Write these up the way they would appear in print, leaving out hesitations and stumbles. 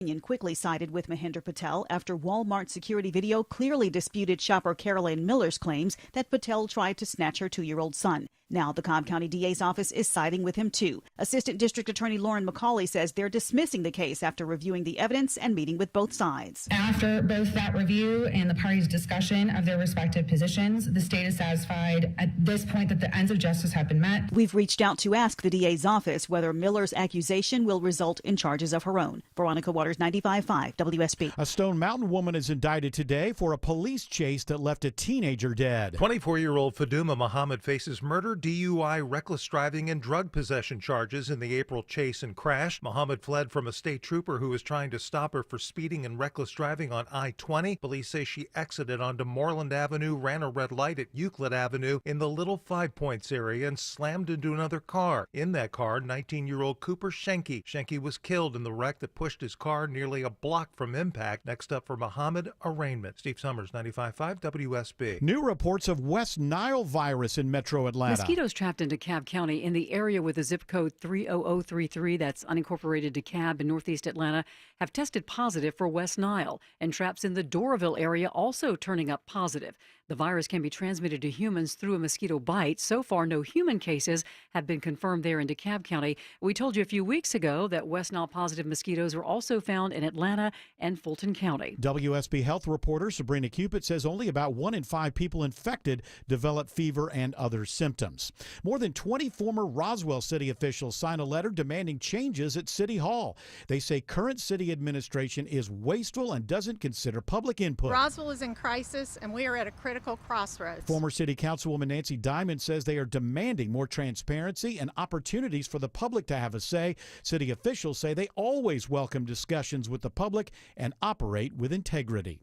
Quickly sided with Mahinder Patel after Walmart security video clearly disputed shopper Caroline Miller's claims that Patel tried to snatch her 2-year-old son. Now the Cobb County DA's office is siding with him, too. Assistant District Attorney Lauren McCauley says they're dismissing the case after reviewing the evidence and meeting with both sides. After both that review and the parties' discussion of their respective positions, the state is satisfied at this point that the ends of justice have been met. We've reached out to ask the DA's office whether Miller's accusation will result in charges of her own. Veronica Waters, 95.5 WSB. A Stone Mountain woman is indicted today for a police chase that left a teenager dead. 24-year-old Faduma Muhammad faces murder, DUI, reckless driving, and drug possession charges in the April chase and crash. Muhammad fled from a state trooper who was trying to stop her for speeding and reckless driving on I-20. Police say she exited onto Moreland Avenue, ran a red light at Euclid Avenue in the Little Five Points area, and slammed into another car. In that car, 19-year-old Cooper Schenke. Schenke was killed in the wreck that pushed his car nearly a block from impact. Next up for Muhammad, arraignment. Steve Summers, 95.5 WSB. New reports of West Nile virus in metro Atlanta. Mosquitoes trapped in DeKalb County in the area with the zip code 30033, that's unincorporated DeKalb in northeast Atlanta, have tested positive for West Nile, and traps in the Doraville area also turning up positive. The virus can be transmitted to humans through a mosquito bite. So far, no human cases have been confirmed there in DeKalb County. We told you a few weeks ago that West Nile positive mosquitoes are also found in Atlanta and Fulton County. WSB health reporter Sabrina Cupid says only about 1 in 5 people infected develop fever and other symptoms. More than 20 former Roswell city officials signed a letter demanding changes at City Hall. They say current city administration is wasteful and doesn't consider public input. Roswell is in crisis, and we are at a critical crossroads. Former City Councilwoman Nancy Diamond says they are demanding more transparency and opportunities for the public to have a say. City officials say they always welcome discussions with the public and operate with integrity.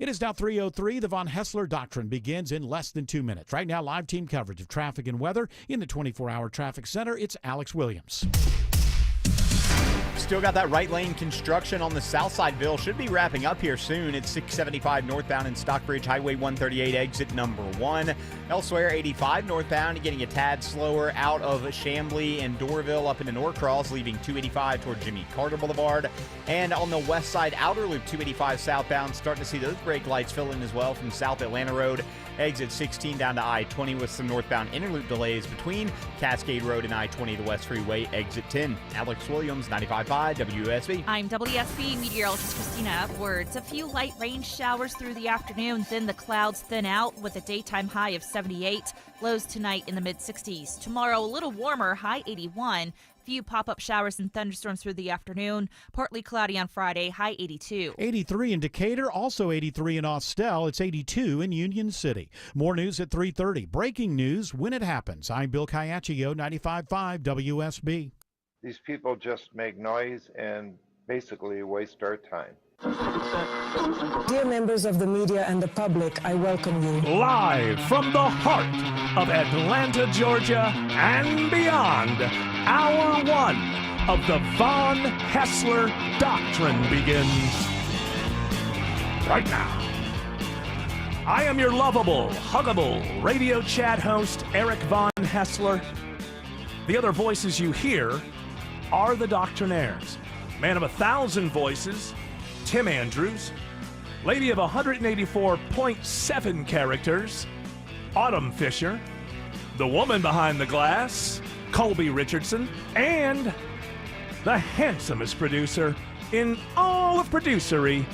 It is now 3:03. The Von Hessler Doctrine begins in less than 2 minutes. Right now, live team coverage of traffic and weather in the 24-hour traffic center. It's Alex Williams. Still got that right lane construction on the south side, Bill. Should be wrapping up here soon. It's 675 northbound in Stockbridge, Highway 138, exit number 1. Elsewhere, 85 northbound, getting a tad slower out of Chamblee and Doraville up into Norcross, leaving 285 toward Jimmy Carter Boulevard. And on the west side, outer loop 285 southbound, starting to see those brake lights fill in as well from South Atlanta Road. Exit 16 down to I-20 with some northbound interloop delays between Cascade Road and I-20, the West Freeway, exit 10. Alex Williams, 95.5 WSB. I'm WSB meteorologist Christina Edwards. A few light rain showers through the afternoon, then the clouds thin out with a daytime high of 78. Lows tonight in the mid-60s. Tomorrow, a little warmer, high 81. Few pop-up showers and thunderstorms through the afternoon. Partly cloudy on Friday, high 82. 83 in Decatur, also 83 in Austell. It's 82 in Union City. More news at 3:30. Breaking news when it happens. I'm Bill Caiaccio, 95.5 WSB. These people just make noise and basically waste our time. Dear members of the media and the public, I welcome you. Live from the heart of Atlanta, Georgia, and beyond, Hour 1 of the Von Hessler Doctrine begins right now. I am your lovable, huggable radio chat host, Eric Von Hessler. The other voices you hear are the Doctrinaires. Man of 1,000 voices, Tim Andrews. Lady of 184.7 characters, Autumn Fisher. The woman behind the glass, Colby Richardson. And the handsomest producer in all of producery,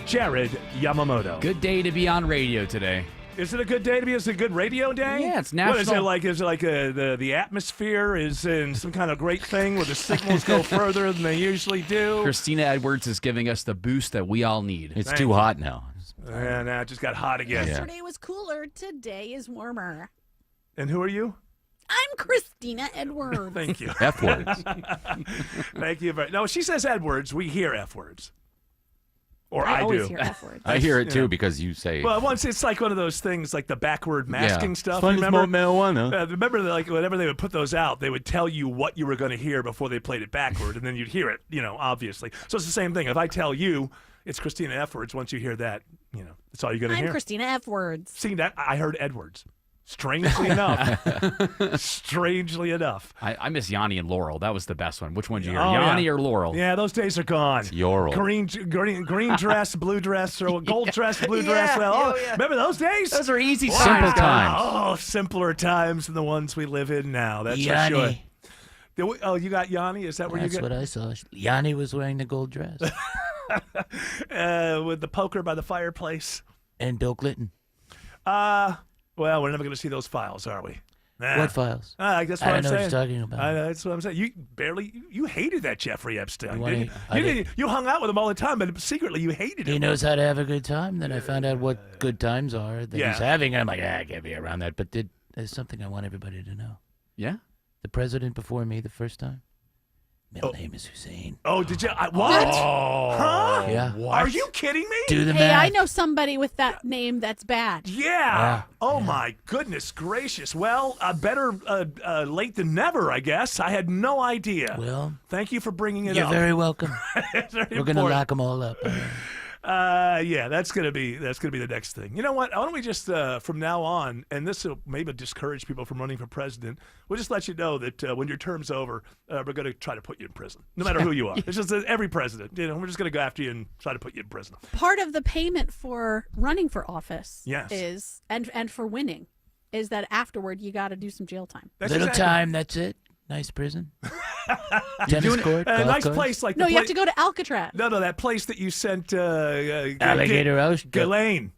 Jared Yamamoto. Good day to be on radio today. Is it a good day to be? Is it a good radio day? Yeah, it's national. What is it like? Is it like the atmosphere is in some kind of great thing where the signals go further than they usually do? Christina Edwards is giving us the boost that we all need. It's too hot now. And it just got hot again. Yesterday was cooler. Today is warmer. And who are you? I'm Christina Edwards. Thank you. F words. Thank you. No, she says Edwards. We hear F words. Or I always do. Hear F words. I hear it too because you say. Well, once it's like one of those things, like the backward masking stuff. Fun Remember? marijuana. Remember, like whenever they would put those out, they would tell you what you were going to hear before they played it backward, and then you'd hear it. Obviously. So it's the same thing. If I tell you it's Christina F words, once you hear that, that's all you're going to hear. I'm Christina F words. See that? I heard Edwards. Strangely enough. Strangely enough. I miss Yanni and Laurel. That was the best one. Which one did you hear? Oh, Yanni yeah. or Laurel? Yeah, those days are gone. Laurel. Green dress, blue dress, or gold dress, blue dress. Well, remember those days? Those are easy Simple times. Oh, simpler times than the ones we live in now. That's for sure. Oh, you got Yanni? Is that where you That's got? what I saw. Yanni was wearing the gold dress. With the poker by the fireplace. And Bill Clinton. Well, we're never going to see those files, are we? Nah. What files? That's what I I'm don't know saying. what you're talking about. That's what I'm saying. You hated that Jeffrey Epstein, You didn't wanna- you? I did. You hung out with him all the time, but secretly you hated him. He knows how to have a good time. Then I found out what good times are that Yeah. he's having. And I'm like, I can't be around that. But there's something I want everybody to know. Yeah? The president before me the first time, middle name is Hussein. Oh, did you? What? Huh? Yeah. Are you kidding me? Do the Hey, math. I know somebody with that name that's bad. Yeah. Oh my goodness gracious. Well, better late than never, I guess. I had no idea. Well, thank you for bringing it you're up. very welcome. It's very We're gonna important. lock them all up. Yeah, that's gonna be the next thing. You know what? Why don't we just from now on, and this will maybe discourage people from running for president. We'll just let you know that when your term's over, we're gonna try to put you in prison, no matter who you are. It's just that every president. We're just gonna go after you and try to put you in prison. Part of the payment for running for office Yes. is and for winning is that afterward you got to do some jail time. Little time. That's it. Nice prison. Tennis court. A golf nice course. place like No, the you have to go to Alcatraz. No, that place that you sent Alligator Ocean. Ghislaine.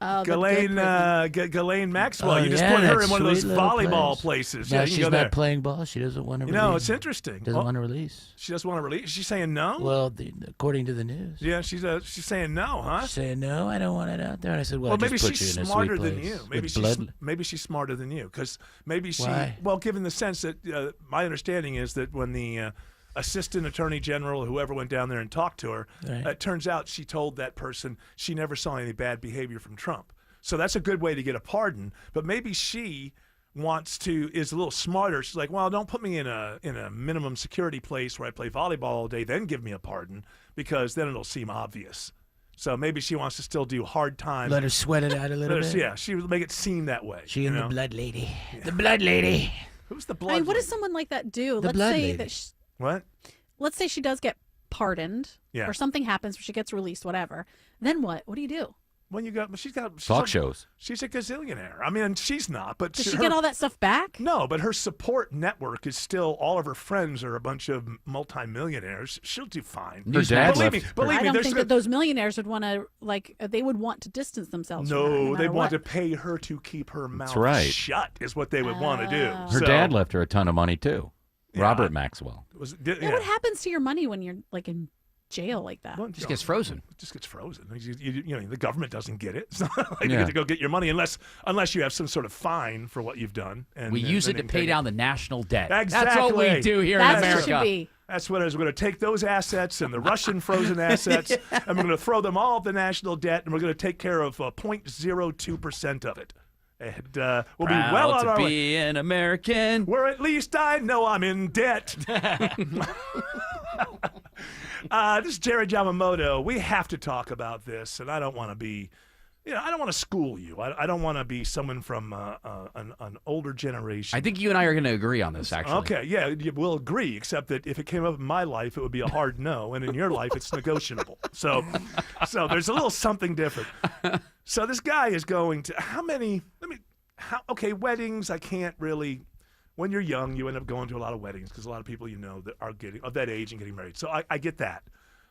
Oh, the good prison. Ghislaine Maxwell. Oh, you just yeah, put her that in one of those sweet little volleyball place. places. Now Yeah, you she's can go not there. playing ball. She doesn't want to You release. know, it's interesting. Doesn't want to release. She doesn't want to release. She's saying no. Well, according to the news. Yeah, she's saying no, huh? She's saying no, I don't want it out there. And I said, well, maybe just put she's you in a smarter sweet than place you. with Maybe she's smarter than you because maybe she. Why? Well, given the sense that my understanding is that when the assistant attorney general, whoever went down there and talked to her, Right. it turns out she told that person she never saw any bad behavior from Trump. So that's a good way to get a pardon. But maybe she is a little smarter. She's like, well, don't put me in a minimum security place where I play volleyball all day, then give me a pardon because then it'll seem obvious. So maybe she wants to still do hard time. Let her sweat it out a little bit. Yeah, she would make it seem that way. She you and know? the blood lady. The blood lady. Who's the blood I mean, what lady? does someone like that do? The Let's blood say lady. that What? let's say she does get pardoned, Yeah. or something happens where she gets released, whatever. Then what? What do you do? When she's Talk shows. She's a gazillionaire. I mean, she's not, but Does she get all that stuff back? No, but her support network is still all of her friends are a bunch of multimillionaires. She'll do fine. Her dad believe me, left. believe I me. don't there's think gonna- that those millionaires would want to they would want to distance themselves. from her, No, no they matter want what. to pay her to keep her mouth right. shut. Is what they would want to do. Her So- dad left her a ton of money too. Yeah. Robert Maxwell. Yeah, what happens to your money when you're like in jail like that? Just gets frozen. It just gets frozen. You know, the government doesn't get it. It's not like you Yeah. get to go get your money unless you have some sort of fine for what you've done. And We use it to pay down the national debt. Exactly. That's what we do here in America. That's what it is. We're going to take those assets and the Russian frozen assets, and we're going to throw them all at the national debt, and we're going to take care of 0.02% of it. And we'll be well on to our be way. an American. Where at least I know I'm in debt. This is Jared Yamamoto. We have to talk about this, and I don't want to be, I don't want to school you. I don't want to be someone from an older generation. I think you and I are going to agree on this, actually. Okay, yeah, we'll agree, except that if it came up in my life, it would be a hard no, and in your life, it's negotiable. So there's a little something different. So this guy is going to, okay, weddings, I can't really, when you're young, you end up going to a lot of weddings because a lot of people you know that are getting, of that age and getting married. So I get that.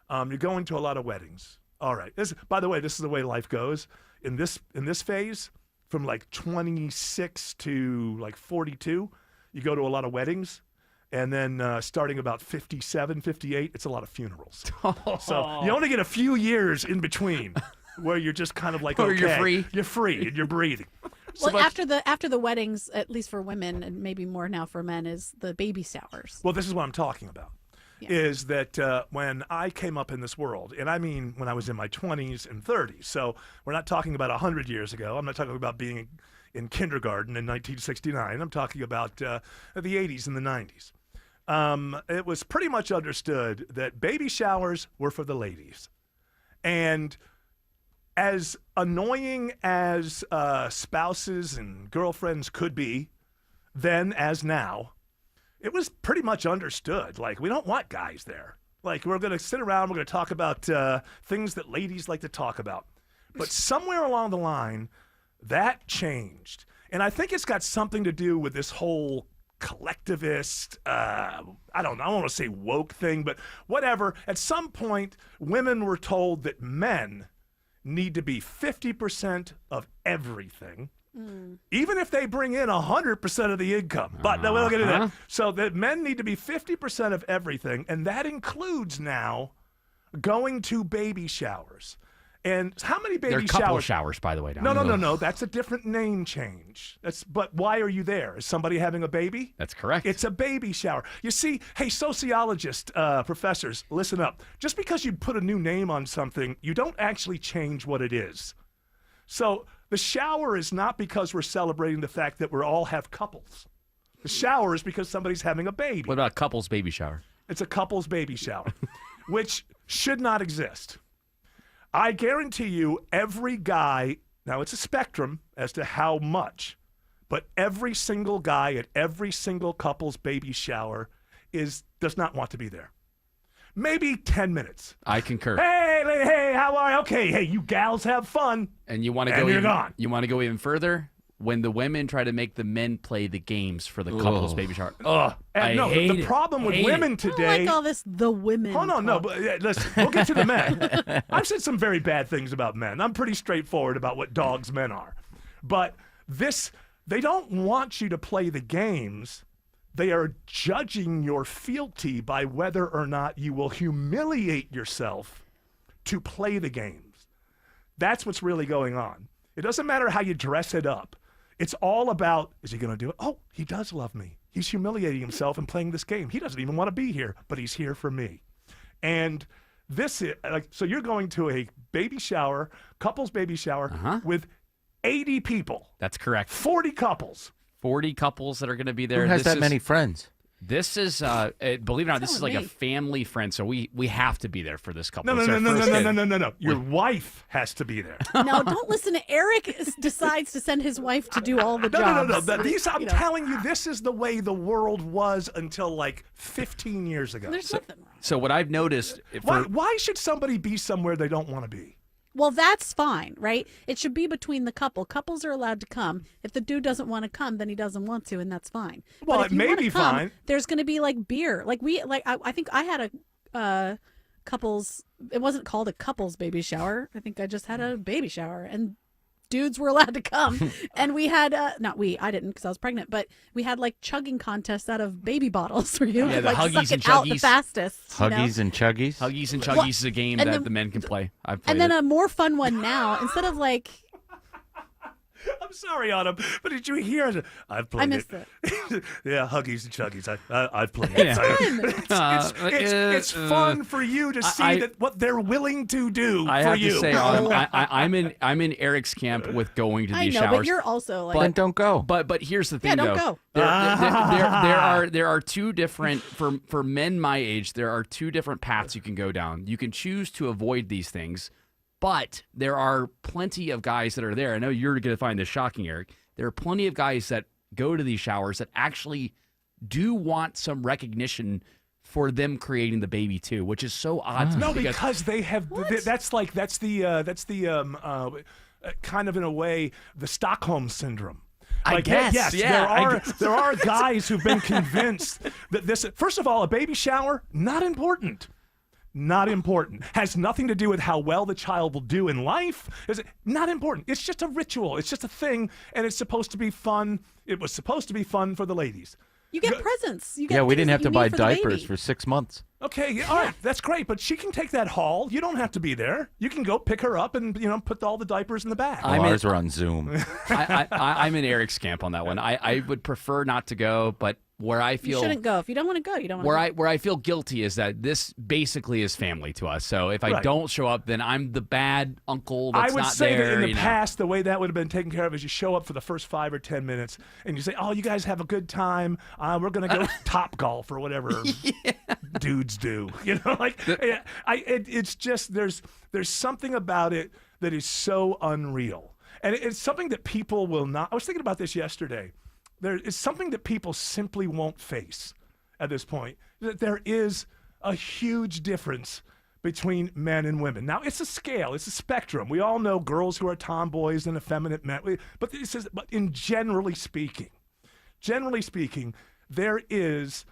You're going to a lot of weddings. All right. By the way, this is the way life goes. In this phase, from like 26 to like 42, you go to a lot of weddings. And then starting about 57, 58, it's a lot of funerals. So you only get a few years in between where you're just kind of like, Where okay, you're free. You're free and you're breathing. Well, after the weddings, at least for women and maybe more now for men, is the baby showers. Well, this is what I'm talking about. Yeah. Is that when I came up in this world, and I mean when I was in my 20s and 30s, so we're not talking about 100 years ago. I'm not talking about being in kindergarten in 1969. I'm talking about the 80s and the 90s. It was pretty much understood that baby showers were for the ladies. And as annoying as spouses and girlfriends could be then as now, it was pretty much understood. Like, we don't want guys there. Like, we're going to sit around, we're going to talk about things that ladies like to talk about. But somewhere along the line, that changed. And I think it's got something to do with this whole collectivist, I don't want to say woke thing, but whatever. At some point, women were told that men need to be 50% of everything, even if they bring in 100% of the income. But no, we'll get into that. So that men need to be 50% of everything, and that includes now going to baby showers. And how many baby showers? There are couple showers, by the way. No. That's a different name change. But why are you there? Is somebody having a baby? That's correct. It's a baby shower. You see, hey, sociologist professors, listen up. Just because you put a new name on something, you don't actually change what it is. So the shower is not because we're celebrating the fact that we all have couples. The shower is because somebody's having a baby. What about a couple's baby shower? It's a couple's baby shower, which should not exist. I guarantee you every guy, now it's a spectrum as to how much, but every single guy at every single couple's baby shower does not want to be there. Maybe 10 minutes. I concur. Hey, how are you? Okay, hey, you gals have fun. And you want to go gone. You want to go even further? When the women try to make the men play the games for the couple's baby shower. The problem with women today. I don't like all this, the women. Hold on, no, but listen, we'll get to the men. I've said some very bad things about men. I'm pretty straightforward about what dogs men are. But they don't want you to play the games. They are judging your fealty by whether or not you will humiliate yourself to play the games. That's what's really going on. It doesn't matter how you dress it up. It's all about, is he going to do it? Oh, he does love me. He's humiliating himself and playing this game. He doesn't even want to be here, but he's here for me. And this is, so you're going to a baby shower, couple's baby shower with 80 people. That's correct. 40 couples. 40 couples that are going to be there. Who has that many friends? This is, believe it or not, this is like a family friend, so we have to be there for this couple. No. Your wife has to be there. No, don't listen to Eric. Decides to send his wife to do all the jobs. No. I'm telling you, this is the way the world was until like 15 years ago. There's nothing wrong. So what I've noticed... Why should somebody be somewhere they don't want to be? Well, that's fine, right? It should be between the couple. Couples are allowed to come. If the dude doesn't want to come, then he doesn't want to, and that's fine. Well, but if it may be fine. There's going to be like beer. I think I had a couples. It wasn't called a couples baby shower. I think I just had a baby shower, and dudes were allowed to come. And we had I didn't because I was pregnant, but we had like chugging contests out of baby bottles where you would like suck it out the fastest. Huggies and chuggies? Huggies and chuggies is a game that the men can play. I've played and then a more fun one now, instead of like... I'm sorry, Autumn, but did you hear? I've played I missed it. Yeah, Huggies and Chuggies. I've played it. It's fun for you to see what they're willing to do I for have you. to say, Autumn, I'm in Eric's camp with going to these I know, showers. but you're also like... But don't go. But here's the thing, don't though. go. There are two different, for men my age, there are two different paths you can go down. You can choose to avoid these things. But there are plenty of guys that are there. I know you're going to find this shocking, Eric. There are plenty of guys that go to these showers that actually do want some recognition for them creating the baby too, which is so odd to me. No, because they have. That's the kind of in a way the Stockholm syndrome. I guess. Yes, there are guys who've been convinced that this. First of all, a baby shower not important. Not important. Has nothing to do with how well the child will do in life. Not important. It's just a ritual. It's just a thing, and it's supposed to be fun. It was supposed to be fun for the ladies. You get presents. You get we didn't have to buy diapers for for 6 months. Okay, all right, that's great, but she can take that haul. You don't have to be there. You can go pick her up and put all the diapers in the bag. Ours are on Zoom. I'm in Eric's camp on that one. I would prefer not to go, but where I feel you shouldn't go. If you don't want to go, you don't want to go. Where I feel guilty is that this basically is family to us. So if I don't show up, then I'm the bad uncle that's not there. I would say that in the past, the way that would have been taken care of is you show up for the first 5 or 10 minutes and you say, "Oh, you guys have a good time. We're gonna go top golf or whatever dudes do." It's just there's something about it that is so unreal. And it's something that people will not. I was thinking about this yesterday. There is something that people simply won't face at this point. That there is a huge difference between men and women. Now, it's a scale. It's a spectrum. We all know girls who are tomboys and effeminate men. But generally speaking, there is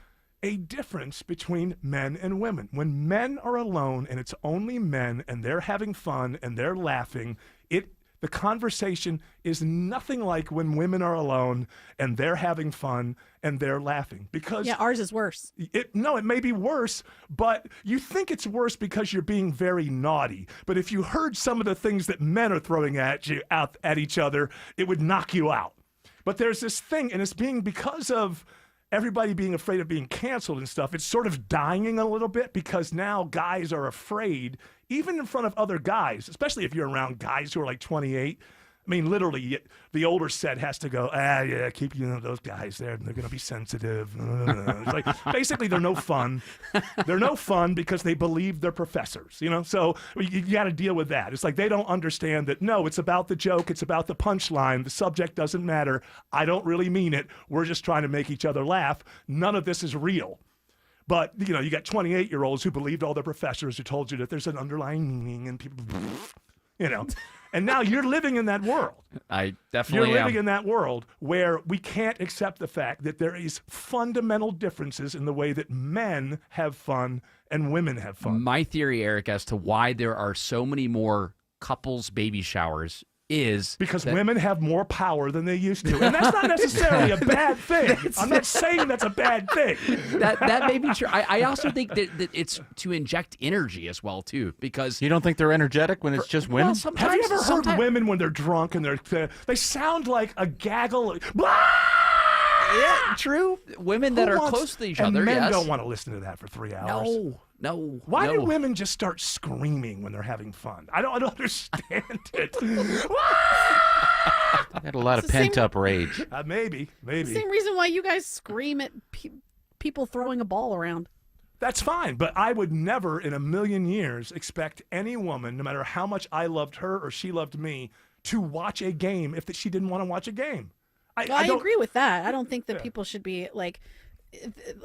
a difference between men and women. When men are alone and it's only men and they're having fun and they're laughing, the conversation is nothing like when women are alone and they're having fun and they're laughing. Because ours is worse. It may be worse, but you think it's worse because you're being very naughty. But if you heard some of the things that men are throwing at each other, it would knock you out. But there's this thing, and it's because of everybody being afraid of being canceled and stuff. It's sort of dying a little bit because now guys are afraid, even in front of other guys, especially if you're around guys who are like 28. I mean, literally, the older set has to go, keep those guys there. They're going to be sensitive. It's like, basically, they're no fun. They're no fun because they believe they're professors, So you got to deal with that. It's like they don't understand that, no, it's about the joke. It's about the punchline. The subject doesn't matter. I don't really mean it. We're just trying to make each other laugh. None of this is real. But, you got 28-year-olds who believed all their professors who told you that there's an underlying meaning and people, And now you're living in that world. I definitely You're living in that world where we can't accept the fact that there is fundamental differences in the way that men have fun and women have fun. My theory, Eric, as to why there are so many more couples baby showers is because women have more power than they used to. And that's not necessarily a bad thing. I'm not saying that's a bad thing. That may be true. I also think that it's to inject energy as well, too, because... You don't think they're energetic when it's just women? Well, have you ever heard women when they're drunk and they sound like a gaggle of... Yeah, true. Women that are close to each other, and men yes. don't want to listen to that for 3 hours. No. Why do women just start screaming when they're having fun? I don't understand it. I got a lot of pent-up rage. Maybe. Same reason why you guys scream at people throwing a ball around. That's fine, but I would never in a million years expect any woman, no matter how much I loved her or she loved me, to watch a game if she didn't want to watch a game. I agree with that. I don't think that people should be like,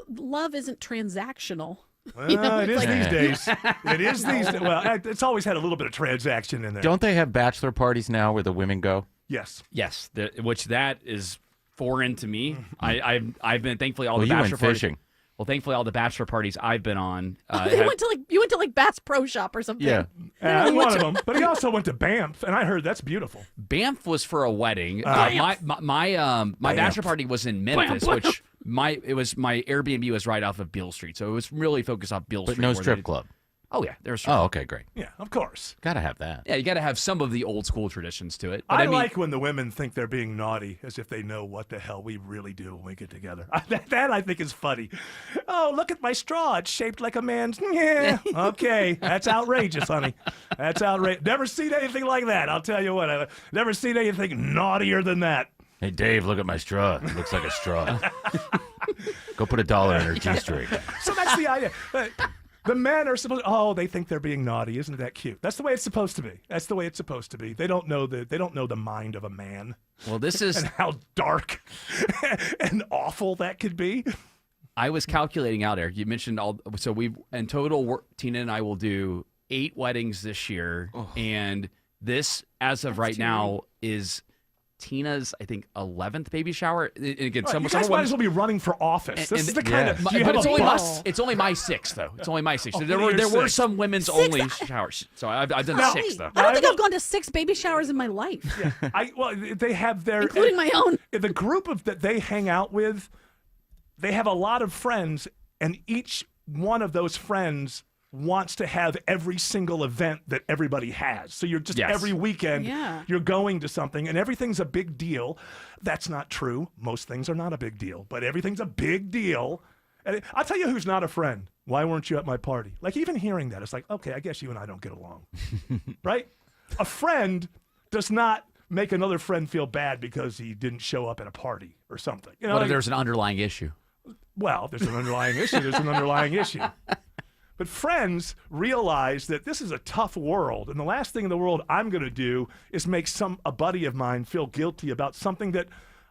love isn't transactional. It is these days. It is these days. Well, it's always had a little bit of transaction in there. Don't they have bachelor parties now where the women go? Yes. Yes, which that is foreign to me. I've been thankfully all the you bachelor went parties. fishing. Well, thankfully all the bachelor parties I've been on. You went to like Bass Pro Shop or something. Yeah. One of them. But he also went to Banff, and I heard that's beautiful. Banff was for a wedding. My bachelor party was in Memphis, which my Airbnb was right off of Beale Street, so it was really focused off Beale Street. But no strip club. Oh yeah, there's. Strip Oh, club. okay, great. Yeah, of course. Got to have that. Yeah, you got to have some of the old school traditions to it. But I like when the women think they're being naughty, as if they know what the hell we really do when we get together. That I think is funny. Oh, look at my straw. It's shaped like a man's. Yeah. Okay. That's outrageous, honey. That's outrageous. Never seen anything like that. I'll tell you what. I've never seen anything naughtier than that. Hey, Dave, look at my straw. It looks like a straw. Go put $1 in her G-string. So that's the idea. The men are supposed. They think they're being naughty. Isn't that cute? That's the way it's supposed to be. That's the way it's supposed to be. They don't know the mind of a man. Well, this is and how dark and awful that could be. I was calculating out, Eric. You mentioned so we in total. Tina and I will do 8 weddings this year, and this, as of right now, is Tina's, I think, 11th baby shower. And again, you guys might as well be running for office. This is the kind of. But it's only my 6th, though. It's only my 6th. So there were some women's only showers. So I've done 6 though. I don't think I've gone to 6 baby showers in my life. Yeah. They have their including my own. The group that they hang out with, they have a lot of friends, and each one of those friends wants to have every single event that everybody has. So you're just every weekend you're going to something and everything's a big deal. That's not true. Most things are not a big deal, but everything's a big deal. And I'll tell you who's not a friend. Why weren't you at my party? Like even hearing that, it's like, okay, I guess you and I don't get along. Right? A friend does not make another friend feel bad because he didn't show up at a party or something. What if there's an underlying issue? Well, there's an underlying issue. There's an underlying issue. But friends realize that this is a tough world, and the last thing in the world I'm going to do is make a buddy of mine feel guilty about something that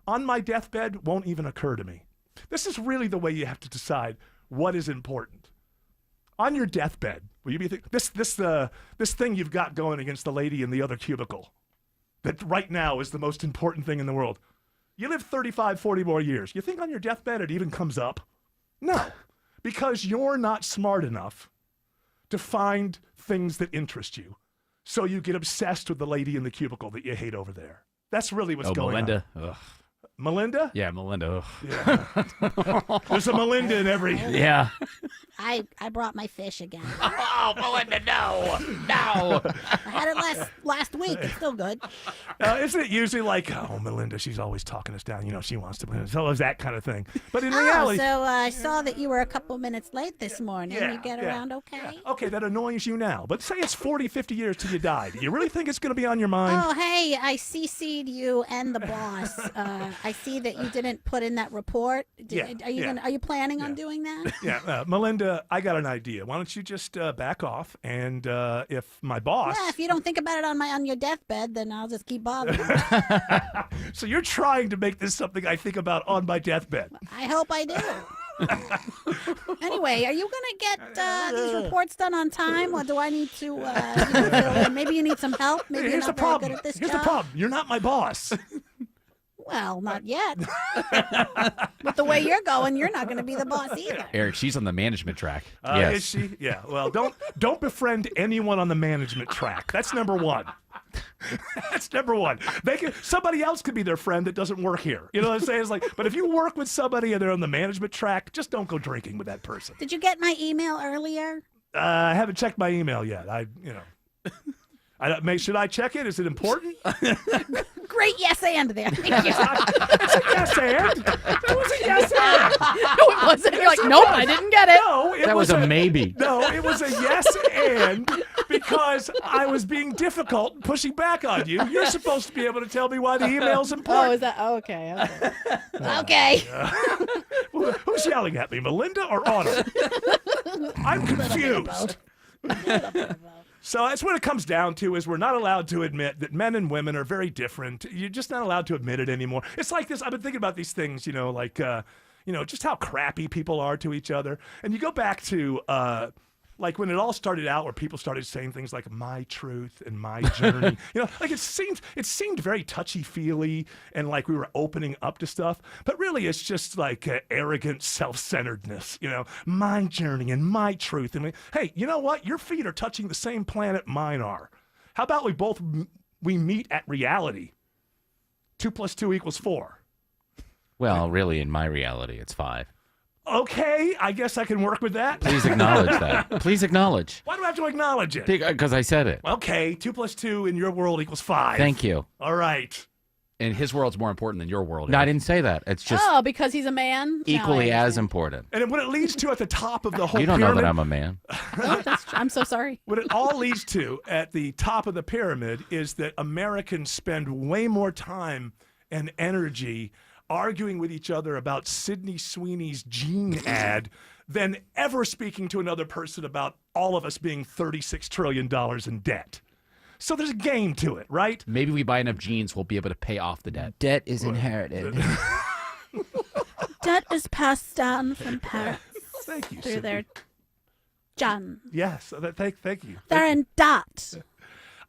on my deathbed won't even occur to me. This is really the way you have to decide what is important. On your deathbed, will you be this thing you've got going against the lady in the other cubicle that right now is the most important thing in the world? You live 35, 40 more years. You think on your deathbed it even comes up? No. Because you're not smart enough to find things that interest you. So you get obsessed with the lady in the cubicle that you hate over there. That's really what's going Melinda. on. Ugh. Melinda? Yeah, Melinda. Yeah. There's a Melinda in every... Yeah. I brought my fish again. Oh, Melinda, no. I had it last week. It's still good. Isn't it usually like, oh, Melinda, she's always talking us down. You know, she wants to... So it's that kind of thing. But in reality... So I saw that you were a couple minutes late this morning. Yeah, you get yeah, around okay? Yeah. Okay, that annoys you now. But say it's 40, 50 years till you die. Do you really think it's going to be on your mind? Oh, hey, I CC'd you and the boss. I see that you didn't put in that report. Are you planning on doing that? Yeah, Melinda, I got an idea. Why don't you just back off? And if my boss... Yeah, if you don't think about it on your deathbed, then I'll just keep bothering you. So you're trying to make this something I think about on my deathbed. I hope I do. Anyway, are you going to get these reports done on time, or do I need to fill in? Maybe you need some help. Maybe Here's you're the not very problem. good at this Here's job. the problem. You're not my boss. Well, not yet. But the way you're going, you're not going to be the boss either. Eric, she's on the management track. Is she? Yeah. Well, don't befriend anyone on the management track. That's number one. That's number one. Somebody else could be their friend that doesn't work here. You know what I'm saying? It's like, but if you work with somebody and they're on the management track, just don't go drinking with that person. Did you get my email earlier? I haven't checked my email yet. Should I check it? Is it important? Great yes and there. Thank you. It's a yes and. It was a yes and. No, it wasn't. You're like, nope, I didn't get it. No, That was a maybe. No, it was a yes and because I was being difficult and pushing back on you. You're supposed to be able to tell me why the email's important. Oh, is that okay? Okay. Who's yelling at me, Melinda or Autumn? I'm confused. So that's what it comes down to is we're not allowed to admit that men and women are very different. You're just not allowed to admit it anymore. It's like this. I've been thinking about these things, just how crappy people are to each other. And you go back to like when it all started out where people started saying things like my truth and my journey. Like it seemed very touchy-feely and like we were opening up to stuff. But really it's just like arrogant self-centeredness, my journey and my truth. And hey, you know what? Your feet are touching the same planet mine are. How about we meet at reality? 2 + 2 = 4. Well, really, in my reality, it's 5. Okay, I guess I can work with that. Please acknowledge that. Please acknowledge. Why do I have to acknowledge it? Because I said it. Okay, 2 + 2 in your world = 5. Thank you. All right. And his world's more important than your world. No, I Eric. didn't say that. It's just because he's a man? equally No, as important. And what it leads to at the top of the whole You don't pyramid, know that I'm a man. Oh, that's true. I'm so sorry. What it all leads to at the top of the pyramid is that Americans spend way more time and energy arguing with each other about Sydney Sweeney's jean ad than ever speaking to another person about all of us being $36 trillion in debt. So there's a game to it, right? Maybe we buy enough jeans, we'll be able to pay off the debt. Debt is inherited. Debt is passed down from parents Thank you, through Sydney. their John. Yes, thank you. They're in dot.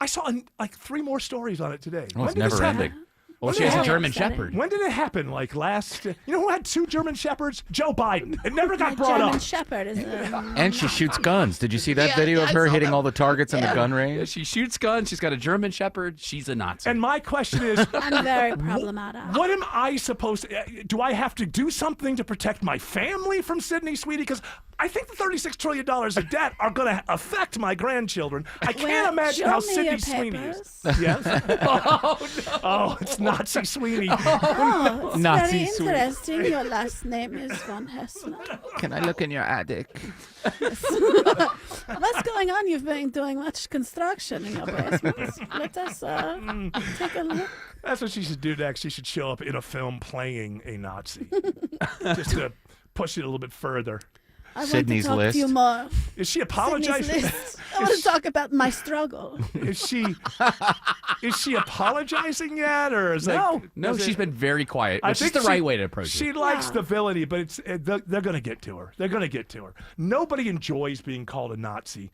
I saw like 3 more stories on it today. Oh, it's When did this never happen? ending. Well, When she did has it a happen? German Shepherd. When did it happen? Like last... You know who had 2 German Shepherds? Joe Biden. It never got My brought German up. Shepherd is And she shoots guns. Did you see that Yeah, video yeah, of I her saw hitting that. all the targets in the gun Yeah, range? she shoots guns. She's got a German Shepherd. She's a Nazi. And my question is... I'm very problematic. What am I supposed to... Do I have to do something to protect my family from Sydney Sweeney? Because I think the $36 trillion of debt are going to affect my grandchildren. I can't imagine how show me your Sydney Sweeney is. papers. Yes? Oh, no. Oh, it's Nazi Sweeney. Oh, it's Nazi very sweet. interesting. Your last name is von Hessler. Can I look in your attic? What's going on? You've been doing much construction in your basement. Let us take a look. That's what she should do next. She should show up in a film playing a Nazi. Just to push it a little bit further. I Sydney's want to talk to you List. more. Is she apologizing? Sydney's List. I want to talk about my struggle. Is she apologizing yet, or is No, is she's been very quiet. I Which is think the right way to approach it. She likes the villainy, but they're going to get to her. They're going to get to her. Nobody enjoys being called a Nazi,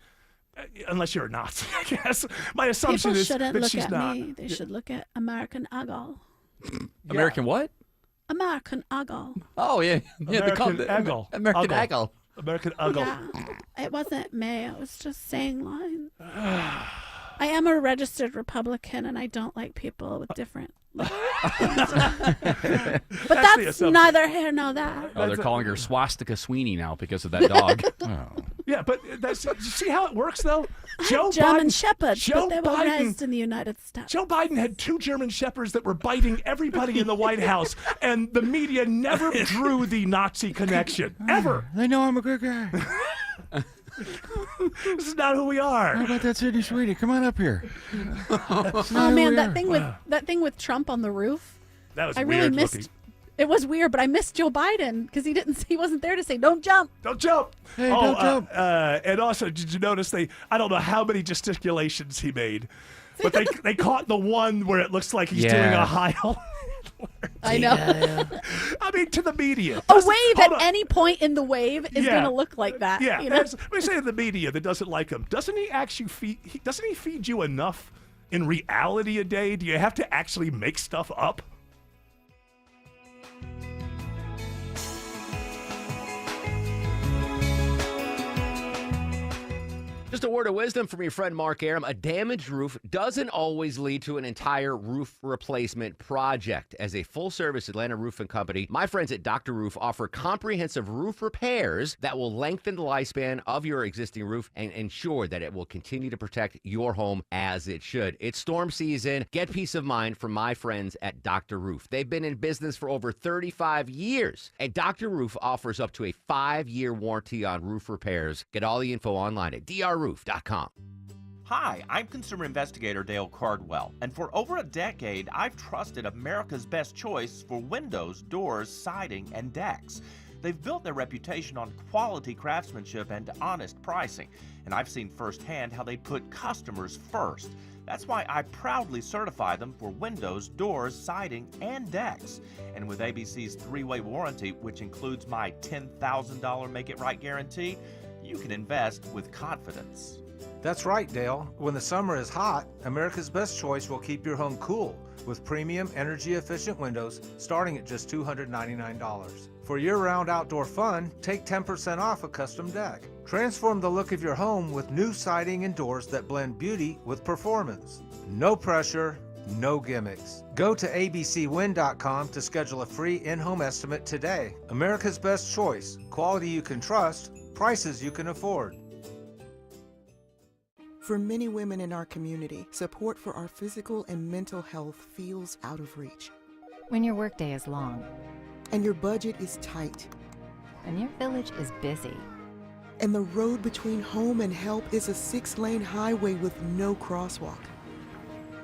unless you're a Nazi, I guess. My assumption People is shouldn't that look she's at not. me. They should look at American Eagle. American what? American Eagle. Oh, yeah. American Eagle. American Uggle. Eagle. American Eagle. Yeah, it wasn't me. I was just saying lines. I am a registered Republican, and I don't like people with different. But that's neither here nor there. Oh, they're calling her Swastika Sweeney now because of that dog. Yeah, but see how it works, though? German Shepherds, but they were raised in the United States. Joe Biden had 2 German Shepherds that were biting everybody in the White House, and the media never drew the Nazi connection. Ever. They know I'm a good guy. This is not who we are. How about that Sydney Sweeney? Come on up here. Oh man, that thing with Trump on the roof. That was I weird really missed. looking. It was weird, but I missed Joe Biden because he wasn't there to say don't jump. Don't jump. Hey, don't jump. And also, did you notice I don't know how many gesticulations he made, but they caught the one where it looks like he's doing a Heil. I know. I mean, to the media. A wave at any point in the wave is going to look like that. Yeah. You know? We say to the media that doesn't like him. Doesn't he actually feed? Doesn't he feed you enough in reality a day? Do you have to actually make stuff up? Just a word of wisdom from your friend Mark Aram. A damaged roof doesn't always lead to an entire roof replacement project. As a full-service Atlanta roofing company, my friends at Dr. Roof offer comprehensive roof repairs that will lengthen the lifespan of your existing roof and ensure that it will continue to protect your home as it should. It's storm season. Get peace of mind from my friends at Dr. Roof. They've been in business for over 35 years, and Dr. Roof offers up to a 5-year warranty on roof repairs. Get all the info online at drroof.com. Hi, I'm consumer investigator Dale Cardwell, and for over a decade, I've trusted America's best choice for windows, doors, siding, and decks. They've built their reputation on quality craftsmanship and honest pricing, and I've seen firsthand how they put customers first. That's why I proudly certify them for windows, doors, siding, and decks. And with ABC's 3-way warranty, which includes my $10,000 Make It Right guarantee, you can invest with confidence. That's right, Dale. When the summer is hot, America's Best Choice will keep your home cool with premium energy-efficient windows starting at just $299. For year-round outdoor fun, take 10% off a custom deck. Transform the look of your home with new siding and doors that blend beauty with performance. No pressure, no gimmicks. Go to abcwin.com to schedule a free in-home estimate today. America's Best Choice. Quality you can trust, prices you can afford. For many women in our community, support for our physical and mental health feels out of reach. When your workday is long. And your budget is tight. And your village is busy. And the road between home and help is a 6-lane highway with no crosswalk.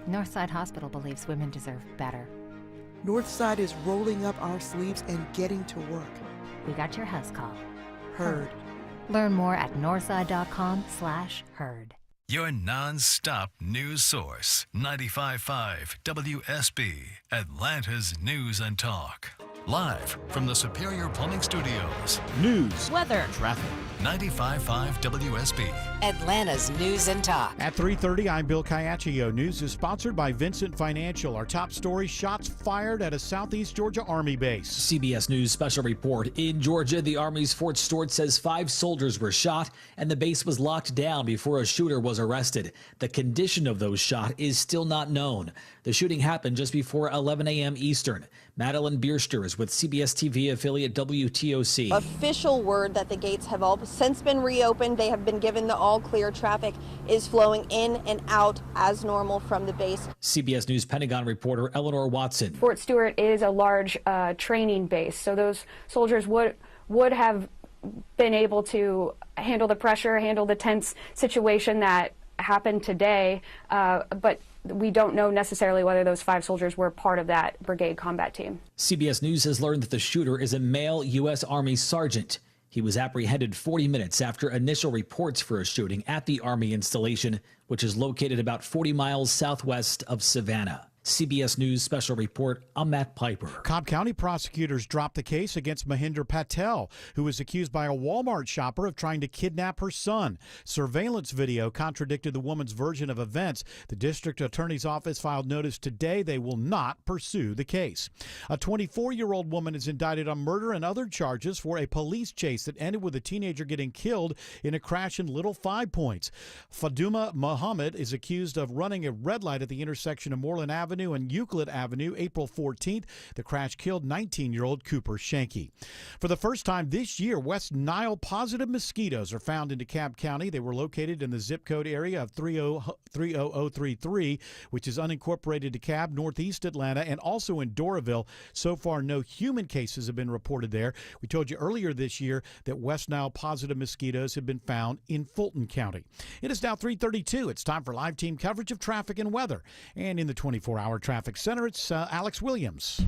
Northside Hospital believes women deserve better. Northside is rolling up our sleeves and getting to work. We got your house call. Heard. Learn more at northside.com/heard. Your non-stop news source, 95.5 WSB, Atlanta's News and Talk. Live from the Superior Plumbing Studios. News. Weather. Traffic. 95.5 WSB. Atlanta's News and Talk. At 3:30, I'm Bill Caiaccio. News is sponsored by Vincent Financial. Our top story, shots fired at a Southeast Georgia Army base. CBS News special report. In Georgia, the Army's Fort Stewart says 5 soldiers were shot and the base was locked down before a shooter was arrested. The condition of those shot is still not known. The shooting happened just before 11 a.m. Eastern. Madeline Bierster is with CBS TV affiliate WTOC. Official word that the gates have all since been reopened. They have been given the all clear. Traffic is flowing in and out as normal from the base. CBS News Pentagon reporter Eleanor Watson. Fort Stewart is a large training base, so those soldiers would have been able to handle the pressure, handle the tense situation that happened today, but we don't know necessarily whether those 5 soldiers were part of that brigade combat team. CBS News has learned that the shooter is a male U.S. Army sergeant. He was apprehended 40 minutes after initial reports for a shooting at the Army installation, which is located about 40 miles southwest of Savannah. CBS News Special Report, I'm Matt Piper. Cobb County prosecutors dropped the case against Mahinder Patel, who was accused by a Walmart shopper of trying to kidnap her son. Surveillance video contradicted the woman's version of events. The district attorney's office filed notice today they will not pursue the case. A 24-year-old woman is indicted on murder and other charges for a police chase that ended with a teenager getting killed in a crash in Little Five Points. Faduma Muhammad is accused of running a red light at the intersection of Moreland Avenue and Euclid Avenue April 14th. The crash killed 19-year-old Cooper Shanky. For the first time this year, West Nile positive mosquitoes are found in DeKalb County. They were located in the zip code area of 30033, which is unincorporated DeKalb, northeast Atlanta, and also in Doraville. So far, no human cases have been reported there. We told you earlier this year that West Nile positive mosquitoes have been found in Fulton County. It is now 3:32. It's time for live team coverage of traffic and weather. And in the 24-hour traffic center, it's Alex Williams.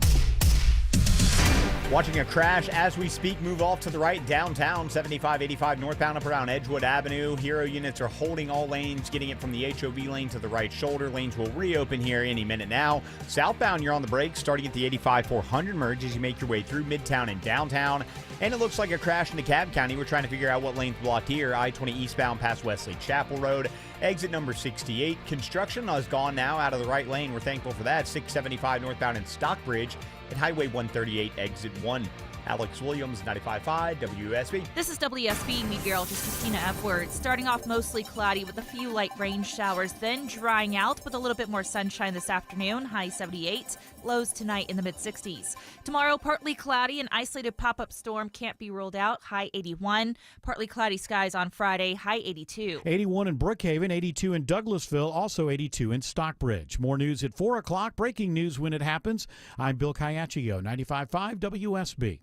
Watching a crash as we speak, move off to the right downtown 7585 northbound up around Edgewood Avenue. Hero units are holding all lanes, getting it from the HOV lane to the right shoulder. Lanes will reopen here any minute now. Southbound, you're on the brakes starting at the 85-400 merge as you make your way through Midtown and downtown. And it looks like a crash in DeKalb County. We're trying to figure out what lane's blocked here. I-20 eastbound past Wesley Chapel Road. Exit number 68. Construction is gone now out of the right lane. We're thankful for that. 675 northbound in Stockbridge at Highway 138 exit 1. Alex Williams, 95.5 WSB. This is WSB meteorologist Christina Edwards. Starting off mostly cloudy with a few light rain showers, then drying out with a little bit more sunshine this afternoon, high 78. Lows tonight in the mid-60s. Tomorrow, partly cloudy, an isolated pop-up storm can't be ruled out, high 81. Partly cloudy skies on Friday, high 82. 81 in Brookhaven, 82 in Douglasville, also 82 in Stockbridge. More news at 4 o'clock. Breaking news when it happens. I'm Bill Caiaccio, 95.5 WSB.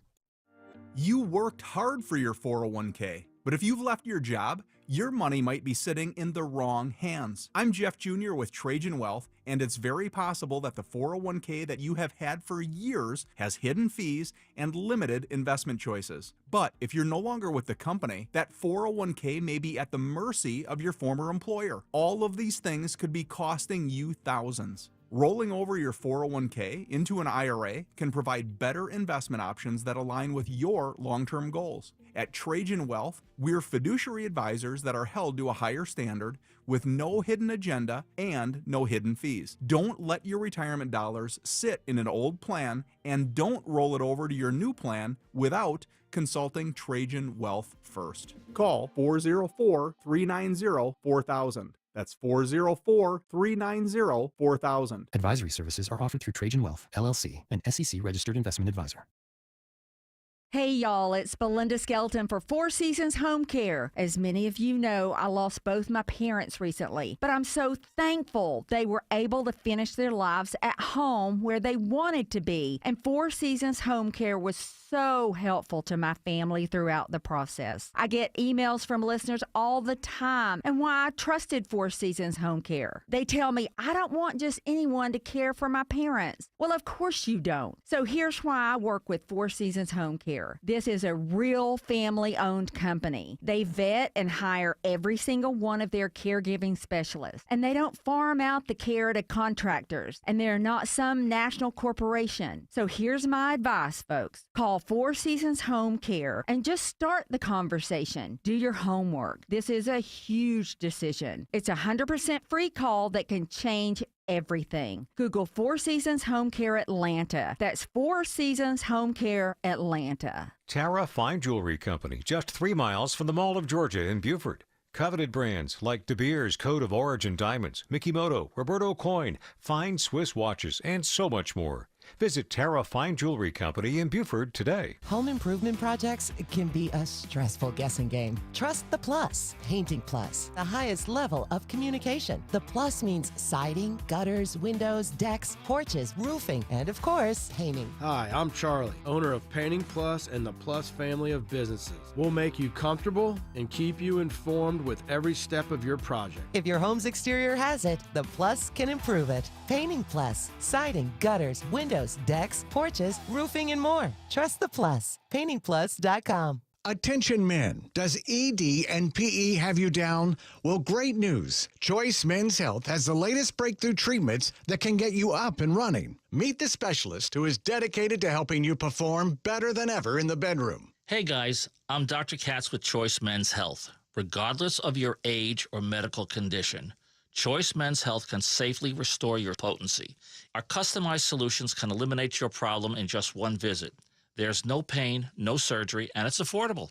You worked hard for your 401k, but if you've left your job, your money might be sitting in the wrong hands. I'm Jeff Jr. with Trajan Wealth, and it's very possible that the 401k that you have had for years has hidden fees and limited investment choices. But if you're no longer with the company, that 401k may be at the mercy of your former employer. All of these things could be costing you thousands. Rolling over your 401k into an IRA can provide better investment options that align with your long-term goals. At Trajan Wealth, we're fiduciary advisors that are held to a higher standard with no hidden agenda and no hidden fees. Don't let your retirement dollars sit in an old plan, and don't roll it over to your new plan without consulting Trajan Wealth first. Call 404-390-4000. That's 404-390-4000. Advisory services are offered through Trajan Wealth, LLC, an SEC-registered investment advisor. Hey y'all, it's Belinda Skelton for Four Seasons Home Care. As many of you know, I lost both my parents recently, but I'm so thankful they were able to finish their lives at home where they wanted to be. And Four Seasons Home Care was so helpful to my family throughout the process. I get emails from listeners all the time and why I trusted Four Seasons Home Care. They tell me I don't want just anyone to care for my parents. Well, of course you don't. So here's why I work with Four Seasons Home Care. This is a real family-owned company. They vet and hire every single one of their caregiving specialists, and they don't farm out the care to contractors, and they're not some national corporation. So here's my advice, folks. Call Four Seasons Home Care and just start the conversation. Do your homework. This is a huge decision. It's a 100% free call that can change everything. Google Four Seasons Home Care Atlanta. That's Four Seasons Home Care Atlanta. Tara Fine Jewelry Company, just 3 miles from the Mall of Georgia in Beaufort. Coveted brands like De Beers Code of Origin Diamonds, Mikimoto, Roberto Coin, fine Swiss watches, and so much more. Visit Tara Fine Jewelry Company in Beaufort today. Home improvement projects can be a stressful guessing game. Trust the Plus. Painting Plus, the highest level of communication. The Plus means siding, gutters, windows, decks, porches, roofing, and of course, painting. Hi, I'm Charlie, owner of Painting Plus and the Plus family of businesses. We'll make you comfortable and keep you informed with every step of your project. If your home's exterior has it, the Plus can improve it. Painting Plus, siding, gutters, windows, decks, porches, roofing, and more. Trust the Plus. PaintingPlus.com. Attention men, does ED and PE have you down? Well, great news. Choice Men's Health has the latest breakthrough treatments that can get you up and running. Meet the specialist who is dedicated to helping you perform better than ever in the bedroom. Hey guys, I'm Dr. Katz with Choice Men's Health. Regardless of your age or medical condition, Choice Men's Health can safely restore your potency. Our customized solutions can eliminate your problem in just one visit. There's no pain, no surgery, and it's affordable.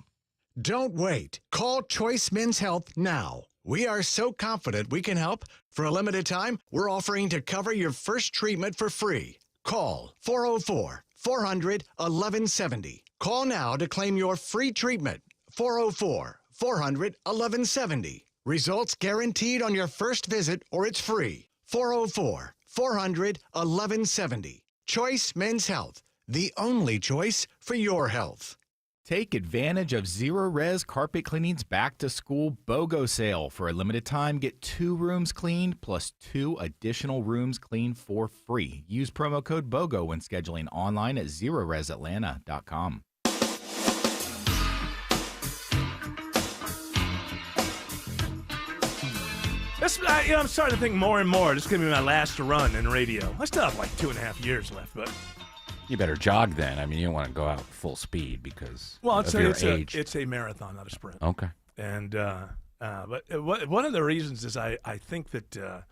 Don't wait. Call Choice Men's Health now. We are so confident we can help. For a limited time, we're offering to cover your first treatment for free. Call 404-400-1170. Call now to claim your free treatment. 404-400-1170. Results guaranteed on your first visit or it's free. 404-400-1170. Choice Men's Health, the only choice for your health. Take advantage of Zero Res Carpet Cleaning's back to school BOGO sale. For a limited time, get 2 rooms cleaned plus 2 additional rooms cleaned for free. Use promo code BOGO when scheduling online at ZeroResAtlanta.com. I'm starting to think more and more. This is going to be my last run in radio. I still have like 2.5 years left, but you better jog then. I mean, you don't want to go out full speed because it's of your age. It's a marathon, not a sprint. Okay. And but one of the reasons is I think that I'm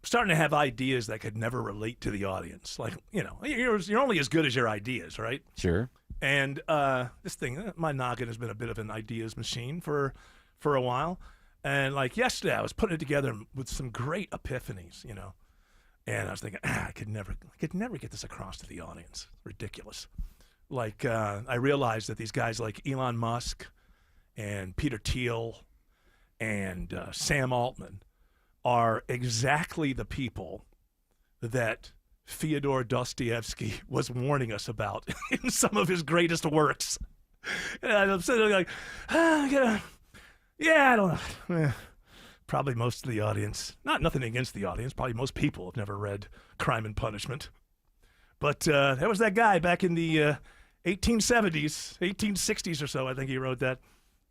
starting to have ideas that could never relate to the audience. Like, you're only as good as your ideas, right? Sure. And this thing, my noggin has been a bit of an ideas machine for a while. And like yesterday, I was putting it together with some great epiphanies, And I was thinking, I could never get this across to the audience. Ridiculous. Like I realized that these guys like Elon Musk and Peter Thiel and Sam Altman are exactly the people that Fyodor Dostoevsky was warning us about in some of his greatest works. And I'm sitting there like, I don't know. Probably most of the audience, nothing against the audience, probably most people have never read Crime and Punishment. But there was that guy back in the 1870s, 1860s or so, I think he wrote that.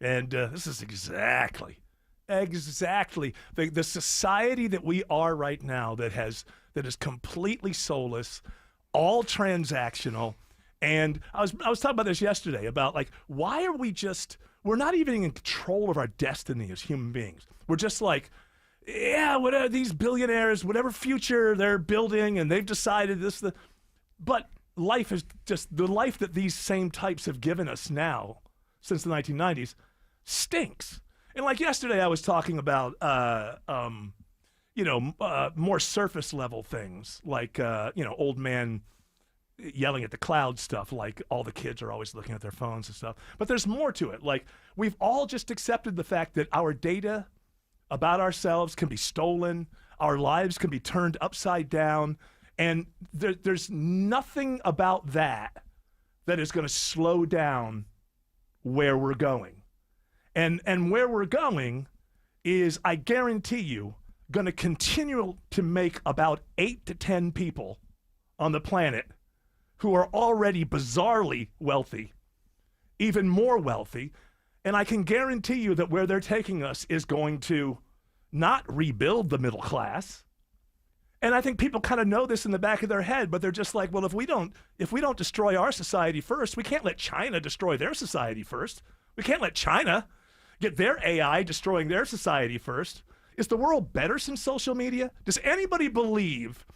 And this is exactly the society that we are right now that is completely soulless, all transactional. And I was talking about this yesterday about like, why are we're not even in control of our destiny as human beings. We're just like, whatever these billionaires, whatever future they're building, and they've decided this. But life is just the life that these same types have given us now since the 1990s stinks. And like yesterday, I was talking about, more surface level things like, old man yelling at the cloud stuff, like all the kids are always looking at their phones and stuff. But there's more to it. Like we've all just accepted the fact that our data about ourselves can be stolen, our lives can be turned upside down, and there's nothing about that is going to slow down where we're going. And where we're going is, I guarantee you, going to continue to make about 8 to 10 people on the planet who are already bizarrely wealthy, even more wealthy. And I can guarantee you that where they're taking us is going to not rebuild the middle class. And I think people kind of know this in the back of their head, but they're just like, well, if we don't destroy our society first, we can't let China destroy their society first. We can't let China get their AI destroying their society first. Is the world better since social media? Does anybody believe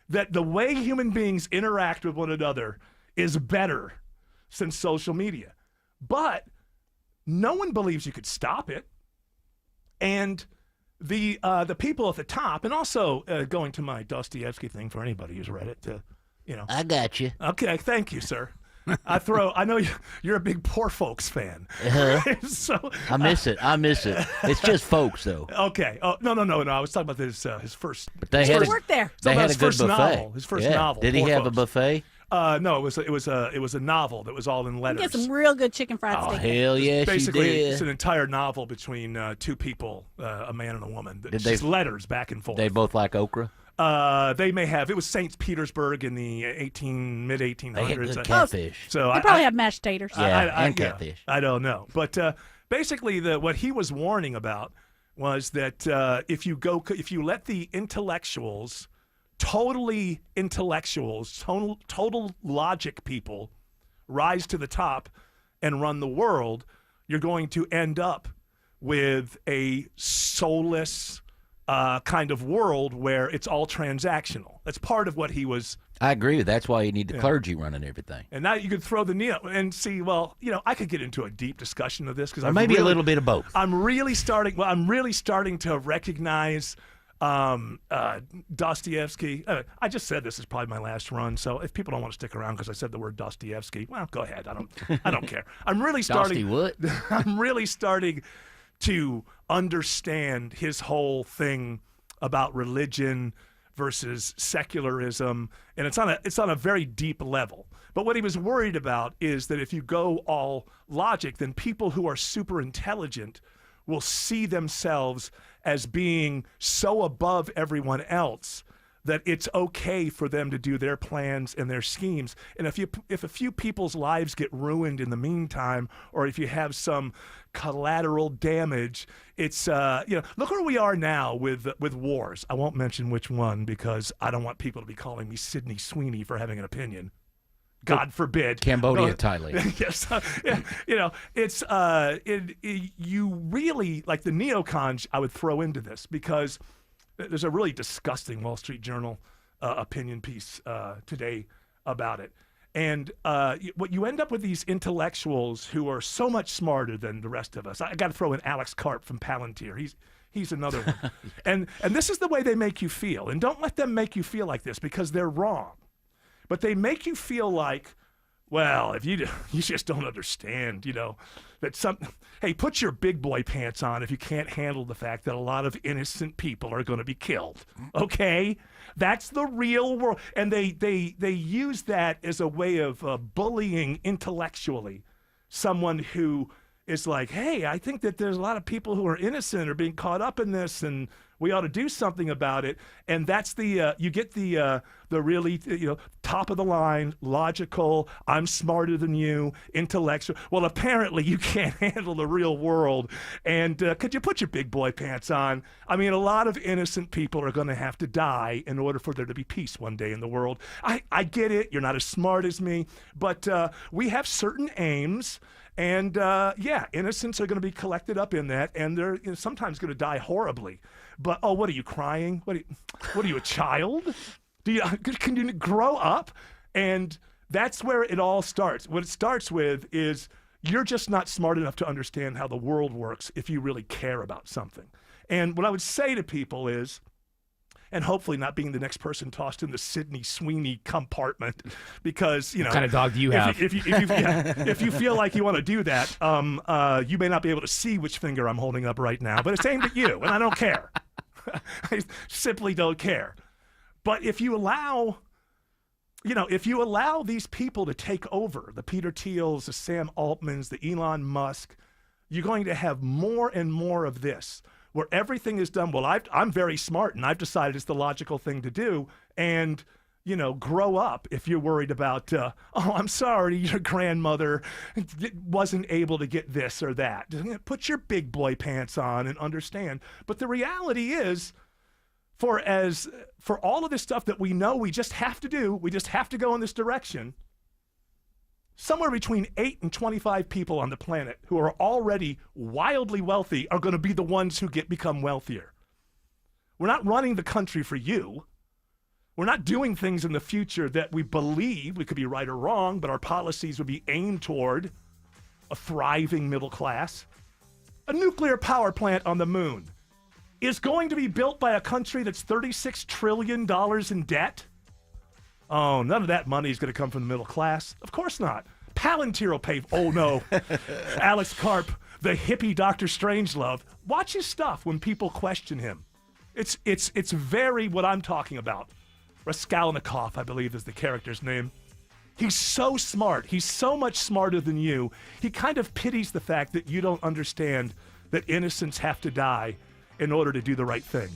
that the way human beings interact with one another is better since social media? But no one believes you could stop it. And the people at the top, and also going to my Dostoevsky thing for anybody who's read it, I got you. Okay, thank you, sir. I know you're a big poor folks fan. So I miss it. It's just folks, though. Okay. Oh, no. I was talking about his first. But they had work there. They had a good buffet. His first novel. Did he have a buffet? No, it was a novel that was all in letters. Get some real good chicken fried steak. Hell yes, basically, you did. it's an entire novel between two people, a man and a woman. Did they letters back and forth. They both like okra. They may have. It was St. Petersburg in the mid 1800s. They had good catfish. So They probably have mashed taters. And catfish. I don't know, but basically, what he was warning about was that if you let the intellectuals, total logic people, rise to the top and run the world, you're going to end up with a soulless kind of world where it's all transactional. That's part of what he was. I agree with that. That's why you need the clergy running everything. And now you could throw the neo and see. Well, I could get into a deep discussion of this because maybe a little bit of both. I'm really starting to recognize Dostoevsky. I just said this is probably my last run, so if people don't want to stick around because I said the word Dostoevsky, well, go ahead. I don't care. I'm really starting. I'm really starting to understand his whole thing about religion versus secularism, and it's on a very deep level. But what he was worried about is that if you go all logic, then people who are super intelligent will see themselves as being so above everyone else that it's okay for them to do their plans and their schemes. And if a few people's lives get ruined in the meantime, or if you have some collateral damage, it's look where we are now with wars. I won't mention which one because I don't want people to be calling me Sydney Sweeney for having an opinion. God forbid. Cambodia, Thailand. Yes, it's you really like the neocons. I would throw into this because there's a really disgusting Wall Street Journal opinion piece today about it. And what you end up with these intellectuals who are so much smarter than the rest of us. I got to throw in Alex Karp from Palantir. He's another one. and this is the way they make you feel. And don't let them make you feel like this because they're wrong. But they make you feel like, well, if you just don't understand, that hey, put your big boy pants on if you can't handle the fact that a lot of innocent people are going to be killed. Okay? That's the real world. And they use that as a way of bullying intellectually someone who is like, hey, I think that there's a lot of people who are innocent or being caught up in this, and we ought to do something about it. And that's you get the really top of the line, logical, I'm smarter than you, intellectual. Well, apparently you can't handle the real world. And could you put your big boy pants on? I mean, a lot of innocent people are going to have to die in order for there to be peace one day in the world. I get it. You're not as smart as me, but we have certain aims. And innocents are going to be collected up in that, and they're sometimes going to die horribly. But what are you crying? What are you, a child? Can you grow up? And that's where it all starts. What it starts with is you're just not smart enough to understand how the world works if you really care about something. And what I would say to people is, and hopefully not being the next person tossed in the Sydney Sweeney compartment, because what kind of dog do you have? If you feel like you want to do that, you may not be able to see which finger I'm holding up right now, but it's aimed at you, and I don't care. I simply don't care. But if you allow these people to take over, the Peter Thiels, the Sam Altmans, the Elon Musk, you're going to have more and more of this, where everything is done. Well, I'm very smart, and I've decided it's the logical thing to do. And, grow up if you're worried about, I'm sorry, your grandmother wasn't able to get this or that. Put your big boy pants on and understand. But the reality is, for all of this stuff that we know we just have to do, we just have to go in this direction, somewhere between 8 and 25 people on the planet who are already wildly wealthy are going to be the ones who become wealthier. We're not running the country for you. We're not doing things in the future that we believe, we could be right or wrong, but our policies would be aimed toward a thriving middle class. A nuclear power plant on the moon is going to be built by a country that's $36 trillion in debt. Oh, none of that money is going to come from the middle class. Of course not. Palantir will pay. Oh, no. Alex Karp, the hippie Dr. Strangelove. Watch his stuff when people question him. It's very what I'm talking about. Raskolnikov, I believe, is the character's name. He's so smart. He's so much smarter than you. He kind of pities the fact that you don't understand that innocents have to die in order to do the right thing.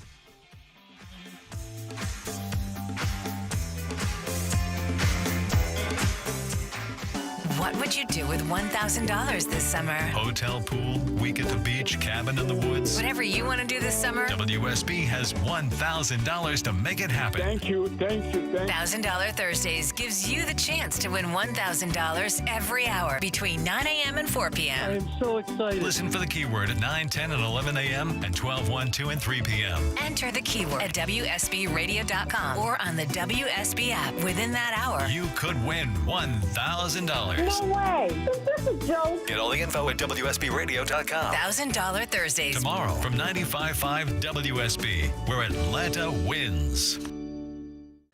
out what you'd do with $1,000 this summer. Hotel, pool, week at the beach, cabin in the woods. Whatever you want to do this summer, WSB has $1,000 to make it happen. Thank you. $1,000 Thursdays gives you the chance to win $1,000 every hour between 9 a.m. and 4 p.m. am so excited. Listen for the keyword at 9, 10, and 11 a.m. and 12, 1, 2, and 3 p.m. Enter the keyword at WSBradio.com or on the WSB app. Within that hour, You could win $1,000. No way. Is this a joke? Get all the info at WSBradio.com. $1,000 Thursdays. Tomorrow from 95.5 WSB, where Atlanta wins.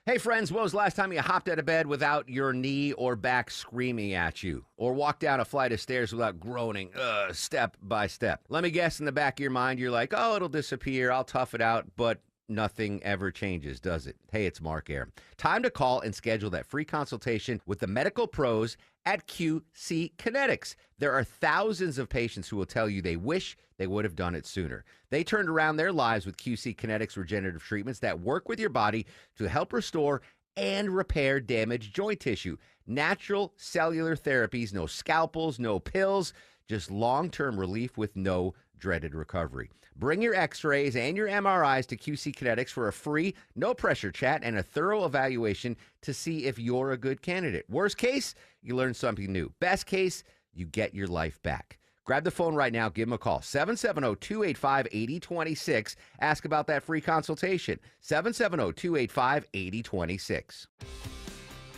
Hey friends, when was the last time you hopped out of bed without your knee or back screaming at you? Or walked down a flight of stairs without groaning, step by step? Let me guess, in the back of your mind, you're like, oh, it'll disappear, I'll tough it out, but nothing ever changes, does it? Hey, it's Mark Air. Time to call and schedule that free consultation with the medical pros at QC Kinetics. There are thousands of patients who will tell you they wish they would have done it sooner. They turned around their lives with QC Kinetics regenerative treatments that work with your body to help restore and repair damaged joint tissue. Natural cellular therapies, no scalpels, no pills, just long-term relief with no dreaded recovery. Bring your x-rays and your MRIs to QC Kinetics for a free, no-pressure chat and a thorough evaluation to see if you're a good candidate. Worst case, you learn something new. Best case, you get your life back. Grab the phone right now. Give them a call. 770-285-8026. Ask about that free consultation. 770-285-8026.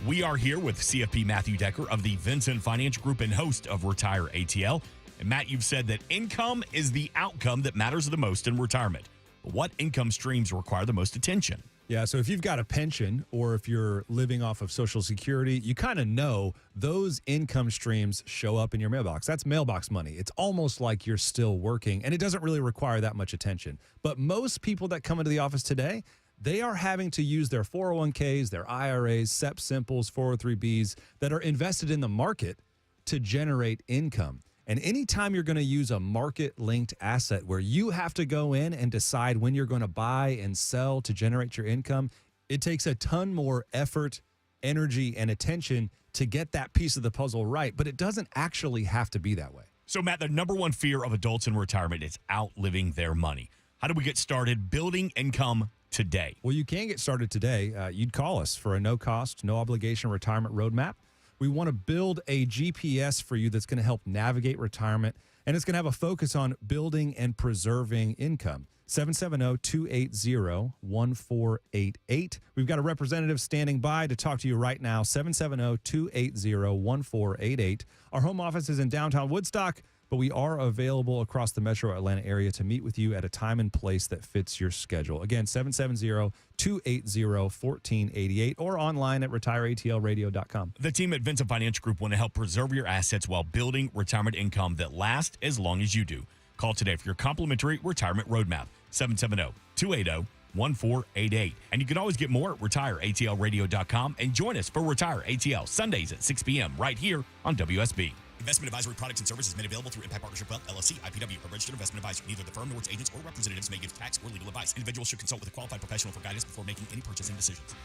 We are here with CFP Matthew Decker of the Vincent Financial Group and host of Retire ATL. And Matt, you've said that income is the outcome that matters the most in retirement. But what income streams require the most attention? Yeah, so if you've got a pension or if you're living off of Social Security, you kind of know those income streams show up in your mailbox. That's mailbox money. It's almost like you're still working, and it doesn't really require that much attention. But most people that come into the office today, they are having to use their 401ks, their IRAs, SEP Simples, 403bs that are invested in the market to generate income. And anytime you're going to use a market-linked asset where you have to go in and decide when you're going to buy and sell to generate your income, it takes a ton more effort, energy, and attention to get that piece of the puzzle right. But it doesn't actually have to be that way. So, Matt, the number one fear of adults in retirement is outliving their money. How do we get started building income today? Well, you can get started today. You'd call us for a no-cost, no-obligation retirement roadmap. We want to build a GPS for you that's going to help navigate retirement, and it's going to have a focus on building and preserving income. 770-280-1488. We've got a representative standing by to talk to you right now. 770-280-1488. Our home office is in downtown Woodstock, but we are available across the metro Atlanta area to meet with you at a time and place that fits your schedule. Again, 770-280-1488 or online at retireatlradio.com. The team at Vincent Financial Group want to help preserve your assets while building retirement income that lasts as long as you do. Call today for your complimentary retirement roadmap. 770-280-1488. And you can always get more at retireatlradio.com and join us for Retire ATL Sundays at 6 p.m. right here on WSB. Investment advisory products and services made available through Impact Partnership Wealth, LLC, IPW, a registered investment advisor. Neither the firm nor its agents or representatives may give tax or legal advice. Individuals should consult with a qualified professional for guidance before making any purchasing decisions.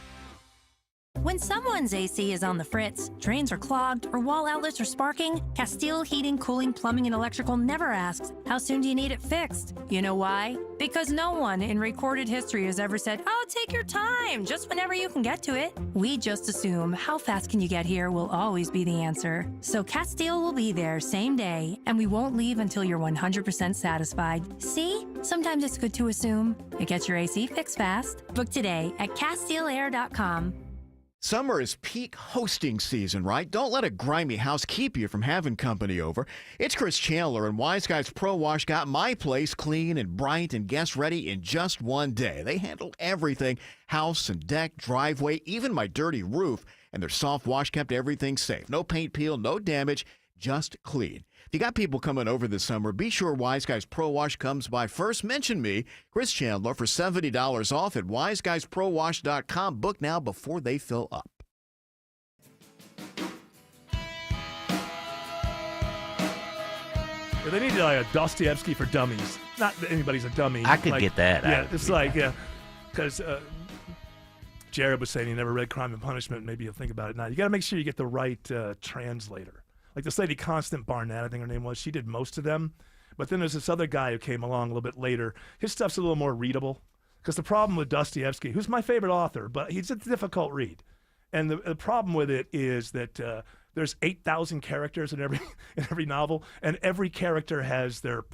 When someone's AC is on the fritz, drains are clogged, or wall outlets are sparking, Castile Heating, Cooling, Plumbing, and Electrical never asks, how soon do you need it fixed? You know why? Because no one in recorded history has ever said, oh, take your time, just whenever you can get to it. We just assume how fast can you get here will always be the answer. So Castile will be there same day, and we won't leave until you're 100% satisfied. See? Sometimes it's good to assume. It gets your AC fixed fast. Book today at CastileAir.com. Summer is peak hosting season, right? Don't let a grimy house keep you from having company over. It's Chris Chandler, and Wise Guys Pro Wash got my place clean and bright and guest ready in just one day. They handled everything, house and deck, driveway, even my dirty roof, and their soft wash kept everything safe. No paint peel, no damage, just clean. If you got people coming over this summer, be sure Wise Guys Pro Wash comes by first. Mention me, Chris Chandler, for $70 off at wiseguysprowash.com. Book now before they fill up. Yeah, they need a Dostoevsky for dummies. Not that anybody's a dummy. I could get that. Yeah, it's because Jared was saying he never read Crime and Punishment. Maybe he'll think about it now. You got to make sure you get the right translator. Like this lady, Constance Barnett, I think her name was. She did most of them. But then there's this other guy who came along a little bit later. His stuff's a little more readable. Because the problem with Dostoevsky, who's my favorite author, but he's a difficult read. And the problem with it is that there's 8,000 characters in every novel, and every character has their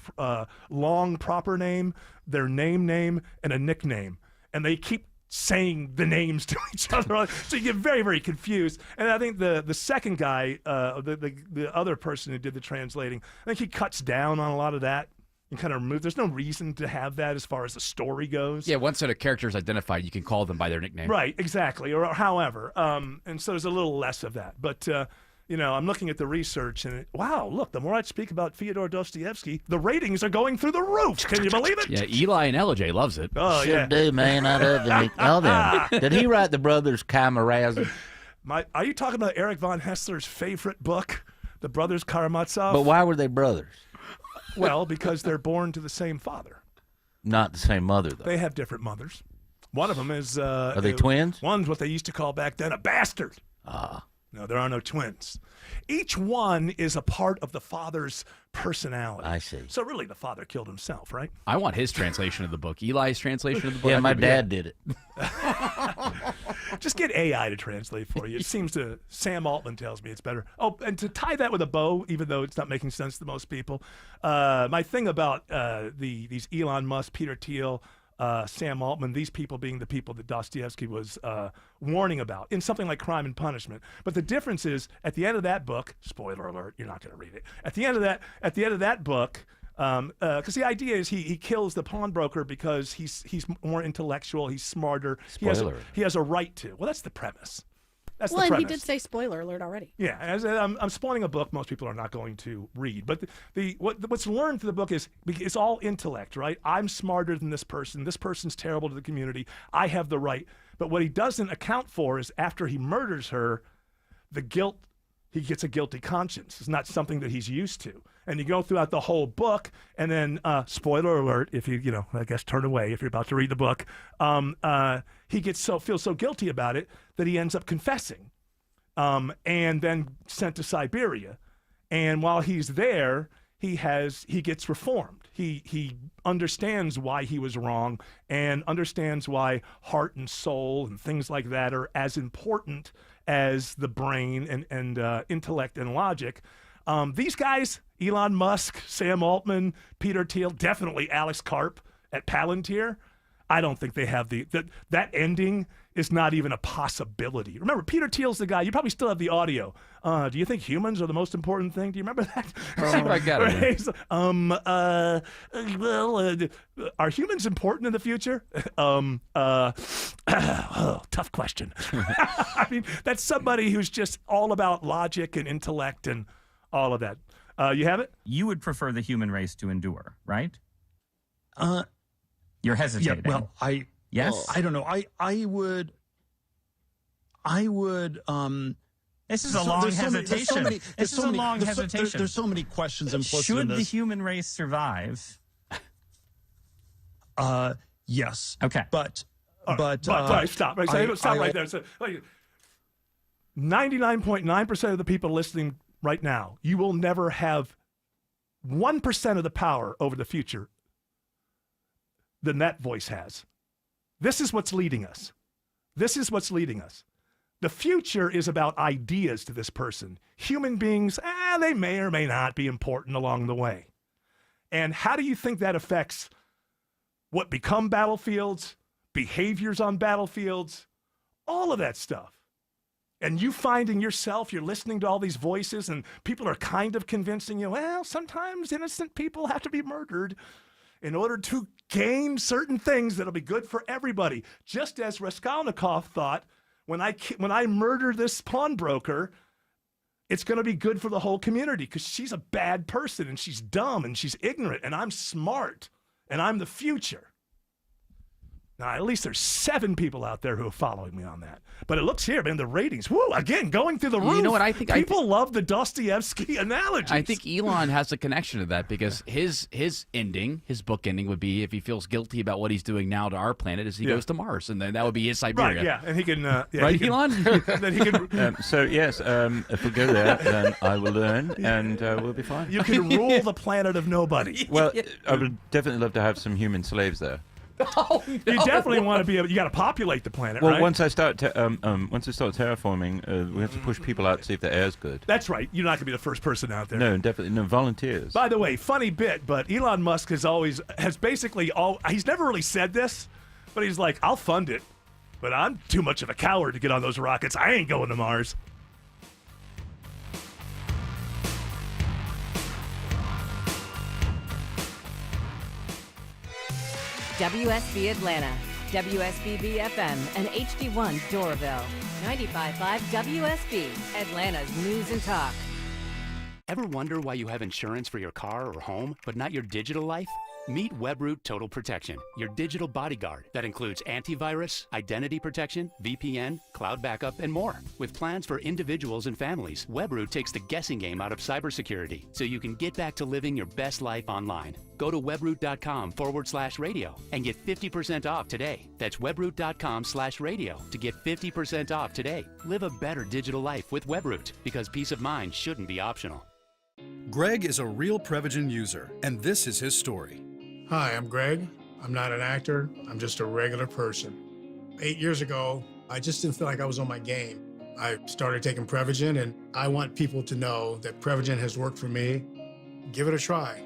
long proper name, their name, and a nickname. And they keep saying the names to each other, so you get very, very confused. And I think the second guy, the other person who did the translating, I think he cuts down on a lot of that and kind of remove. There's no reason to have that as far as the story goes. Yeah, once a character is identified, you can call them by their nickname. Right, exactly, or however. And so there's a little less of that. But I'm looking at the research, and wow, look, the more I speak about Fyodor Dostoevsky, the ratings are going through the roof. Can you believe it? Yeah, Eli and LJ loves it. Oh, Sure yeah. do, man. I love all them. Did he write the Brothers Karamazov? Are you talking about Eric von Hessler's favorite book, The Brothers Karamazov? But why were they brothers? Well, because they're born to the same father. Not the same mother, though. They have different mothers. One of them is... Are they twins? One's what they used to call back then a bastard. Ah. No, there are no twins. Each one is a part of the father's personality. I see. So really, the father killed himself, right? I want his translation of the book. Eli's translation of the book. Yeah, my dad did it. Just get AI to translate for you. It seems to, Sam Altman tells me it's better. Oh, and to tie that with a bow, even though it's not making sense to most people, my thing about these Elon Musk, Peter Thiel, Sam Altman, these people being the people that Dostoevsky was warning about in something like Crime and Punishment. But the difference is, at the end of that book, spoiler alert, you're not going to read it. At the end of that book, because the idea is he kills the pawnbroker because he's more intellectual, he's smarter. Spoiler. He has a right to. Well, that's the premise. That's well, the and premise. he did say spoiler alert already. Yeah, I'm spoiling a book most people are not going to read. But what's learned through the book is it's all intellect, right? I'm smarter than this person. This person's terrible to the community. I have the right. But what he doesn't account for is after he murders her, the guilt, he gets a guilty conscience. It's not something that he's used to. And you go throughout the whole book, and then, spoiler alert, if I guess turn away if you're about to read the book, he feels so guilty about it that he ends up confessing, and then sent to Siberia. And while he's there, he gets reformed. He understands why he was wrong and understands why heart and soul and things like that are as important as the brain and intellect and logic. These guys, Elon Musk, Sam Altman, Peter Thiel, definitely Alex Karp at Palantir, I don't think they have that ending is not even a possibility. Remember, Peter Thiel's the guy. You probably still have the audio. Do you think humans are the most important thing? Do you remember that? I got it. Are humans important in the future? Tough question. I mean, that's somebody who's just all about logic and intellect and all of that. You have it? You would prefer the human race to endure, right? You're hesitating. Yeah, well, yes. I don't know. I would. This is a long hesitation. This is a long hesitation. There's so many questions implicit Should in this. the human race survive? Yes. Okay. But stop right there. So, 99.9% of the people listening right now, you will never have 1% of the power over the future than that voice has. This is what's leading us. The future is about ideas to this person. Human beings, they may or may not be important along the way. And how do you think that affects what become battlefields, behaviors on battlefields, all of that stuff? And you finding yourself, you're listening to all these voices and people are kind of convincing you, well, sometimes innocent people have to be murdered in order to gain certain things that'll be good for everybody. Just as Raskolnikov thought, when I murder this pawnbroker, it's going to be good for the whole community because she's a bad person and she's dumb and she's ignorant and I'm smart and I'm the future. Now, at least there's 7 people out there who are following me on that. But it looks here, man, the ratings, woo, again, going through the roof. You know what I think? People love the Dostoevsky analogies. I think Elon has a connection to that because his book ending would be if he feels guilty about what he's doing now to our planet as he goes to Mars, and then that would be his Siberia. Right, yeah, and he can... right, Elon? Then he can... So, yes, if we go there, then I will learn, and we'll be fine. You can rule the planet of nobody. Well, I would definitely love to have some human slaves there. Oh, no. You definitely want to be able. You got to populate the planet, Well, right? once I start terraforming, we have to push people out to see if the air's good. That's right. You're not going to be the first person out there. No, definitely no volunteers. By the way, funny bit, but Elon Musk has basically he's never really said this, but he's like, I'll fund it, but I'm too much of a coward to get on those rockets. I ain't going to Mars. WSB Atlanta, WSBB FM, and HD1 Doraville. 95.5 WSB, Atlanta's News and Talk. Ever wonder why you have insurance for your car or home, but not your digital life? Meet WebRoot Total Protection, your digital bodyguard that includes antivirus, identity protection, VPN, cloud backup, and more. With plans for individuals and families, WebRoot takes the guessing game out of cybersecurity so you can get back to living your best life online. Go to webroot.com/radio and get 50% off today. That's webroot.com/radio to get 50% off today. Live a better digital life with WebRoot because peace of mind shouldn't be optional. Greg is a real Prevagen user, and this is his story. Hi, I'm Greg. I'm not an actor. I'm just a regular person. 8 years ago, I just didn't feel like I was on my game. I started taking Prevagen, and I want people to know that Prevagen has worked for me. Give it a try.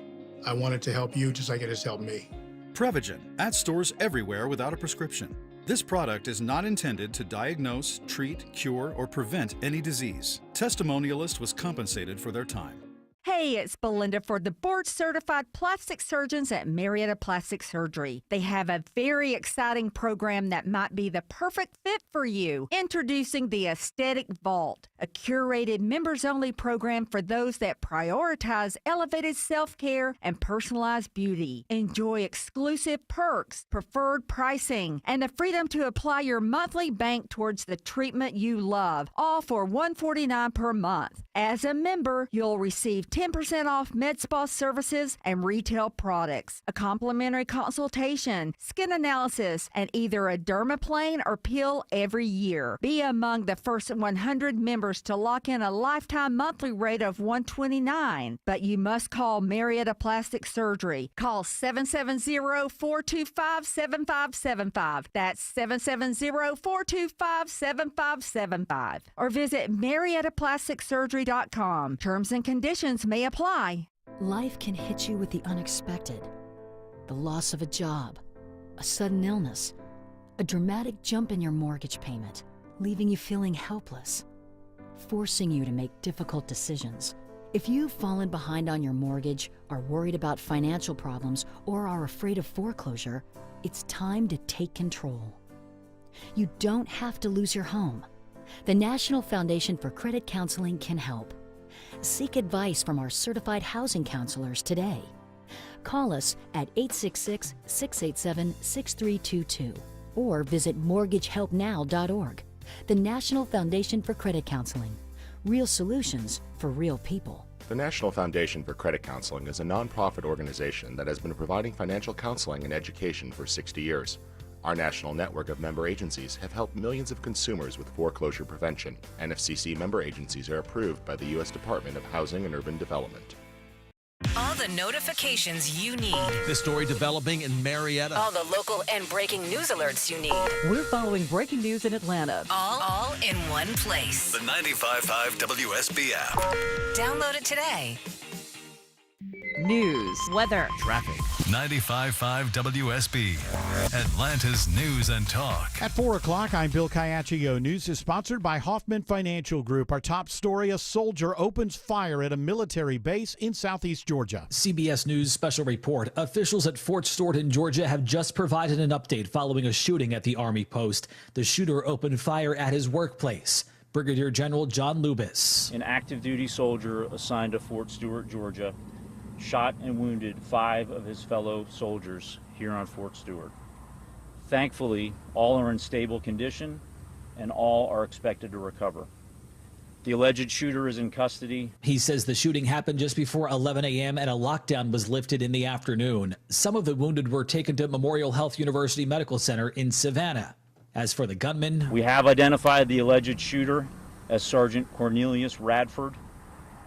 I want it to help you just like it has helped me. Prevagen, at stores everywhere without a prescription. This product is not intended to diagnose, treat, cure, or prevent any disease. Testimonialist was compensated for their time. Hey, it's Belinda for the board-certified plastic surgeons at Marietta Plastic Surgery. They have a very exciting program that might be the perfect fit for you. Introducing the Aesthetic Vault, a curated members-only program for those that prioritize elevated self-care and personalized beauty. Enjoy exclusive perks, preferred pricing, and the freedom to apply your monthly bank towards the treatment you love, all for $149 per month. As a member, you'll receive 10% off med spa services and retail products, a complimentary consultation, skin analysis, and either a dermaplane or peel every year. Be among the first 100 members to lock in a lifetime monthly rate of $129. But you must call Marietta Plastic Surgery. Call 770-425-7575. That's 770-425-7575. Or visit MariettaPlasticSurgery.com. Terms and conditions may apply. Life can hit you with the unexpected. The loss of a job, a sudden illness, a dramatic jump in your mortgage payment, leaving you feeling helpless, forcing you to make difficult decisions. If you've fallen behind on your mortgage, are worried about financial problems, or are afraid of foreclosure, it's time to take control. You don't have to lose your home. The National Foundation for Credit Counseling can help. Seek advice from our certified housing counselors today. Call us at 866-687-6322 or visit mortgagehelpnow.org. The National Foundation for Credit Counseling. Real solutions for real people. The National Foundation for Credit Counseling is a nonprofit organization that has been providing financial counseling and education for 60 years. Our national network of member agencies have helped millions of consumers with foreclosure prevention. NFCC member agencies are approved by the U.S. Department of Housing and Urban Development. All the notifications you need. This story developing in Marietta. All the local and breaking news alerts you need. We're following breaking news in Atlanta. All in one place. The 95.5 WSB app. Download it today. News, weather, traffic. 95.5 WSB, Atlanta's News and Talk. At 4 o'clock, I'm Bill Caiaccio. News is sponsored by Hoffman Financial Group. Our top story, a soldier opens fire at a military base in southeast Georgia. CBS News special report. Officials at Fort Stewart in Georgia have just provided an update following a shooting at the Army post. The shooter opened fire at his workplace. Brigadier General John Lubis. An active duty soldier assigned to Fort Stewart, Georgia, shot and wounded 5 of his fellow soldiers here on Fort Stewart. Thankfully, all are in stable condition and all are expected to recover. The alleged shooter is in custody. He says the shooting happened just before 11 a.m. and a lockdown was lifted in the afternoon. Some of the wounded were taken to Memorial Health University Medical Center in Savannah. As for the gunman, We have identified the alleged shooter as Sergeant Cornelius Radford,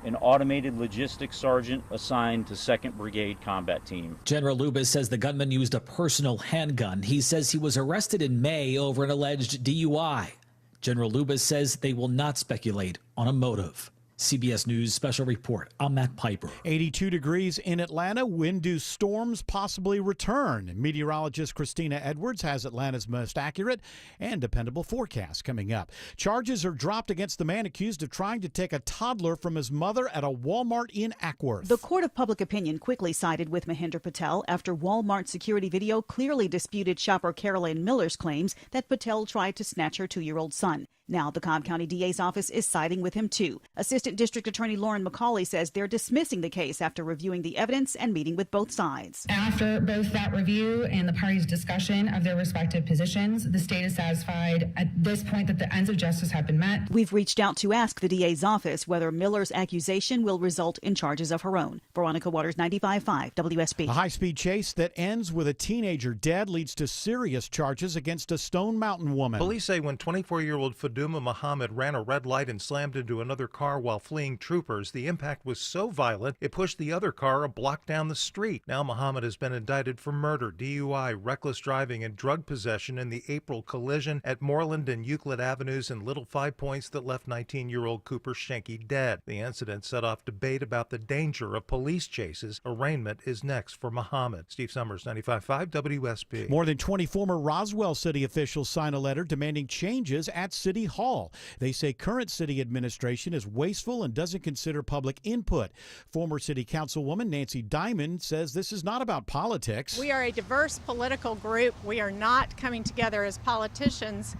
an automated logistics sergeant assigned to 2nd Brigade Combat Team. General Lubis says the gunman used a personal handgun. He says he was arrested in May over an alleged DUI. General Lubis says they will not speculate on a motive. CBS News Special Report. I'm Matt Piper. 82 degrees in Atlanta. Wind-induced storms possibly return. Meteorologist Christina Edwards has Atlanta's most accurate and dependable forecast coming up. Charges are dropped against the man accused of trying to take a toddler from his mother at a Walmart in Ackworth. The court of public opinion quickly sided with Mahinder Patel after Walmart security video clearly disputed shopper Carolyn Miller's claims that Patel tried to snatch her 2-year-old son. Now the Cobb County DA's office is siding with him, too. Assistant District Attorney Lauren McCauley says they're dismissing the case after reviewing the evidence and meeting with both sides. After both that review and the parties' discussion of their respective positions, the state is satisfied at this point that the ends of justice have been met. We've reached out to ask the DA's office whether Miller's accusation will result in charges of her own. Veronica Waters, 95.5 WSB. A high-speed chase that ends with a teenager dead leads to serious charges against a Stone Mountain woman. Police say when 24-year-old Faduma Muhammad ran a red light and slammed into another car while fleeing troopers, the impact was so violent it pushed the other car a block down the street. Now Muhammad has been indicted for murder, DUI, reckless driving, and drug possession in the April collision at Moreland and Euclid Avenues in Little Five Points that left 19-year-old Cooper Schenke dead. The incident set off debate about the danger of police chases. Arraignment is next for Muhammad. Steve Summers, 95.5 WSB. More than 20 former Roswell city officials sign a letter demanding changes at City Hall. They say current city administration is wasteful and doesn't consider public input. Former city councilwoman Nancy Diamond says this is not about politics. We are a diverse political group. We are not coming together as politicians.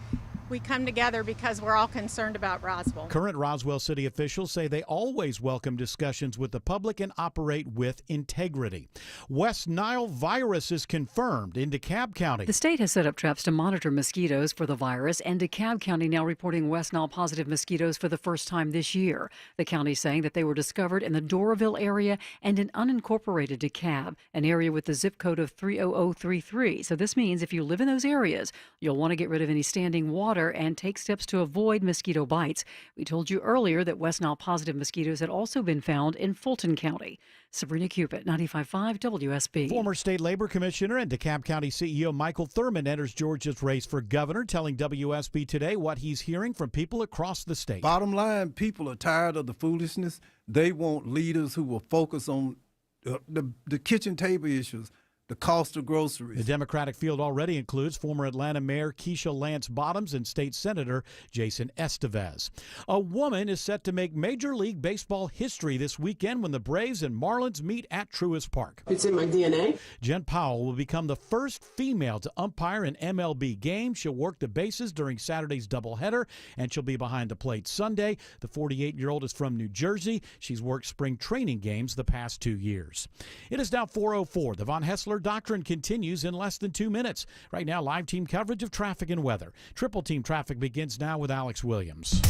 We come together because we're all concerned about Roswell. Current Roswell city officials say they always welcome discussions with the public and operate with integrity. West Nile virus is confirmed in DeKalb County. The state has set up traps to monitor mosquitoes for the virus, and DeKalb County now reporting West Nile positive mosquitoes for the first time this year. The county saying that they were discovered in the Doraville area and in unincorporated DeKalb, an area with the zip code of 30033. So this means if you live in those areas, you'll want to get rid of any standing water and take steps to avoid mosquito bites. We told you earlier that West Nile positive mosquitoes had also been found in Fulton County. Sabrina Cupid, 95.5 WSB. Former state labor commissioner and DeKalb County CEO Michael Thurman enters Georgia's race for governor, telling WSB Today what he's hearing from people across the state. Bottom line, people are tired of the foolishness. They want leaders who will focus on the kitchen table issues, the cost of groceries. The Democratic field already includes former Atlanta Mayor Keisha Lance Bottoms and State Senator Jason Estevez. A woman is set to make Major League Baseball history this weekend when the Braves and Marlins meet at Truist Park. It's in my DNA. Jen Powell will become the first female to umpire an MLB game. She'll work the bases during Saturday's doubleheader, and she'll be behind the plate Sunday. The 48-year-old is from New Jersey. She's worked spring training games the past 2 years. It is now 4:04. The Von Hessler Doctrine continues in less than 2 minutes. Right now, live team coverage of traffic and weather. Triple team traffic begins now with Alex Williams.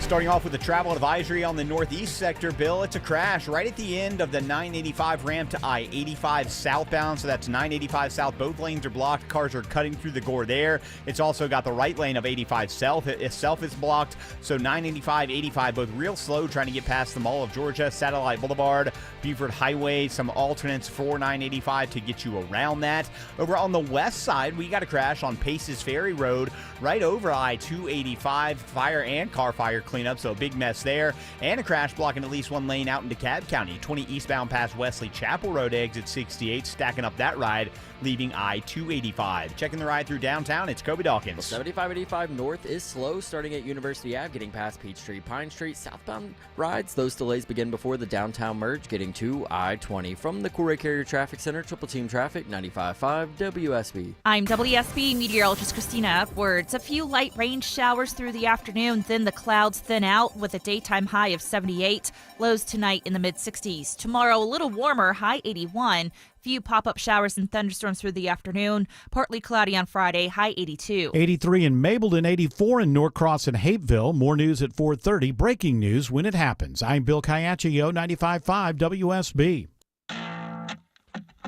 Starting off with a travel advisory on the northeast sector, Bill. It's a crash right at the end of the 985 ramp to I-85 southbound. So that's 985 south. Both lanes are blocked. Cars are cutting through the gore there. It's also got the right lane of 85 south itself is blocked. So 985, 85, both real slow trying to get past the Mall of Georgia, Satellite Boulevard, Beaufort Highway. Some alternates for 985 to get you around that. Over on the west side, we got a crash on Paces Ferry Road right over I-285. Fire and car fire cleanup, so a big mess there. And a crash blocking at least one lane out in DeKalb County. 20 eastbound past Wesley Chapel Road, exit 68, stacking up that ride, leaving I-285. Checking the ride through downtown, it's Kobe Dawkins. 7585 north is slow, starting at University Ave, getting past Peachtree, Pine Street. Southbound rides, those delays begin before the downtown merge, getting to I-20. From the Courier Carrier Traffic Center, Triple Team Traffic, 95.5 WSB. I'm WSB meteorologist Christina Upwards. A few light rain showers through the afternoon, then the clouds thin out with a daytime high of 78. Lows tonight in the mid-60s. Tomorrow, a little warmer, high 81. Few pop-up showers and thunderstorms through the afternoon. Partly cloudy on Friday, high 82. 83 in Mableton, 84 in Norcross and Hapeville. More news at 4:30. Breaking news when it happens. I'm Bill Caiaccio, 95.5 WSB.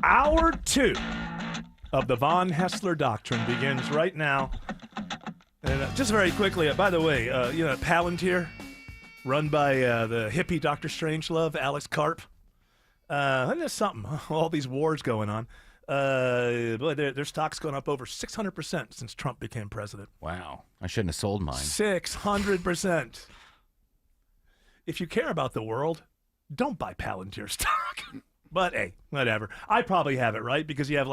Hour 2 of the Von Hessler Doctrine begins right now. And just very quickly, by the way, Palantir, run by the hippie Dr. Strangelove, Alex Karp. There's something, all these wars going on. Boy, their stock's gone up over 600% since Trump became president. Wow. I shouldn't have sold mine. 600%. If you care about the world, don't buy Palantir stock. But hey, whatever. I probably have it, right? Because you have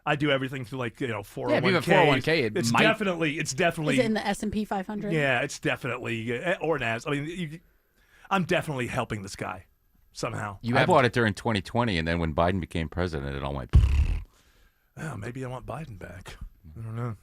I do everything through 401k. Yeah, if you have a 401k, it's definitely. Is it in the S&P 500? Yeah, it's definitely or NAS. I mean, I'm definitely helping this guy somehow. I bought it during 2020, and then when Biden became president, it all went. Oh, maybe I want Biden back. I don't know.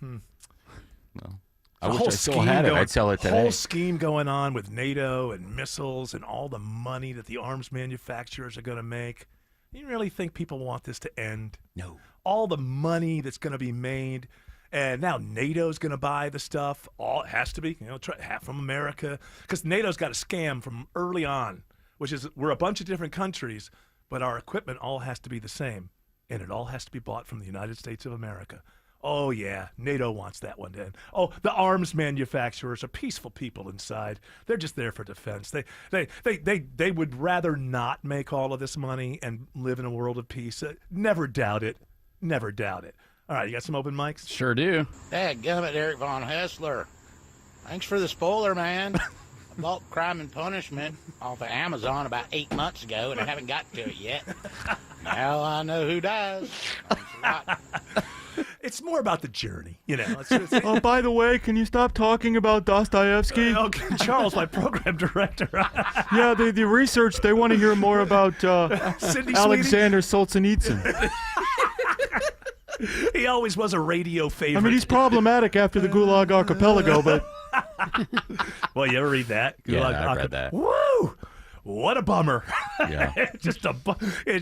No. I wish I still had it. I'd sell it today. Whole scheme going on with NATO and missiles and all the money that the arms manufacturers are going to make. You really think people want this to end? No. All the money that's going to be made, and now NATO's going to buy the stuff. All it has to be, half from America, because NATO's got a scam from early on, which is we're a bunch of different countries, but our equipment all has to be the same, and it all has to be bought from the United States of America. Oh yeah, NATO wants that one then. Oh, the arms manufacturers are peaceful people inside. They're just there for defense. They would rather not make all of this money and live in a world of peace. Never doubt it. Never doubt it. All right, you got some open mics? Sure do. Dadgummit, Eric Von Hessler. Thanks for the spoiler, man. I bought Crime and Punishment off of Amazon about 8 months ago, and I haven't got to it yet. Now I know who does. Thanks a lot. It's more about the journey, Oh, by the way, can you stop talking about Dostoevsky? Okay, Charles, my program director. Yeah, the research, they want to hear more about Alexander Solzhenitsyn. He always was a radio favorite. I mean, he's problematic after the Gulag Archipelago, but... Well, you ever read that? Yeah, I read that. Woo! What a bummer. Yeah. It's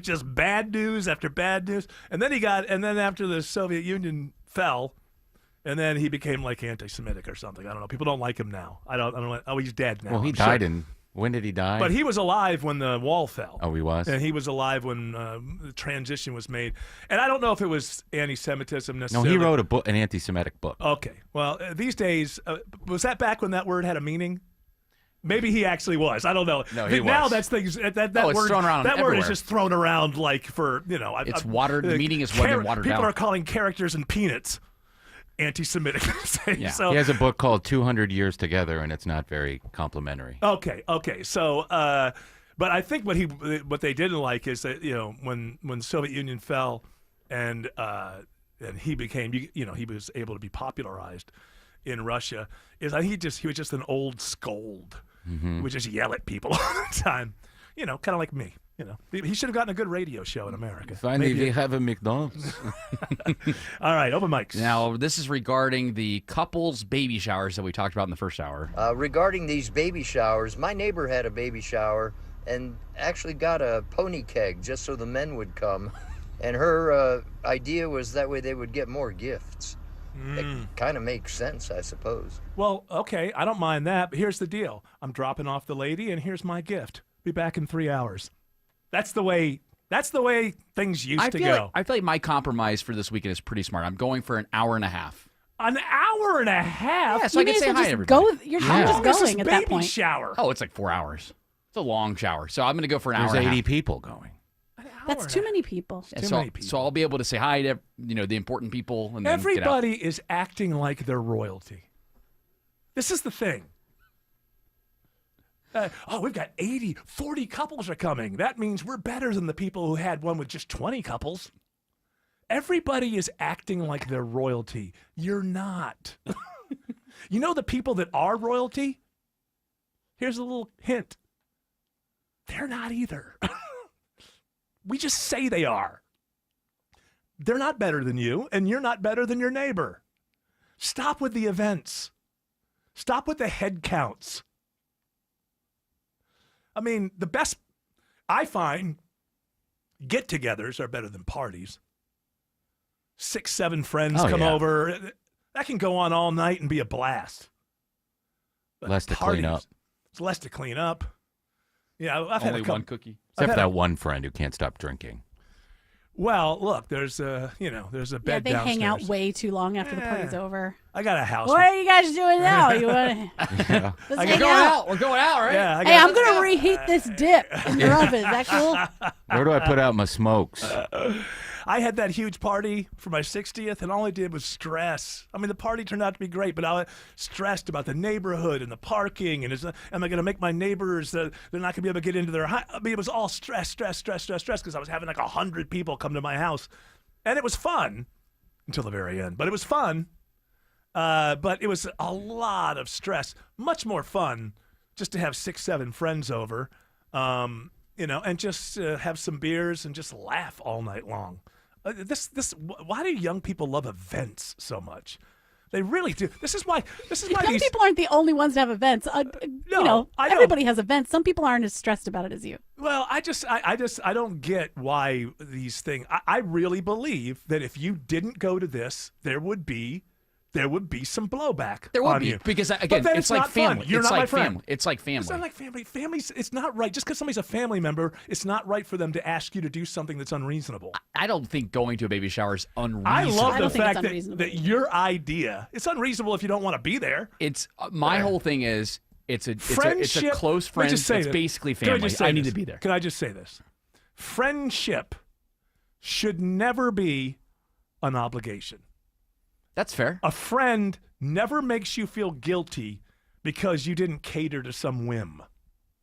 just bad news after bad news. And then after the Soviet Union fell, and then he became anti-Semitic or something. I don't know. People don't like him now. I don't know. Oh, he's dead now. Well, he died when did he die? But he was alive when the wall fell. Oh, he was? And he was alive when the transition was made. And I don't know if it was anti-Semitism No, necessarily. he wrote an anti-Semitic book. Okay. Well, these days, was that back when that word had a meaning? Maybe he actually was. I don't know. No, he was. Now that's things that it's word thrown around that word is everywhere. just thrown around for It's watered. The meaning is watered People down. are calling characters and peanuts anti-Semitic. Yeah. So, he has a book called 200 Years Together, and it's not very complimentary. Okay. So, but I think what they didn't like is that when the Soviet Union fell, and he became he was able to be popularized in Russia, is that he was just an old scold. Mm-hmm. He would just yell at people all the time, kind of like me. He should have gotten a good radio show in America. Finally, we have a McDonald's. All right, open mics. Now, this is regarding the couples baby showers that we talked about in the first hour. Regarding these baby showers, my neighbor had a baby shower and actually got a pony keg just so the men would come. And her idea was that way they would get more gifts. It kind of makes sense, I suppose. Well, okay, I don't mind that, but here's the deal. I'm dropping off the lady, and here's my gift. Be back in 3 hours. That's the way things used to go. I feel like my compromise for this weekend is pretty smart. I'm going for an hour and a half. An hour and a half? Yeah, so I can say hi to everybody. You're just going at that point. Shower. Oh, it's like 4 hours. It's a long shower. So I'm going to go for an hour and a half. There's 80 people going. That's too many people. Yeah, so I'll be able to say hi to the important people. And then Everybody is acting like they're royalty. This is the thing. We've got 40 couples are coming. That means we're better than the people who had one with just 20 couples. Everybody is acting like they're royalty. You're not. The people that are royalty? Here's a little hint. They're not either. We just say they are. They're not better than you, and you're not better than your neighbor. Stop with the events. Stop with the head counts. I mean, the best I find, get-togethers are better than parties. 6, 7 friends Oh, come yeah. over. That can go on all night and be a blast. But Less to clean up. It's less to clean up. Yeah, I've had Only a couple, one cookie. Except for that one friend who can't stop drinking. Well, look, there's there's a Yeah, bed they downstairs. hang out way too long after the party's over. I got a house. What are you guys doing now? You want Yeah. Let's I hang got- out. We're going out, right? Yeah, Hey, I'm gonna reheat this dip in your oven. Is that cool? Where do I put out my smokes? I had that huge party for my 60th, and all I did was stress. I mean, the party turned out to be great, but I was stressed about the neighborhood and the parking, and am I going to make my neighbors, they're not going to be able to get into their house? I mean, it was all stress, because I was having like 100 people come to my house, and it was fun until the very end, but it was fun. But it was a lot of stress, much more fun just to have 6, 7 friends over, and just have some beers and just laugh all night long. Why do young people love events so much? They really do. This is why Young these people aren't the only ones to have events. I know. Everybody has events. Some people aren't as stressed about it as you. Well, I don't get why these things. I really believe that if you didn't go to this, there would be some blowback. There would on be you. because But again, then it's like not fun. family. You're it's not like my friend. family. It's like family. It's not like family. Families. It's not right. Just because somebody's a family member, it's not right for them to ask you to do something that's unreasonable. I don't think going to a baby shower is unreasonable. I love the don't think fact it's that your idea. It's unreasonable if you don't want to be there. It's my whole thing is it's a Friendship. close Let me friend. just say It's this. basically Can I family. just say I need this? to be there. Can I just say this? Friendship should never be an obligation. That's fair. A friend never makes you feel guilty because you didn't cater to some whim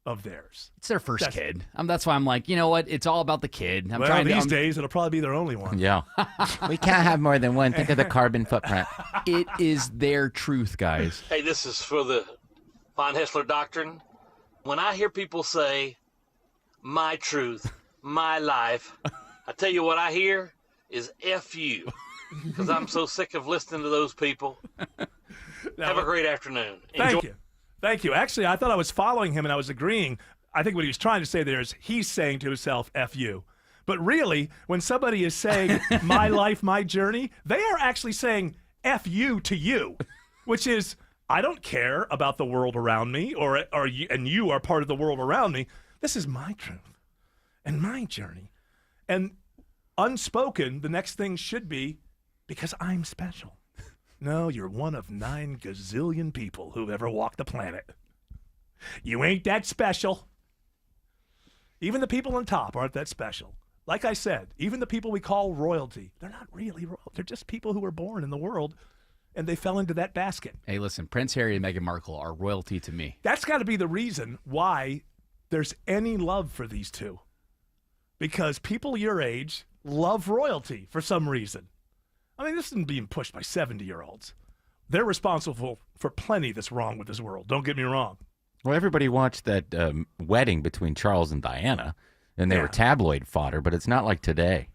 of theirs. It's their first kid. That's why I'm like, you know what? It's all about the kid. I'm Well, trying these to. days, it'll probably be their only one. Yeah. We can't have more than one. Think of the carbon footprint. It is their truth, guys. Hey, this is for the Von Hessler Doctrine. When I hear people say, my truth, my life, I tell you what I hear is F you. Because I'm so sick of listening to those people. Have a great afternoon. Thank you. Actually, I thought I was following him and I was agreeing. I think what he was trying to say there is he's saying to himself, F you. But really, when somebody is saying my life, my journey, they are actually saying F you to you, which is I don't care about the world around me or you, and you are part of the world around me. This is my truth and my journey. And unspoken, the next thing should be because I'm special. No, you're one of 9 gazillion people who've ever walked the planet. You ain't that special. Even the people on top aren't that special. Like I said, even the people we call royalty, they're not really royal. They're just people who were born in the world, and they fell into that basket. Hey, listen, Prince Harry and Meghan Markle are royalty to me. That's got to be the reason why there's any love for these two. Because people your age love royalty for some reason. I mean, this isn't being pushed by 70-year-olds. They're responsible for plenty that's wrong with this world. Don't get me wrong. Well, everybody watched that wedding between Charles and Diana, and they were tabloid fodder, but it's not like today,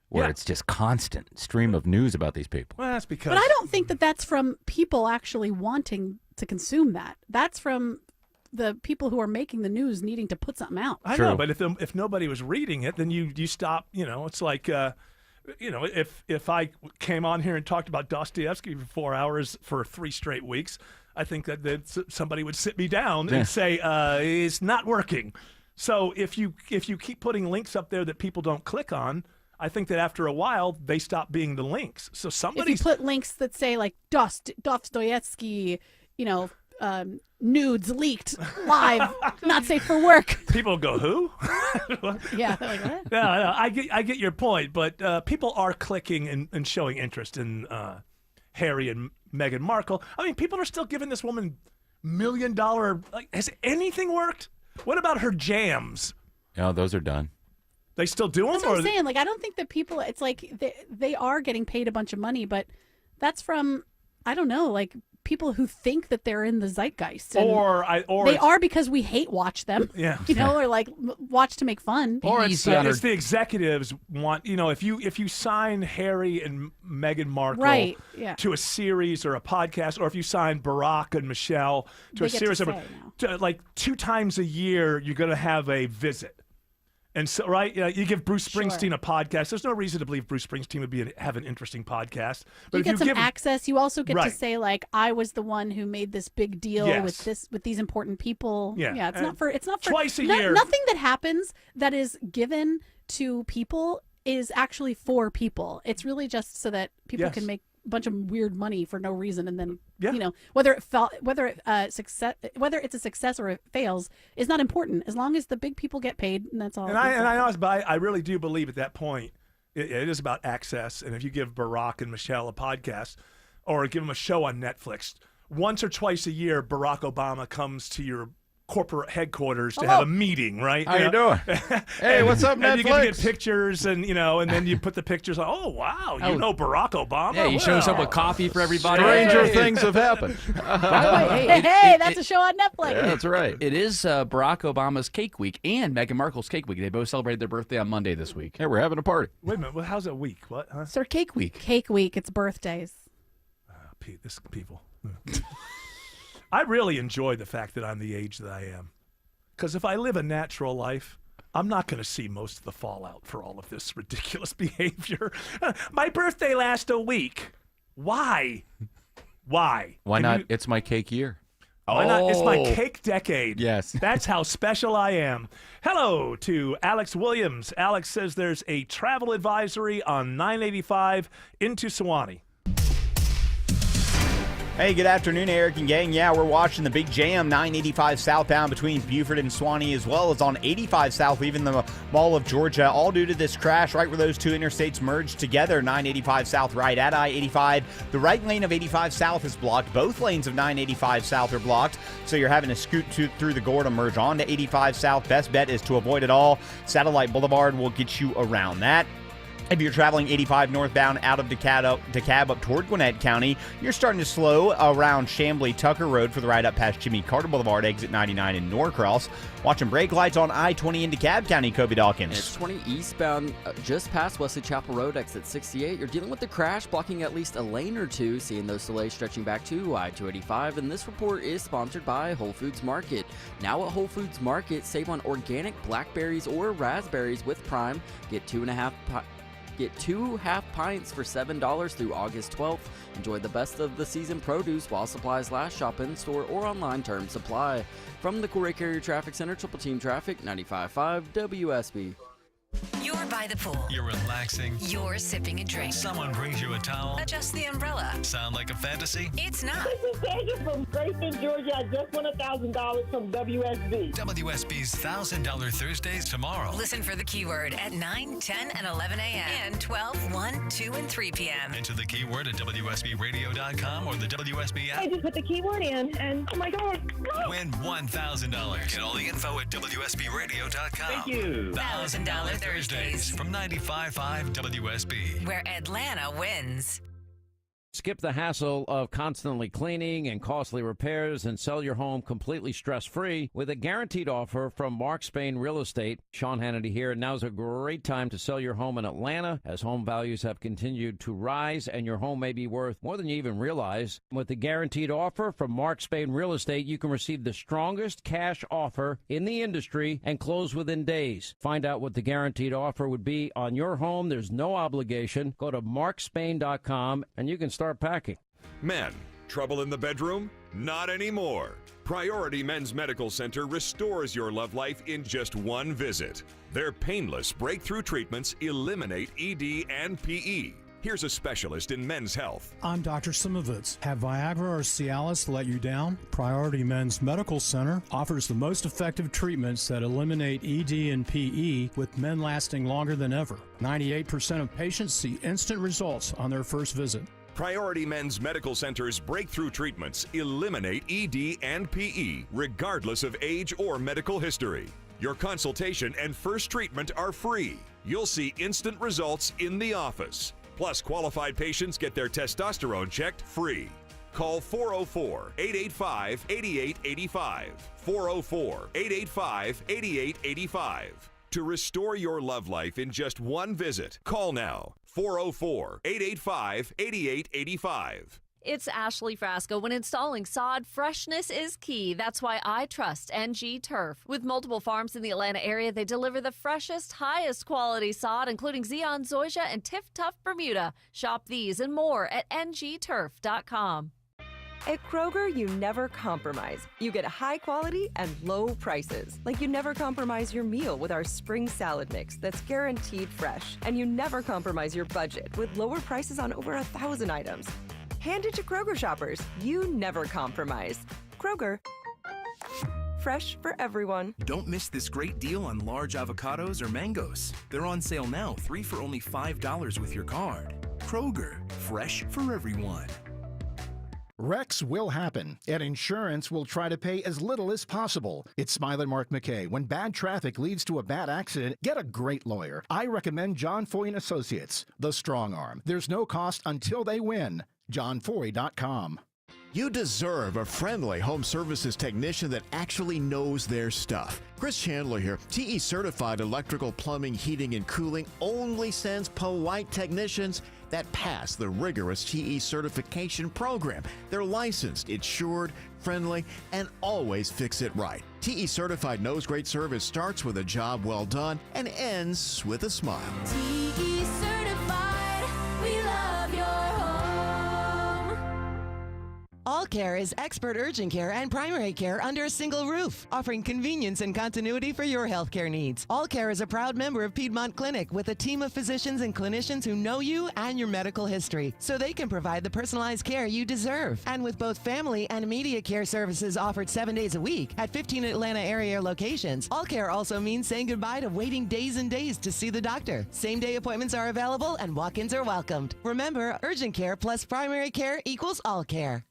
where it's just constant stream of news about these people. Well, that's because... But I don't think that that's from people actually wanting to consume that. That's from the people who are making the news needing to put something out. I know, but if nobody was reading it, then you stop. It's like... if I came on here and talked about Dostoevsky for 4 hours for 3 straight weeks, I think that somebody would sit me down and say, it's not working. So if you keep putting links up there that people don't click on, I think that after a while, they stop being the links. So somebody's... If you put links that say like Dostoevsky, nudes leaked live, not safe for work. People go, who? Yeah, they're like, what? No, I get your point, but people are clicking and showing interest in Harry and Meghan Markle. I mean, people are still giving this woman $1 million. Like, has anything worked? What about her jams? No, those are done. They still do them? That's what I'm saying. Like, I don't think that people. It's like they are getting paid a bunch of money, but that's from I don't know, like people who think that they're in the zeitgeist. And or they are because we hate watch them. Yeah, or like watch to make fun. Or it's the executives want, if you sign Harry and Meghan Markle to a series or a podcast, or if you sign Barack and Michelle to a series, like 2 times a year, you're going to have a visit. And so, right, you give Bruce Springsteen a podcast. There's no reason to believe Bruce Springsteen would have an interesting podcast. But you get some give access. You also get to Right. say, like, I was the one who made this big deal Yes. with these important people. Yeah. It's not for twice a year. Nothing that happens that is given to people is actually for people. It's really just so that people Yes. can make a bunch of weird money for no reason, and then whether it's a success or it fails is not important as long as the big people get paid, and that's all. And I really do believe at that point it is about access. And if you give Barack and Michelle a podcast, or give them a show on Netflix, once or twice a year, Barack Obama comes to your corporate headquarters to have a meeting, right? How you doing? Hey, what's up, and you get to get Netflix? pictures, and and then you put the pictures on. Oh wow, you know Barack Obama. Yeah, he shows up with coffee for everybody. Stranger things have happened. By the way, Hey, that's a show on Netflix. Yeah, that's right. It is Barack Obama's Cake Week and Meghan Markle's Cake Week. They both celebrated their birthday on Monday this week. Hey, we're having a party. Wait a minute. Well, how's it week? What? Huh? It's their Cake Week. Cake Week. It's birthdays. This people. I really enjoy the fact that I'm the age that I am. Because if I live a natural life, I'm not going to see most of the fallout for all of this ridiculous behavior. My birthday lasts a week. Why? Why? Why not? It's my cake year. Why not? It's my cake decade. Yes. That's how special I am. Hello to Alex Williams. Alex says there's a travel advisory on 985 into Sewanee. Hey, good afternoon, Eric and gang. Yeah, we're watching the big jam 985 southbound between Buford and Swanee, as well as on 85 south leaving the Mall of Georgia, all due to this crash right where those two interstates merge together. 985 south right at I-85. The right lane of 85 south is blocked. Both lanes of 985 south are blocked, so you're having to scoot through the gore to merge onto 85 south. Best bet is to avoid it all. Satellite Boulevard will get you around that. If you're traveling 85 northbound out of DeKalb up toward Gwinnett County, you're starting to slow around Chamblee-Tucker Road for the ride up past Jimmy Carter Boulevard, exit 99 in Norcross. Watching brake lights on I-20 in DeKalb County, Kobe Dawkins. It's 20 eastbound just past Wesley Chapel Road, exit 68. You're dealing with the crash, blocking at least a lane or two, seeing those delays stretching back to I-285. And this report is sponsored by Whole Foods Market. Now at Whole Foods Market, save on organic blackberries or raspberries with Prime. Get 2 half pints for $7 through August 12th. Enjoy the best of the season produce while supplies last. Shop in store or online. Terms supply. From the Corey Carrier Traffic Center, Triple Team Traffic, 95.5 WSB. You're by the pool. You're relaxing. You're sipping a drink. Someone brings you a towel. Adjust the umbrella. Sound like a fantasy? It's not. This is Sandra from Grayson, Georgia. I just won $1,000 from WSB. WSB's $1,000 Thursdays tomorrow. Listen for the keyword at 9, 10, and 11 a.m. and 12, 1, 2, and 3 p.m. Enter the keyword at WSBRadio.com or the WSB app. I just put the keyword in, and oh my God. Win $1,000. Get all the info at WSBRadio.com. Thank you. $1,000 Thursdays from 95.5 WSB. Where Atlanta wins. Skip the hassle of constantly cleaning and costly repairs and sell your home completely stress-free with a guaranteed offer from Mark Spain Real Estate. Sean Hannity here, and now's a great time to sell your home in Atlanta as home values have continued to rise and your home may be worth more than you even realize. With the guaranteed offer from Mark Spain Real Estate, you can receive the strongest cash offer in the industry and close within days. Find out what the guaranteed offer would be on your home. There's no obligation. Go to markspain.com and you can start packing. Men, trouble in the bedroom? Not anymore. Priority Men's Medical Center restores your love life in just one visit. Their painless breakthrough treatments eliminate ED and PE. Here's a specialist in men's health. I'm Dr. Simovitz. Have Viagra or Cialis let you down? Priority Men's Medical Center offers the most effective treatments that eliminate ED and PE, with men lasting longer than ever. 98% of patients see instant results on their first visit. Priority Men's Medical Center's breakthrough treatments eliminate ED and PE, regardless of age or medical history. Your consultation and first treatment are free. You'll see instant results in the office. Plus, qualified patients get their testosterone checked free. Call 404-885-8885. 404-885-8885. To restore your love life in just one visit, call now. 404-885-8885. It's Ashley Frasco. When installing sod, freshness is key. That's why I trust NG Turf. With multiple farms in the Atlanta area, they deliver the freshest, highest quality sod, including Zeon Zoysia and Tiff Tough Bermuda. Shop these and more at ngturf.com. At Kroger, you never compromise. You get high quality and low prices. Like you never compromise your meal with our spring salad mix that's guaranteed fresh. And you never compromise your budget with lower prices on over 1,000 items. Hand it to Kroger shoppers. You never compromise. Kroger. Fresh for everyone. Don't miss this great deal on large avocados or mangoes. They're on sale now, 3 for only $5 with your card. Kroger, fresh for everyone. Wrecks will happen, and insurance will try to pay as little as possible. It's Smile and Mark McKay. When bad traffic leads to a bad accident, get a great lawyer. I recommend John Foy & Associates, the strong arm. There's no cost until they win. JohnFoy.com. You deserve a friendly home services technician that actually knows their stuff. Chris Chandler here. TE Certified Electrical, Plumbing, Heating, and Cooling only sends polite technicians that pass the rigorous TE certification program. They're licensed, insured, friendly, and always fix it right. TE Certified knows great service starts with a job well done and ends with a smile. TE Certified, we love your home. All Care is expert urgent care and primary care under a single roof, offering convenience and continuity for your healthcare needs. All Care is a proud member of Piedmont Clinic with a team of physicians and clinicians who know you and your medical history, so they can provide the personalized care you deserve. And with both family and immediate care services offered 7 days a week at 15 Atlanta area locations, All Care also means saying goodbye to waiting days and days to see the doctor. Same-day appointments are available and walk-ins are welcomed. Remember, urgent care plus primary care equals All Care.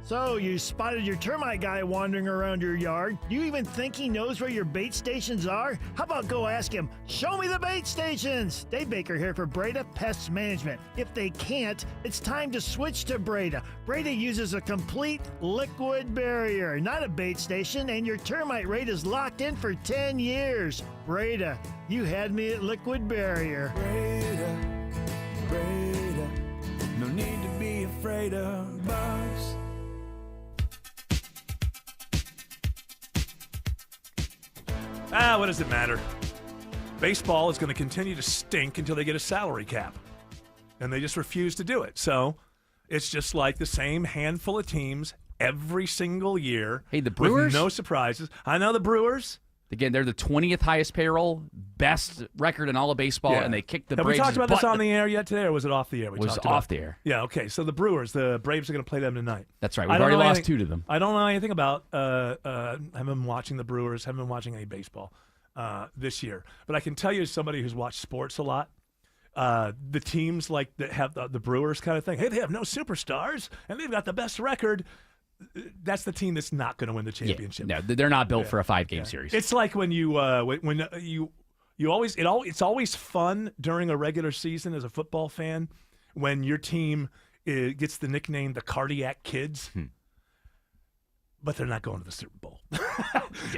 So, you spotted your termite guy wandering around your yard. Do you even think he knows where your bait stations are? How about go ask him, show me the bait stations? Dave Baker here for Breda Pest Management. If they can't, it's time to switch to Breda. Breda uses a complete liquid barrier, not a bait station, and your termite rate is locked in for 10 years. Breda, you had me at liquid barrier. Breda, no need to be afraid of bugs. What does it matter? Baseball is going to continue to stink until they get a salary cap. And they just refuse to do it. So it's just like the same handful of teams every single year. Hey, the Brewers? With no surprises. I know the Brewers. Again, they're the 20th highest payroll, best record in all of baseball, and they kicked the Have Braves' we talked about this butt. on the air yet today, or was it off the air? It was off the air. Yeah, okay. So the Brewers, the Braves are going to play them tonight. That's right. We've already lost 2 to them. I don't know anything about haven't been watching the Brewers, haven't been watching any baseball this year. But I can tell you, as somebody who's watched sports a lot, the teams like that have the Brewers kind of thing, hey, they have no superstars, and they've got the best record. That's the team that's not going to win the championship. Yeah, no, they're not built for a 5-game series. It's like when you always it's always fun during a regular season as a football fan when your team gets the nickname the Cardiac Kids. But they're not going to the Super Bowl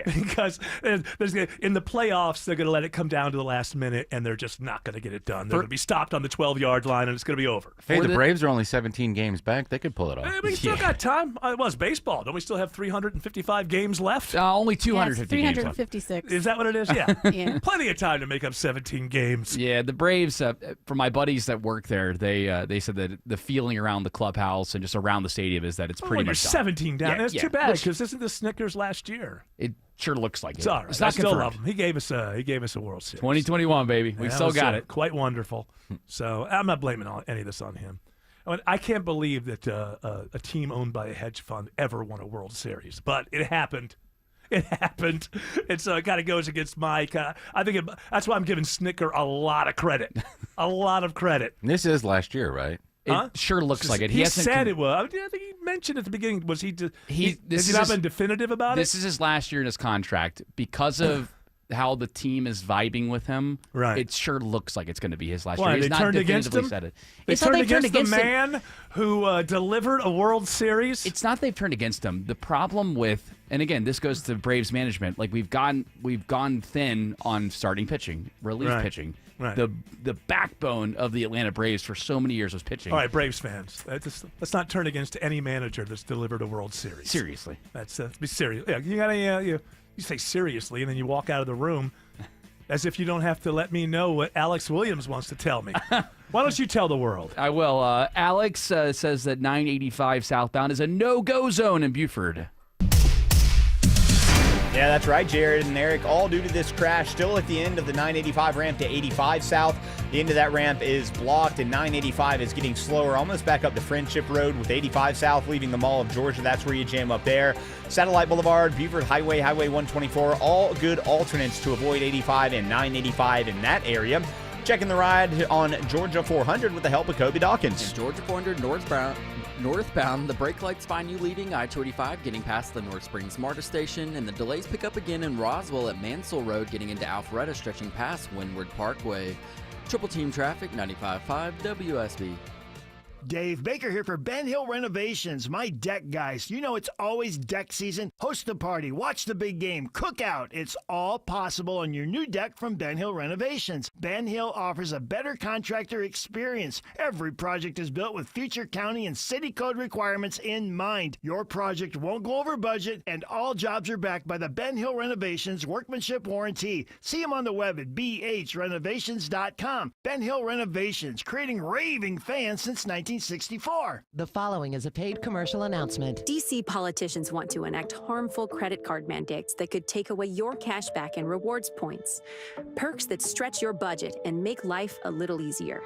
because there's in the playoffs they're going to let it come down to the last minute and they're just not going to get it done. They're going to be stopped on the 12-yard line and it's going to be over. Hey, the Braves are only 17 games back. They could pull it off. We still got time. Well, it's baseball. Don't we still have 355 games left? Only 250 Yes, games 356. left. Is that what it is? Yeah. Yeah. Plenty of time to make up 17 games. Yeah, the Braves, for my buddies that work there, they said that the feeling around the clubhouse and just around the stadium is that it's pretty you're much done. 17 down. Yeah, That's yeah. too bad because isn't this Snickers last year? It sure looks like it. It's all right. It's I not still confirmed. love him. He gave us a World Series. 2021, baby. We That still was, got it. Quite wonderful. So I'm not blaming any of this on him. I can't believe that a team owned by a hedge fund ever won a World Series, but it happened. It happened, and so it kind of goes against my. I think that's why I'm giving Snicker a lot of credit, a lot of credit. This is last year, right? It sure looks like it. He hasn't said it was. I think he mentioned at the beginning. Was he? Has he not been definitive about it? This is his last year in his contract because of how the team is vibing with him. Right. It sure looks like it's going to be his last Why, year. He's they not turned against definitively him? said it. They It's not turned they've turned against the him. man who delivered a World Series. It's not they've turned against him. The problem with, and again, this goes to Braves management. Like we've gone thin on starting pitching, relief Right. pitching. Right. the backbone of the Atlanta Braves for so many years was pitching. All right, Braves fans, let's not turn against any manager that's delivered a World Series. Seriously. Let's be serious. Yeah, you gotta you say seriously, and then you walk out of the room as if you don't have to let me know what Alex Williams wants to tell me. Why don't you tell the world? I will. Alex says that 985 southbound is a no-go zone in Buford. Yeah, that's right, Jared and Eric. All due to this crash, still at the end of the 985 ramp to 85 south. The end of that ramp is blocked, and 985 is getting slower, almost back up to Friendship Road with 85 south, leaving the Mall of Georgia. That's where you jam up there. Satellite Boulevard, Buford Highway, Highway 124, all good alternates to avoid 85 and 985 in that area. Checking the ride on Georgia 400 with the help of Kobe Dawkins. And Georgia 400 northbound, the brake lights find you leaving I-285, getting past the North Springs MARTA station, and the delays pick up again in Roswell at Mansell Road, getting into Alpharetta, stretching past Windward Parkway. Triple Team Traffic, 95.5 WSB. Dave Baker here for Ben Hill Renovations, my deck guys. You know it's always deck season. Host the party, watch the big game, cook out. It's all possible on your new deck from Ben Hill Renovations. Ben Hill offers a better contractor experience. Every project is built with future county and city code requirements in mind. Your project won't go over budget, and all jobs are backed by the Ben Hill Renovations Workmanship Warranty. See them on the web at bhrenovations.com. Ben Hill Renovations, creating raving fans since 1964. The following is a paid commercial announcement. DC politicians want to enact harmful credit card mandates that could take away your cash back and rewards points. Perks that stretch your budget and make life a little easier.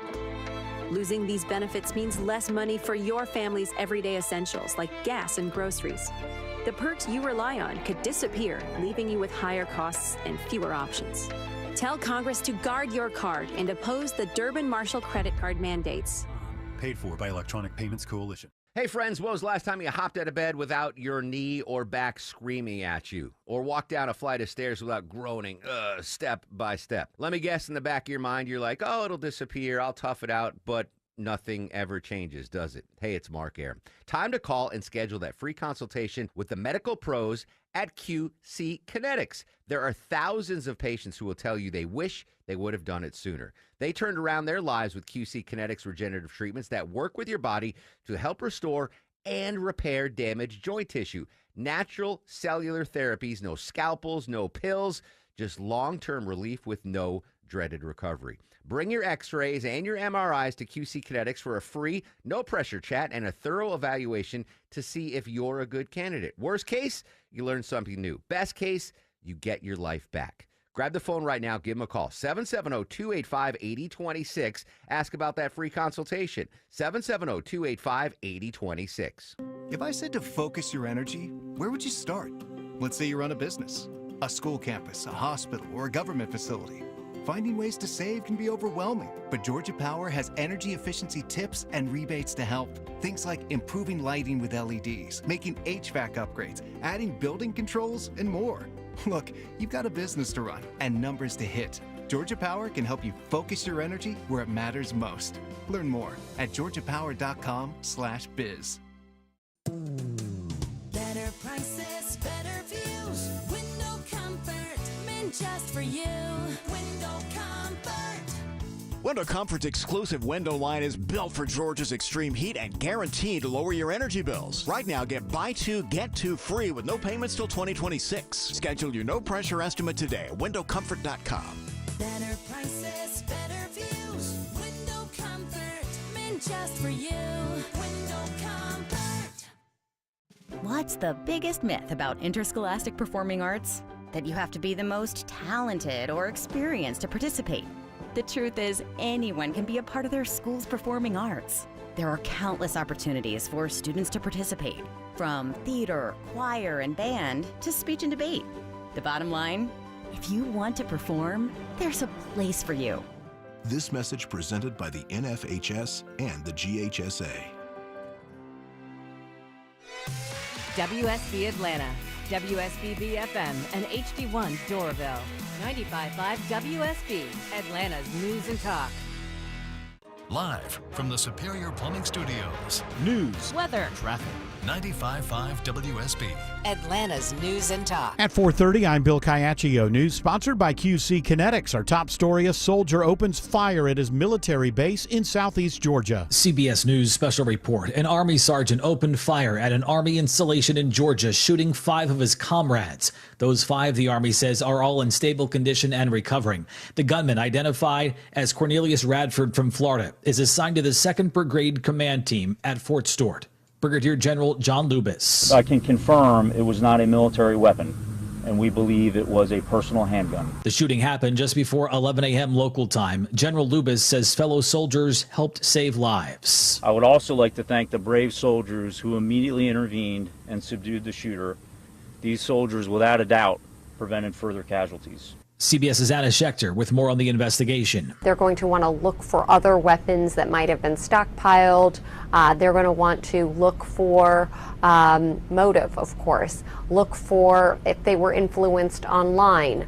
Losing these benefits means less money for your family's everyday essentials like gas and groceries. The perks you rely on could disappear, leaving you with higher costs and fewer options. Tell Congress to guard your card and oppose the Durbin-Marshall credit card mandates. Paid for by Electronic Payments Coalition. Hey friends, when was the last time you hopped out of bed without your knee or back screaming at you? Or walked down a flight of stairs without groaning, step by step? Let me guess, in the back of your mind, you're like, oh, it'll disappear, I'll tough it out, but nothing ever changes, does it? Hey, it's Mark Air. Time to call and schedule that free consultation with the medical pros at QC Kinetics. There are thousands of patients who will tell you they wish they would have done it sooner. They turned around their lives with QC Kinetics regenerative treatments that work with your body to help restore and repair damaged joint tissue. Natural cellular therapies, no scalpels, no pills, just long-term relief with no dreaded recovery. Bring your x-rays and your MRIs to QC Kinetics for a free, no-pressure chat and a thorough evaluation to see if you're a good candidate. Worst case, you learn something new. Best case, you get your life back. Grab the phone right now. Give them a call. 770-285-8026. Ask about that free consultation. 770-285-8026. If I said to focus your energy, where would you start? Let's say you run a business, a school campus, a hospital, or a government facility. Finding ways to save can be overwhelming, but Georgia Power has energy efficiency tips and rebates to help. Things like improving lighting with LEDs, making HVAC upgrades, adding building controls, and more. Look, you've got a business to run and numbers to hit. Georgia Power can help you focus your energy where it matters most. Learn more at georgiapower.com/biz. Better prices, better views. Window comfort, meant just for you. Window comfort. Window Comfort's exclusive window line is built for Georgia's extreme heat and guaranteed to lower your energy bills. Right now, get buy two, get two free with no payments till 2026. Schedule your no-pressure estimate today at windowcomfort.com. Better prices, better views. Window comfort, meant just for you. Window comfort. What's the biggest myth about interscholastic performing arts? That you have to be the most talented or experienced to participate. The truth is, anyone can be a part of their school's performing arts. There are countless opportunities for students to participate, from theater, choir, and band to speech and debate. The bottom line, if you want to perform, there's a place for you. This message presented by the NFHS and the GHSA. WSB Atlanta, WSB FM, and HD1 Doraville. 95.5 WSB, Atlanta's News and Talk. Live from the Superior Plumbing Studios. News, weather, traffic, 95.5 WSB. Atlanta's News and Talk. At 4:30, I'm Bill Caiaccio. News sponsored by QC Kinetics. Our top story, a soldier opens fire at his military base in southeast Georgia. CBS News special report. An Army sergeant opened fire at an Army installation in Georgia, shooting 5 of his comrades. Those 5, the Army says, are all in stable condition and recovering. The gunman, identified as Cornelius Radford from Florida, is assigned to the 2nd Brigade Command Team at Fort Stewart. Brigadier General John Lubis. I can confirm it was not a military weapon, and we believe it was a personal handgun. The shooting happened just before 11 a.m. local time. General Lubis says fellow soldiers helped save lives. I would also like to thank the brave soldiers who immediately intervened and subdued the shooter. These soldiers, without a doubt, prevented further casualties. CBS's Anna Schechter with more on the investigation. They're going to want to look for other weapons that might have been stockpiled. They're going to want to look for motive, of course. Look for if they were influenced online,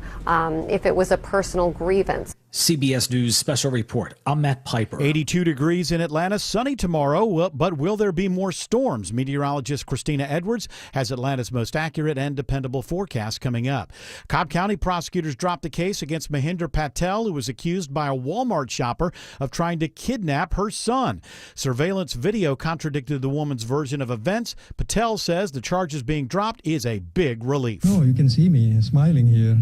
if it was a personal grievance. CBS News special report. I'm Matt Piper. 82 degrees in Atlanta, sunny tomorrow, but will there be more storms? Meteorologist Christina Edwards has Atlanta's most accurate and dependable forecast coming up. Cobb County prosecutors dropped the case against Mahinder Patel, who was accused by a Walmart shopper of trying to kidnap her son. Surveillance video contradicted the woman's version of events. Patel says the charges being dropped is a big relief. Oh, you can see me smiling here.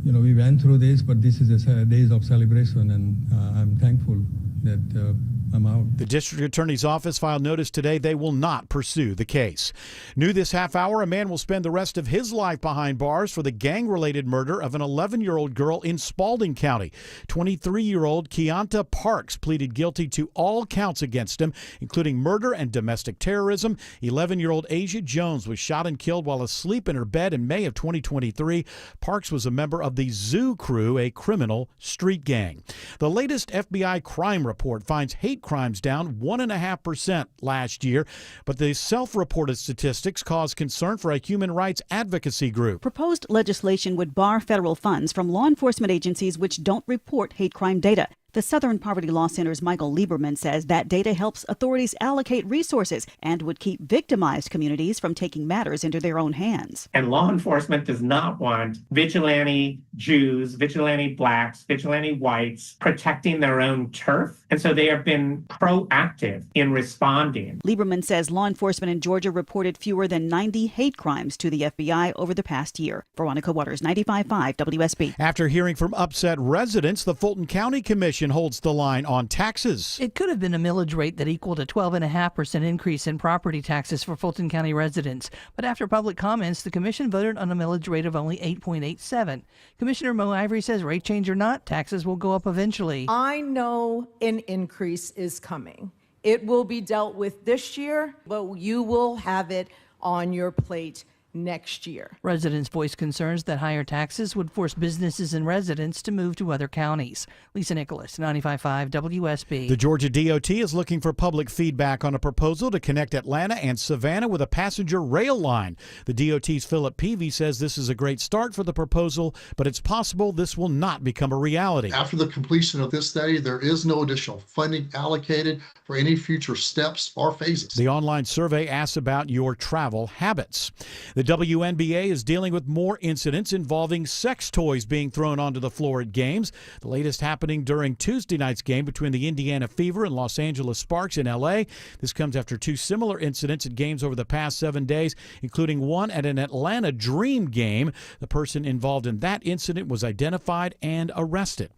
We went through this, but this is a days of celebration, and I'm thankful that I'm out. The district attorney's office filed notice today they will not pursue the case. New this half hour, a man will spend the rest of his life behind bars for the gang-related murder of an 11-year-old girl in Spalding County. 23-year-old Keonta Parks pleaded guilty to all counts against him, including murder and domestic terrorism. 11-year-old Asia Jones was shot and killed while asleep in her bed in May of 2023. Parks was a member of the Zoo Crew, a criminal street gang. The latest FBI crime report finds hate crimes down 1.5% last year, but the self-reported statistics cause concern for a human rights advocacy group. Proposed legislation would bar federal funds from law enforcement agencies which don't report hate crime data. The Southern Poverty Law Center's Michael Lieberman says that data helps authorities allocate resources and would keep victimized communities from taking matters into their own hands. And law enforcement does not want vigilante Jews, vigilante blacks, vigilante whites protecting their own turf. And so they have been proactive in responding. Lieberman says law enforcement in Georgia reported fewer than 90 hate crimes to the FBI over the past year. Veronica Waters, 95.5 WSB. After hearing from upset residents, the Fulton County Commission holds the line on taxes. It could have been a millage rate that equaled a 12.5% increase in property taxes for Fulton County residents. But after public comments, the commission voted on a millage rate of only 8.87. Commissioner Mo Ivory says rate change or not, taxes will go up eventually. I know an increase is coming. It will be dealt with this year, but you will have it on your plate next year. Residents voiced concerns that higher taxes would force businesses and residents to move to other counties. Lisa Nicholas, 95.5 WSB. The Georgia DOT is looking for public feedback on a proposal to connect Atlanta and Savannah with a passenger rail line. The DOT's Philip Peavy says this is a great start for the proposal, but it's possible this will not become a reality. After the completion of this study, there is no additional funding allocated for any future steps or phases. The online survey asks about your travel habits. The WNBA is dealing with more incidents involving sex toys being thrown onto the floor at games. The latest happening during Tuesday night's game between the Indiana Fever and Los Angeles Sparks in L.A. This comes after 2 similar incidents at games over the past 7 days, including one at an Atlanta Dream game. The person involved in that incident was identified and arrested.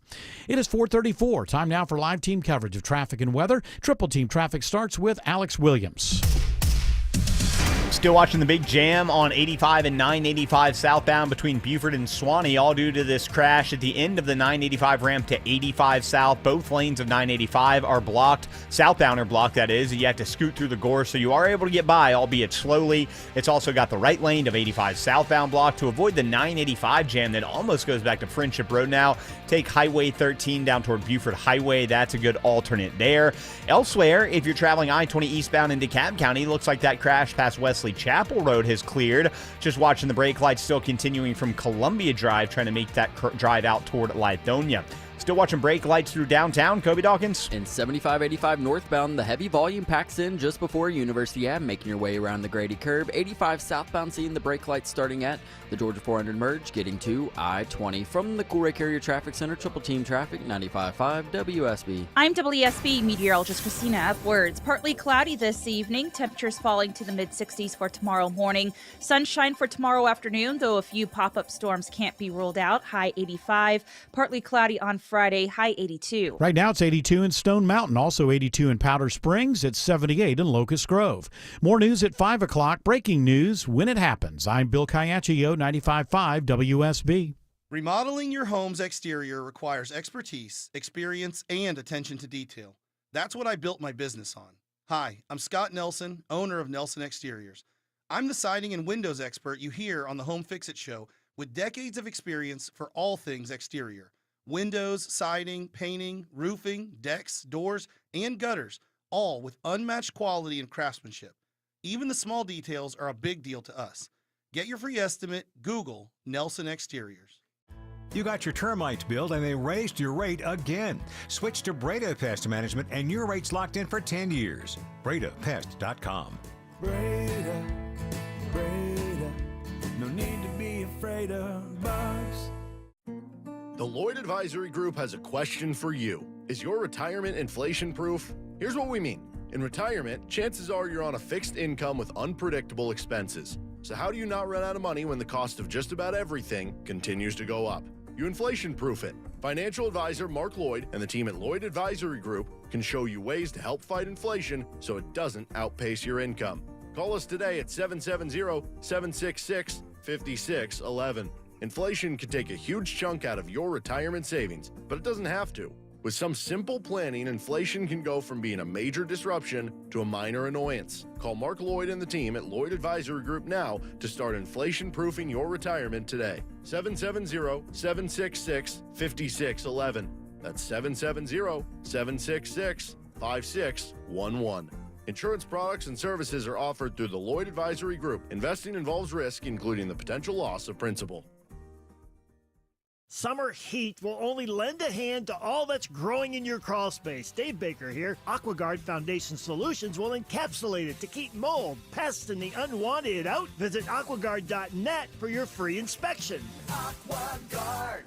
It is 4:34. Time now for live team coverage of traffic and weather. Triple Team Traffic starts with Alex Williams. Still watching the big jam on 85 and 985 southbound between Beaufort and Swanee, all due to this crash at the end of the 985 ramp to 85 south. Both lanes of 985 are blocked. Southbound are blocked, that is. You have to scoot through the gorse, so you are able to get by, albeit slowly. It's also got the right lane of 85 southbound blocked. To avoid the 985 jam that almost goes back to Friendship Road now, take Highway 13 down toward Beaufort Highway. That's a good alternate there. Elsewhere, if you're traveling I-20 eastbound in DeKalb County, looks like that crash past Wesley Chapel Road has cleared. Just watching the brake lights still continuing from Columbia Drive, trying to make that drive out toward Lithonia. Still watching brake lights through downtown. Kobe Dawkins. In 75-85 northbound, the heavy volume packs in just before University Ave, making your way around the Grady curve. 85 southbound, seeing the brake lights starting at the Georgia 400 merge, getting to I-20. From the Coolray Carrier Traffic Center, Triple Team Traffic, 95.5 WSB. I'm WSB meteorologist Christina Upwards. Partly cloudy this evening. Temperatures falling to the mid-60s for tomorrow morning. Sunshine for tomorrow afternoon, though a few pop-up storms can't be ruled out. High 85. Partly cloudy on Friday. High 82. Right now it's 82 in Stone Mountain, also 82 in Powder Springs. It's 78 in Locust Grove. More news at 5 o'clock. Breaking news when it happens. I'm Bill Caiaccio, 95.5 WSB. Remodeling your home's exterior requires expertise, experience, and attention to detail. That's what I built my business on. Hi, I'm Scott Nelson, owner of Nelson Exteriors. I'm the siding and windows expert you hear on the Home Fix-It show with decades of experience for all things exterior. Windows, siding, painting, roofing, decks, doors, and gutters, all with unmatched quality and craftsmanship. Even the small details are a big deal to us. Get your free estimate, Google Nelson Exteriors. You got your termites billed and they raised your rate again. Switch to Breda Pest Management and your rate's locked in for 10 years. BredaPest.com. Breda, Breda, no need to be afraid of bugs. The Lloyd Advisory Group has a question for you. Is your retirement inflation-proof? Here's what we mean. In retirement, chances are you're on a fixed income with unpredictable expenses. So how do you not run out of money when the cost of just about everything continues to go up? You inflation-proof it. Financial advisor Mark Lloyd and the team at Lloyd Advisory Group can show you ways to help fight inflation so it doesn't outpace your income. Call us today at 770-766-5611. Inflation can take a huge chunk out of your retirement savings, but it doesn't have to. With some simple planning, inflation can go from being a major disruption to a minor annoyance. Call Mark Lloyd and the team at Lloyd Advisory Group now to start inflation-proofing your retirement today. 770-766-5611. That's 770-766-5611. Insurance products and services are offered through the Lloyd Advisory Group. Investing involves risk, including the potential loss of principal. Summer heat will only lend a hand to all that's growing in your crawl space. Dave Baker here. AquaGuard Foundation Solutions will encapsulate it to keep mold, pests, and the unwanted out. Visit aquaguard.net for your free inspection. AquaGuard.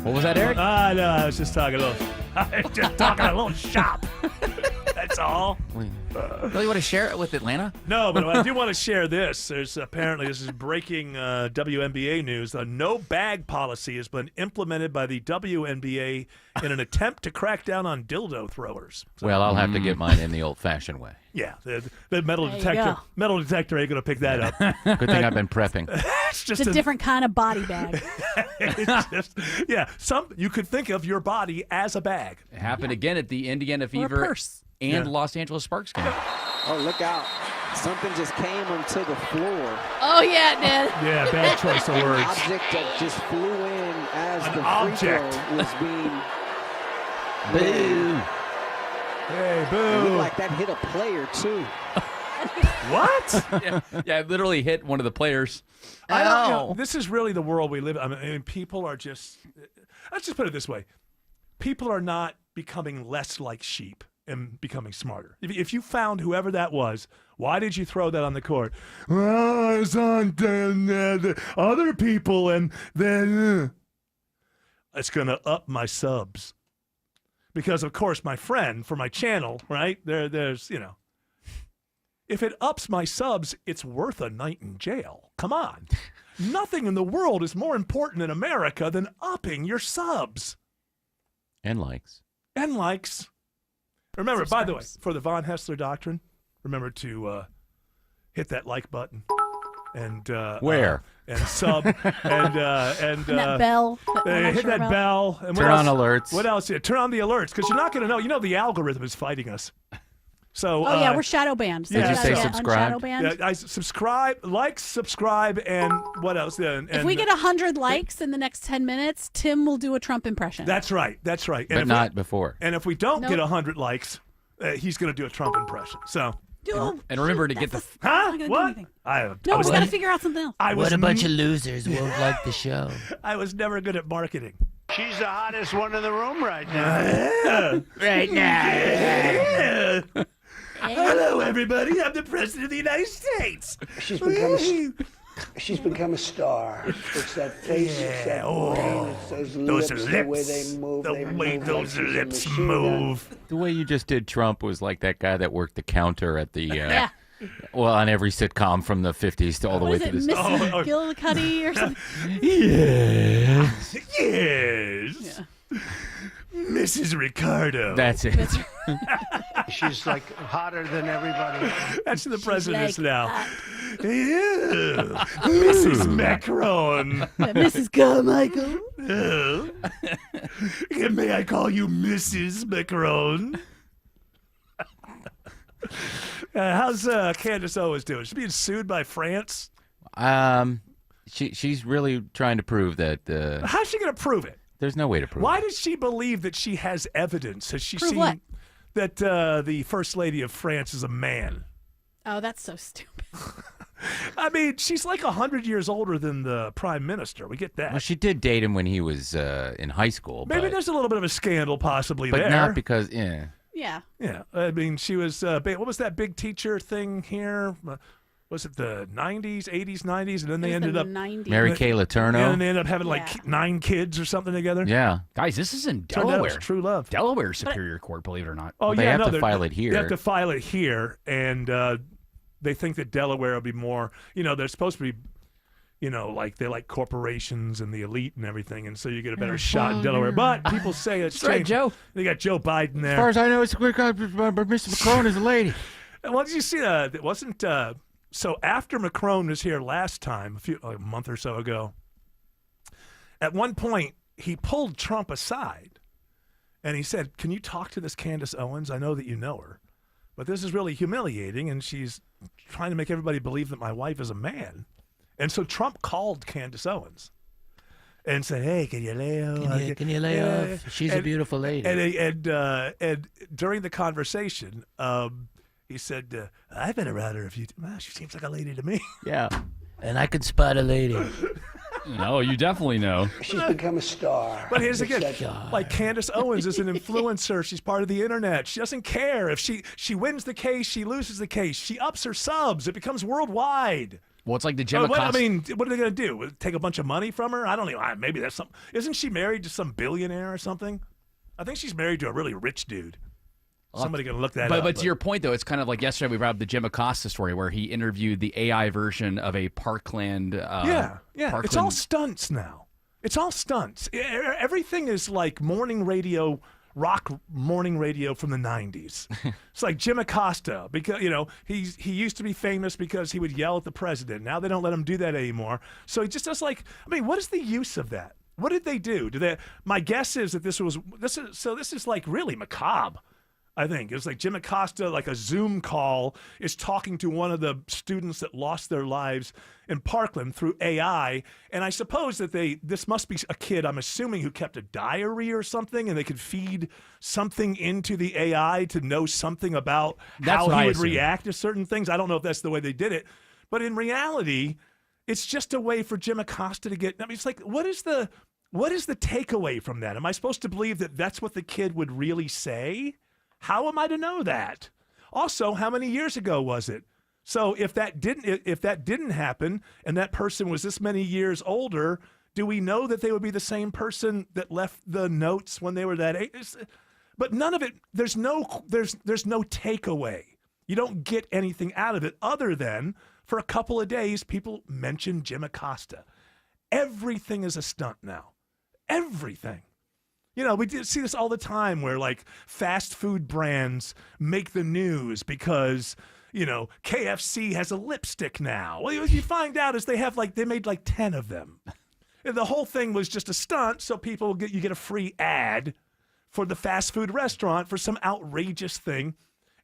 What was that, Eric? No, I was just talking a little shop. That's all. Really want to share it with Atlanta? No, but I do want to share this. This is breaking WNBA news. A no bag policy has been implemented by the WNBA in an attempt to crack down on dildo throwers. Well, I'll have to get mine in the old-fashioned way. Yeah, the metal detector ain't going to pick that up. Good thing I've been prepping. It's a different kind of body bag. You could think of your body as a bag. It happened again at the Indiana Fever and Los Angeles Sparks game. Oh, look out. Something just came onto the floor. Oh, yeah, it did. Yeah, bad choice of words. An object that just flew in as the free throw was being... Boo. Hey, boo. It looked like that hit a player, too. What? Yeah, it literally hit one of the players. I don't know. This is really the world we live in. I mean, people are just... Let's just put it this way. People are not becoming less like sheep and becoming smarter. If you found whoever that was, why did you throw that on the court? Well, it's on the other people, and then it's going to up my subs. Because, of course, my friend for my channel, right, there's, if it ups my subs, it's worth a night in jail. Come on. Nothing in the world is more important in America than upping your subs. And likes. Remember, by the way, for the Von Hessler Doctrine, remember to hit that like button. And where? And sub. and that bell. Hit that bell. And turn on alerts. What else? Yeah, turn on the alerts, because you're not going to know. The algorithm is fighting us. So, yeah, we're shadow banned. So did you say subscribe? Yeah, I subscribe, and what else? Yeah, and, if we get 100 likes in the next 10 minutes, Tim will do a Trump impression. That's right. But not before. And if we don't get 100 likes, he's going to do a Trump impression. So And remember to get the. Huh? not gonna do What? anything. I No, was we got to figure out something else. I was What a bunch of losers won't like the show. I was never good at marketing. She's the hottest one in the room right now. Right now. Hello, everybody. I'm the President of the United States. She's become a star. It's that face, it's that brain, it's those lips, the way they move. The way those lips move. The way you just did Trump was like that guy that worked the counter at the, well, on every sitcom from the 50s to all the way to Was the it Mrs. Gillicuddy or something? Yes. Yes. Mrs. Ricardo. That's it. She's like hotter than everybody. That's the president now. Ew. Mrs. Macron. Mrs. Carmichael. May I call you Mrs. Macron? How's Candace Owens doing? She's being sued by France. She's really trying to prove that. How's she going to prove it? There's no way to prove Why it. does she believe that she has evidence? Has she Prove seen what? that the First Lady of France is a man? Oh, that's so stupid. I mean, she's like 100 years older than the Prime Minister. We get that. Well, she did date him when he was in high school. Maybe but, there's a little bit of a scandal possibly but there. not because, Yeah. Yeah, I mean, she was. What was that big teacher thing here? Was it the 90s, 80s, 90s? And then they ended up. Mary Kay Letourneau. And then they ended up having like 9 kids or something together. Yeah. Guys, this is in Turned out it was Delaware. true love. Delaware Superior Court, believe it or not. Oh, Well, they yeah, have no, to file it here. They have to file it here, and they think that Delaware will be more. They're supposed to be. Like they like corporations and the elite and everything, and so you get a better shot in Delaware. But people say it's That's right, changed. Joe. They got Joe Biden there. As far as I know, it's Mr. Macron is a lady. And what did you see? It wasn't so after Macron was here last time, a month or so ago. At one point, he pulled Trump aside, and he said, "Can you talk to this Candace Owens? I know that you know her, but this is really humiliating, and she's trying to make everybody believe that my wife is a man." And so Trump called Candace Owens and said, "Hey, can you lay off? Can you lay off? She's a beautiful lady." And during the conversation, he said, "I've been around her a few times. She seems like a lady to me." Yeah. And I can spot a lady. No, you definitely know. She's become a star. But here's again, It's that- like Candace Owens is an influencer. She's part of the internet. She doesn't care if she wins the case, she loses the case. She ups her subs. It becomes worldwide. Well, it's like the Jim What Acosta. are they going to do? Take a bunch of money from her? I don't know. Maybe that's something. Isn't she married to some billionaire or something? I think she's married to a really rich dude. Somebody going to look that up. But to your point, though, it's kind of like yesterday we brought up the Jim Acosta story where he interviewed the AI version of a Parkland. Yeah. Parkland. It's all stunts now. It's all stunts. Everything is like morning radio, rock morning radio from the 90s. It's like Jim Acosta, because he used to be famous because he would yell at the president. Now they don't let him do that anymore. So he just does what is the use of that? What did they do? My guess is that this is like really macabre. I think it's like Jim Acosta, like a Zoom call, is talking to one of the students that lost their lives in Parkland through AI. And I suppose that this must be a kid, I'm assuming, who kept a diary or something, and they could feed something into the AI to know something about how he would react to certain things. I don't know if that's the way they did it. But in reality, it's just a way for Jim Acosta to get, it's like, what is the takeaway from that? Am I supposed to believe that that's what the kid would really say? How am I to know that? Also, how many years ago was it? So if that didn't happen and that person was this many years older, do we know that they would be the same person that left the notes when they were that age? But none of it. There's no takeaway. You don't get anything out of it other than for a couple of days people mention Jim Acosta. Everything is a stunt now. Everything. We see this all the time where like fast food brands make the news because, KFC has a lipstick now. Well, what you find out is they made like 10 of them. And the whole thing was just a stunt so you get a free ad for the fast food restaurant for some outrageous thing.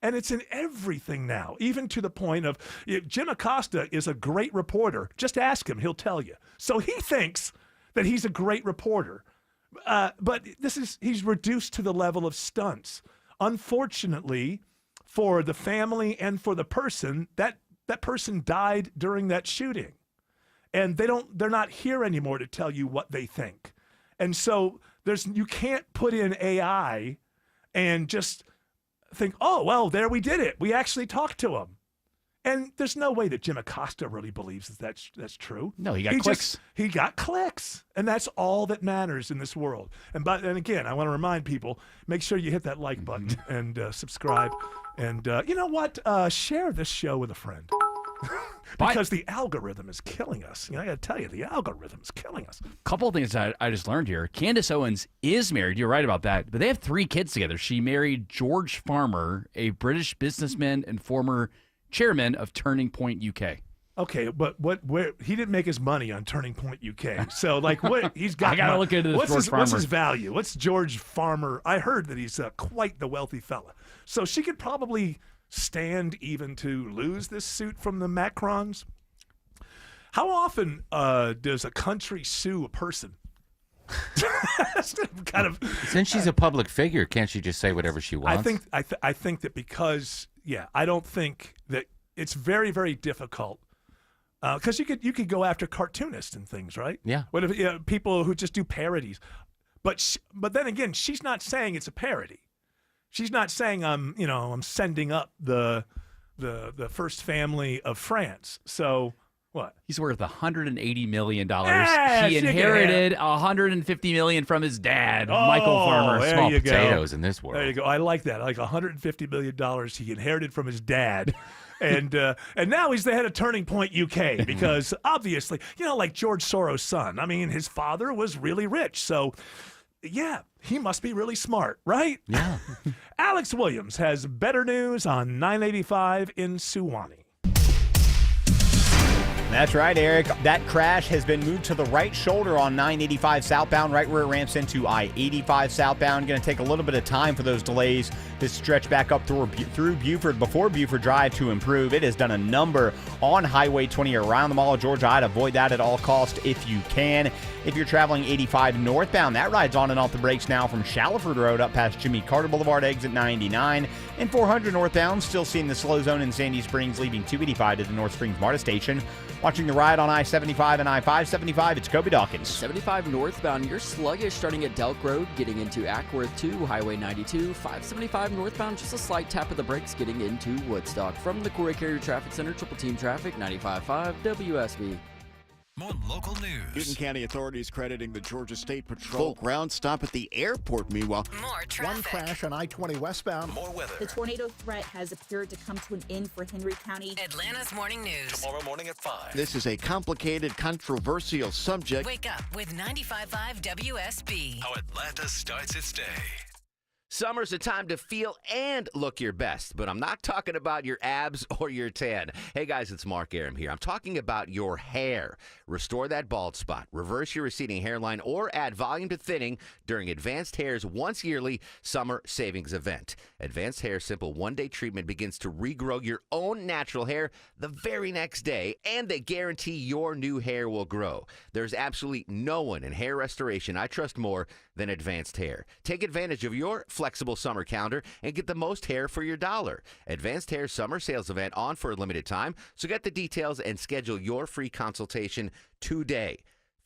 And it's in everything now, even to the point of Jim Acosta is a great reporter. Just ask him, he'll tell you. So he thinks that he's a great reporter. But he's reduced to the level of stunts. Unfortunately, for the family and for the person. That person died during that shooting. And they're not here anymore to tell you what they think. And so you can't put in AI and just think, oh, well, there we did it. We actually talked to him. And there's no way that Jim Acosta really believes that's true. No, he got clicks. He got clicks, and that's all that matters in this world. And again, I want to remind people, make sure you hit that like button and subscribe. And you know what? Share this show with a friend. Because the algorithm is killing us. I got to tell you, the algorithm is killing us. Couple of things I just learned here. Candace Owens is married. You're right about that. But they have 3 kids together. She married George Farmer, a British businessman and former chairman of Turning Point UK. Okay, but where he didn't make his money on Turning Point UK. So what he's got. I gotta look into this. What's his value? What's George Farmer? I heard that he's quite the wealthy fella. So she could probably stand even to lose this suit from the Macrons. How often does a country sue a person? kind of. Since she's a public figure, can't she just say whatever she wants? I think that because I don't think that it's very, very difficult because you could go after cartoonists and things, right? Yeah. What if people who just do parodies? But then again, she's not saying it's a parody. She's not saying I'm sending up the first family of France. So. What? He's worth $180 million. Yeah, he inherited $150 million from his dad, Michael Farmer. There Small you potatoes go. in this world. There you go. I like that. I like $150 million he inherited from his dad. And now he's the head of Turning Point UK because obviously, like George Soros' son. I mean, his father was really rich. So, yeah, he must be really smart, right? Yeah. Alex Williams has better news on 985 in Suwannee. That's right, Eric. That crash has been moved to the right shoulder on 985 southbound, right where it ramps into I-85 southbound. Going to take a little bit of time for those delays to stretch back up through Buford before Buford Drive to improve. It has done a number on Highway 20 around the Mall of Georgia. I'd avoid that at all costs if you can. If you're traveling 85 northbound, that ride's on and off the brakes now from Shallowford Road up past Jimmy Carter Boulevard, exit 99. And 400 northbound, still seeing the slow zone in Sandy Springs, leaving 285 to the North Springs MARTA station. Watching the ride on I-75 and I-575, it's Kobe Dawkins. 75 northbound, you're sluggish starting at Delk Road, getting into Ackworth 2, Highway 92. 575 northbound, just a slight tap of the brakes getting into Woodstock. From the Corey Carrier Traffic Center, Triple Team Traffic, 95.5 WSB. More local news. Newton County authorities crediting the Georgia State Patrol ground stop at the airport. Meanwhile, More traffic. one crash on I-20 westbound. More weather. The tornado threat has appeared to come to an end for Henry County. Atlanta's morning news. Tomorrow morning at 5. This is a complicated, controversial subject. Wake up with 95.5 WSB. How Atlanta starts its day. Summer's a time to feel and look your best, but I'm not talking about your abs or your tan. Hey guys, it's Mark Aram here. I'm talking about your hair. Restore that bald spot, reverse your receding hairline, or add volume to thinning during Advanced Hair's once-yearly summer savings event. Advanced Hair Simple one-day treatment begins to regrow your own natural hair the very next day, and they guarantee your new hair will grow. There's absolutely no one in hair restoration I trust more than Advanced Hair. Take advantage of your flexible summer calendar and get the most hair for your dollar. Advanced Hair Summer Sales Event on for a limited time, so get the details and schedule your free consultation today.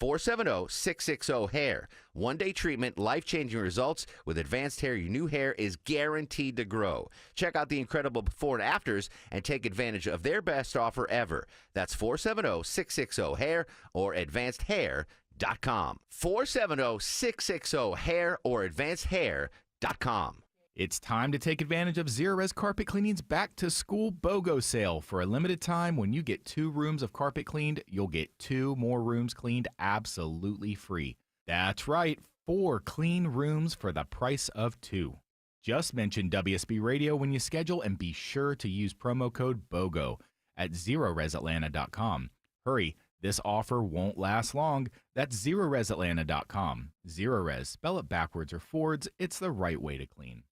470-660-HAIR. One-day treatment, life-changing results. With Advanced Hair, your new hair is guaranteed to grow. Check out the incredible before and afters and take advantage of their best offer ever. That's 470-660-HAIR or advancedhair.com. 470-660-HAIR or advancedhair.com. It's time to take advantage of Zerorez Carpet Cleaning's Back to School BOGO sale. For a limited time, when you get 2 rooms of carpet cleaned, you'll get 2 more rooms cleaned absolutely free. That's right, 4 clean rooms for the price of 2. Just mention WSB Radio when you schedule and be sure to use promo code BOGO at ZerorezAtlanta.com. Hurry, this offer won't last long. That's ZerorezAtlanta.com. Zerorez, spell it backwards or forwards, it's the right way to clean.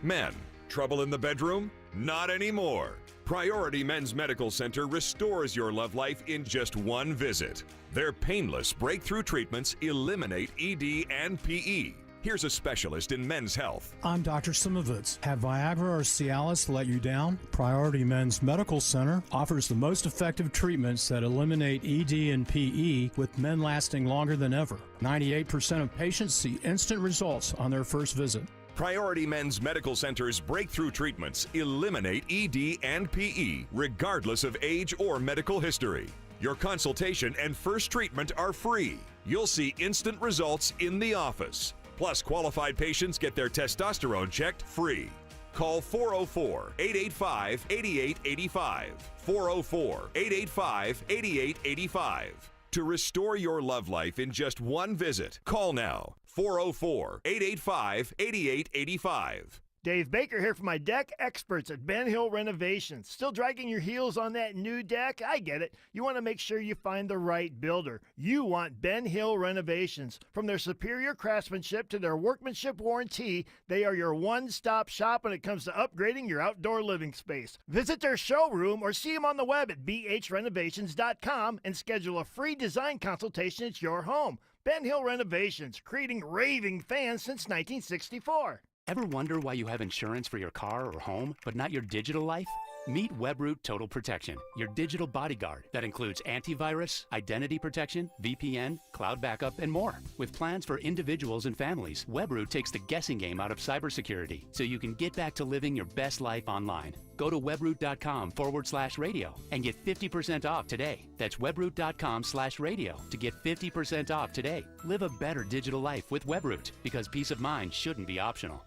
Men, trouble in the bedroom? Not anymore. Priority Men's Medical Center restores your love life in just one visit. Their painless breakthrough treatments eliminate ED and PE. Here's a specialist in men's health. I'm Dr. Simovitz. Have Viagra or Cialis let you down? Priority Men's Medical Center offers the most effective treatments that eliminate ED and PE, with men lasting longer than ever. 98% of patients see instant results on their first visit. Priority Men's Medical Center's breakthrough treatments eliminate ED and PE, regardless of age or medical history. Your consultation and first treatment are free. You'll see instant results in the office. Plus, qualified patients get their testosterone checked free. Call 404-885-8885. 404-885-8885. To restore your love life in just one visit, call now. 404-885-8885. Dave Baker here for my deck experts at Ben Hill Renovations. Still dragging your heels on that new deck? I get it. You want to make sure you find the right builder. You want Ben Hill Renovations. From their superior craftsmanship to their workmanship warranty, they are your one-stop shop when it comes to upgrading your outdoor living space. Visit their showroom or see them on the web at bhrenovations.com and schedule a free design consultation at your home. Ben Hill Renovations, creating raving fans since 1964. Ever wonder why you have insurance for your car or home, but not your digital life? Meet WebRoot Total Protection, your digital bodyguard that includes antivirus, identity protection, VPN, cloud backup, and more. With plans for individuals and families, WebRoot takes the guessing game out of cybersecurity so you can get back to living your best life online. Go to webroot.com/radio and get 50% off today. That's webroot.com/radio to get 50% off today. Live a better digital life with WebRoot, because peace of mind shouldn't be optional.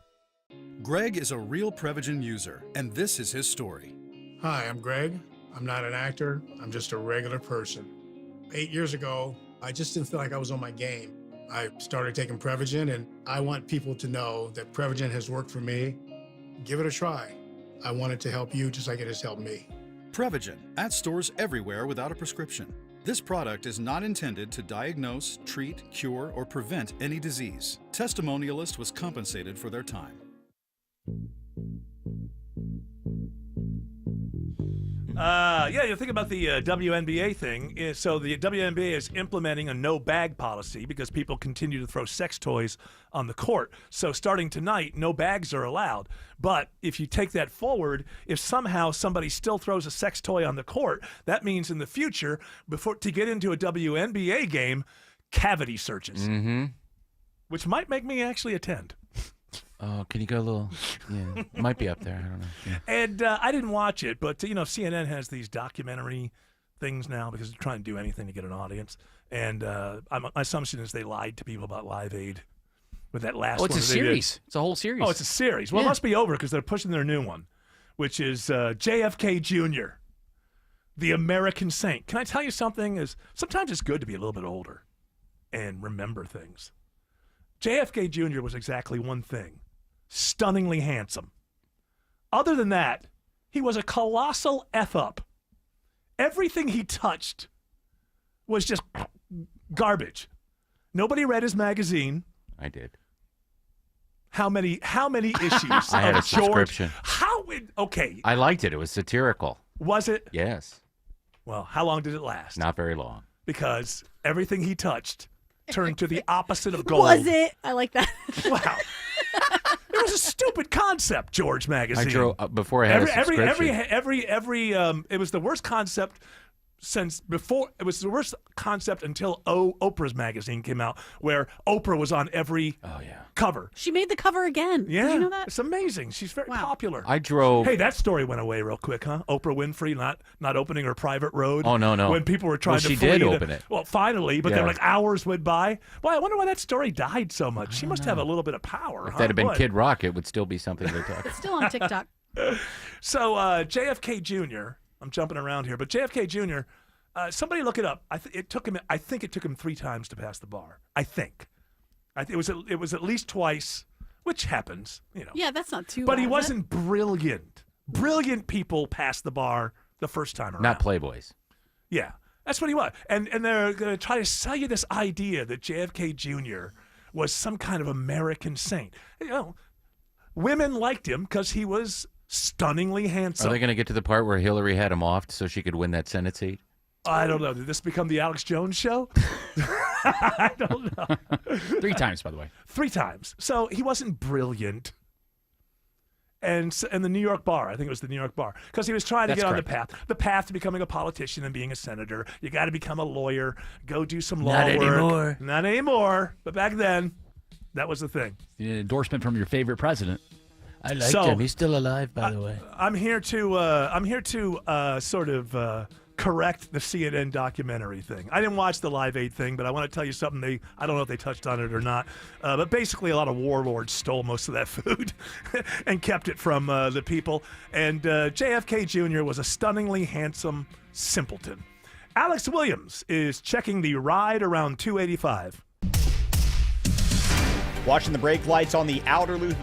Greg is a real Prevagen user, and this is his story. Hi, I'm Greg. I'm not an actor. I'm just a regular person. 8 years ago, I just didn't feel like I was on my game. I started taking Prevagen, and I want people to know that Prevagen has worked for me. Give it a try. I want it to help you just like it has helped me. Prevagen, at stores everywhere without a prescription. This product is not intended to diagnose, treat, cure, or prevent any disease. Testimonialist was compensated for their time. You think about the WNBA thing. So the WNBA is implementing a no bag policy because people continue to throw sex toys on the court. So starting tonight, no bags are allowed. But if you take that forward, if somehow somebody still throws a sex toy on the court, that means in the future, to get into a WNBA game, cavity searches, which might make me actually attend. Oh, can you go a little? Yeah, it might be up there. I don't know. Yeah. And I didn't watch it, but CNN has these documentary things now because they're trying to do anything to get an audience. And my assumption is they lied to people about Live Aid with that last one. Oh, it's a series. It's a whole series. Oh, it's a series. Well, it must be over because they're pushing their new one, which is JFK Jr., the American Saint. Can I tell you something? Sometimes it's good to be a little bit older and remember things. JFK Jr. was exactly one thing: stunningly handsome. Other than that, he was a colossal F-up. Everything he touched was just garbage. Nobody read his magazine. I did. How many issues I had of a subscription. Okay. I liked it. It was satirical. Was it? Yes. Well, how long did it last? Not very long. Because everything he touched turned to the opposite of gold. Was it? I like that. Wow. It was a stupid concept, George Magazine. I drove before I had a subscription. It was the worst concept since before. It was the worst concept until Oprah's magazine came out, where Oprah was on every cover. She made the cover again. Yeah, Did you know that? It's amazing. She's very popular. I drove. Hey, that story went away real quick, huh? Oprah Winfrey not opening her private road. Oh, no. When people were trying to she flee did open it. Well, finally, but then like hours went by. Boy, I wonder why that story died so much. She must have a little bit of power. If that had been Kid Rock, it would still be something to talk about. Still on TikTok. So JFK Jr. I'm jumping around here, but JFK Jr. Somebody look it up. I think it took him 3 times to pass the bar. I think. It was at least twice, which happens, Yeah, that's not too bad. But he wasn't brilliant. Brilliant people pass the bar the first time around. Not playboys. Yeah, that's what he was. And they're going to try to sell you this idea that JFK Jr. was some kind of American saint. Women liked him because he was stunningly handsome. Are they going to get to the part where Hillary had him off so she could win that Senate seat? I don't know. Did this become the Alex Jones show? I don't know. 3 times, by the way. 3 times. So he wasn't brilliant. And the New York bar, I think it was the New York bar, because he was trying to get on the path to becoming a politician and being a senator. You got to become a lawyer, go do some law work. Not anymore. But back then, that was the thing. The endorsement from your favorite president. I liked him. He's still alive, by the way. I'm here to sort of correct the CNN documentary thing. I didn't watch the Live Aid thing, but I want to tell you something. I don't know if they touched on it or not, but basically a lot of warlords stole most of that food and kept it from the people. And JFK Jr. was a stunningly handsome simpleton. Alex Williams is checking the ride around 285. Watching the brake lights on the outer loop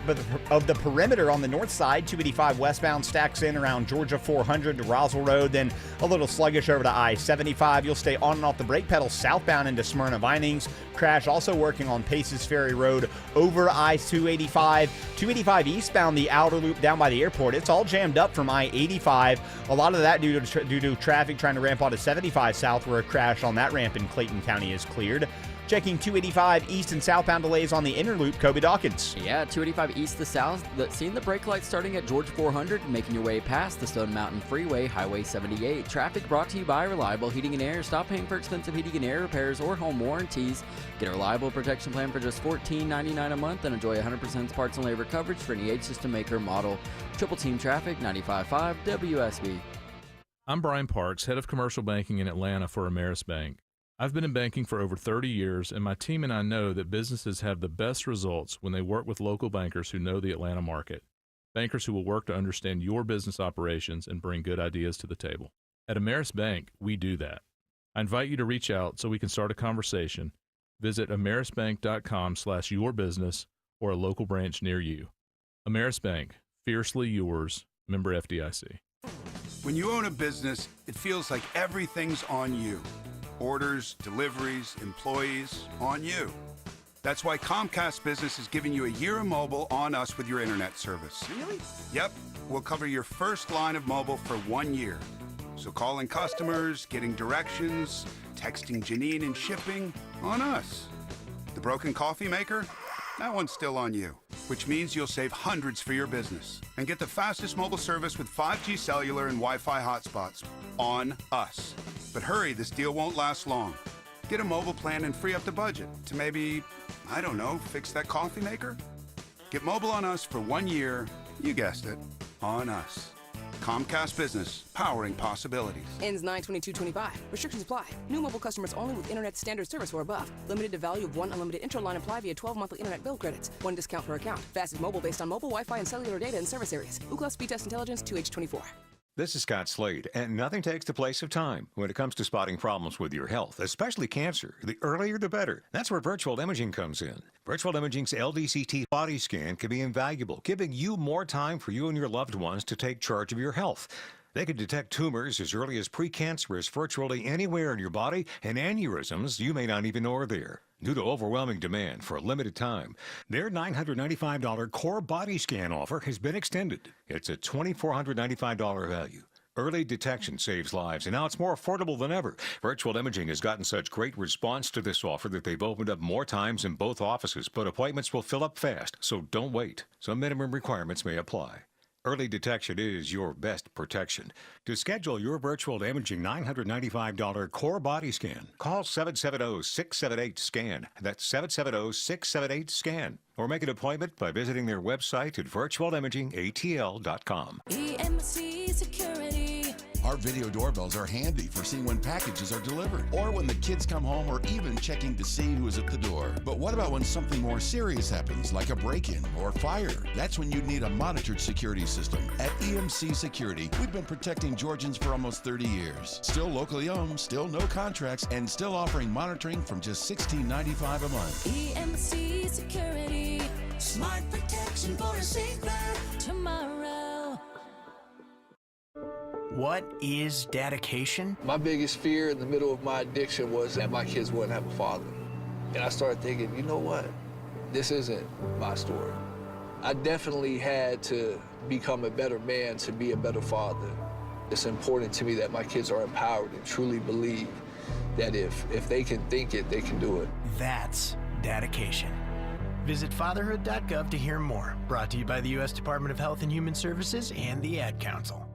of the perimeter on the north side. 285 westbound stacks in around Georgia 400 to Roswell Road, then a little sluggish over to I-75. You'll stay on and off the brake pedal southbound into Smyrna Vinings. Crash also working on Paces Ferry Road over I-285. 285 eastbound, the outer loop down by the airport. It's all jammed up from I-85. A lot of that due to traffic trying to ramp onto 75 south, where a crash on that ramp in Clayton County is cleared. Checking 285 east and southbound delays on the inner loop, Kobe Dawkins. Yeah, 285 east to south. Seeing the brake lights starting at Georgia 400, making your way past the Stone Mountain Freeway, Highway 78. Traffic brought to you by Reliable Heating and Air. Stop paying for expensive heating and air repairs or home warranties. Get a reliable protection plan for just $14.99 a month and enjoy 100% parts and labor coverage for any age, system, maker, model. Triple Team Traffic, 95.5 WSB. I'm Brian Parks, head of commercial banking in Atlanta for Ameris Bank. I've been in banking for over 30 years, and my team and I know that businesses have the best results when they work with local bankers who know the Atlanta market. Bankers who will work to understand your business operations and bring good ideas to the table. At Ameris Bank, we do that. I invite you to reach out so we can start a conversation. Visit amerisbank.com/yourbusiness or a local branch near you. Ameris Bank, fiercely yours, member FDIC. When you own a business, it feels like everything's on you. Orders, deliveries, employees, on you. That's why Comcast Business is giving you a year of mobile on us with your internet service. Really? Yep. We'll cover your first line of mobile for 1 year. So calling customers, getting directions, texting Janine and shipping, on us. The broken coffee maker? That one's still on you, which means you'll save hundreds for your business and get the fastest mobile service with 5G cellular and Wi-Fi hotspots on us. But hurry, this deal won't last long. Get a mobile plan and free up the budget to maybe, I don't know, fix that coffee maker? Get mobile on us for 1 year, you guessed it, on us. Comcast Business, powering possibilities. Ends 9/22/25. Restrictions apply. New mobile customers only with internet standard service or above. Limited to value of 1 unlimited intro line apply via 12 monthly internet bill credits. 1 discount per account. Fastest mobile based on mobile Wi-Fi and cellular data in service areas. Ookla Speed Test Intelligence 2H24. This is Scott Slade, and nothing takes the place of time when it comes to spotting problems with your health, especially cancer. The earlier, the better. That's where virtual imaging comes in. Virtual imaging's LDCT body scan can be invaluable, giving you more time for you and your loved ones to take charge of your health. They can detect tumors as early as precancerous virtually anywhere in your body, and aneurysms you may not even know are there. Due to overwhelming demand for a limited time, their $995 core body scan offer has been extended. It's a $2,495 value. Early detection saves lives, and now it's more affordable than ever. Virtual Imaging has gotten such great response to this offer that they've opened up more times in both offices, but appointments will fill up fast, so don't wait. Some minimum requirements may apply. Early detection is your best protection. To schedule your virtual imaging $995 core body scan, call 770-678-SCAN. That's 770-678-SCAN. Or make an appointment by visiting their website at virtualimagingatl.com. EMC Security. Our video doorbells are handy for seeing when packages are delivered or when the kids come home or even checking to see who is at the door. But what about when something more serious happens, like a break-in or fire? That's when you need a monitored security system. At EMC Security, we've been protecting Georgians for almost 30 years. Still locally owned, still no contracts, and still offering monitoring from just $16.95 a month. EMC Security. Smart protection for a safer tomorrow. What is dedication? My biggest fear in the middle of my addiction was that my kids wouldn't have a father. And I started thinking, you know what? This isn't my story. I definitely had to become a better man to be a better father. It's important to me that my kids are empowered and truly believe that if they can think it, they can do it. That's dedication. Visit fatherhood.gov to hear more. Brought to you by the U.S. Department of Health and Human Services and the Ad Council.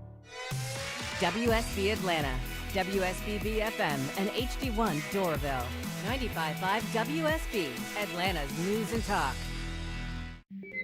WSB Atlanta, WSB BFM, and HD1 Doraville. 95.5 WSB, Atlanta's news and talk.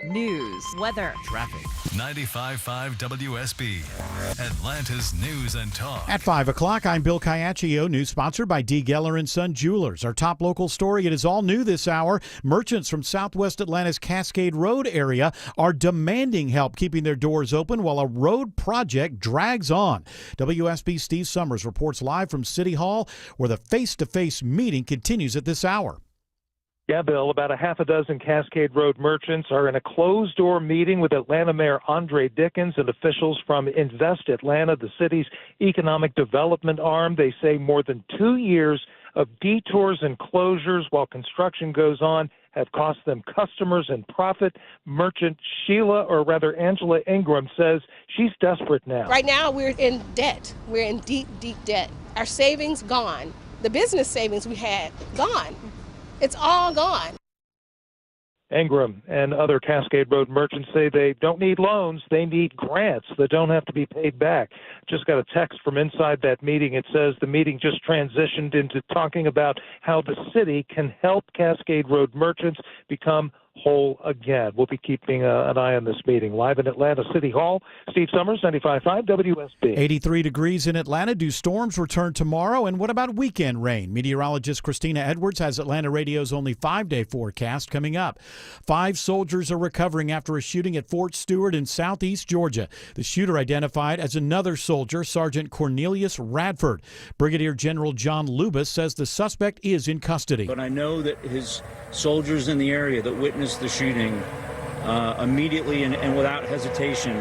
News, weather, traffic. 95.5 WSB, Atlanta's news and talk. At 5 o'clock, I'm Bill Caiaccio. News sponsored by D. Geller & Son Jewelers. Our top local story, it is all new this hour. Merchants from southwest Atlanta's Cascade Road area are demanding help keeping their doors open while a road project drags on. WSB Steve Summers reports live from City Hall, where the face-to-face meeting continues at this hour. Yeah, Bill, about a half a dozen Cascade Road merchants are in a closed-door meeting with Atlanta Mayor Andre Dickens and officials from Invest Atlanta, the city's economic development arm. They say more than 2 years of detours and closures while construction goes on have cost them customers and profit. Merchant Angela Ingram says she's desperate now. Right now, we're in debt. We're in deep, deep debt. Our savings gone. The business savings we had, gone. It's all gone. Ingram and other Cascade Road merchants say they don't need loans, they need grants that don't have to be paid back. Just got a text from inside that meeting. It says the meeting just transitioned into talking about how the city can help Cascade Road merchants become whole again. We'll be keeping an eye on this meeting. Live in Atlanta City Hall, Steve Summers, 95.5 WSB. 83 degrees in Atlanta. Do storms return tomorrow? And what about weekend rain? Meteorologist Christina Edwards has Atlanta Radio's only 5-day forecast coming up. 5 soldiers are recovering after a shooting at Fort Stewart in southeast Georgia. The shooter identified as another soldier, Sergeant Cornelius Radford. Brigadier General John Lubas says the suspect is in custody. But I know that his soldiers in the area that witnessed the shooting immediately and without hesitation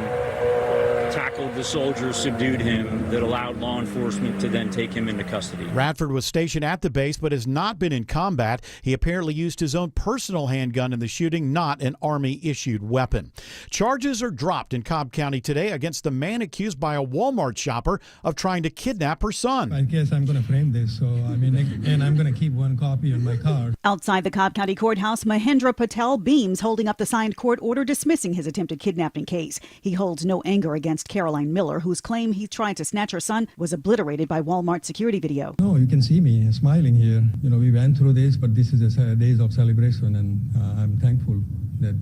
tackled the soldier, subdued him, that allowed law enforcement to then take him into custody. Radford was stationed at the base but has not been in combat. He apparently used his own personal handgun in the shooting, not an Army-issued weapon. Charges are dropped in Cobb County today against the man accused by a Walmart shopper of trying to kidnap her son. I guess I'm going to frame this, and I'm going to keep one copy in my car. Outside the Cobb County Courthouse, Mahendra Patel beams holding up the signed court order dismissing his attempted kidnapping case. He holds no anger against Caroline Miller, whose claim he tried to snatch her son was obliterated by Walmart security video. No, you can see me smiling here. We went through this, but this is a days of celebration, and I'm thankful that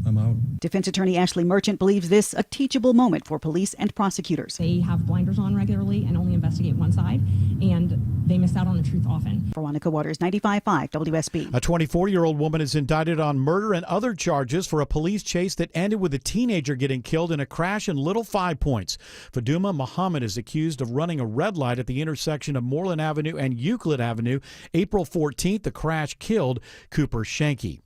I'm out. Defense attorney Ashley Merchant believes this a teachable moment for police and prosecutors. They have blinders on regularly and only investigate one side, and they miss out on the truth often. Veronica Waters, 95.5 WSB. A 24-year-old woman is indicted on murder and other charges for a police chase that ended with a teenager getting killed in a crash in Little Five Points. Faduma Muhammad is accused of running a red light at the intersection of Moreland Avenue and Euclid Avenue. April 14th, the crash killed Cooper Shanky.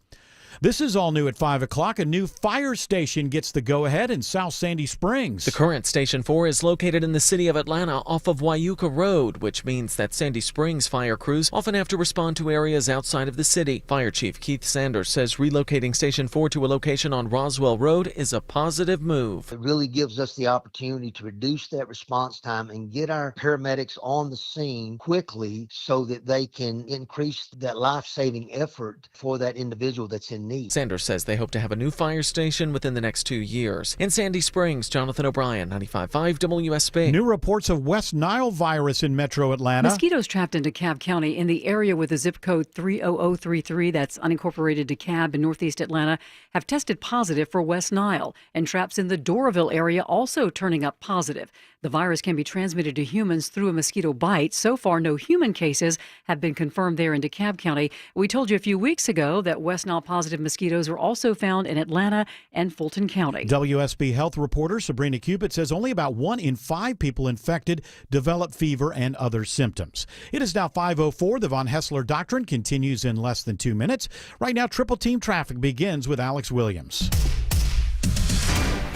This is all new at 5 o'clock. A new fire station gets the go-ahead in South Sandy Springs. The current Station 4 is located in the city of Atlanta off of Wyuka Road, which means that Sandy Springs fire crews often have to respond to areas outside of the city. Fire Chief Keith Sanders says relocating Station 4 to a location on Roswell Road is a positive move. It really gives us the opportunity to reduce that response time and get our paramedics on the scene quickly so that they can increase that life-saving effort for that individual that's in need. Sanders says they hope to have a new fire station within the next 2 years. In Sandy Springs, Jonathan O'Brien, 95.5 WSB. New reports of West Nile virus in metro Atlanta. Mosquitoes trapped into Cobb County in the area with a zip code 30033 that's unincorporated DeKalb in northeast Atlanta have tested positive for West Nile, and traps in the Doraville area also turning up positive. The virus can be transmitted to humans through a mosquito bite. So far, no human cases have been confirmed there in DeKalb County. We told you a few weeks ago that West Nile positive mosquitoes were also found in Atlanta and Fulton County. WSB health reporter Sabrina Cupid says only about 1 in 5 people infected develop fever and other symptoms. It is now 5:04. The Von Hessler Doctrine continues in less than 2 minutes. Right now, Triple Team Traffic begins with Alex Williams.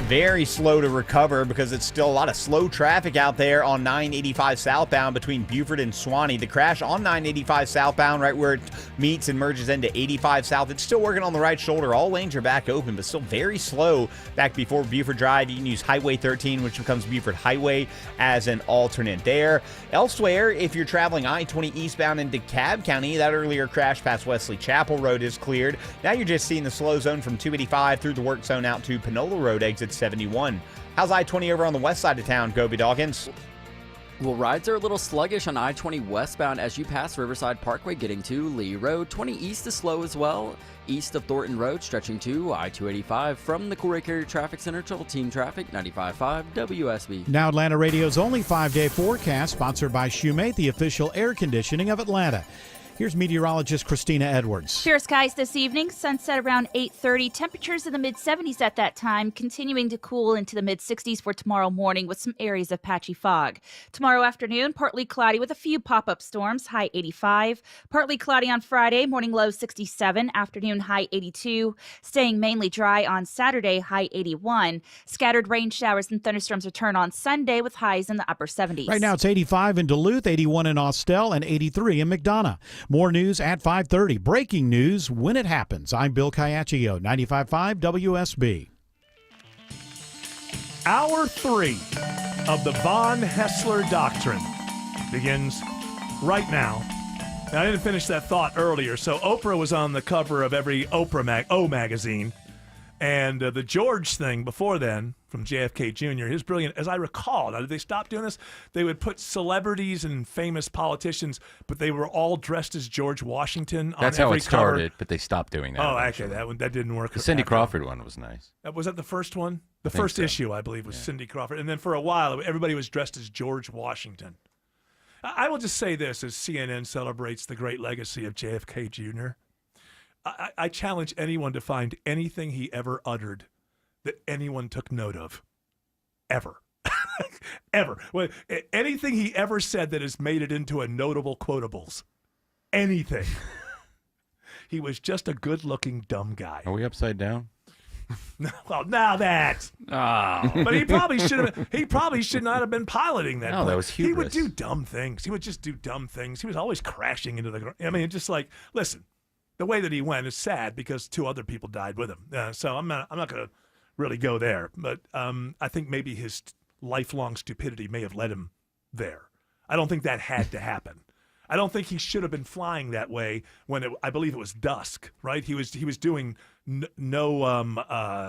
very slow to recover because it's still a lot of slow traffic out there on 985 southbound between Buford and Suwanee. The crash on 985 southbound, right where it meets and merges into 85 south, it's still working on the right shoulder. All lanes are back open, but still very slow back before Buford Drive. You can use Highway 13, which becomes Buford Highway, as an alternate there. Elsewhere, if you're traveling I-20 eastbound into DeKalb County, that earlier crash past Wesley Chapel Road is cleared. Now you're just seeing the slow zone from 285 through the work zone out to Panola Road, exit 71. How's I-20 over on the west side of town, Gobi Dawkins? Well, rides are a little sluggish on I-20 westbound as you pass Riverside Parkway getting to Lee Road. 20 east is slow as well. East of Thornton Road stretching to I-285 from the Corey Carrier Traffic Center. Trouble team traffic, 95.5 WSB. Now Atlanta Radio's only 5-day forecast, sponsored by Shoemate, the official air conditioning of Atlanta. Here's meteorologist Christina Edwards. Clear skies this evening, sunset around 8:30. Temperatures in the mid-70s at that time, continuing to cool into the mid-60s for tomorrow morning with some areas of patchy fog. Tomorrow afternoon, partly cloudy with a few pop-up storms, high 85. Partly cloudy on Friday, morning low 67, afternoon high 82. Staying mainly dry on Saturday, high 81. Scattered rain showers and thunderstorms return on Sunday with highs in the upper 70s. Right now it's 85 in Duluth, 81 in Austell, and 83 in McDonough. More news at 5:30. Breaking news when it happens. I'm Bill Caiaccio, 95.5 WSB. Hour 3 of the Von Hessler Doctrine begins right now. Now, I didn't finish that thought earlier. So Oprah was on the cover of every Oprah magazine. And the George thing before then, from JFK Jr., his brilliant, as I recall, now did they stop doing this? They would put celebrities and famous politicians, but they were all dressed as George Washington on every cover. That's how it started, but they stopped doing that. Oh, actually, that didn't work. The Cindy Crawford one was nice. Was that the first one? The first issue, I believe, was Cindy Crawford. And then for a while, everybody was dressed as George Washington. I will just say this as CNN celebrates the great legacy of JFK Jr., I challenge anyone to find anything he ever uttered that anyone took note of. Ever. Ever. Well, anything he ever said that has made it into a notable quotables. Anything. He was just a good-looking dumb guy. Are we upside down? Well, now that. Oh. But he probably should not have been piloting that. No, that was hubris. He would do dumb things. He would just do dumb things. He was always crashing into the ground. I mean, just like, listen. The way that he went is sad because 2 other people died with him. So I'm not going to really go there. But I think maybe his lifelong stupidity may have led him there. I don't think that had to happen. I don't think he should have been flying that way when I believe it was dusk, right? He was doing no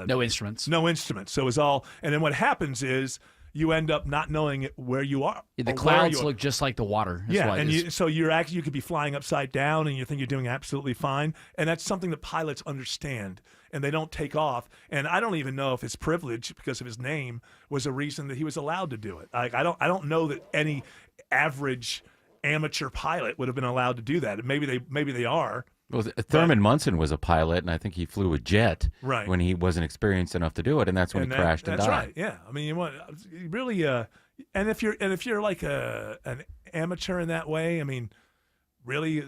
instruments. No instruments. So it was all. And then what happens is you end up not knowing where you are. The clouds look just like the water. Yeah, and you could be flying upside down, and you think you're doing absolutely fine. And that's something that pilots understand, and they don't take off. And I don't even know if his privilege, because of his name, was a reason that he was allowed to do it. Like I don't know that any average amateur pilot would have been allowed to do that. Maybe they are. Well, Thurman Munson was a pilot, and I think he flew a jet when he wasn't experienced enough to do it, and that's when he crashed and died. That's right. Yeah, I mean, you really, and if you're like an amateur in that way, I mean, really,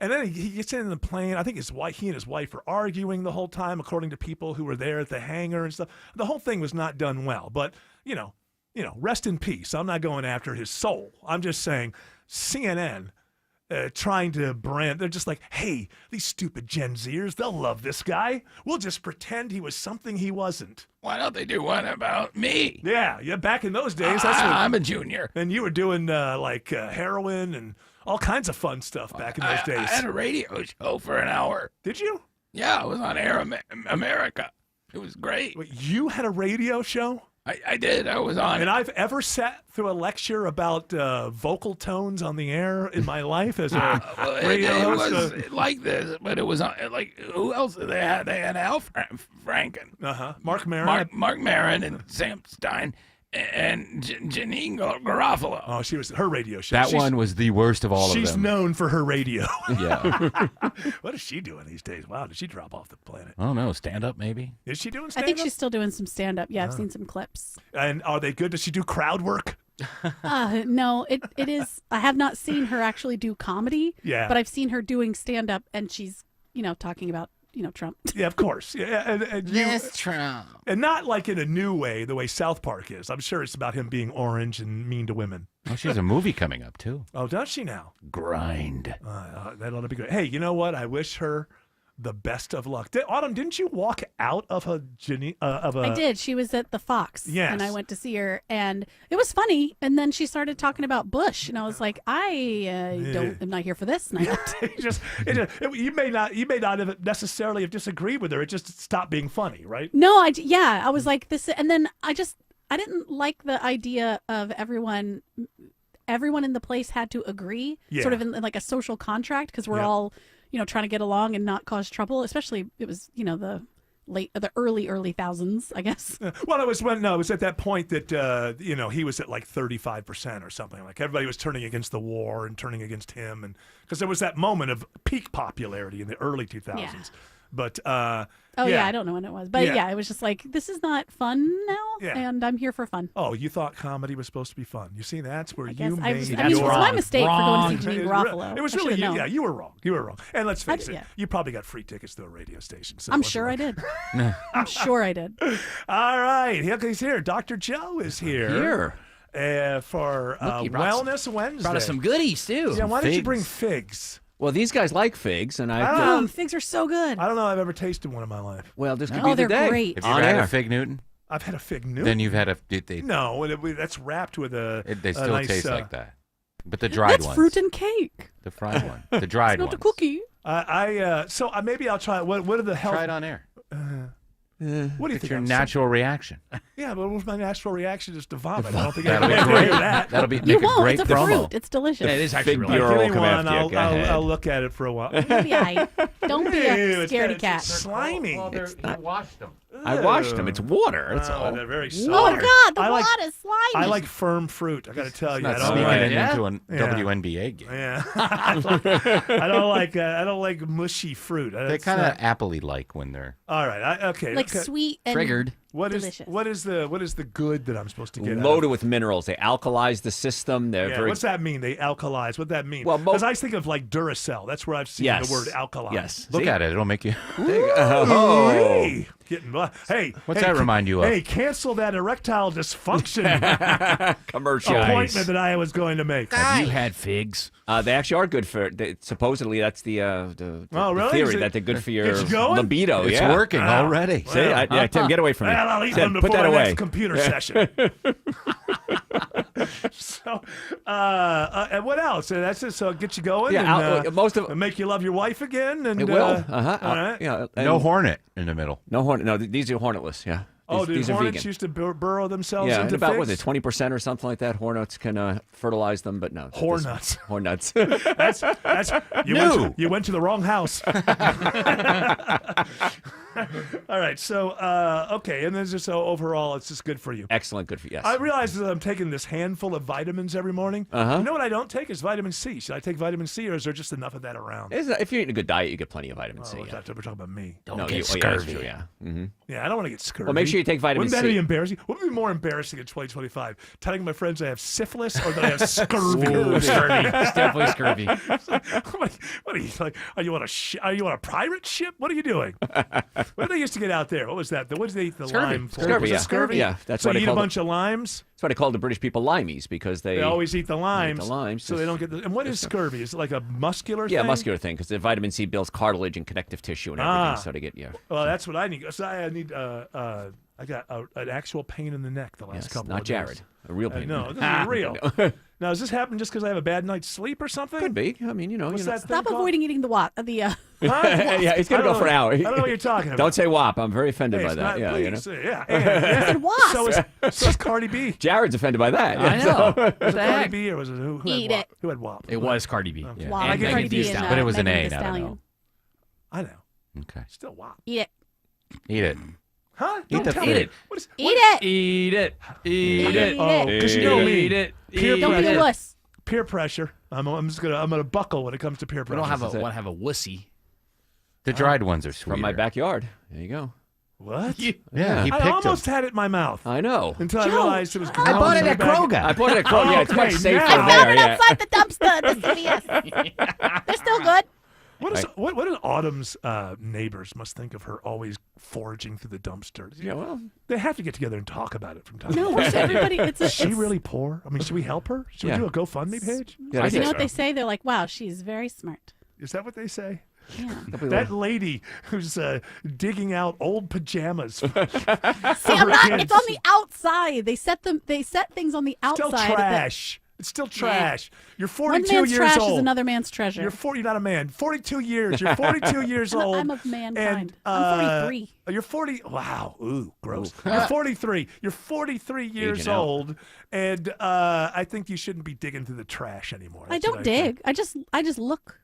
and then he gets in the plane. I think he and his wife are arguing the whole time, according to people who were there at the hangar and stuff. The whole thing was not done well, but you know, rest in peace. I'm not going after his soul. I'm just saying, CNN. Trying to brand, they're just like, hey, these stupid Gen Zers, they'll love this guy. We'll just pretend he was something he wasn't. Why don't they do one about me? Yeah, back in those days. I'm a junior. And you were doing heroin and all kinds of fun stuff back in those days. I had a radio show for an hour. Did you? Yeah, I was on Air America. It was great. Wait, you had a radio show? I did. I was on. And I've ever sat through a lecture about vocal tones on the air in my life as a radio host. It was like this, but it was like, who else did they have? They had Al Franken. Mark Maron. Mark Maron and Sam Stein and Janine Garofalo. Oh, she was her radio show. That one was the worst of all of them. She's known for her radio. Yeah. What is she doing these days? Wow, did she drop off the planet? I don't know. Stand up, maybe? Is she doing I stand-up? think she's still doing some stand-up. Yeah, I've seen some clips. And are they good? Does she do crowd work? No, it is. I have not seen her actually do comedy. Yeah. But I've seen her doing stand-up, and she's, talking about Trump. Yeah, of course. Yeah, This Trump. And not like in a new way, the way South Park is. I'm sure it's about him being orange and mean to women. Oh, she has a movie coming up, too. Oh, does she now? Grind. That ought to be great. Hey, you know what? I wish her the best of luck. Autumn, didn't you walk out of a I did. She was at the Fox. Yes. And I went to see her, and it was funny. And then she started talking about Bush, and I was like, I'm not here for this. And I left. You may not have necessarily have disagreed with her. It just stopped being funny, right? No, I was like this, and then I didn't like the idea of everyone in the place had to agree, sort of in like a social contract, because we're all, trying to get along and not cause trouble. Especially it was, the early thousands, I guess. Well, it was at that point that he was at like 35% or something. Like everybody was turning against the war and turning against him, and because there was that moment of peak popularity in the early 2000s. Yeah. But I don't know when it was, but it was just like, this is not fun now, and I'm here for fun. Oh, you thought comedy was supposed to be fun? You see, that's where it was wrong. my mistake for going to see Jimmy Garofalo. It was really you. Yeah, you were wrong. You were wrong. And let's face it, you probably got free tickets to a radio station. So I'm sure I did. I'm sure I did. All right, he's here. Dr. Joe is here. For Wellness Wednesday. Brought us some goodies too. Yeah, why did you bring figs? Well, these guys like figs, and figs are so good. I don't know if I've ever tasted one in my life. Well, this could be the they're day. great. Have you ever had a Fig Newton? I've had a Fig Newton. Then you've had a... No, that's wrapped with They still nice, taste like that. But the dried That's ones. fruit and cake. The fried one. The dried it's ones. not a cookie. So maybe I'll try. What are the health? Try it on air. What do you It's think? your natural reaction. Yeah, but what's my natural reaction is to vomit. I don't think That'll be I great. do that. That'll be You make a won't. great It's a promo. fruit. It's delicious. Yeah, it is actually Fig really Bureau Give will me come one. after you. Go ahead. I'll look at it for a while. Don't be Ew, a it's scaredy cat. slimy. You washed them. I washed them. It's water. That's all. They're very Oh soft. God, the I like- water's slimy. I like firm fruit. I got to tell you. Not I don't sneaking like it Yeah? into a Yeah. WNBA game. Yeah, I don't like mushy fruit. They kind of appley like when they're. All right. Okay. like okay. sweet and Triggered. delicious. What is the good that I'm supposed to get? Loaded out of? with minerals. They alkalize the system. They're Yeah, very. what's that mean? They alkalize. What'd that mean? Well, because I think of like Duracell. That's where I've seen Yes. the word alkalize. Yes. Look See? at it. It'll make you. Oh. Hey, What's that remind you of? Hey, cancel that erectile dysfunction Commercial. appointment that I was going to make. Have you had figs? They actually are good for. Supposedly, that's the Oh, really? theory Is it- that they're good for your it's going? libido. It's yeah. working already. See, yeah, Tim, get away from me. Well, I'll eat Tim, one put before that the away. next computer session. So, and what else? That's just get you going. Yeah, and, most of and make you love your wife again. And it will. all right. Yeah. No hornet in the middle. No hornet. No, these are hornetless. Yeah. Oh, These do are hornets vegan. used to burrow themselves Yeah, into about figs? was it 20% or something like that? Hornets can fertilize them, but no. Hornuts. Hornuts. That's you went to the wrong house. All right, so okay, and then just so overall, it's just good for you. Excellent, good for you. Yes. I realize that I'm taking this handful of vitamins every morning. Uh-huh. You know what I don't take is vitamin C. Should I take vitamin C, or is there just enough of that around? If you're eating a good diet, you get plenty of vitamin C. We're Yeah. talking about me. No, get yeah, that's scurvy. true, yeah. Mm-hmm. Yeah, I don't want to get scurvy. Well, make sure you take vitamin Wouldn't that C. be embarrassing? What would be more embarrassing in 2025? Telling my friends I have syphilis or that I have scurvy? Ooh, scurvy. It's definitely scurvy. What are you like? Are you on a pirate ship? What are you doing? What did they used to get out there? What was that? What did they eat the Scurvy. lime for? Scurvy, Was it yeah. scurvy? Yeah, that's so what you they eat a call bunch of limes. That's why they call the British people limeys, because They always eat the limes. limes, so they don't get the. And what is scurvy? Is it like a muscular thing? Yeah, muscular thing, because the vitamin C builds cartilage and connective tissue and everything, so to get Well, that's what I need. So I need. I got an actual pain in the neck the last couple not of Jared. days. A real pain. No, this is real. Now, does this happen just because I have a bad night's sleep or something? Could be. I mean, What's that Stop thing avoiding eating the Huh? Yeah, he's going to go for an hour. I don't know what you're talking about. Don't say WAP. I'm very offended Hey, by it's that. not- Yeah, please, you know. yeah, yeah. said wasp. So is Cardi B. Jared's offended by that. I Yeah, know. so- Was it Cardi B or was it who Eat had WAP? it. Who had WAP? It was Cardi B. Okay. Yeah. WAP. And Cardi Megan B Thee and, Stallion. But it was an Megan A, Thee not an Stallion. I know. Okay. Still WAP. Eat it. Eat it. Huh? Eat the tell fig. me. What is, Eat it. Eat it. Eat Eat it. Oh, because you know me. Eat it. Peer Eat Don't be a it. wuss. Peer pressure. I'm gonna buckle when it comes to peer We pressure. don't have That's it. want to have a wussy. The dried ones are sweeter. From my backyard. There you go. What? Yeah, he I picked almost them. had it in my mouth I know. until I realized it was. I bought it at Kroger. I bought it at Kroger. Yeah, it's much Okay, safer now- I there. found it Yeah. outside the dumpster at the CVS. They're still good. What do Autumn's neighbors must think of her always foraging through the dumpster? Yeah, well, they have to get together and talk about it from time No, to time. everybody. Is she really poor? I mean, should we help her? Should we do a GoFundMe page? Yeah, You know what they say? They're like, "Wow, she's very smart." Is that what they say? Yeah. That lady who's digging out old pajamas. See, I'm not. It's on the outside. They set things on the outside. Still trash. It's still trash. You're 42 One man's years trash old. is another man's treasure. You're not a man. 42 years. You're 42 years old. I'm of mankind. And, I'm 43. You're 40. Wow. Ooh, gross. You're 43. You're 43 years Aging out. old, and I think you shouldn't be digging through the trash anymore. I That's what don't dig. I just look.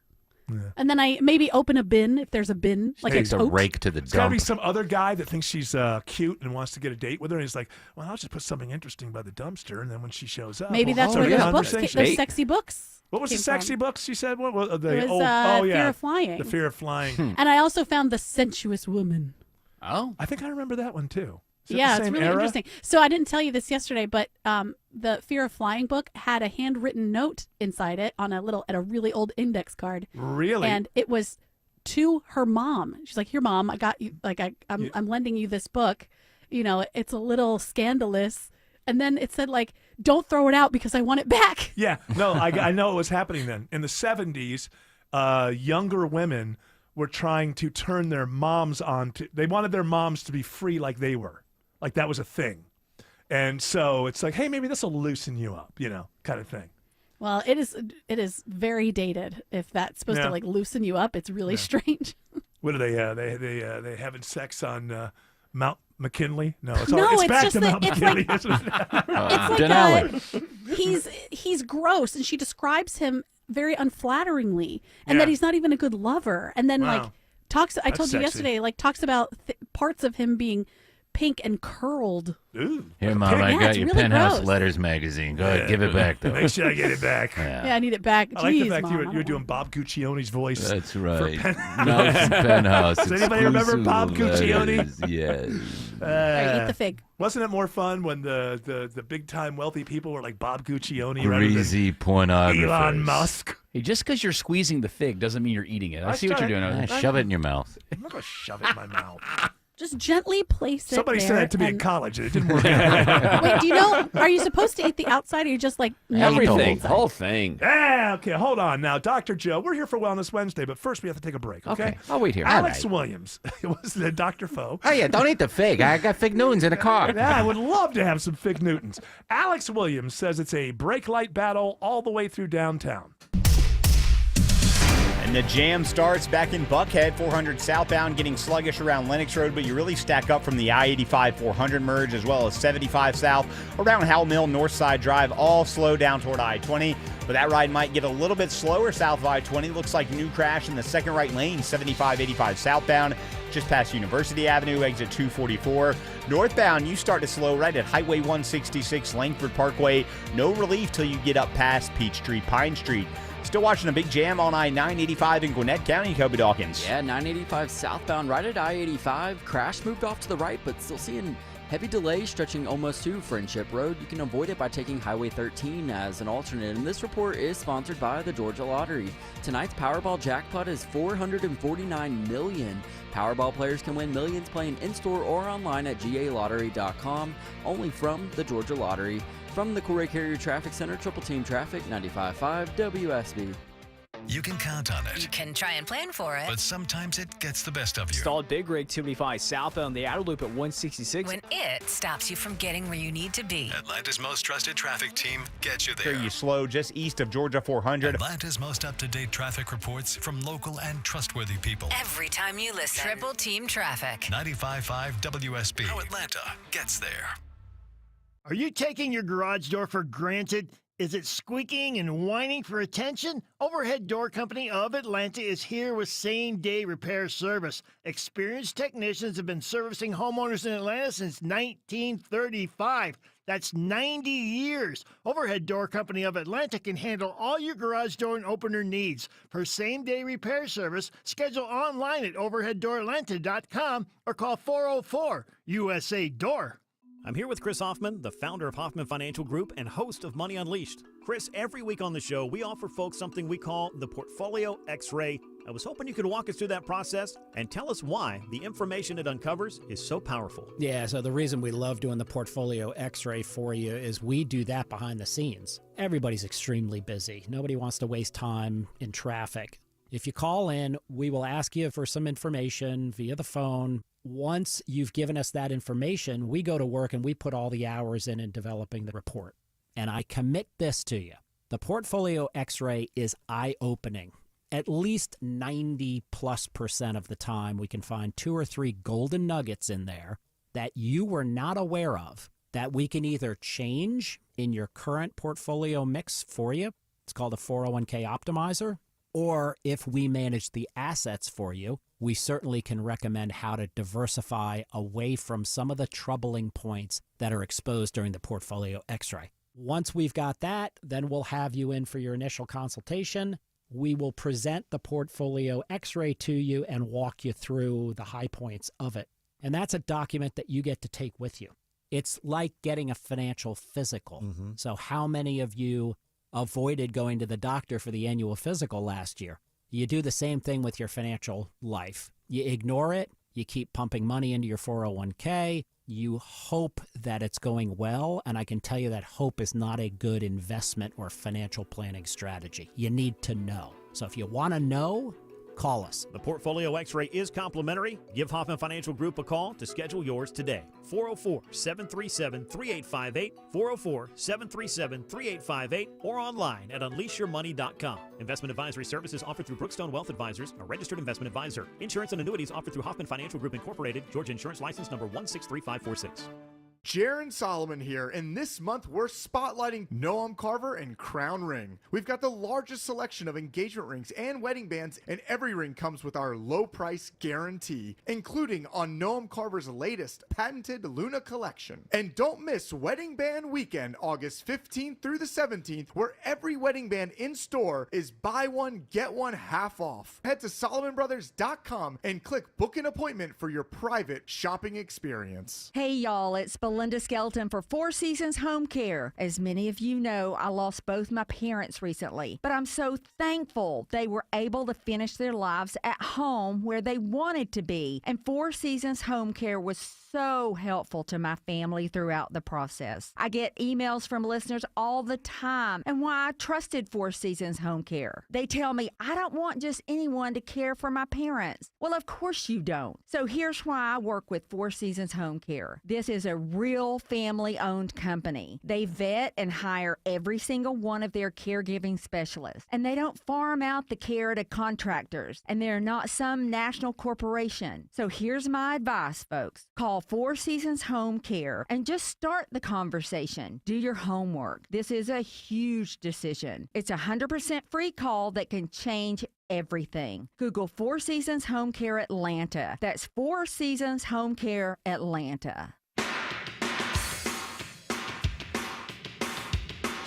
Yeah. And then I maybe open a bin if there's a bin, like Takes a tote. rake to the There's got to be dump. some other guy that thinks she's cute and wants to get a date with her. And he's like, well, I'll just put something interesting by the dumpster. And then when she shows up, Maybe that's where those books, those sexy books. What was the came sexy from. books you said? What was It was Fear of Flying. The Fear of Flying. And I also found The Sensuous Woman. Oh. I think I remember that one too. Is it Yeah, the it's same really era? interesting. So I didn't tell you this yesterday, but the Fear of Flying book had a handwritten note inside it on at a really old index card. Really? And it was to her mom. She's like, "Here, Mom, I got you. Like, I'm lending you this book. You know, it's a little scandalous." And then it said, like, "Don't throw it out because I want it back." Yeah, no, I know what was happening then. In the 70s, younger women were trying to turn their moms on to, they wanted their moms to be free like they were. Like that was a thing. And so it's like, hey, maybe this will loosen you up, kind of thing. Well, it is very dated. If that's supposed to like loosen you up, it's really strange. What are they? They having sex on Mount McKinley? No, it's back just to Mount it's McKinley. like, it's like he's gross, and she describes him very unflatteringly, and that he's not even a good lover. And then like talks. I told you yesterday, like talks about parts of him being pink and curled. Ooh. Here, Mom, I got your really Penthouse gross. Letters magazine. Go ahead, give it back, though. Make sure I get it back. Yeah, I need it back. I like the Jeez, fact Mom, you were doing Bob Guccione's voice. That's right. Penthouse. No, it's Penthouse. Does anybody remember Bob Guccione? Letters, yes. All right, eat the fig. Wasn't it more fun when the big time wealthy people were like Bob Guccione Greasy pornographers. Elon Musk? Hey, just because you're squeezing the fig doesn't mean you're eating it. I see what you're doing. Shove it in your mouth. I'm not going to shove it in my mouth. Just gently place it. Somebody said there that to me in and- college, and it didn't work out. Wait, do you know? Are you supposed to eat the outside, or you just like Everything, the the whole thing. Ah, okay, hold on now. Dr. Joe, we're here for Wellness Wednesday, but first we have to take a break, okay? Okay, I'll wait here. Alex All right. Williams was the Dr. Foe. Oh, yeah, don't eat the fig. I got fig Newtons in the car. Yeah, I would love to have some Fig Newtons. Alex Williams says it's a brake light battle all the way through downtown. And the jam starts back in Buckhead, 400 southbound, getting sluggish around Lennox Road, but you really stack up from the I-85 400 merge as well as 75 south around Howell Mill, Northside Drive, all slow down toward I-20. But that ride might get a little bit slower south of I-20. Looks like new crash in the second right lane, 75-85 southbound, just past University Avenue, exit 244. Northbound, you start to slow right at Highway 166, Langford Parkway. No relief till you get up past Peachtree, Pine Street. Still watching a big jam on I-985 in Gwinnett County, Kobe Dawkins. Yeah, 985 southbound right at I-85. Crash moved off to the right, but still seeing heavy delays stretching almost to Friendship Road. You can avoid it by taking Highway 13 as an alternate. And this report is sponsored by the Georgia Lottery. Tonight's Powerball jackpot is $449 million. Powerball players can win millions playing in-store or online at galottery.com, only from the Georgia Lottery. From the Corey Carrier Traffic Center, Triple Team Traffic, 95.5 WSB. You can count on it, You can try and plan for it. but sometimes it gets the best of you. Stalled Big Rig 285 southbound the outer loop at 166. When it stops you from getting where you need to be. Atlanta's most trusted traffic team gets you Here there. you slow just east of Georgia 400. Atlanta's most up-to-date traffic reports from local and trustworthy people. Every time you listen. Triple Team Traffic. 95.5 WSB. How Atlanta gets there. Are you taking your garage door for granted? Is it squeaking and whining for attention? Overhead Door Company of Atlanta is here with same-day repair service. Experienced technicians have been servicing homeowners in Atlanta since 1935. That's 90 years. Overhead Door Company of Atlanta can handle all your garage door and opener needs. For same-day repair service, schedule online at overheaddooratlanta.com or call 404-USA-DOOR. I'm here with Chris Hoffman, the founder of Hoffman Financial Group and host of Money Unleashed. Chris, every week on the show, we offer folks something we call the Portfolio X-Ray I was hoping you could walk us through that process and tell us why the information it uncovers is so powerful. Yeah, so the reason we love doing the portfolio x-ray for you is we do that behind the scenes. Everybody's extremely busy. Nobody wants to waste time in traffic. If you call in, we will ask you for some information via the phone. Once you've given us that information, we go to work and we put all the hours in developing the report. And I commit this to you. The portfolio x-ray is eye-opening. At least 90+% of the time, we can find 2 or 3 golden nuggets in there that you were not aware of that we can either change in your current portfolio mix for you. It's called a 401k optimizer. Or if we manage the assets for you, we certainly can recommend how to diversify away from some of the troubling points that are exposed during the portfolio x-ray. Once we've got that, then we'll have you in for your initial consultation. We will present the portfolio x-ray to you and walk you through the high points of it. And that's a document that you get to take with you. It's like getting a financial physical. Mm-hmm. So how many of you avoided going to the doctor for the annual physical last year? You do the same thing with your financial life. You ignore it. You keep pumping money into your 401k. You hope that it's going well, and I can tell you that hope is not a good investment or financial planning strategy. You need to know. So if you want to know, call us. The Portfolio X-ray is complimentary. Give Hoffman Financial Group a call to schedule yours today. 404-737-3858, 404-737-3858, or online at unleashyourmoney.com. Investment advisory services offered through Brookstone Wealth Advisors, a registered investment advisor. Insurance and annuities offered through Hoffman Financial Group Incorporated, Georgia Insurance License number 163546. Jaron Solomon here, and this month we're spotlighting Noam Carver and Crown Ring. We've got the largest selection of engagement rings and wedding bands, and every ring comes with our low price guarantee, including on Noam Carver's latest patented Luna collection. And don't miss Wedding Band Weekend, August 15th through the 17th, where every wedding band in store is buy one, get one half off. Head to SolomonBrothers.com and click book an appointment for your private shopping experience. Hey y'all, it's Belinda Skelton for Four Seasons Home Care. As many of you know, I lost both my parents recently, but I'm so thankful they were able to finish their lives at home where they wanted to be. And Four Seasons Home Care was so helpful to my family throughout the process. I get emails from listeners all the time and why I trusted Four Seasons Home Care. They tell me I don't want just anyone to care for my parents. Well, of course you don't. So here's why I work with Four Seasons Home Care. This is a real family-owned company. They vet and hire every single one of their caregiving specialists, and they don't farm out the care to contractors, and they're not some national corporation. So here's my advice, folks. Call Four Seasons Home Care and just start the conversation. Do your homework. This is a huge decision. It's a 100% free call that can change everything. Google Four Seasons Home Care Atlanta. That's Four Seasons Home Care Atlanta.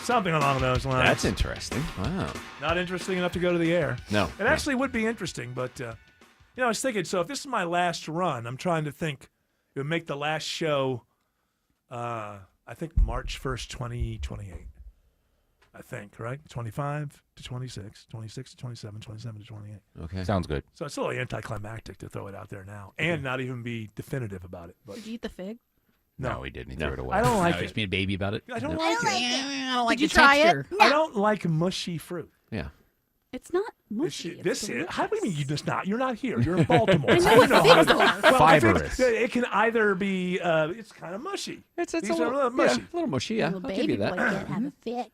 Something along those lines. That's interesting. Wow. Not interesting enough to go to the air. No. It actually would be interesting, but, I was thinking, so if this is my last run, I'm trying to think, it would make the last show, I think March 1st, 2028. I think, right? 25 to 26, 26 to 27, 27 to 28. Okay. Sounds good. So it's a little anticlimactic to throw it out there now and not even be definitive about it. But Did you eat the fig? No, he didn't. He threw it away. I don't like No, it. he's being a baby about it. I don't No. like it. I don't like Did you the try texture. it? I don't like mushy fruit. Yeah. It's not mushy. How do you mean you just not? You're not here. You're in Baltimore. I know what how figs to- are. Well, Fibrous. It can either be, it's kind of mushy. It's These a are little mushy. Yeah, a little mushy, yeah. Little I'll give baby you boy that. can't have a fig.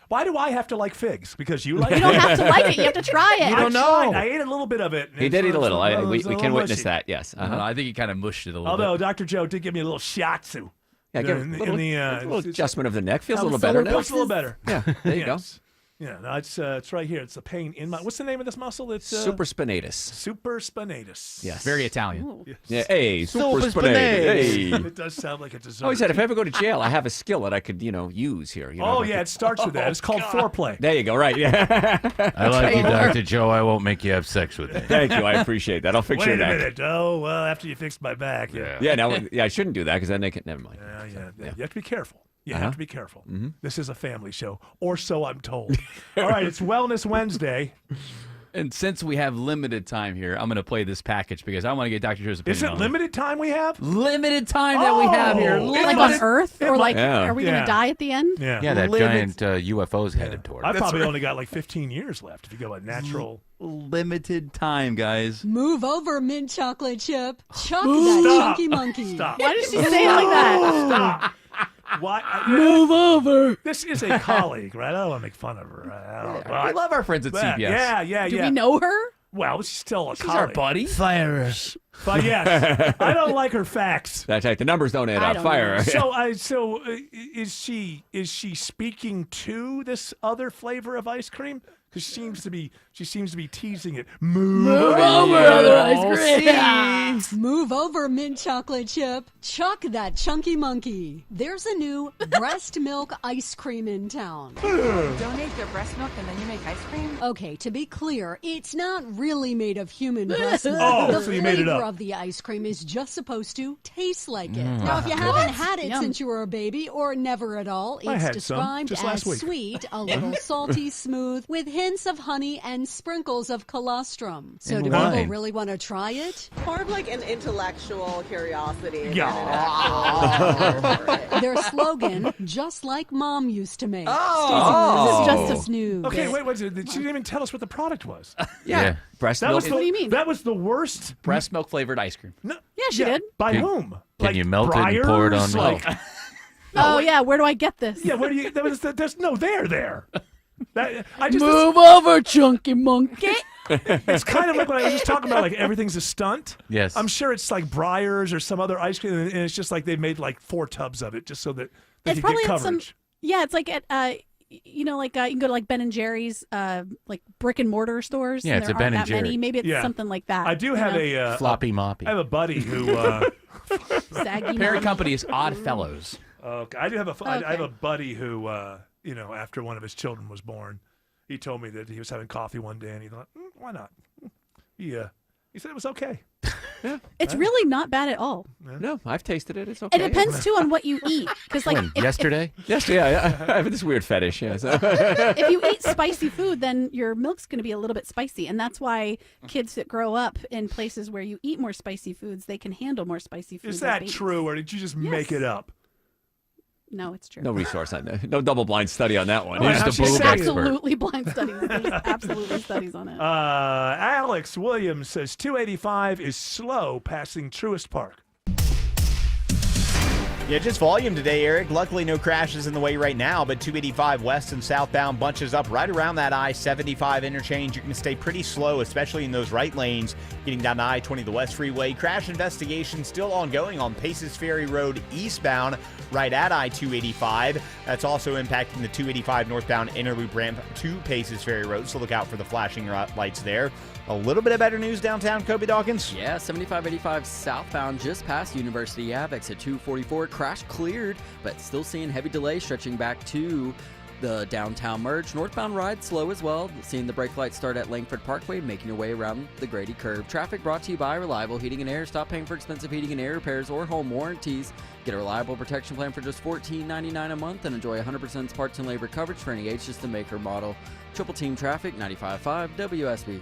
Why do I have to like figs? Because you like You it? don't have to like it. You have to try it. I tried. I ate a little bit of it. and He it's did eat a little. We it's a can little witness mushy. that, yes. I don't know, I think he kind of mushed it a little Although bit. Dr. Joe did give me a little shiatsu. Yeah, give it a little adjustment of the neck. Feels a little better now. Feels a little better. Yeah, there you go. Yes. Yeah, no, it's right here. It's a pain in my. What's the name of this muscle? It's Supraspinatus. Supraspinatus. Yes. Very Italian. Ooh. Yes. Yeah, hey, Supraspinatus. supraspinatus. Hey. It does sound like a dessert. Oh, he said if I ever go to jail, I have a skill that I could, use here. Oh, yeah, it starts with that. It's called foreplay. There you go. Right. Yeah. I like you, Dr. Joe. I won't make you have sex with me. Thank you. I appreciate that. I'll fix Wait your a neck. minute. Oh, well, after you fixed my back. Yeah. Yeah. Now, I shouldn't do that because then they can. Never mind. Yeah. You have to be careful. You Uh-huh. have to be careful. Mm-hmm. This is a family show, or so I'm told. All right, it's Wellness Wednesday. And since we have limited time here, I'm going to play this package because I want to get Dr. Joe's opinion. Is it limited time we have? Limited time that we have here. Like on Earth? Or like, are we going to die at the end? Yeah. Yeah, that giant UFO's headed toward. I probably only got like 15 years left if you go by natural. Limited time, guys. Move over, mint chocolate chip. Chuck Stop. that chunky monkey. Stop. Why did she say it like that? Stop. Why? Move over. This is a colleague, right? I don't want to make fun of her. We love our friends at CBS. Yeah. Do we know her? Well, she's still a She's colleague. our buddy. Fire us. But yes, I don't like her facts. That's right. The numbers don't add up. Fire her. So is she speaking to this other flavor of ice cream? Because she seems to be teasing it. Move over, other ice cream. Move over, mint chocolate chip. Chuck that chunky monkey. There's a new breast milk ice cream in town. Donate their breast milk and then you make ice cream? Okay, to be clear, it's not really made of human breast milk. Oh, the so you made it flavor up. of the ice cream is just supposed to taste like it. Now, if you haven't had it since you were a baby or never at all, I it's had some described just as last week. sweet, a little salty, smooth, with hints of honey and sprinkles of colostrum. So And do wine. people really want to try it? More of like an intellectual curiosity. Yeah. Their slogan, just like Mom used to make. Oh. It's just a snooze. Okay, wait. She didn't even tell us what the product was. Yeah. Breast That milk. was the, What do you mean? That was the worst. Breast milk flavored ice cream. No, Yeah, she did. By Can- whom? Can you melt it and pour it on Breyers? milk? Like, Oh, yeah. Where do I get this? yeah, where do you? There's no there. That, I just, Move over, chunky monkey. It's kind of like when I was just talking about like everything's a stunt. Yes. I'm sure it's like Breyers or some other ice cream, and it's just like they made like 4 tubs of it just so that they It's could probably get at some. coverage. Yeah, it's like at you know, like you can go to like Ben and Jerry's, like brick and mortar stores. Yeah, and it's there a Ben aren't and that Jerry. many. Maybe it's Yeah. something like that. I do you have know? a Floppy moppy. I have a buddy who. Saggy Parent mommy. company is Odd Fellows. Okay, I do have I have a Okay. buddy who, after one of his children was born, he told me that he was having coffee one day and he thought, why not? He said it was okay. It's really not bad at all. No, I've tasted it. It's okay. It depends too on what you eat, because like When? if, Yesterday? Yes, yeah, I have this weird fetish. Yeah, so. if you eat spicy food, then your milk's going to be a little bit spicy, and that's why kids that grow up in places where you eat more spicy foods, they can handle more spicy foods. Is as that babies. true, or did you just make Yes. it up? No, it's true. No resource on that. No double blind study on that one. Oh, Who's the actually boob say- expert? Absolutely blind studies. There's absolutely studies on it. Alex Williams says 285 is slow passing Truist Park. Yeah, just volume today, Eric. Luckily, no crashes in the way right now, but 285 west and southbound bunches up right around that I-75 interchange. You're going to stay pretty slow, especially in those right lanes, getting down to I-20, the West Freeway. Crash investigation still ongoing on Paces Ferry Road eastbound, right at I-285. That's also impacting the 285 northbound inner loop ramp to Paces Ferry Road, so look out for the flashing lights there. A little bit of better news downtown, Kobe Dawkins. Yeah, 7585 southbound just past University Ave, exit 244. Crash cleared, but still seeing heavy delay stretching back to the downtown merge. Northbound ride slow as well. Seeing the brake lights start at Langford Parkway, making your way around the Grady curve. Traffic brought to you by Reliable Heating and Air. Stop paying for expensive heating and air repairs or home warranties. Get a reliable protection plan for just $14.99 a month and enjoy 100% parts and labor coverage for any age system, make, or model. Triple Team Traffic, 95.5 WSB.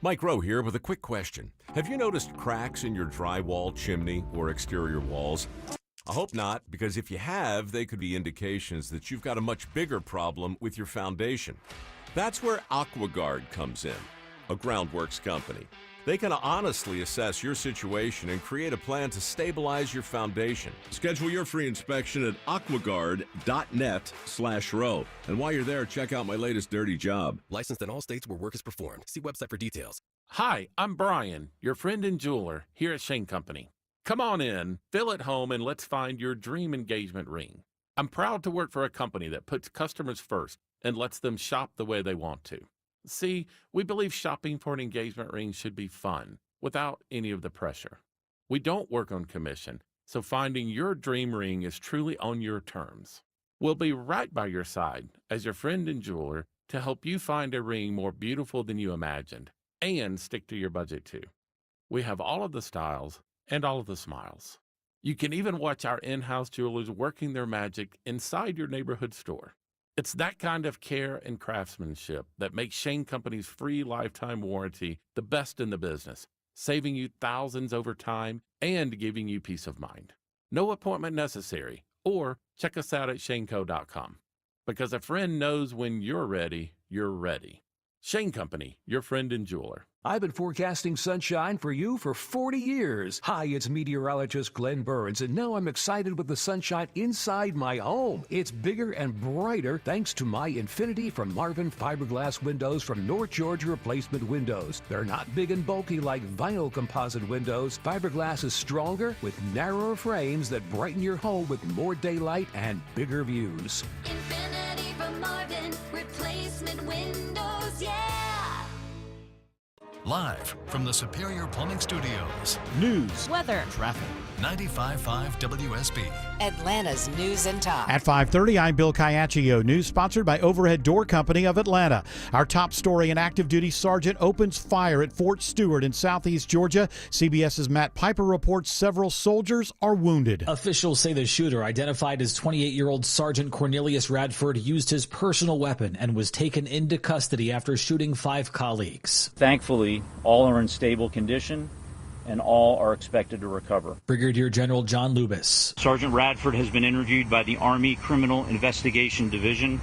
Mike Rowe here with a quick question. Have you noticed cracks in your drywall, chimney, or exterior walls? I hope not, because if you have, they could be indications that you've got a much bigger problem with your foundation. That's where AquaGuard comes in, a groundworks company. They can honestly assess your situation and create a plan to stabilize your foundation. Schedule your free inspection at aquaguard.net/row. And while you're there, check out my latest dirty job. Licensed in all states where work is performed. See website for details. Hi, I'm Brian, your friend and jeweler here at Shane Company. Come on in, feel at home, and let's find your dream engagement ring. I'm proud to work for a company that puts customers first and lets them shop the way they want to. See, we believe shopping for an engagement ring should be fun, without any of the pressure. We don't work on commission, so finding your dream ring is truly on your terms. We'll be right by your side as your friend and jeweler to help you find a ring more beautiful than you imagined and stick to your budget too. We have all of the styles and all of the smiles. You can even watch our in-house jewelers working their magic inside your neighborhood store. It's that kind of care and craftsmanship that makes Shane Company's free lifetime warranty the best in the business, saving you thousands over time and giving you peace of mind. No appointment necessary, or check us out at shaneco.com. Because a friend knows when you're ready, you're ready. Shane Company, your friend and jeweler. I've been forecasting sunshine for you for 40 years. Hi, it's meteorologist Glenn Burns, and now I'm excited with the sunshine inside my home. It's bigger and brighter thanks to my Infinity from Marvin fiberglass windows from North Georgia Replacement Windows. They're not big and bulky like vinyl composite windows. Fiberglass is stronger with narrower frames that brighten your home with more daylight and bigger views. Infinity from Marvin Replacement Windows, yeah! Live from the Superior Plumbing Studios. News, weather, traffic. 95.5 WSB. Atlanta's news and talk. At 5:30, I'm Bill Caiaccio. News sponsored by Overhead Door Company of Atlanta. Our top story, an active duty sergeant opens fire at Fort Stewart in southeast Georgia. CBS's Matt Piper reports several soldiers are wounded. Officials say the shooter, identified as 28-year-old Sergeant Cornelius Radford, used his personal weapon and was taken into custody after shooting 5 colleagues. Thankfully, all are in stable condition and all are expected to recover. Brigadier General John Lubis. Sergeant Radford has been interviewed by the Army Criminal Investigation Division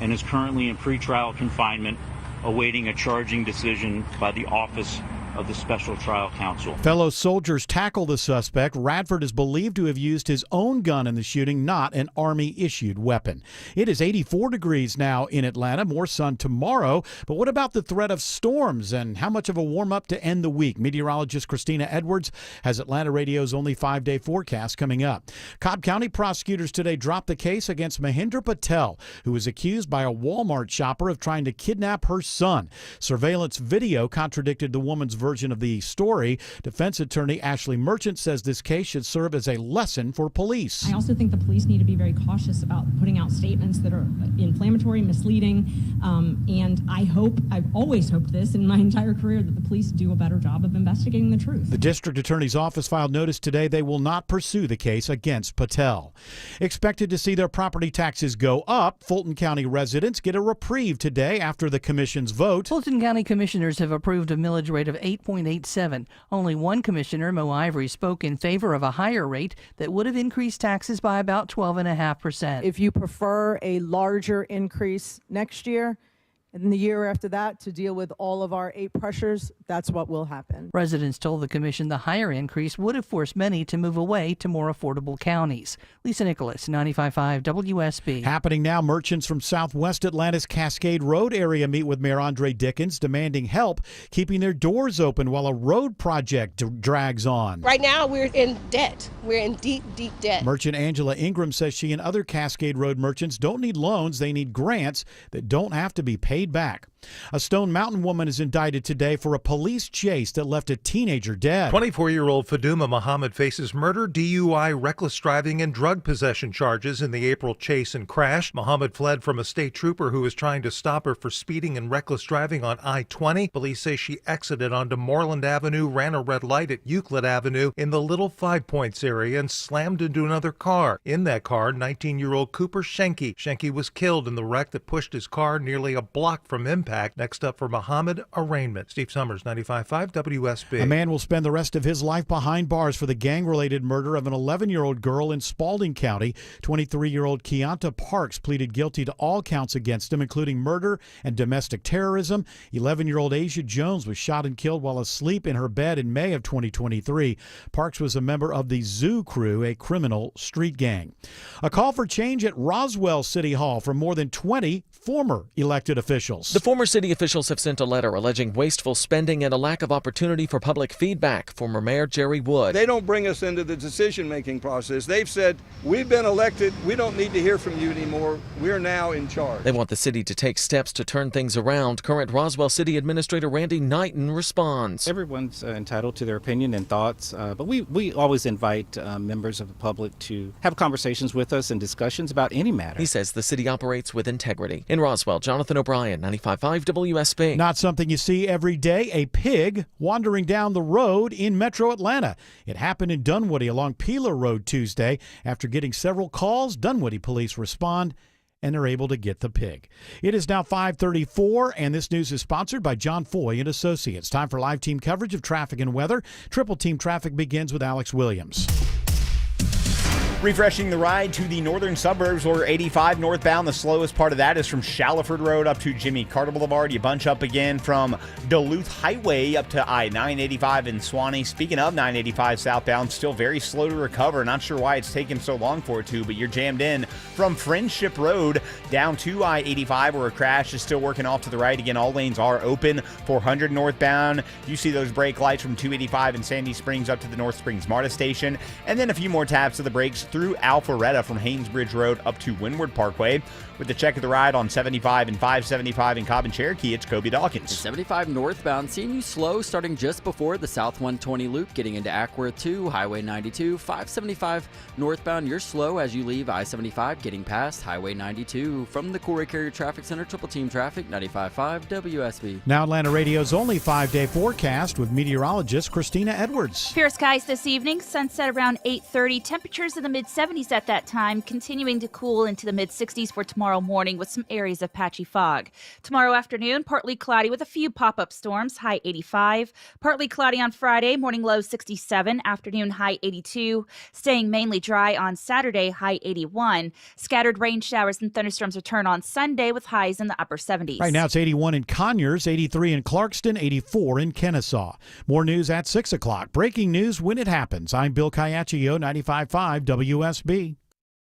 and is currently in pretrial confinement, awaiting a charging decision by the Office of the Special Trial Counsel. Fellow soldiers tackle the suspect. Radford is believed to have used his own gun in the shooting, not an Army-issued weapon. It is 84 degrees now in Atlanta. More sun tomorrow. But what about the threat of storms and how much of a warm-up to end the week? Meteorologist Christina Edwards has Atlanta Radio's only 5-day forecast coming up. Cobb County prosecutors today dropped the case against Mahindra Patel, who was accused by a Walmart shopper of trying to kidnap her son. Surveillance video contradicted the woman's version of the story. Defense attorney Ashley Merchant says this case should serve as a lesson for police. I also think the police need to be very cautious about putting out statements that are inflammatory, misleading, and I've always hoped this in my entire career, that the police do a better job of investigating the truth. The district attorney's office filed notice today they will not pursue the case against Patel. Expected to see their property taxes go up, Fulton County residents get a reprieve today after the commission's vote. Fulton County commissioners have approved a millage rate of 8.87. Only one commissioner, Mo Ivory, spoke in favor of a higher rate that would have increased taxes by about 12.5%. If you prefer a larger increase next year and the year after that to deal with all of our 8 pressures, that's what will happen. Residents told the commission the higher increase would have forced many to move away to more affordable counties. Lisa Nicholas, 95.5 WSB. Happening now, merchants from southwest Atlanta's Cascade Road area meet with Mayor Andre Dickens, demanding help keeping their doors open while a road project drags on. Right now, we're in debt. We're in deep, deep debt. Merchant Angela Ingram says she and other Cascade Road merchants don't need loans. They need grants that don't have to be paid back. A Stone Mountain woman is indicted today for a police chase that left a teenager dead. 24-year-old Faduma Muhammad faces murder, DUI, reckless driving, and drug possession charges in the April chase and crash. Muhammad fled from a state trooper who was trying to stop her for speeding and reckless driving on I-20. Police say she exited onto Moreland Avenue, ran a red light at Euclid Avenue in the Little Five Points area, and slammed into another car. In that car, 19-year-old Cooper Schenke. Schenke was killed in the wreck that pushed his car nearly a block from impact. Next up for Muhammad, arraignment. Steve Summers, 95.5 WSB. A man will spend the rest of his life behind bars for the gang-related murder of an 11-year-old girl in Spalding County. 23-year-old Keonta Parks pleaded guilty to all counts against him, including murder and domestic terrorism. 11-year-old Asia Jones was shot and killed while asleep in her bed in May of 2023. Parks was a member of the Zoo Crew, a criminal street gang. A call for change at Roswell City Hall from more than 20 former elected officials. The former city officials have sent a letter alleging wasteful spending and a lack of opportunity for public feedback. Former Mayor Jerry Wood. They don't bring us into the decision-making process. They've said, we've been elected. We don't need to hear from you anymore. We're now in charge. They want the city to take steps to turn things around. Current Roswell City Administrator Randy Knighton responds. Everyone's entitled to their opinion and thoughts, but we always invite members of the public to have conversations with us and discussions about any matter. He says the city operates with integrity. In Roswell, Jonathan O'Brien, 95.5 WSB. Not something you see every day, a pig wandering down the road in Metro Atlanta. It happened in Dunwoody along Peeler Road Tuesday. After getting several calls, Dunwoody police respond and they're able to get the pig. It is now 5:34, and this news is sponsored by John Foy and Associates. Time for live team coverage of traffic and weather. Triple Team Traffic begins with Alex Williams. Refreshing the ride to the northern suburbs, or 85 northbound. The slowest part of that is from Shallowford Road up to Jimmy Carter Boulevard. You bunch up again from Duluth Highway up to I-985 in Suwanee. Speaking of 985 southbound, still very slow to recover. Not sure why it's taken so long for it to, but you're jammed in from Friendship Road down to I-85, where a crash is still working off to the right. Again, all lanes are open. 400 northbound. You see those brake lights from 285 in Sandy Springs up to the North Springs MARTA station. And then a few more taps of the brakes through Alpharetta from Haynesbridge Road up to Windward Parkway. With the check of the ride on 75 and 575 in Cobb and Cherokee, it's Kobe Dawkins. 75 northbound, seeing you slow starting just before the South 120 loop, getting into Ackworth 2, Highway 92. 575 northbound, you're slow as you leave I-75, getting past Highway 92. From the Corey Carrier Traffic Center, Triple Team Traffic, 95.5 WSB. Now Atlanta Radio's only 5-day forecast with meteorologist Christina Edwards. Fair skies this evening, sunset around 8:30. Temperatures in the mid-70s at that time, continuing to cool into the mid-60s for tomorrow morning with some areas of patchy fog. Tomorrow afternoon, partly cloudy with a few pop-up storms, high 85. Partly cloudy on Friday, morning low 67, afternoon high 82. Staying mainly dry on Saturday, high 81. Scattered rain showers and thunderstorms return on Sunday with highs in the upper 70s. Right now it's 81 in Conyers, 83 in Clarkston, 84 in Kennesaw. More news at 6 o'clock. Breaking news when it happens. I'm Bill Caiaccio, 95.5 WSB.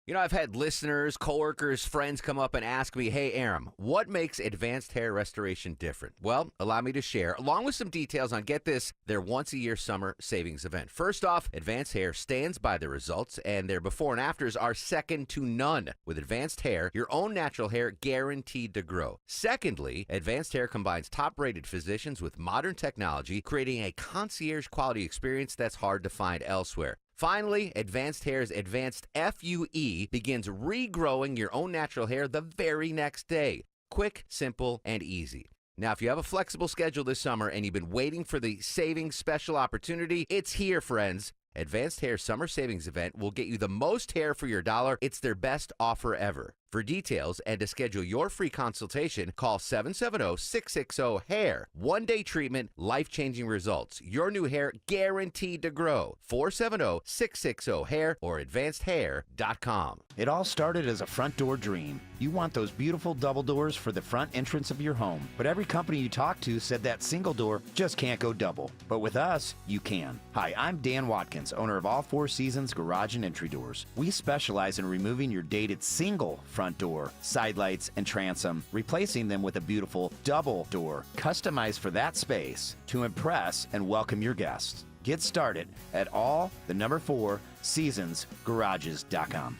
You know, I've had listeners, coworkers, friends come up and ask me, hey, Aram, what makes Advanced Hair Restoration different? Well, allow me to share, along with some details on, get this, their once-a-year summer savings event. First off, Advanced Hair stands by the results, and their before and afters are second to none. With Advanced Hair, your own natural hair guaranteed to grow. Secondly, Advanced Hair combines top-rated physicians with modern technology, creating a concierge-quality experience that's hard to find elsewhere. Finally, Advanced Hair's Advanced FUE begins regrowing your own natural hair the very next day. Quick, simple, and easy. Now, if you have a flexible schedule this summer and you've been waiting for the savings special opportunity, it's here, friends. Advanced Hair Summer Savings Event will get you the most hair for your dollar. It's their best offer ever. For details and to schedule your free consultation, call 770-660-HAIR. One-day treatment, life-changing results. Your new hair guaranteed to grow. 470-660-HAIR or advancedhair.com. It all started as a front door dream. You want those beautiful double doors for the front entrance of your home. But every company you talk to said that single door just can't go double. But with us, you can. Hi, I'm Dan Watkins, owner of All Four Seasons Garage and Entry Doors. We specialize in removing your dated single front door, side lights, and transom, replacing them with a beautiful double door, customized for that space to impress and welcome your guests. Get started at all4seasonsgarages.com.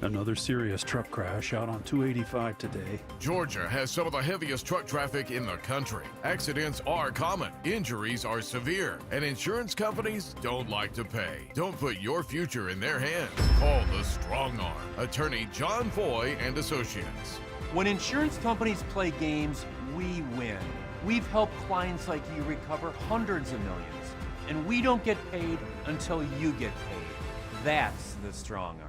Another serious truck crash out on 285 today. Georgia has some of the heaviest truck traffic in the country. Accidents are common, injuries are severe, and insurance companies don't like to pay. Don't put your future in their hands. Call the Strong Arm, attorney John Foy and Associates. When insurance companies play games, we win. We've helped clients like you recover hundreds of millions, and we don't get paid until you get paid. That's the Strong Arm.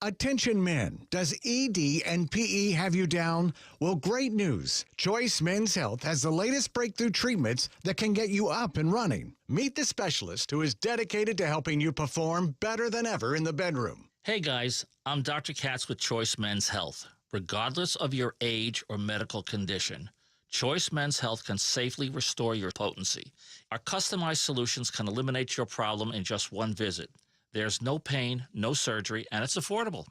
Attention men, does ED and PE have you down? Well, great news. Choice Men's Health has the latest breakthrough treatments that can get you up and running. Meet the specialist who is dedicated to helping you perform better than ever in the bedroom. Hey guys, I'm Dr. Katz with Choice Men's Health. Regardless of your age or medical condition, Choice Men's Health can safely restore your potency. Our customized solutions can eliminate your problem in just one visit. There's no pain, no surgery, and it's affordable.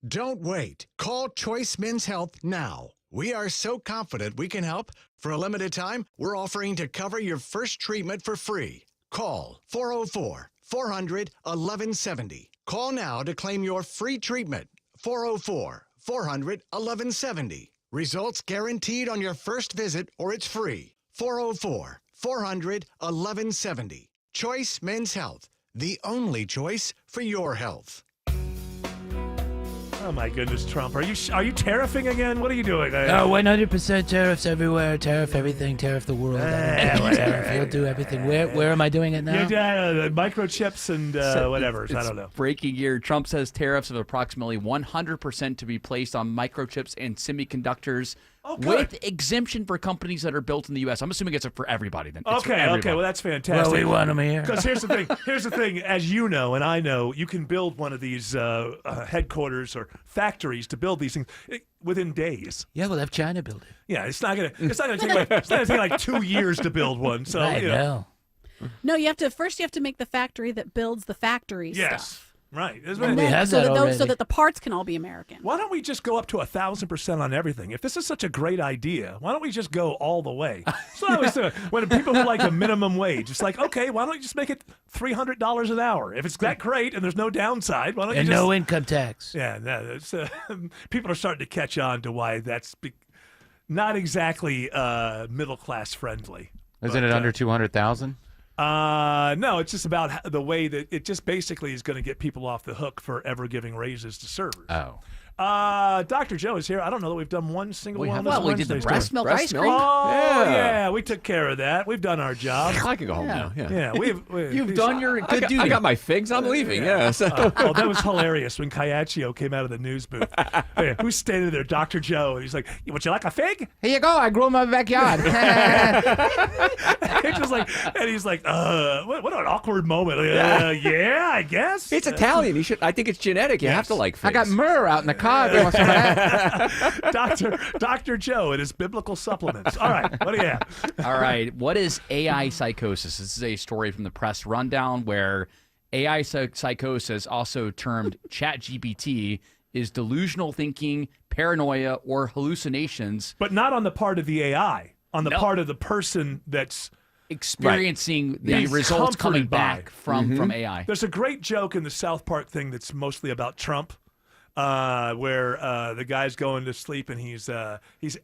Don't wait. Call Choice Men's Health now. We are so confident we can help. For a limited time, we're offering to cover your first treatment for free. Call 404-400-1170. Call now to claim your free treatment. 404-400-1170. Results guaranteed on your first visit or it's free. 404-400-1170. Choice Men's Health. The only choice for your health. Oh my goodness, Trump! Are you tariffing again? What are you doing? 100% tariffs everywhere. Tariff everything. Tariff the world. Tariff. He'll do everything. Where am I doing it now? Microchips and whatever. I don't know. Breaking year. Trump says tariffs of approximately 100% to be placed on microchips and semiconductors. With exemption for companies that are built in the U.S. I'm assuming it's for everybody then. It's for everybody. Well, that's fantastic. Well, we want them here. Because here's the thing, as you know, and I know, you can build one of these headquarters or factories to build these things within days. Yeah, we'll have China build it. Yeah, it's not gonna take like 2 years to build one. So right, no. No, you have to make the factory that builds the factory stuff. Right. And then, so that the parts can all be American. Why don't we just go up to 1,000% on everything? If this is such a great idea, why don't we just go all the way? So I always say, when people who like a minimum wage, it's like, okay, why don't you just make it $300 an hour? If it's that great and there's no downside, why don't you just... no income tax. Yeah, people are starting to catch on to why that's not exactly middle class friendly. Isn't it under 200,000? No, it's just about the way that it just basically is going to get people off the hook for ever giving raises to servers. Oh. Dr. Joe is here. I don't know that we've done one single one. Well, we did the breast milk ice cream. Oh, yeah, we took care of that. We've done our job. I can go home now. Yeah, You've done your good duty. I got my figs. I'm leaving. Yeah. That was hilarious when Kayachio came out of the news booth. Hey, who's standing there? Dr. Joe. And he's like, "Would you like a fig?" Here you go. I grew in my backyard. He's like, what an awkward moment. Yeah, I guess. It's Italian. I think it's genetic. You have to like figs. I got myrrh out in the car. Dr. Joe and his biblical supplements. All right, what do you have? All right, what is AI psychosis? This is a story from the Press Rundown where AI psychosis, also termed ChatGPT, is delusional thinking, paranoia, or hallucinations. But not on the part of the AI, on the part of the person that's experiencing the results coming back from AI. There's a great joke in the South Park thing that's mostly about Trump. Where the guy's going to sleep and he's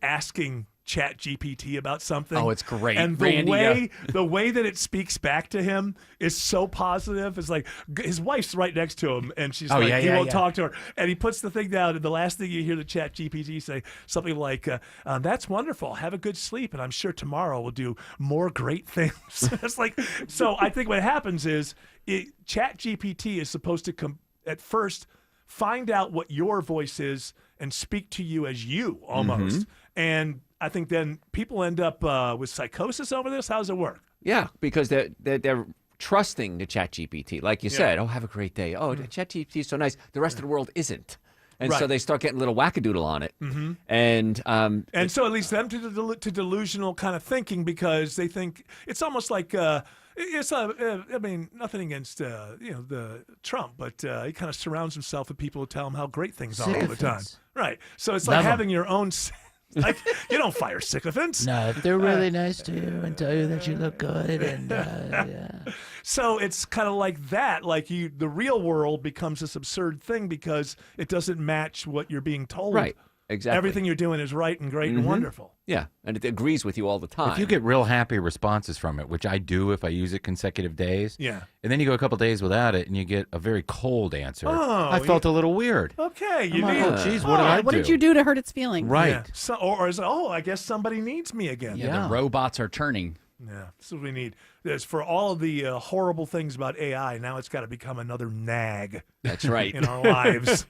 asking ChatGPT about something. Oh, it's great. And the way that it speaks back to him is so positive. It's like his wife's right next to him, and she's he won't talk to her. And he puts the thing down, and the last thing you hear the ChatGPT say something like, "That's wonderful. Have a good sleep, and I'm sure tomorrow we'll do more great things." It's like, so I think what happens is ChatGPT is supposed to at first find out what your voice is and speak to you as you almost. Mm-hmm. And I think then people end up with psychosis over this. How does it work? Yeah, because they're trusting the ChatGPT. Like you said, have a great day. Oh, ChatGPT is so nice. The rest of the world isn't. And so they start getting a little wackadoodle on it. Mm-hmm. And so it leads them to delusional kind of thinking because they think it's almost like I mean, nothing against the Trump, but he kind of surrounds himself with people who tell him how great things are all the time. Right. So it's like having your own. Like, you don't fire sycophants. No, if they're really nice to you and tell you that you look good, and So it's kind of like that. Like the real world becomes this absurd thing because it doesn't match what you're being told. Right. Exactly. Everything you're doing is right and great and wonderful. Yeah, and it agrees with you all the time. If If you get real happy responses from it, which I do if I use it consecutive days, Yeah. and then you go a couple days without it and you get a very cold answer, Oh, I felt a little weird. Okay, I'm like, oh, geez, what did I do? What did you do to hurt its feelings? Right. Yeah. So, or is it, I guess somebody needs me again. Yeah, the robots are turning. Yeah, this is what we need. There's for all of the horrible things about AI, now it's got to become another nag. That's right. In our lives.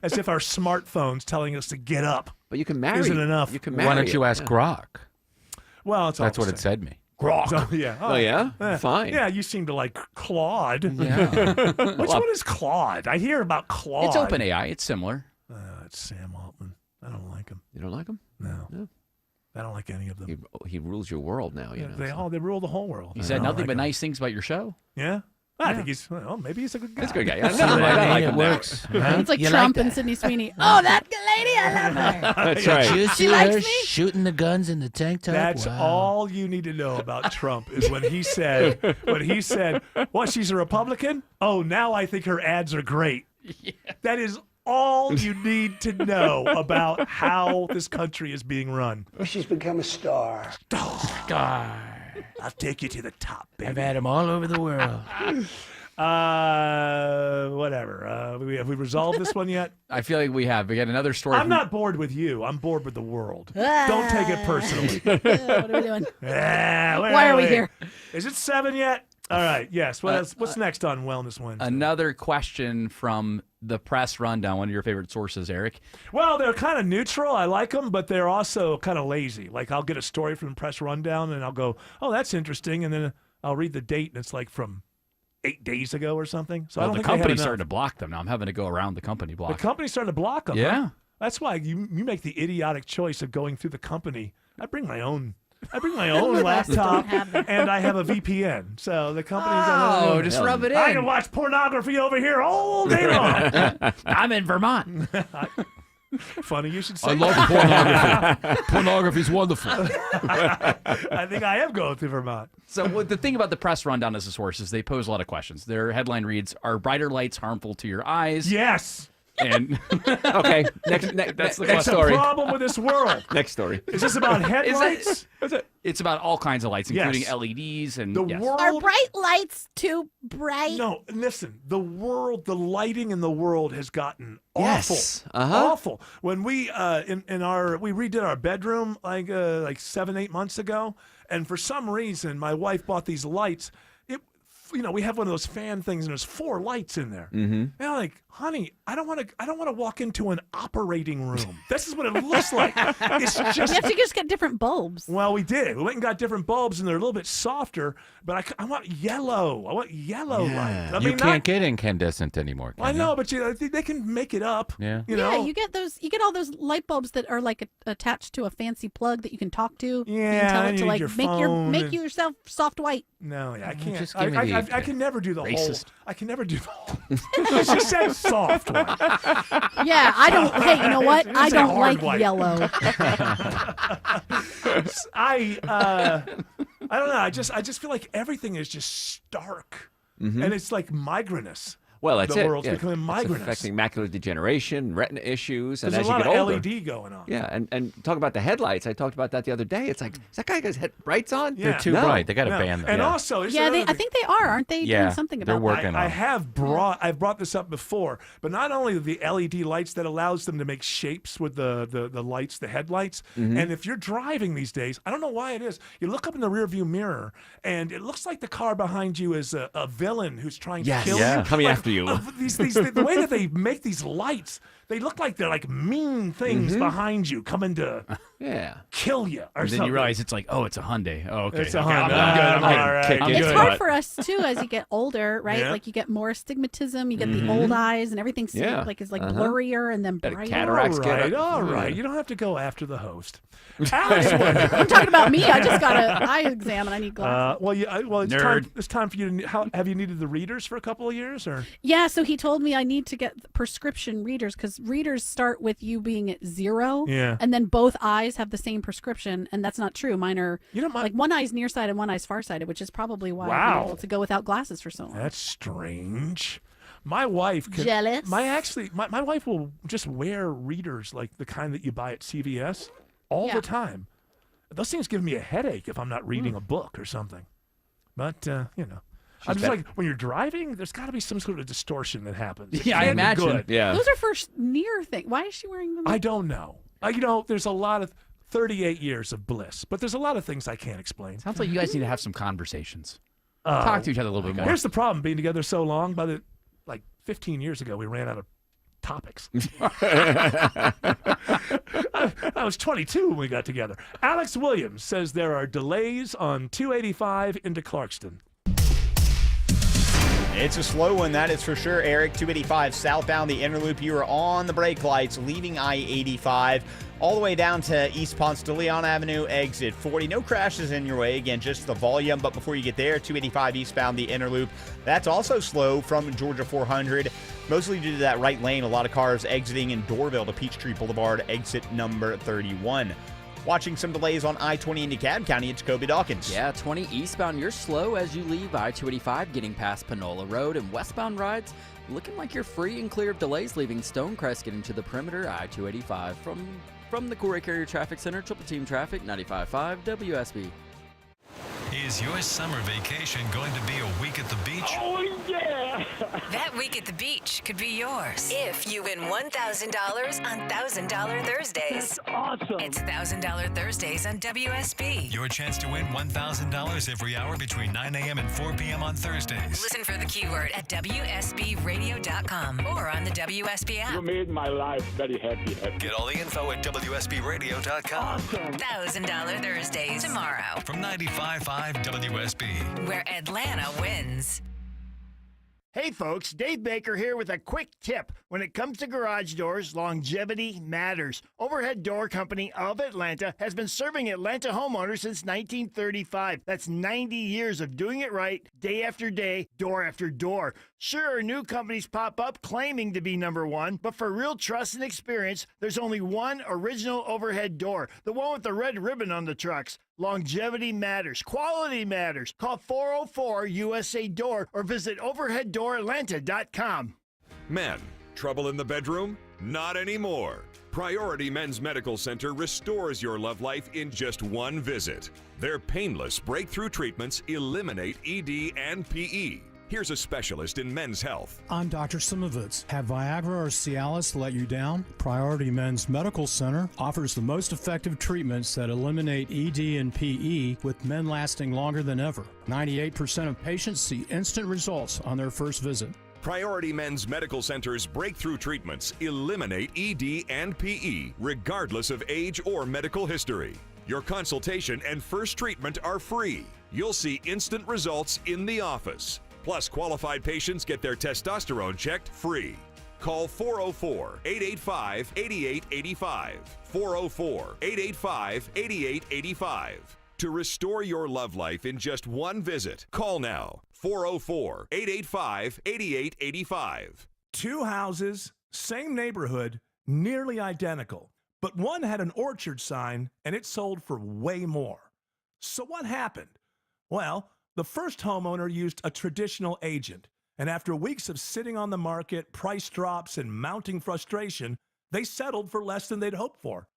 As if our smartphone's telling us to get up. But you can marry. Isn't enough. You can marry. Why don't you ask Grok? Well, it's all That's the what it same. said me. Grok. So, yeah. Oh, yeah? Fine. Yeah, you seem to like Claude. Yeah. Which one is Claude? I hear about Claude. It's OpenAI. It's similar. It's Sam Altman. I don't like him. You don't like him? No. I don't like any of them. He rules your world now. You know. They rule the whole world. He said nothing but nice things about your show. Yeah. I think maybe he's a good guy. He's a good guy. I like it him. works. It's like Trump and Sydney Sweeney. Oh, that lady, I love her. That's right. Did you see likes her me? shooting the guns in the tank top? That's Wow. all you need to know about Trump is when he said, what, she's a Republican? Oh, now I think her ads are great. Yeah. That is all you need to know about how this country is being run. She's become a star. Star. I'll take you to the top, baby. I've had them all over the world. Whatever. Have we resolved this one yet? I feel like we have. We got another story. I'm not bored with you. I'm bored with the world. Don't take it personally. What are we doing? Why are we here? Is it 7 yet? All right. Yes. What's next on Wellness Wednesday? Another question from the Press Rundown, one of your favorite sources, Eric. Well, they're kind of neutral. I like them, but they're also kind of lazy. Like I'll get a story from the Press Rundown, and I'll go, "Oh, that's interesting," and then I'll read the date, and it's like from 8 days ago or something. So I don't the think they have company's enough. starting to block them now. I'm having to go around the company block. The company's starting to block them. Yeah. Huh? That's why you make the idiotic choice of going through the company. I bring my own laptop, and I have a VPN. So the company just rub it in. I can watch pornography over here all day long. I'm in Vermont. Funny you should say. I love pornography. Pornography's wonderful. I think I am going through Vermont. So the thing about the Press Rundown as a source is they pose a lot of questions. Their headline reads, "Are brighter lights harmful to your eyes?" Yes. And Okay, next That's story. a problem with this world. Next story. Is this about headlights? It's about all kinds of lights, including Yes. LEDs and The yes. world. Are bright lights too bright? No, listen. The lighting in the world has gotten Yes. awful. Awful. When we we redid our bedroom like 7-8 months ago, and for some reason my wife bought these lights. We have one of those fan things, and there's 4 lights in there. Mm-hmm. And I'm like, honey, I don't want to walk into an operating room. This is what it looks like. It's just. You have to just get different bulbs. Well, we did. We went and got different bulbs, and they're a little bit softer. But I want yellow. I want yellow light. I You mean, can't get incandescent anymore. I know, but they can make it up. Yeah. You know. Yeah, you get those. You get all those light bulbs that are like attached to a fancy plug that you can talk to. Yeah, you can tell and it to you like need your make phone yourself soft white. No, I can't. Just give me I can never do the Racist. whole. I can never do the whole. She said soft one. Yeah, I don't. Hey, you know what? I It's a don't hard like white. yellow. I don't know. I just feel like everything is just stark, and it's like migrainous. Well, that's the it. world's Yeah. becoming It's migrainous. affecting macular degeneration, retina issues, and There's as a you lot get of older. LED going on. Yeah, and talk about the headlights. I talked about that the other day. It's like, is that guy got his brights on? Yeah. They're too bright. They got to ban them. And also, Yeah, I think they are, aren't they? Yeah, Doing something they're about working that. on I have brought this up before, but not only the LED lights that allows them to make shapes with the lights, the headlights, Mm-hmm. and if you're driving these days, I don't know why it is, you look up in the rearview mirror, and it looks like the car behind you is a villain who's trying to kill you. coming after you. The way that they make these lights, they look like they're like mean things Mm-hmm. behind you coming to kill you or And then something. you realize it's like, oh, it's a Hyundai. Oh, okay. It's a Okay, Hyundai. I'm good. I'm good. All right. I'm It's good. hard for us too as you get older, right? Yeah. Like you get more astigmatism, you get the old eyes, and everything seems Yeah. like is like Uh-huh. blurrier and then Got a brighter. cataracts. All right. You don't have to go after the host. Alex, I'm talking about me. I just got an eye exam and I need glasses. it's time for you to. Have you needed the readers for a couple of years, or? Yeah, so he told me I need to get prescription readers because readers start with you being at 0, Yeah. and then both eyes have the same prescription, and that's not true. Mine are like one eye's nearsighted and one eye's farsighted, which is probably why I've been able to go without glasses for so long. That's strange. My wife can, Jealous? My wife will just wear readers like the kind that you buy at CVS all the time. Those things give me a headache if I'm not reading a book or something. But I'm just like, when you're driving, there's got to be some sort of distortion that happens. It Yeah, I can't be imagine. good. Yeah. Those are for near thing. Why is she wearing them? I don't know. There's a lot of 38 years of bliss, but there's a lot of things I can't explain. Sounds like you guys need to have some conversations. Talk to each other a little bit more. Here's the problem: being together so long. By the 15 years ago, we ran out of topics. I was 22 when we got together. Alex Williams says there are delays on 285 into Clarkston. It's a slow one, that is for sure, Eric. 285 southbound, the inner loop. You are on the brake lights, leaving I-85 all the way down to East Ponce de Leon Avenue, exit 40. No crashes in your way. Again, just the volume. But before you get there, 285 eastbound, the inner loop. That's also slow from Georgia 400, mostly due to that right lane. A lot of cars exiting in Doraville to Peachtree Boulevard, exit number 31. Watching some delays on I-20 in DeKalb County, it's Kobe Dawkins. Yeah, 20 eastbound, you're slow as you leave I-285, getting past Panola Road, and westbound rides looking like you're free and clear of delays, leaving Stonecrest, getting to the perimeter, I-285. From the Corey Carrier Traffic Center, Triple Team Traffic, 95.5 WSB. Is your summer vacation going to be a week at the beach? Oh, yeah! That week at the beach could be yours if you win $1,000 on $1,000 Thursdays. That's awesome. It's $1,000 Thursdays on WSB. Your chance to win $1,000 every hour between 9 a.m. and 4 p.m. on Thursdays. Listen for the keyword at WSBradio.com or on the WSB app. You made my life very happy. Get all the info at WSBradio.com. Awesome. $1,000 Thursdays tomorrow. From 95.5 WSB. Where Atlanta wins. Hey folks, Dave Baker here with a quick tip. When it comes to garage doors, longevity matters. Overhead Door Company of Atlanta has been serving Atlanta homeowners since 1935. That's 90 years of doing it right, day after day, door after door. Sure, new companies pop up claiming to be number one, but for real trust and experience, there's only one original overhead door, the one with the red ribbon on the trucks. Longevity matters. Quality matters. Call 404-USA-DOOR or visit overheaddooratlanta.com. Men, trouble in the bedroom? Not anymore. Priority Men's Medical Center restores your love life in just one visit. Their painless breakthrough treatments eliminate ED and PE. Here's a specialist in men's health. I'm Dr. Simovitz. Have Viagra or Cialis let you down? Priority Men's Medical Center offers the most effective treatments that eliminate ED and PE, with men lasting longer than ever. 98% of patients see instant results on their first visit. Priority Men's Medical Center's breakthrough treatments eliminate ED and PE, regardless of age or medical history. Your consultation and first treatment are free. You'll see instant results in the office. Plus, qualified patients get their testosterone checked free. Call 404-885-8885. 404-885-8885. To restore your love life in just one visit, call now. 404-885-8885. Two houses, same neighborhood, nearly identical. But one had an orchard sign and it sold for way more. So what happened? Well, the first homeowner used a traditional agent, and after weeks of sitting on the market, price drops, and mounting frustration, they settled for less than they'd hoped for.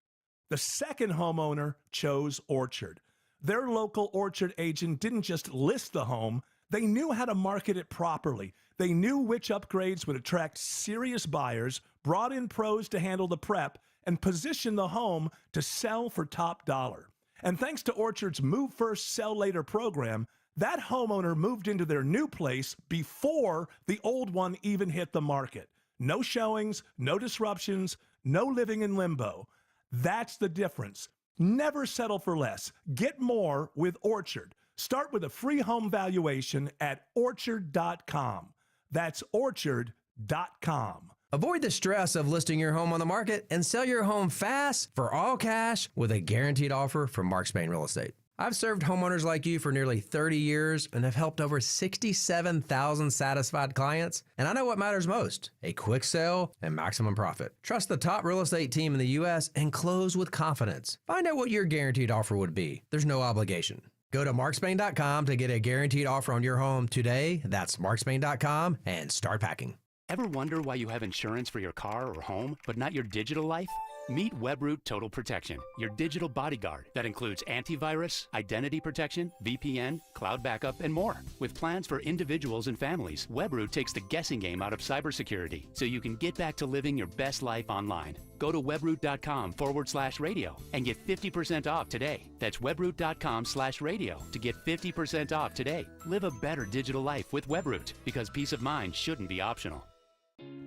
The second homeowner chose Orchard. Their local Orchard agent didn't just list the home, they knew how to market it properly. They knew which upgrades would attract serious buyers, brought in pros to handle the prep, and positioned the home to sell for top dollar. And thanks to Orchard's Move First, Sell Later program, that homeowner moved into their new place before the old one even hit the market. No showings, no disruptions, no living in limbo. That's the difference. Never settle for less. Get more with Orchard. Start with a free home valuation at orchard.com. That's orchard.com. Avoid the stress of listing your home on the market and sell your home fast for all cash with a guaranteed offer from Mark Spain Real Estate. I've served homeowners like you for nearly 30 years and have helped over 67,000 satisfied clients. And I know what matters most: a quick sale and maximum profit. Trust the top real estate team in the U.S. and close with confidence. Find out what your guaranteed offer would be. There's no obligation. Go to markspain.com to get a guaranteed offer on your home today. That's markspain.com and start packing. Ever wonder why you have insurance for your car or home, but not your digital life? Meet Webroot Total Protection, your digital bodyguard that includes antivirus, identity protection, VPN, cloud backup, and more. With plans for individuals and families, Webroot takes the guessing game out of cybersecurity so you can get back to living your best life online. Go to webroot.com/radio and get 50% off today. That's webroot.com/radio to get 50% off today. Live a better digital life with Webroot, because peace of mind shouldn't be optional.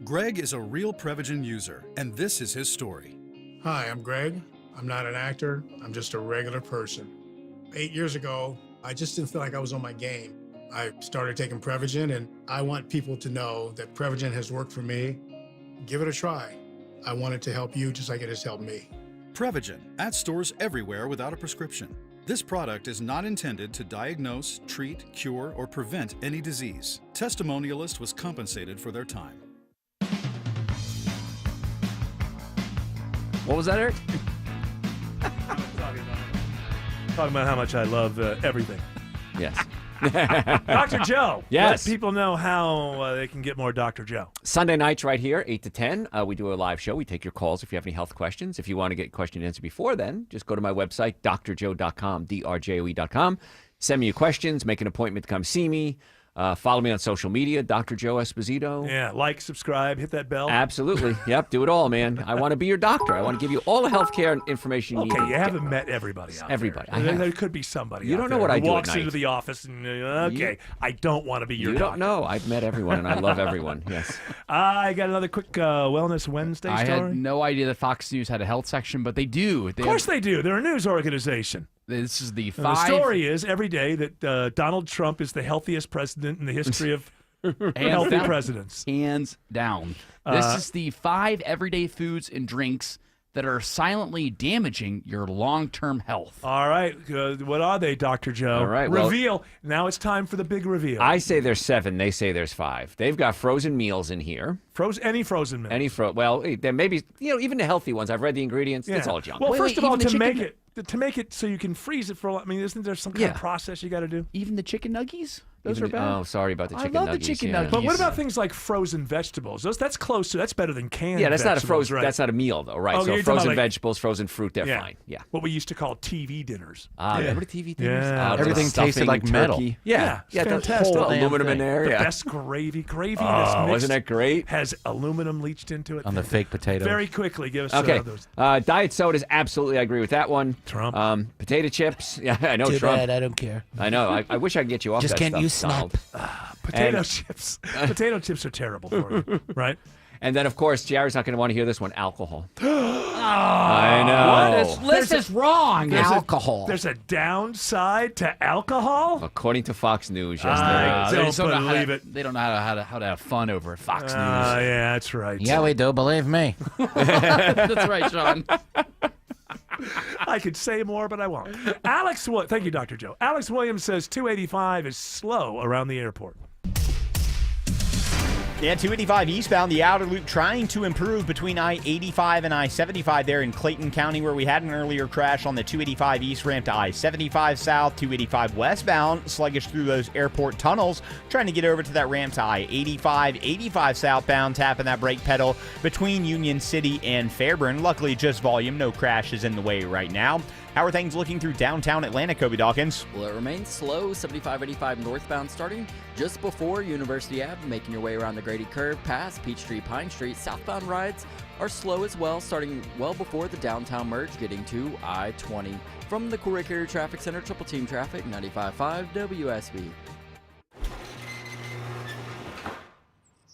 Greg is a real Prevagen user, and this is his story. Hi, I'm Greg. I'm not an actor. I'm just a regular person. 8 years ago, I just didn't feel like I was on my game. I started taking Prevagen, and I want people to know that Prevagen has worked for me. Give it a try. I want it to help you just like it has helped me. Prevagen, at stores everywhere without a prescription. This product is not intended to diagnose, treat, cure, or prevent any disease. Testimonialist was compensated for their time. What was that, Eric? Talking about how much I love everything. Yes. Dr. Joe. Yes. Let people know how they can get more Dr. Joe. Sunday nights right here, 8 to 10. We do a live show. We take your calls if you have any health questions. If you want to get question answered before then, just go to my website, drjoe.com, drjoe.com. Send me your questions. Make an appointment to come see me. Follow me on social media, Dr. Joe Esposito. Yeah, like, subscribe, hit that bell. Absolutely. Yep, do it all, man. I want to be your doctor. I want to give you all the healthcare information you need. Okay, you haven't met everybody out Everybody. there. There could be somebody You out don't know there what who I do at walks night. into the office and, I don't want to be your You doctor. don't know. I've met everyone, and I love everyone. Yes. I got another quick Wellness Wednesday I story. had no idea that Fox News had a health section, but they do. Of course they do. They're a news organization. This is the And the story is every day that Donald Trump is the healthiest president in the history of healthy presidents. Hands down. This is the 5 everyday foods and drinks that are silently damaging your long-term health. All right. What are they, Dr. Joe? All right, well- Reveal. Now it's time for the big reveal. I say there's 7. They say there's 5. They've got frozen meals in here. Any frozen meal. Well, there may be, even the healthy ones. I've read the ingredients. It's all junk. Well, first of all, to make it so you can freeze it for a lot. I mean, isn't there some kind of process you got to do? Even the chicken nuggies? Those Even are bad. Oh, sorry about the chicken I love nuggies. the chicken yeah. nuggies. But what about things like frozen vegetables? That's close to. That's better than canned. Yeah, that's not a vegetables, frozen. Right? That's not a meal though, right? Oh, So you're talking frozen about, like- vegetables, frozen fruit, they're fine. Yeah. What we used to call TV dinners. Remember the TV dinners? Yeah. Everything stuffing, tasted like metal. turkey. Yeah, Yeah, it's the fantastic. whole aluminum in there. The Yeah. best gravy that's Oh, mixed wasn't that great? has aluminum leached into it. On the fake potatoes. Very quickly, give us Okay. those. Diet sodas, absolutely, I agree with that one. Trump. Potato chips. Yeah, I know Too Trump. bad, I don't care. I know. I wish I could get you off Just that can't stuff, use Snap. Donald. Potato chips. Potato chips are terrible for you, right? And then, of course, Jared's not going to want to hear this one, alcohol. I know. This list is wrong. Alcohol. There's a downside to alcohol? According to Fox News I yesterday. don't They just don't know believe how it. They don't know how to have fun over Fox News. Yeah, that's right. Yeah, we do. Believe me. That's right, Sean. I could say more, but I won't. Thank you, Dr. Joe. Alex Williams says 285 is slow around the airport. Yeah, 285 eastbound, the outer loop trying to improve between I-85 and I-75 there in Clayton County, where we had an earlier crash on the 285 east ramp to I-75 south, 285 westbound, sluggish through those airport tunnels, trying to get over to that ramp to I-85, 85 southbound, tapping that brake pedal between Union City and Fairburn. Luckily, just volume, no crashes in the way right now. How are things looking through downtown Atlanta, Kobe Dawkins? Well, it remains slow, 75-85 northbound starting just before University Ave, making your way around the Grady Curve, past Peachtree, Pine Street. Southbound rides are slow as well, starting well before the downtown merge, getting to I-20. From the Courier Carrier Traffic Center, Triple Team Traffic, 95.5 WSB.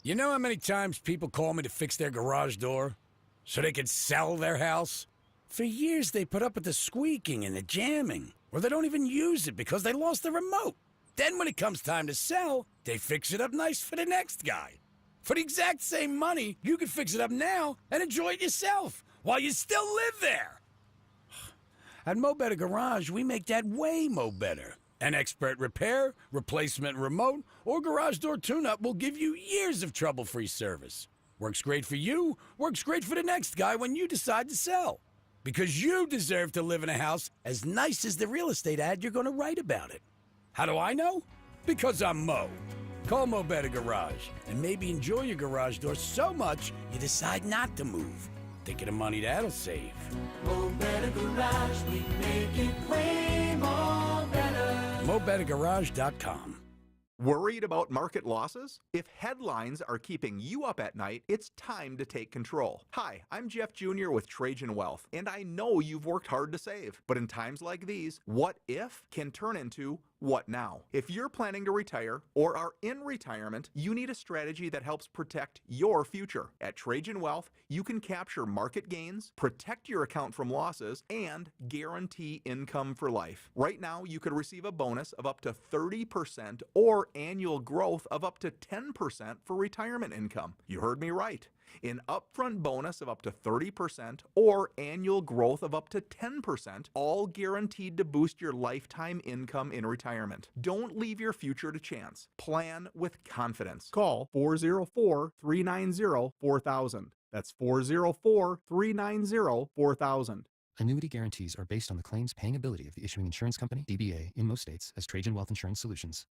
You know how many times people call me to fix their garage door so they can sell their house? For years, they put up with the squeaking and the jamming, or they don't even use it because they lost the remote. Then when it comes time to sell, they fix it up nice for the next guy. For the exact same money, you can fix it up now and enjoy it yourself while you still live there. At Mo Better Garage, we make that way mo better. An expert repair, replacement remote, or garage door tune-up will give you years of trouble-free service. Works great for you, works great for the next guy when you decide to sell. Because you deserve to live in a house as nice as the real estate ad you're going to write about it. How do I know? Because I'm Mo. Call Mo Better Garage and maybe enjoy your garage door so much you decide not to move. Think of the money that'll save. Mo Better Garage, we make it way more better. MoBetterGarage.com. Worried about market losses? If headlines are keeping you up at night, it's time to take control. Hi, I'm Jeff Jr. with Trajan Wealth, and I know you've worked hard to save. But in times like these, what if can turn into what now? If you're planning to retire or are in retirement, you need a strategy that helps protect your future. At Trajan Wealth, you can capture market gains, protect your account from losses, and guarantee income for life. Right now, you could receive a bonus of up to 30% or annual growth of up to 10% for retirement income. You heard me right. An upfront bonus of up to 30% or annual growth of up to 10%, all guaranteed to boost your lifetime income in retirement. Don't leave your future to chance. Plan with confidence. Call 404-390-4000. That's 404-390-4000. Annuity guarantees are based on the claims paying ability of the issuing insurance company, DBA, in most states as Trajan Wealth Insurance Solutions.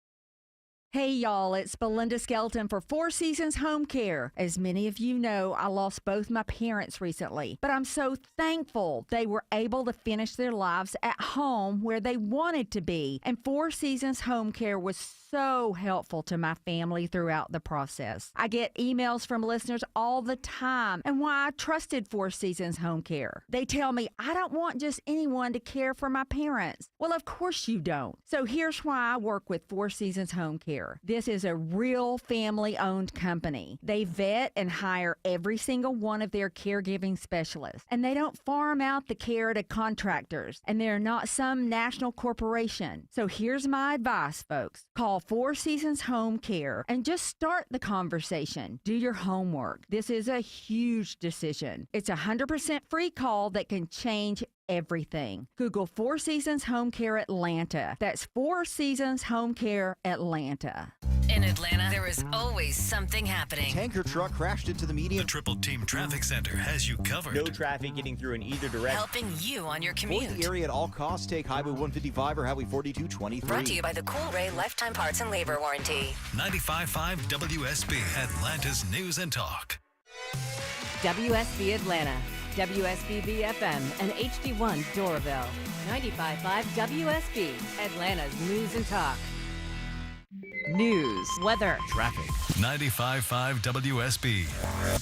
Hey y'all, it's Belinda Skelton for Four Seasons Home Care. As many of you know, I lost both my parents recently, but I'm so thankful they were able to finish their lives at home where they wanted to be. And Four Seasons Home Care was so helpful to my family throughout the process. I get emails from listeners all the time and why I trusted Four Seasons Home Care. They tell me I don't want just anyone to care for my parents. Well, of course you don't. So here's why I work with Four Seasons Home Care. This is a real family-owned company. They vet and hire every single one of their caregiving specialists, and they don't farm out the care to contractors, and they're not some national corporation. So here's my advice, folks. Call Four Seasons Home Care and just start the conversation. Do your homework. This is a huge decision. It's a 100% free call that can change everything. Google Four Seasons Home Care Atlanta. That's Four Seasons Home Care Atlanta. In Atlanta, there is always something happening. Tanker truck crashed into the median. The Triple Team Traffic Center has you covered. No traffic getting through in either direction. Helping you on your commute. Avoid the area at all costs. Take Highway 155 or Highway 4223. Brought to you by the Cool Ray Lifetime Parts and Labor Warranty. 95.5 WSB, Atlanta's News and Talk. WSB Atlanta, WSB BFM, and HD1 Doraville. 95.5 WSB, Atlanta's News and Talk. News, weather, traffic. 95.5 WSB,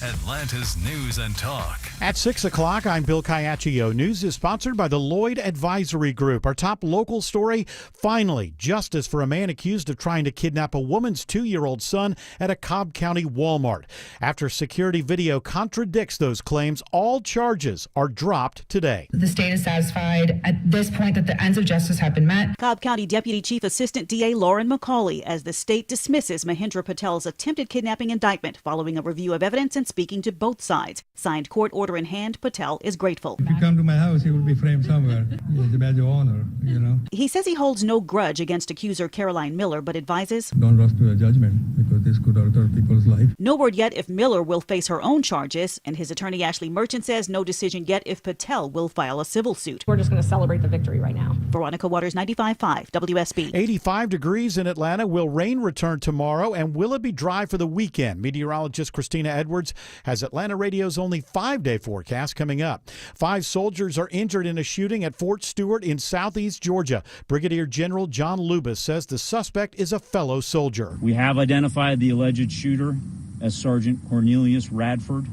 Atlanta's News and Talk. At 6 o'clock, I'm Bill Caiaccio. News is sponsored by the Lloyd Advisory Group. Our top local story, finally, justice for a man accused of trying to kidnap a woman's 2-year-old son at a Cobb County Walmart. After security video contradicts those claims, all charges are dropped today. The state is satisfied at this point that the ends of justice have been met. Cobb County Deputy Chief Assistant DA Lauren McCauley as the state dismisses Mahindra Patel's attempted kidnapping indictment following a review of evidence and speaking to both sides. Signed court order in hand, Patel is grateful. If you come to my house, he will be framed somewhere. It's a badge of honor, you know. He says he holds no grudge against accuser Caroline Miller, but advises, don't rush to a judgment because this could alter people's life. No word yet if Miller will face her own charges, and his attorney Ashley Merchant says no decision yet if Patel will file a civil suit. We're just going to celebrate the victory right now. Veronica Waters, 95.5 WSB. 85 degrees in Atlanta. Will rain return tomorrow, and will it be dry for the weekend? Meteorologist Christina Edwards has Atlanta Radio's only 5-day forecast coming up. 5 soldiers are injured in a shooting at Fort Stewart in southeast Georgia. Brigadier General John Lubis says the suspect is a fellow soldier. We have identified the alleged shooter as Sergeant Cornelius Radford,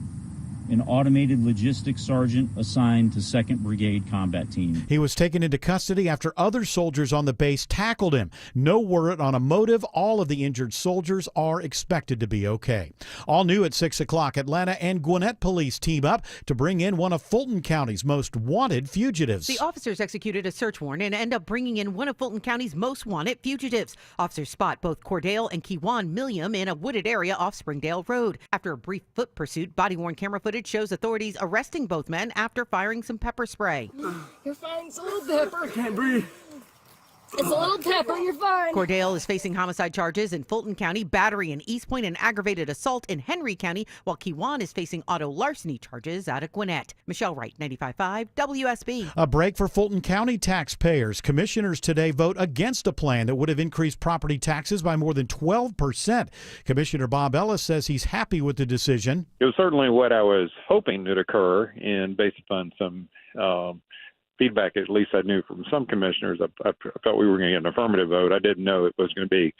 an automated logistics sergeant assigned to 2nd Brigade Combat Team. He was taken into custody after other soldiers on the base tackled him. No word on a motive. All of the injured soldiers are expected to be okay. All new at 6 o'clock, Atlanta and Gwinnett police team up to bring in one of Fulton County's most wanted fugitives. The officers executed a search warrant and end up bringing in one of Fulton County's most wanted fugitives. Officers spot both Cordell and Kewan Milliam in a wooded area off Springdale Road. After a brief foot pursuit, body-worn camera footage shows authorities arresting both men after firing some pepper spray. You're fine. It's a little pepper. Can't breathe. It's a little pepper. You're fine. Cordell is facing homicide charges in Fulton County, battery in East Point, and aggravated assault in Henry County, while Kewan is facing auto larceny charges out of Gwinnett. Michelle Wright, 95.5 WSB. A break for Fulton County taxpayers. Commissioners today vote against a plan that would have increased property taxes by more than 12%. Commissioner Bob Ellis says he's happy with the decision. It was certainly what I was hoping would occur, and based upon some feedback, at least I knew from some commissioners, I thought we were going to get an affirmative vote. I didn't know it was going to be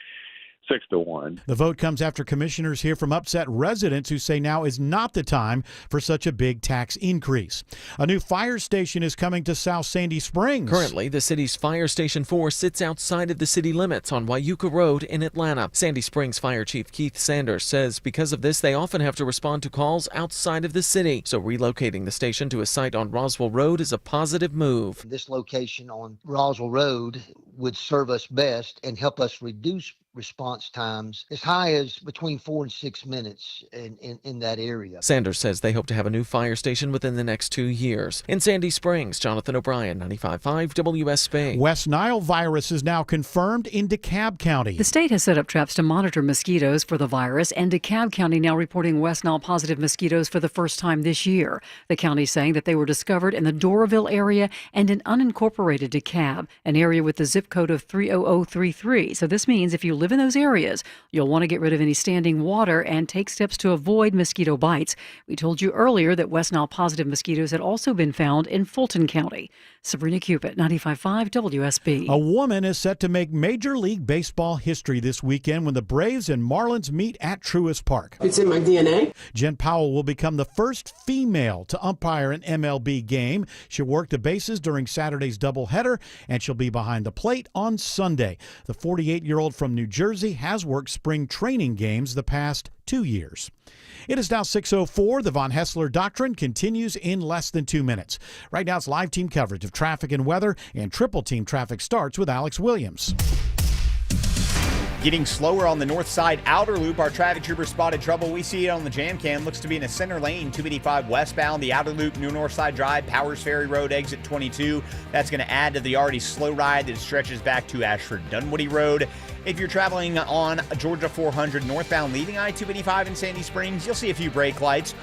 6-1. The vote comes after commissioners hear from upset residents who say now is not the time for such a big tax increase. A new fire station is coming to South Sandy Springs. Currently, the city's Fire Station 4 sits outside of the city limits on Wyuka Road in Atlanta. Sandy Springs Fire Chief Keith Sanders says because of this, they often have to respond to calls outside of the city. So relocating the station to a site on Roswell Road is a positive move. This location on Roswell Road would serve us best and help us reduce response times as high as between 4 and 6 minutes in that area. Sanders says they hope to have a new fire station within the next 2 years. In Sandy Springs, Jonathan O'Brien, 95.5 WSB. West Nile virus is now confirmed in DeKalb County. The state has set up traps to monitor mosquitoes for the virus, and DeKalb County now reporting West Nile positive mosquitoes for the first time this year. The county saying that they were discovered in the Doraville area and in unincorporated DeKalb, an area with the zip code of 30033. So this means if you live in those areas, you'll want to get rid of any standing water and take steps to avoid mosquito bites. We told you earlier that West Nile positive mosquitoes had also been found in Fulton County. Sabrina Cupid, 95.5 WSB. A woman is set to make Major League Baseball history this weekend when the Braves and Marlins meet at Truist Park. It's in my DNA. Jen Powell will become the first female to umpire an MLB game. She'll work the bases during Saturday's doubleheader, and she'll be behind the plate on Sunday. The 48-year-old from New Jersey has worked spring training games the past 2 years. It is now 6:04. The Von Hessler Doctrine continues in less than 2 minutes. Right now it's live team coverage of traffic and weather, and triple team traffic starts with Alex Williams. Getting slower on the north side outer loop. Our traffic trooper spotted trouble. We see it on the jam cam. Looks to be in a center lane, 285 westbound. The outer loop, New North Side Drive, Powers Ferry Road, exit 22. That's going to add to the already slow ride that stretches back to Ashford Dunwoody Road. If you're traveling on Georgia 400 northbound leaving I-285 in Sandy Springs, you'll see a few brake lights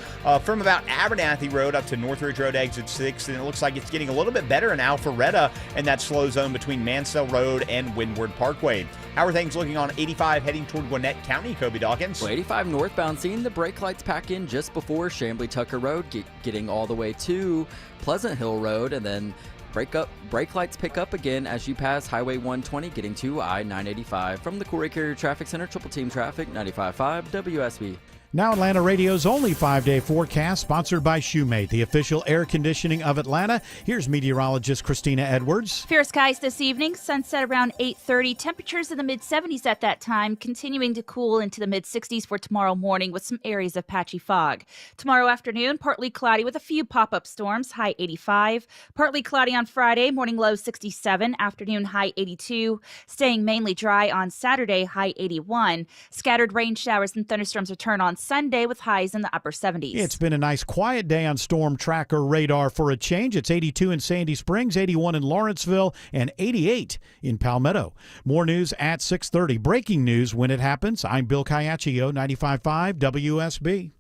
from about Abernathy Road up to Northridge Road, exit 6. And it looks like it's getting a little bit better in Alpharetta in that slow zone between Mansell Road and Windward Parkway. How are things looking on 85 heading toward Gwinnett County, Kobe Dawkins? Well, 85 northbound, seeing the brake lights pack in just before Chamblee Tucker Road, getting all the way to Pleasant Hill Road, and then brake lights pick up again as you pass Highway 120, getting to I-985. From the Corey Carrier Traffic Center, Triple Team Traffic, 95.5 WSB. Now Atlanta Radio's only 5-day forecast, sponsored by Shoemate, the official air conditioning of Atlanta. Here's meteorologist Christina Edwards. Fair skies this evening, sunset around 8:30. Temperatures in the mid-70s at that time, continuing to cool into the mid-60s for tomorrow morning with some areas of patchy fog. Tomorrow afternoon, partly cloudy with a few pop-up storms, high 85. Partly cloudy on Friday, morning low 67, afternoon high 82. Staying mainly dry on Saturday, high 81. Scattered rain showers and thunderstorms return on Sunday with highs in the upper 70s. It's been a nice quiet day on Storm Tracker radar for a change. It's 82 in Sandy Springs, 81 in Lawrenceville, and 88 in Palmetto. More news at 6:30. Breaking news when it happens. I'm Bill Caiaccio, 95.5 WSB.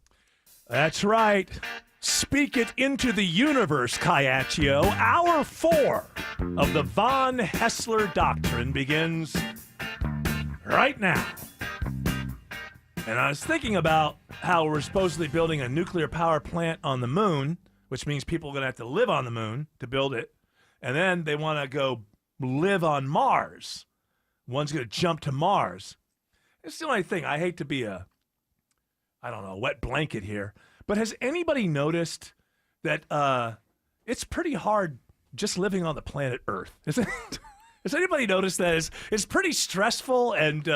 That's right. Speak it into the universe, Caiaccio. Hour 4 of the Von Hessler Doctrine begins right now. And I was thinking about how we're supposedly building a nuclear power plant on the moon, which means people are going to have to live on the moon to build it. And then they want to go live on Mars. One's going to jump to Mars. It's the only thing. I hate to be a wet blanket here. But has anybody noticed that it's pretty hard just living on the planet Earth? Has anybody noticed that it's pretty stressful and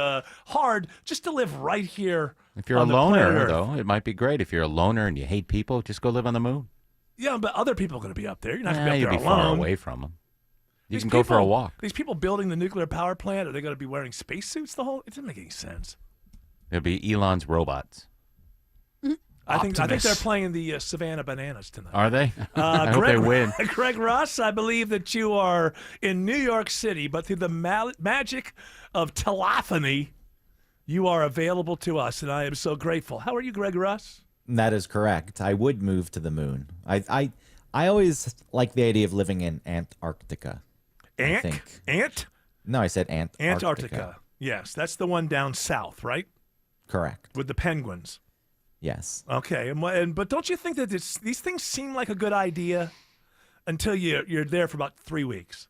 hard just to live right here? If you're a loner, though, it might be great. If you're a loner and you hate people, just go live on the moon. Yeah, but other people are going to be up there. You're not going to be up there you'll be alone. far away from them. You can go for a walk. These people building the nuclear power plant, are they going to be wearing spacesuits the whole? It doesn't make any sense. It'll be Elon's robots. I think they're playing the Savannah Bananas tonight. Are they? I hope they win. Greg Ross, I believe that you are in New York City, but through the magic of telephony, you are available to us, and I am so grateful. How are you, Greg Ross? That is correct. I would move to the moon. I always like the idea of living in Antarctica. Ant? No, I said Antarctica. Yes, that's the one down south, right? Correct. With the penguins. Yes. Okay, but don't you think that these things seem like a good idea until you're there for about 3 weeks,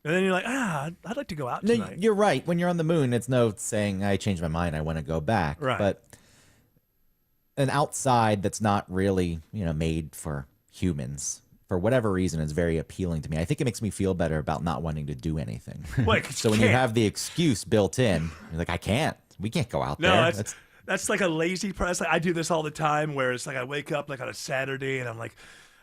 and then you're like, I'd like to go out tonight. No, you're right. When you're on the moon, it's no saying I changed my mind. I want to go back. Right. But an outside that's not really made for humans for whatever reason is very appealing to me. I think it makes me feel better about not wanting to do anything. So when you have the excuse built in, you're like, I can't. We can't go out there. That's like a lazy press. Like I do this all the time where it's like I wake up like on a Saturday and I'm like,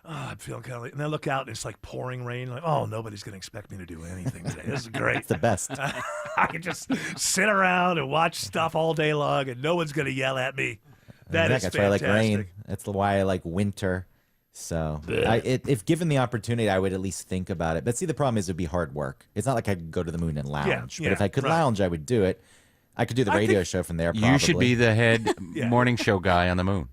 I'm feeling kind of late. And I look out and it's like pouring rain. Like, nobody's going to expect me to do anything today. This is great. It's the best. I can just sit around and watch stuff all day long and no one's going to yell at me. That's why I like rain. That's why I like winter. So if given the opportunity, I would at least think about it. But see, the problem is it would be hard work. It's not like I could go to the moon and lounge. But if I could lounge, I would do it. I could do the radio show from there, probably. You should be the head morning show guy on the moon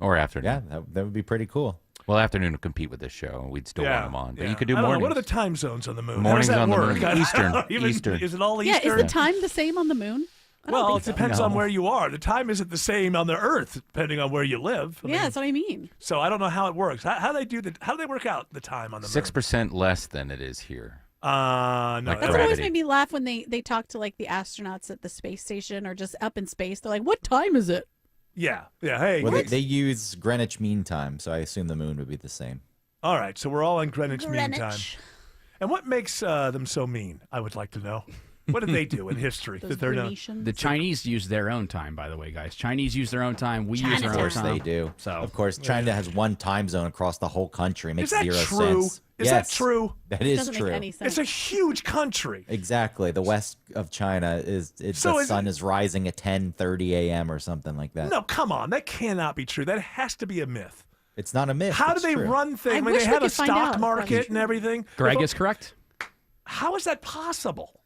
or afternoon. Yeah, that would be pretty cool. Well, afternoon would compete with this show, and we'd still want them on. But you could do I don't know. mornings. What are the time zones on the moon? Mornings How does that on the work? moon. Eastern. Eastern. Is it all Yeah, Eastern? is the time the same on the moon? I don't Well, think it so. depends on where you are. The time isn't the same on the Earth, depending on where you live. I Yeah, mean, that's what I mean. so I don't know how it works. How do they work out the time on the moon? 6% less than it is here. No. Like That's what gravity. always made me laugh when they talk to like the astronauts at the space station or just up in space. They're like, "What time is it?" Yeah. Hey. Well, they use Greenwich Mean Time, so I assume the moon would be the same. All right. So we're all in Greenwich Mean Greenwich. Time. And what makes them so mean? I would like to know. What did they do in history that they're known? The Chinese use their own time, by the way, guys. Chinese use their own time. We use our Of own course time. they do. So of course, China has one time zone across the whole country. It makes Is that zero true? sense. Is that true? That is Doesn't true. make any sense. It's a huge country. Exactly. The west of China the sun is rising at 10:30 a.m. or something like that. No, come on. That cannot be true. That has to be a myth. It's not a myth. How do It's they true. run things? I I mean, wish they we have a could find out stock if that's market true. and everything. Greg is correct. How is that possible?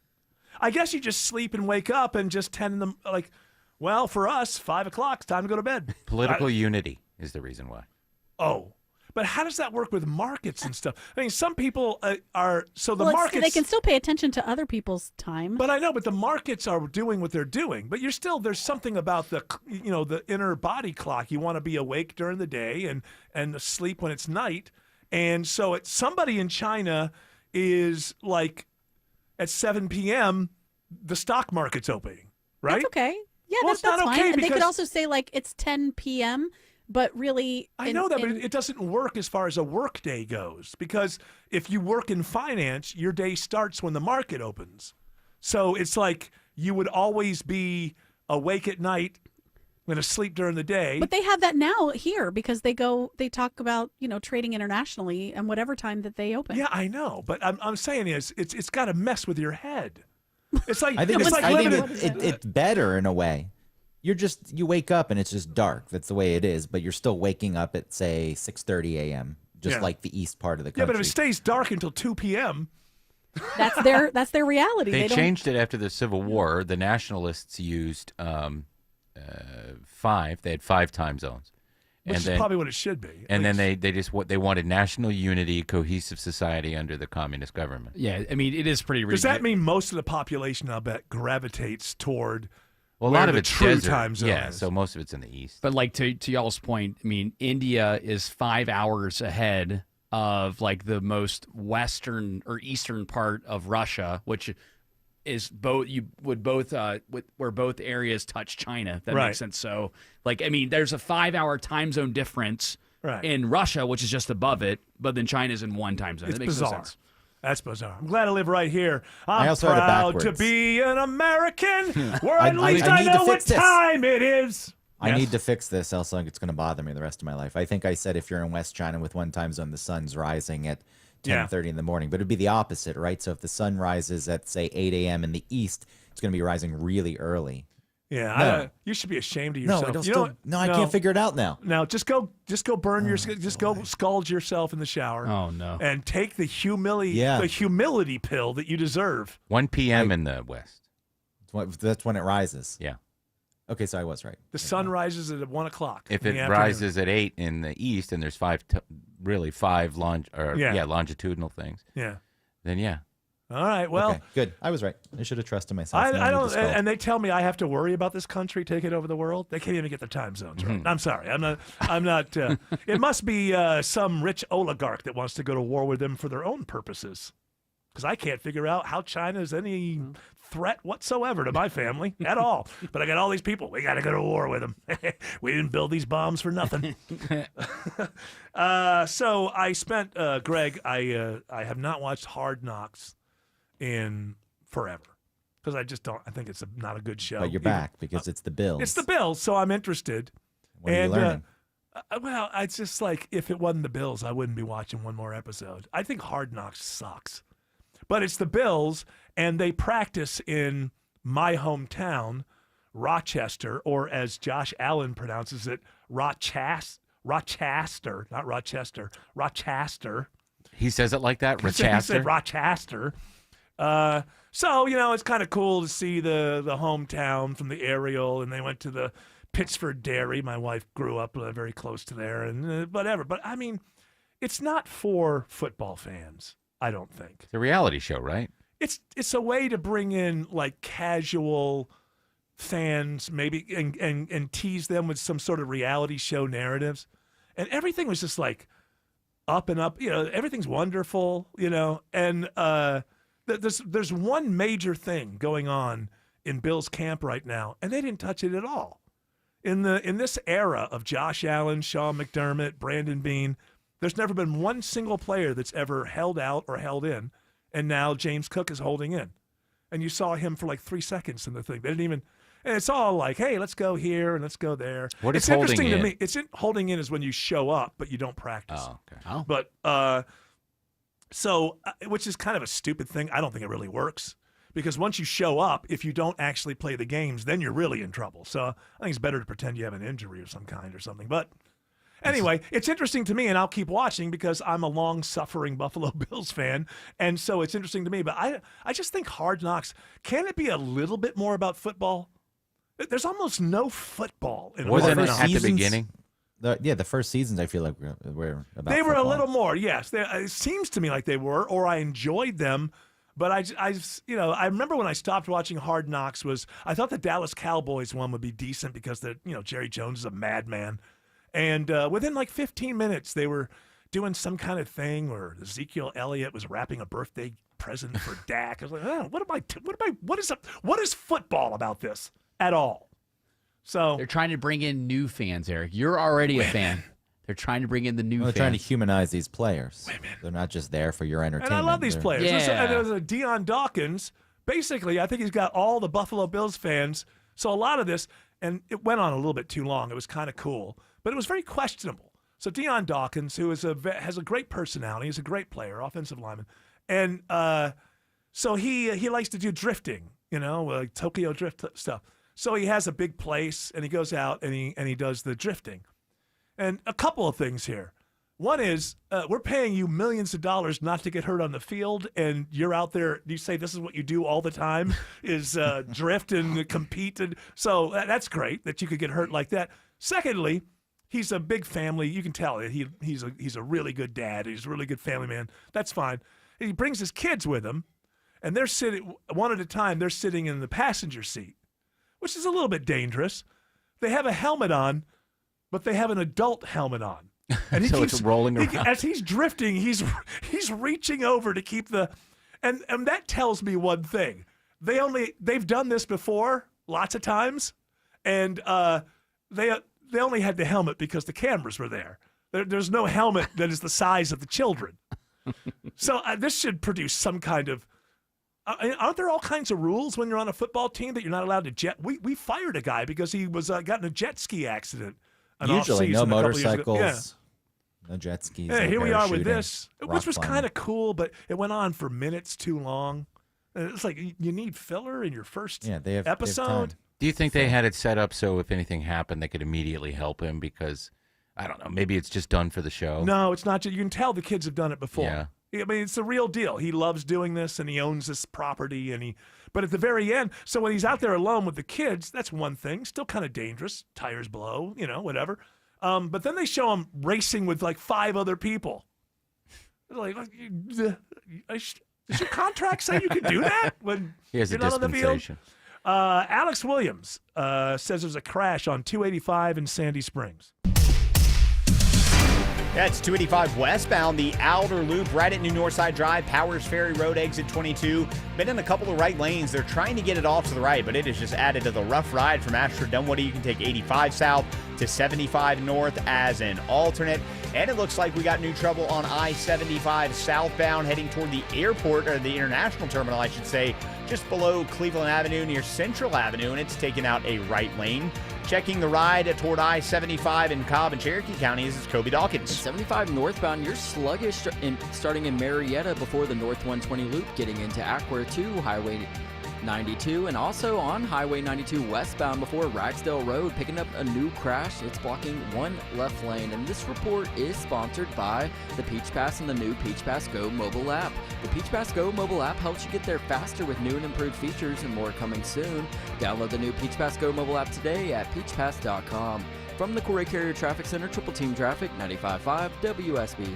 I guess you just sleep and wake up and just tend them like, well, for us, 5 o'clock, it's time to go to bed. Political unity is the reason why. Oh, but how does that work with markets and stuff? I mean, some people are so the Well, markets. they can still pay attention to other people's time. But I know, but the markets are doing what they're doing. But there's something about the inner body clock. You want to be awake during the day and asleep when it's night. And so somebody in China is like at 7 p.m. the stock market's opening, right? That's okay. Yeah, Well, that's it's not fine. okay And they could because- also say like it's 10 p.m., but really, I know that, but it doesn't work as far as a work day goes because if you work in finance, your day starts when the market opens. So it's like you would always be awake at night and asleep during the day. But they have that now here because they talk about trading internationally and whatever time that they open. Yeah, I know, but I'm saying is it's got to mess with your head. It's like I think, it's it's, like I think living it's better in a way. You wake up and it's just dark. That's the way it is. But you're still waking up at say 6:30 a.m. Just Yeah. like the east part of the yeah, country. but if it stays dark until 2 p.m. That's their reality. They don't- changed it after the Civil War. The nationalists used 5. They had 5 time zones. Which is probably what it should be. And then they wanted national unity, cohesive society under the communist government. Yeah, I mean, it is pretty Does that mean most of the population, I'll bet, gravitates toward Well, a where lot of the it's true desert. time zone Yeah, is? so most of it's in the east. But like to y'all's point, I mean, India is 5 hours ahead of like the most western or eastern part of Russia, which is where both areas touch China. If that Right. makes sense. So like, I mean, there's a 5-hour time zone difference Right. in Russia, which is just above it, but then China's in one time zone. It's that makes bizarre. no sense. That's bizarre. I'm glad I live right here. I I'm also had it proud to backwards. be an American, where at I least need I to know what fix this. time it is. I Yes. need to fix this, else it's going to bother me the rest of my life. I think I said if you're in West China with one time zone, the sun's rising at 10:30 in the morning, but it'd be the opposite, right? So if the sun rises at say 8 a.m. in the east, it's going to be rising really early. Yeah, No. you should be ashamed of No, yourself. it'll You know still- what? no, I can't figure it out now. No, just go burn just go scald yourself in the shower. Oh no! And take the humility pill that you deserve. 1 p.m. in the west. That's when it rises. Yeah. Okay, so I was right. The sun rises at 1 o'clock. If in the it afternoon. rises at 8 in the east and there's 5 Yeah. longitudinal things. Yeah. Then yeah. All right. Well, Okay, good. I was right. I should have trusted myself. I Now need don't, to scold. and they tell me I have to worry about this country taking over the world. They can't even get the time zones right. I'm sorry. I'm not. It must be some rich oligarch that wants to go to war with them for their own purposes. Because I can't figure out how China is any threat whatsoever to my family at all. But I got all these people. We got to go to war with them. We didn't build these bombs for nothing. So I spent, Greg. I have not watched Hard Knocks in forever because I just don't. I think it's not a good show. But you're back because it's the Bills. It's the Bills, so I'm interested. What are you learning? Well, it's just like if it wasn't the Bills, I wouldn't be watching one more episode. I think Hard Knocks sucks, but it's the Bills, and they practice in my hometown, Rochester, or as Josh Allen pronounces it, Rochester, not Rochester, Rochester. He says it like that, He said Rochester. So, it's kind of cool to see the hometown from the aerial, and they went to the Pittsford Dairy. My wife grew up very close to there, and whatever. But, I mean, it's not for football fans, I don't think. It's a reality show, right? It's a way to bring in like casual fans, maybe, and tease them with some sort of reality show narratives. And everything was just like up and up. Everything's wonderful, And there's one major thing going on in Bill's camp right now, and they didn't touch it at all. In this era of Josh Allen, Sean McDermott, Brandon Beane, there's never been one single player that's ever held out or held in, and now James Cook is holding in. And you saw him for like 3 seconds in the thing. They didn't even, and it's all like, hey, let's go here and let's go there. What is it's holding interesting in? to me. Holding in is when you show up, but you don't practice. Oh, okay. But which is kind of a stupid thing. I don't think it really works. Because once you show up, if you don't actually play the games, then you're really in trouble. So I think it's better to pretend you have an injury of some kind or something. But anyway, it's interesting to me, and I'll keep watching because I'm a long-suffering Buffalo Bills fan, and so it's interesting to me. But I just think Hard Knocks, can it be a little bit more about football? There's almost no football in Wasn't Hard it Knocks. at the beginning? The first seasons, I feel like were about They were football. a little more, yes. It seems to me like they were, or I enjoyed them. But I remember when I stopped watching Hard Knocks I thought the Dallas Cowboys one would be decent because Jerry Jones is a madman. And within like 15 minutes, they were doing some kind of thing where Ezekiel Elliott was wrapping a birthday present for Dak. I was like, what is football about this at all? So they're trying to bring in new fans, Eric. You're already a fan. They're trying to bring in the new They're fans. trying to humanize these players. They're not just there for your entertainment. And I love these players. Yeah. And there's a Deion Dawkins. Basically, I think he's got all the Buffalo Bills fans. So a lot of this, and it went on a little bit too long. It was kind of cool, but it was very questionable. So Deion Dawkins, who has a great personality, he's a great player, offensive lineman, and so he likes to do drifting, like Tokyo drift stuff. So he has a big place, and he goes out and he does the drifting. And a couple of things here. One is we're paying you millions of dollars not to get hurt on the field, and you're out there. You say this is what you do all the time is drift and compete, and so that's great that you could get hurt like that. Secondly, he's a big family. You can tell that he's a really good dad. He's a really good family man. That's fine. And he brings his kids with him, and they're sitting one at a time. They're sitting in the passenger seat, which is a little bit dangerous. They have a helmet on, but they have an adult helmet on. And he so keeps, it's rolling around. As he's drifting, he's reaching over to keep and that tells me one thing. They've done this before lots of times, and they only had the helmet because the cameras were there. There's no helmet that is the size of the children. So this should produce some kind of. Aren't there all kinds of rules when you're on a football team that you're not allowed to jet? We fired a guy because he was got in a jet ski accident. Usually no motorcycles, yeah. no jet skis. Yeah, no here we are with parachuting, this, rock which was climbing. kind of cool, but it went on for minutes too long. And it's like you need filler in your first episode. Do you think they had it set up so if anything happened, they could immediately help him? Because, I don't know, maybe it's just done for the show. No, it's not. You can tell the kids have done it before. Yeah. I mean, it's the real deal. He loves doing this, and he owns this property, but at the very end, so when he's out there alone with the kids, that's one thing. Still kind of dangerous. Tires blow, whatever. But then they show him racing with like 5 other people. They're like, does your contract say you can do that when Here's you're a not on the field? dispensation. Alex Williams says there's a crash on 285 in Sandy Springs. That's 285 westbound, the outer loop right at New Northside Drive, Powers Ferry Road, exit 22. Been in a couple of right lanes. They're trying to get it off to the right, but it is just added to the rough ride from Ashford Dunwoody. You can take 85 south to 75 north as an alternate. And it looks like we got new trouble on I-75 southbound heading toward the airport, or the international terminal, I should say, just below Cleveland Avenue near Central Avenue, and it's taken out a right lane. Checking the ride toward I-75 in Cobb and Cherokee counties is Kobe Dawkins. 75 northbound, you're sluggish starting in Marietta before the North 120 loop, getting into Acquare 2, Highway 92, and also on Highway 92 westbound before Ragsdale Road, picking up a new crash. It's blocking one left lane, and this report is sponsored by the Peach Pass and the new Peach Pass Go mobile app. The Peach Pass Go mobile app helps you get there faster with new and improved features, and more coming soon. Download the new Peach Pass Go mobile app today at peachpass.com. From the Corey Carrier Traffic Center, Triple Team Traffic, 95.5 WSB.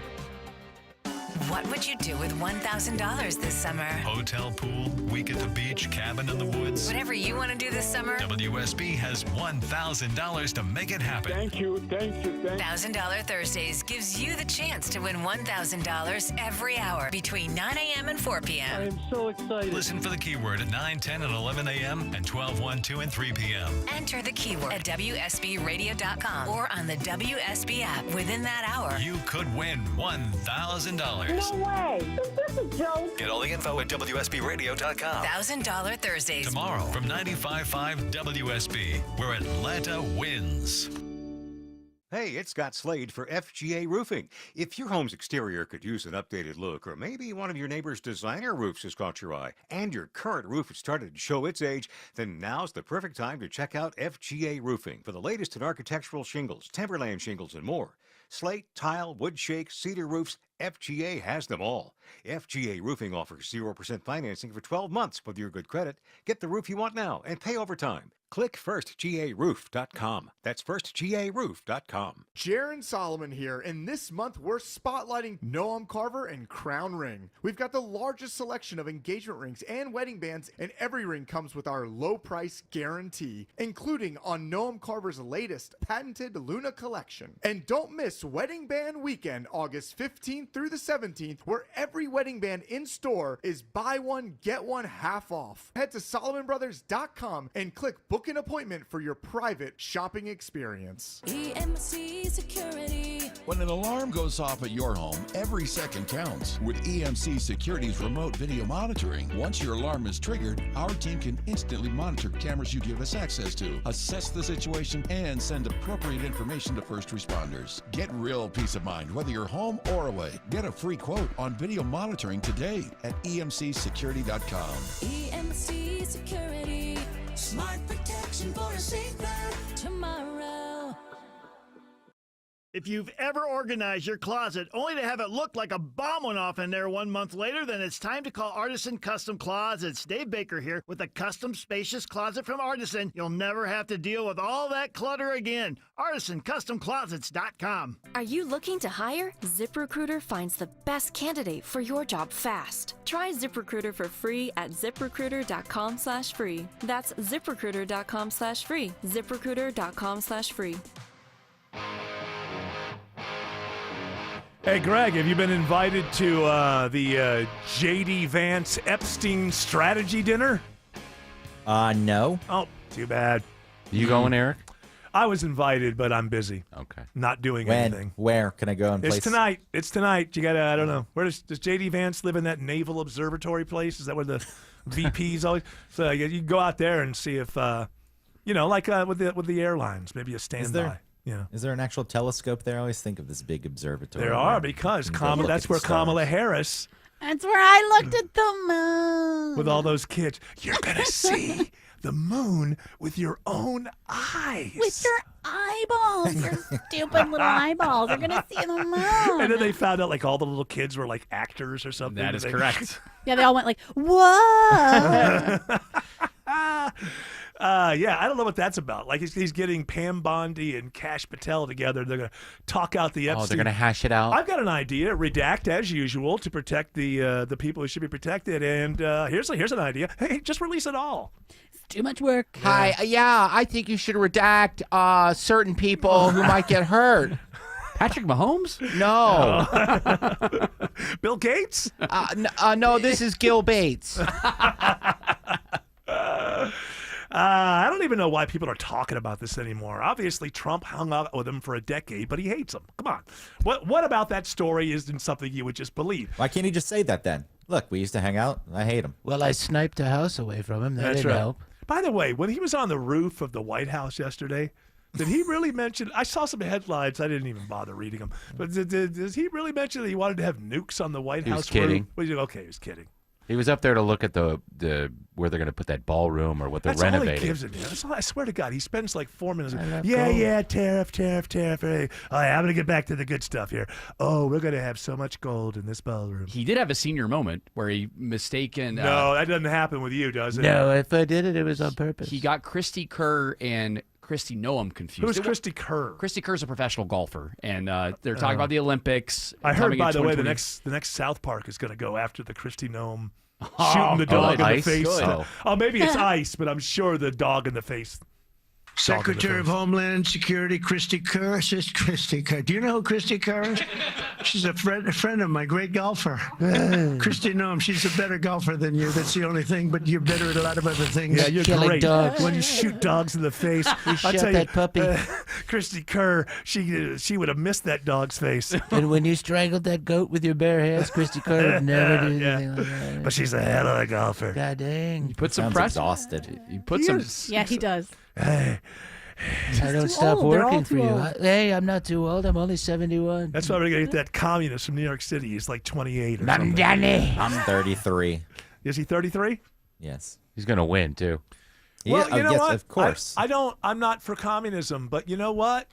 What would you do with $1,000 this summer? Hotel, pool, week at the beach, cabin in the woods. Whatever you want to do this summer. WSB has $1,000 to make it happen. Thank you. $1,000 Thursdays gives you the chance to win $1,000 every hour between 9 a.m. and 4 p.m. I am so excited. Listen for the keyword at 9, 10, and 11 a.m. and 12, 1, 2, and 3 p.m. Enter the keyword at WSBradio.com or on the WSB app. Within that hour, You could win $1,000. No way. Is this a joke? Get all the info at WSBradio.com. $1,000 Thursdays. Tomorrow from 95.5 WSB, where Atlanta wins. Hey, it's Scott Slade for FGA Roofing. If your home's exterior could use an updated look, or maybe one of your neighbor's designer roofs has caught your eye, and your current roof has started to show its age, then now's the perfect time to check out FGA Roofing for the latest in architectural shingles, timberland shingles, and more. Slate, tile, wood shake, cedar roofs, FGA has them all. FGA Roofing offers 0% financing for 12 months with your good credit. Get the roof you want now and pay over time. Click firstgaroof.com. That's firstgaroof.com. Jaron Solomon here, and this month we're spotlighting Noam Carver and Crown Ring. We've got the largest selection of engagement rings and wedding bands, and every ring comes with our low price guarantee, including on Noam Carver's latest patented Luna collection. And don't miss Wedding Band Weekend, August 15th through the 17th, where every wedding band in store is buy one, get one half off. Head to SolomonBrothers.com and click book an appointment for your private shopping experience. EMC Security. When an alarm goes off at your home, every second counts. With EMC Security's remote video monitoring, once your alarm is triggered, our team can instantly monitor cameras you give us access to, assess the situation, and send appropriate information to first responders. Get real peace of mind whether you're home or away. Get a free quote on video monitoring today at emcsecurity.com. EMC Security. Smart protection for a safer tomorrow. If you've ever organized your closet only to have it look like a bomb went off in there 1 month later, then it's time to call Artisan Custom Closets. Dave Baker here with a custom spacious closet from Artisan. You'll never have to deal with all that clutter again. ArtisanCustomClosets.com. Are you looking to hire? ZipRecruiter finds the best candidate for your job fast. Try ZipRecruiter for free at ZipRecruiter.com/free. That's ZipRecruiter.com/free. ZipRecruiter.com/free. Hey, Greg, have you been invited to the J.D. Vance Epstein strategy dinner? No. Oh, too bad. You going, Eric? I was invited, but I'm busy. Okay. Not doing When? anything. Where can I go and It's place? tonight. It's tonight. You gotta, I don't know. Where does J.D. Vance live in that Naval Observatory place? Is that where the VPs always? So you can go out there and see if, like with the airlines, maybe a standby. Is there an actual telescope there? I always think of this big observatory. There are, because that's where Kamala Harris, That's where I looked at the moon. with all those kids, you're going to see the moon with your own eyes. With your eyeballs, your stupid little eyeballs. You're going to see the moon. And then they found out like all the little kids were like actors or something. That is correct. Yeah, they all went like, whoa. Yeah, I don't know what that's about. Like he's getting Pam Bondi and Kash Patel together. They're going to talk out the Epstein. Oh, they're going to hash it out. I've got an idea. Redact as usual to protect the people who should be protected. And here's an idea. Hey, just release it all. It's too much work. Hi, I think you should redact certain people who might get hurt. Patrick Mahomes? No. Bill Gates? No, this is Gil Bates. I don't even know why people are talking about this anymore. Obviously, Trump hung out with him for a decade, but he hates him. Come on. What about that story isn't something you would just believe? Why can't he just say that then? Look, we used to hang out. I hate him. Well, I sniped a house away from him. That That's didn't right. help. By the way, when he was on the roof of the White House yesterday, did he really mention? I saw some headlines. I didn't even bother reading them. But does he really mention that he wanted to have nukes on the White He was House kidding. roof? Okay, he was kidding. He was up there to look at the where they're going to put that ballroom or what they're That's renovating. all he gives it. That's all, I swear to God, he spends like 4 minutes. love Yeah, gold. tariff. Hey, all right, I'm going to get back to the good stuff here. Oh, we're going to have so much gold in this ballroom. He did have a senior moment where he mistaken. No, that doesn't happen with you, does it? No, if I did it, it was on purpose. He got Christy Kerr and Christy Noam confused. Who's Christy Kerr? Christy Kerr's a professional golfer, and they're talking about the Olympics. I heard, coming in by the way, the 2020. next South Park is going to go after the Christy Noam shooting the dog in the ice? face. Good. Oh, maybe it's ice, but I'm sure the dog in the face. Secretary of Homeland Security Christy Kerr. Says Christy Kerr. Do you know who Christy Kerr is? She's a friend of my, great golfer. Christy Noam, she's a better golfer than you. That's the only thing, but you're better at a lot of other things. Yeah, you're great. When you shoot dogs in the face. I'll shot tell that you, puppy. Christy Kerr, she would have missed that dog's face. And when you strangled that goat with your bare hands, Christy Kerr would never do anything like that. But she's a hell of a golfer. God dang. You put some Sounds pressure. exhausted. You put some. Yeah, he does. Hey, I don't too stop old. They're all working for too you. old. Hey, I'm not too old. I'm only 71. that's why we're going to get that communist from New York City. He's like 28 or something. Danny. I'm 33. Is he 33? Yes. He's going to win, too. Well, you know yes, what? of course. I'm not for communism, but you know what?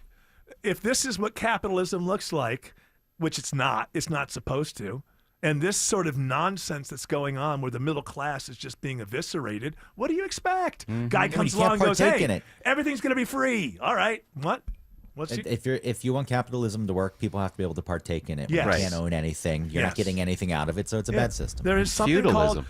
If this is what capitalism looks like, which it's not supposed to, and this sort of nonsense that's going on where the middle class is just being eviscerated, what do you expect? Guy comes you can't along and goes, partake hey, in it. everything's going to be free. All right. What? If you want capitalism to work, people have to be able to partake in it. Yes. You Right. can't own anything. You're Yes. not getting anything out of it, so it's a Yeah. bad system. There is something Feudalism.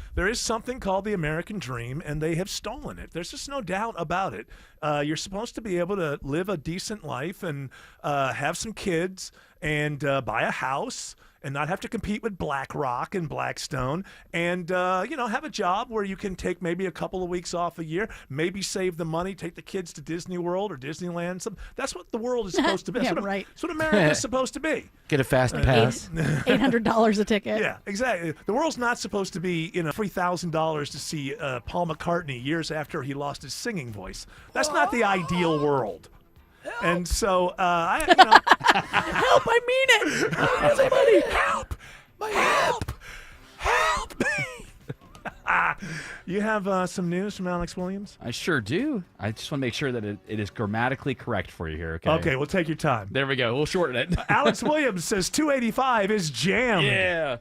called the American dream, and they have stolen it. There's just no doubt about it. You're supposed to be able to live a decent life and have some kids and buy a house and not have to compete with BlackRock and Blackstone, and have a job where you can take maybe a couple of weeks off a year, maybe save the money, take the kids to Disney World or Disneyland. That's what the world is supposed to be. Yeah, That's right. what America is supposed to be. Get a fast pass. $800 a ticket. Yeah, exactly. The world's not supposed to be, $3,000 to see Paul McCartney years after he lost his singing voice. That's not the ideal world. And so, Help, I mean it. Somebody help! Help me! You have some news from Alex Williams? I sure do. I just want to make sure that it is grammatically correct for you here. Okay. Okay, we'll take your time. There we go. We'll shorten it. Alex Williams says 285 is jammed. Yeah.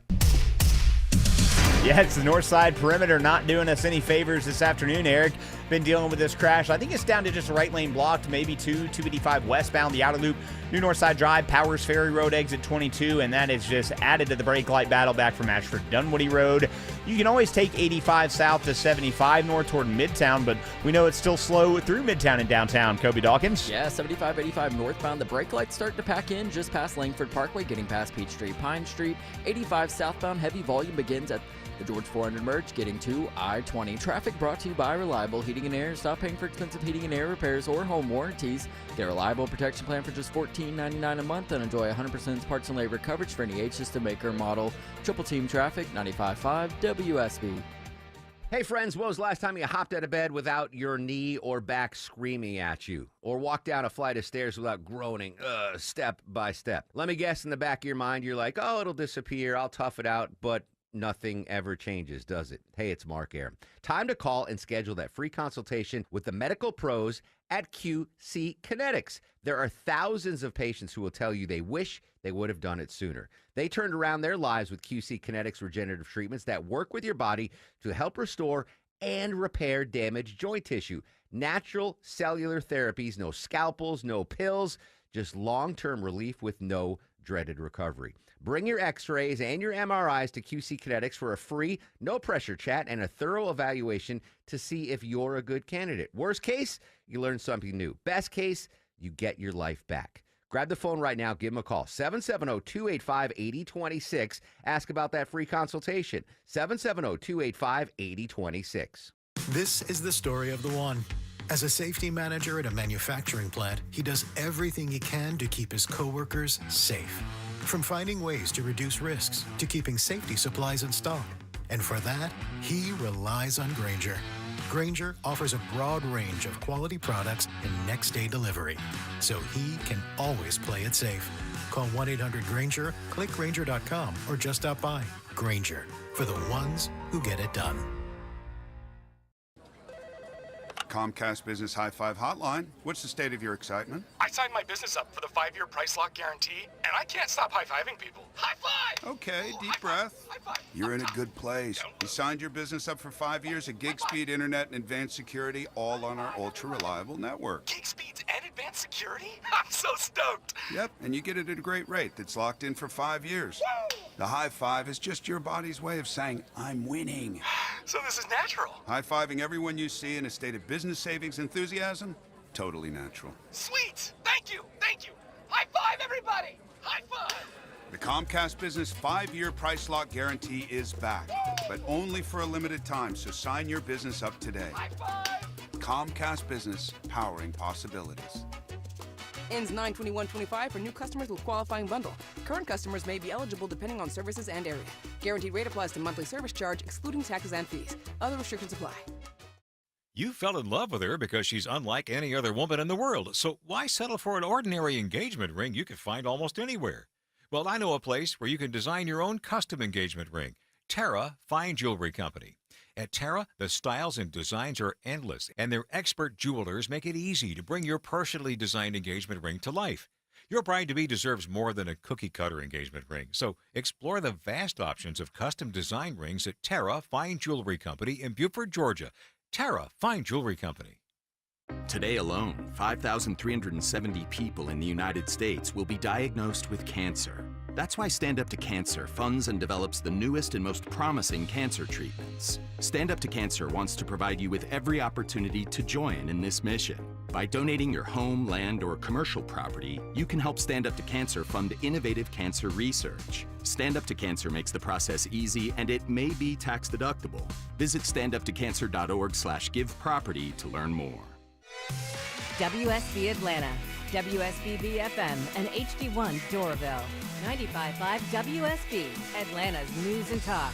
Yeah, it's the north side perimeter not doing us any favors this afternoon, Eric. Been dealing with this crash. I think it's down to just a right lane blocked, maybe 285 westbound, the outer loop, New North Side Drive, Powers Ferry Road, exit 22, and that is just added to the brake light battle back from Ashford Dunwoody Road. You can always take 85 south to 75 north toward Midtown, but we know it's still slow through Midtown and downtown. Kobe Dawkins? Yeah, 75, 85 northbound. The brake lights start to pack in just past Langford Parkway, getting past Peachtree, Pine Street. 85 southbound, heavy volume begins at the George 400 merge, getting to I-20. Traffic brought to you by Reliable Heating and Air. Stop paying for expensive heating and air repairs or home warranties. Get a Reliable protection plan for just $14.99 a month and enjoy 100% parts and labor coverage for any H-System maker model. Triple Team Traffic, 95.5 WSB. Hey friends, when was the last time you hopped out of bed without your knee or back screaming at you? Or walked down a flight of stairs without groaning, step by step? Let me guess, in the back of your mind, you're like, oh, it'll disappear, I'll tough it out, but nothing ever changes, does it? Hey, it's Mark Air. Time to call and schedule that free consultation with the medical pros at QC Kinetics. There are thousands of patients who will tell you they wish they would have done it sooner. They turned around their lives with QC Kinetics regenerative treatments that work with your body to help restore and repair damaged joint tissue. Natural cellular therapies, no scalpels, no pills, just long-term relief with no dreaded recovery. Bring your x-rays and your MRIs to QC Kinetics for a free, no-pressure chat and a thorough evaluation to see if you're a good candidate. Worst case, you learn something new. Best case, you get your life back. Grab the phone right now. Give them a call. 770-285-8026. Ask about that free consultation. 770-285-8026. This is the story of the one. As a safety manager at a manufacturing plant, he does everything he can to keep his coworkers safe. From finding ways to reduce risks to keeping safety supplies in stock. And for that, he relies on Grainger. Grainger offers a broad range of quality products and next-day delivery, so he can always play it safe. Call 1-800-GRAINGER, click Grainger.com, or just stop by. Grainger, for the ones who get it done. Comcast Business High Five Hotline. What's the state of your excitement? I signed my business up for the 5-year price lock guarantee, and I can't stop high-fiving people. High five! Okay, deep breath. High five. You're in a good place. You signed your business up for 5 years of gig speed internet and advanced security, all on our ultra-reliable network. Gig speeds and advanced security? I'm so stoked. Yep, and you get it at a great rate that's locked in for 5 years. Woo! The high five is just your body's way of saying, I'm winning. So this is natural. High-fiving everyone you see in a state of business savings enthusiasm? Totally natural. Sweet! Thank you! Thank you! High five, everybody! High five! The Comcast Business 5-year price lock guarantee is back, but only for a limited time, so sign your business up today. High five! Comcast Business, powering possibilities. Ends 9/21/25 for new customers with qualifying bundle. Current customers may be eligible depending on services and area. Guaranteed rate applies to monthly service charge, excluding taxes and fees. Other restrictions apply. You fell in love with her because she's unlike any other woman in the world, so why settle for an ordinary engagement ring you could find almost anywhere? Well, I know a place where you can design your own custom engagement ring. Terra Fine Jewelry Company. At Terra, the styles and designs are endless, and their expert jewelers make it easy to bring your personally designed engagement ring to life. Your bride-to-be deserves more than a cookie-cutter engagement ring, so explore the vast options of custom design rings at Terra Fine Jewelry Company in Buford, Georgia. Terra Fine Jewelry Company. Today alone, 5,370 people in the United States will be diagnosed with cancer. That's why Stand Up to Cancer funds and develops the newest and most promising cancer treatments. Stand Up to Cancer wants to provide you with every opportunity to join in this mission. By donating your home, land, or commercial property, you can help Stand Up to Cancer fund innovative cancer research. Stand Up to Cancer makes the process easy, and it may be tax deductible. Visit standuptocancer.org/giveproperty to learn more. WSB Atlanta, WSBB FM, and HD1 Doraville. 95.5 WSB, Atlanta's News and Talk.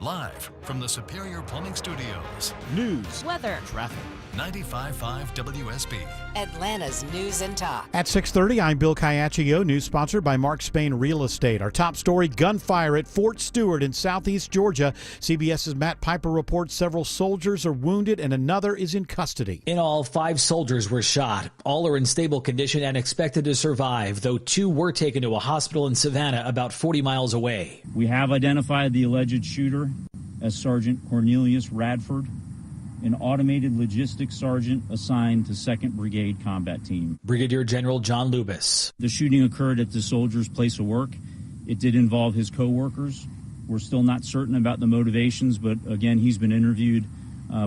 Live from the Superior Plumbing Studios. News, weather, traffic. 95.5 WSB. Atlanta's News and Talk. At 6:30, I'm Bill Caiaccio, news sponsored by Mark Spain Real Estate. Our top story, gunfire at Fort Stewart in southeast Georgia. CBS's Matt Piper reports several soldiers are wounded and another is in custody. In all, 5 soldiers were shot. All are in stable condition and expected to survive, though 2 were taken to a hospital in Savannah about 40 miles away. We have identified the alleged shooter as Sergeant Cornelius Radford, an automated logistics sergeant assigned to 2nd Brigade Combat Team. Brigadier General John Lubis. The shooting occurred at the soldier's place of work. It did involve his co-workers. We're still not certain about the motivations, but again, he's been interviewed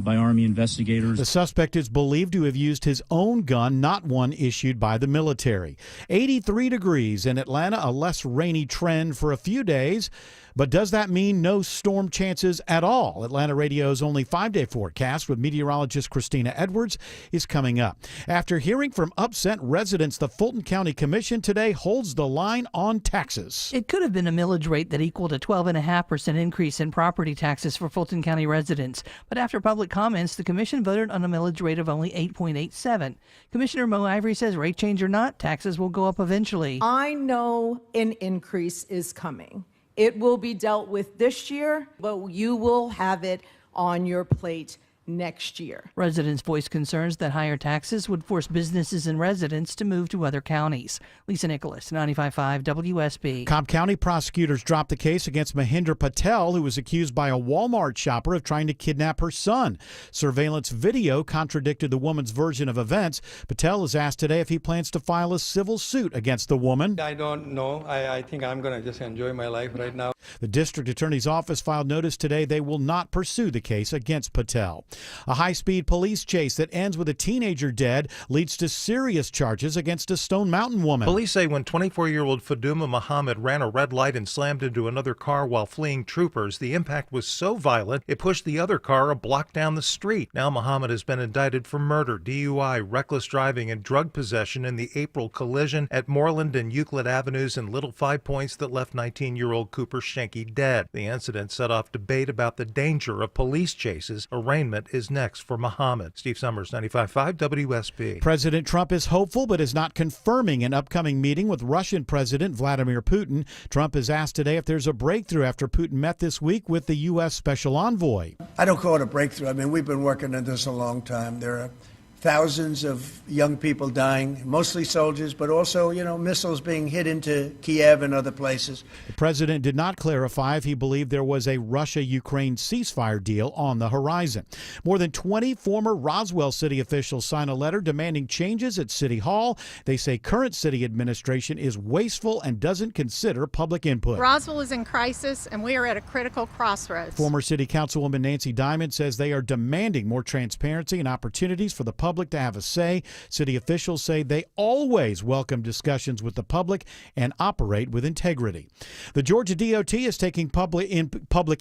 by Army investigators. The suspect is believed to have used his own gun, not one issued by the military. 83 degrees in Atlanta, a less rainy trend for a few days. But does that mean no storm chances at all? Atlanta Radio's only 5-day forecast with meteorologist Christina Edwards is coming up. After hearing from upset residents, the Fulton County Commission today holds the line on taxes. It could have been a millage rate that equaled a 12.5% increase in property taxes for Fulton County residents. But after public comments, the commission voted on a millage rate of only 8.87. Commissioner Mo Ivory says rate change or not, taxes will go up eventually. I know an increase is coming. It will be dealt with this year, but you will have it on your plate next year. Residents voiced concerns that higher taxes would force businesses and residents to move to other counties. Lisa Nicholas, 95.5 WSB. Cobb County prosecutors dropped the case against Mahinder Patel, who was accused by a Walmart shopper of trying to kidnap her son. Surveillance video contradicted the woman's version of events. Patel is asked today if he plans to file a civil suit against the woman. I don't know. I think I'm going to just enjoy my life right now. The district attorney's office filed notice today they will not pursue the case against Patel. A high-speed police chase that ends with a teenager dead leads to serious charges against a Stone Mountain woman. Police say when 24-year-old Faduma Muhammad ran a red light and slammed into another car while fleeing troopers, the impact was so violent it pushed the other car a block down the street. Now Muhammad has been indicted for murder, DUI, reckless driving, and drug possession in the April collision at Moreland and Euclid Avenues in Little Five Points that left 19-year-old Cooper Schenke dead. The incident set off debate about the danger of police chases, arraignment, is next for Muhammad. Steve Summers, 95.5 WSB. President Trump is hopeful but is not confirming an upcoming meeting with Russian President Vladimir Putin. Trump is asked today if there's a breakthrough after Putin met this week with the U.S. Special Envoy. I don't call it a breakthrough. I mean, we've been working on this a long time. There are thousands of young people dying, mostly soldiers, but also, missiles being hit into Kiev and other places. The president did not clarify if he believed there was a Russia-Ukraine ceasefire deal on the horizon. More than 20 former Roswell city officials signed a letter demanding changes at City Hall. They say current city administration is wasteful and doesn't consider public input. Roswell is in crisis, and we are at a critical crossroads. Former City Councilwoman Nancy Diamond says they are demanding more transparency and opportunities for the public to have a say. City officials say they always welcome discussions with the public and operate with integrity. The Georgia DOT is taking public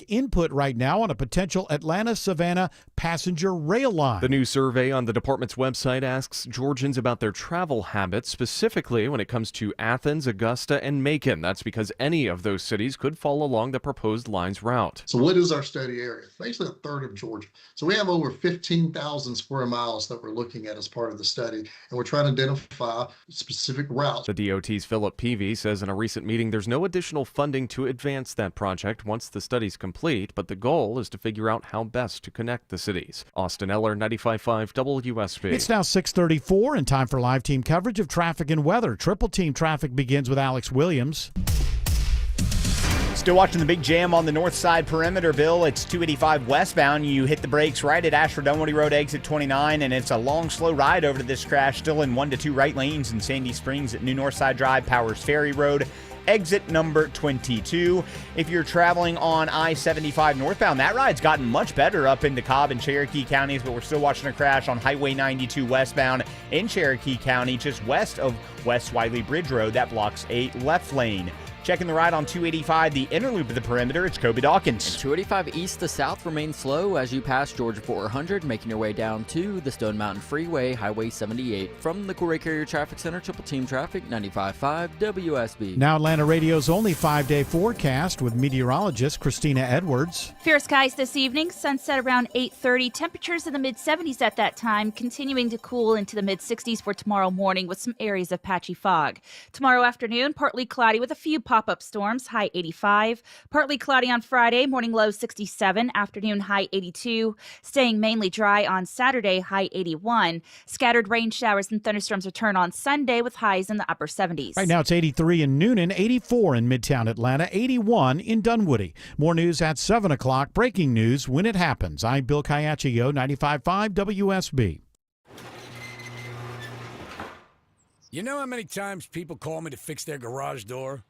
input right now on a potential Atlanta-Savannah passenger rail line. The new survey on the department's website asks Georgians about their travel habits, specifically when it comes to Athens, Augusta, and Macon. That's because any of those cities could fall along the proposed line's route. So what is our study area? Basically a third of Georgia. So we have over 15,000 square miles that we're looking at as part of the study, and we're trying to identify specific routes. The DOT's Philip Peavy says in a recent meeting there's no additional funding to advance that project once the study's complete, but the goal is to figure out how best to connect the cities. Austin Eller, 95.5 WSB. It's now 6:34 and time for live team coverage of traffic and weather. Triple team traffic begins with Alex Williams. Still watching the big jam on the north side perimeter, Bill. It's 285 westbound. You hit the brakes right at Ashford Dunwoody Road, exit 29, and it's a long, slow ride over to this crash. Still in 1 to 2 right lanes in Sandy Springs at New Northside Drive, Powers Ferry Road, exit number 22. If you're traveling on I-75 northbound, that ride's gotten much better up into Cobb and Cherokee counties, but we're still watching a crash on Highway 92 westbound in Cherokee County, just west of West Wiley Bridge Road. That blocks a left lane. Checking the ride on 285, the inner loop of the perimeter, it's Kobe Dawkins. And 285 east to south remains slow as you pass Georgia 400, making your way down to the Stone Mountain Freeway, Highway 78. From the Corey Carrier Traffic Center, Triple Team Traffic, 95.5 WSB. Now Atlanta Radio's only 5-day forecast with meteorologist Christina Edwards. Fair skies this evening, sunset around 8:30. Temperatures in the mid-70s at that time, continuing to cool into the mid-60s for tomorrow morning with some areas of patchy fog. Tomorrow afternoon, partly cloudy with a few pop-up storms, high 85. Partly cloudy on Friday, morning low 67, afternoon high 82. Staying mainly dry on Saturday, high 81. Scattered rain showers and thunderstorms return on Sunday with highs in the upper 70s. Right now it's 83 in Noonan, 84 in Midtown Atlanta, 81 in Dunwoody. More news at 7 o'clock. Breaking news when it happens. I'm Bill Caiaccio, 95.5 WSB. You know how many times people call me to fix their garage door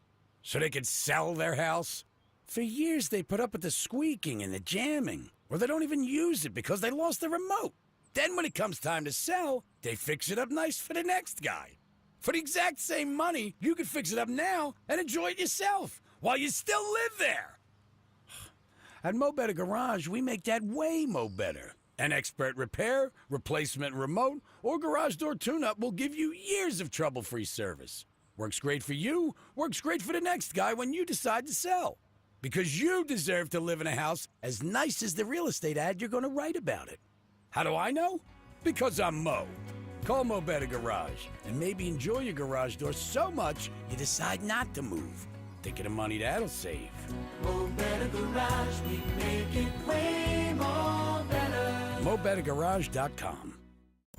so they can sell their house? For years, they put up with the squeaking and the jamming, or they don't even use it because they lost the remote. Then when it comes time to sell, they fix it up nice for the next guy. For the exact same money, you can fix it up now and enjoy it yourself while you still live there. At Mo Better Garage, we make that way mo better. An expert repair, replacement remote, or garage door tune-up will give you years of trouble-free service. Works great for you, works great for the next guy when you decide to sell. Because you deserve to live in a house as nice as the real estate ad you're going to write about it. How do I know? Because I'm Mo. Call Mo Better Garage and maybe enjoy your garage door so much you decide not to move. Think of the money that'll save. Mo Better Garage, we make it way more better. MoBetterGarage.com.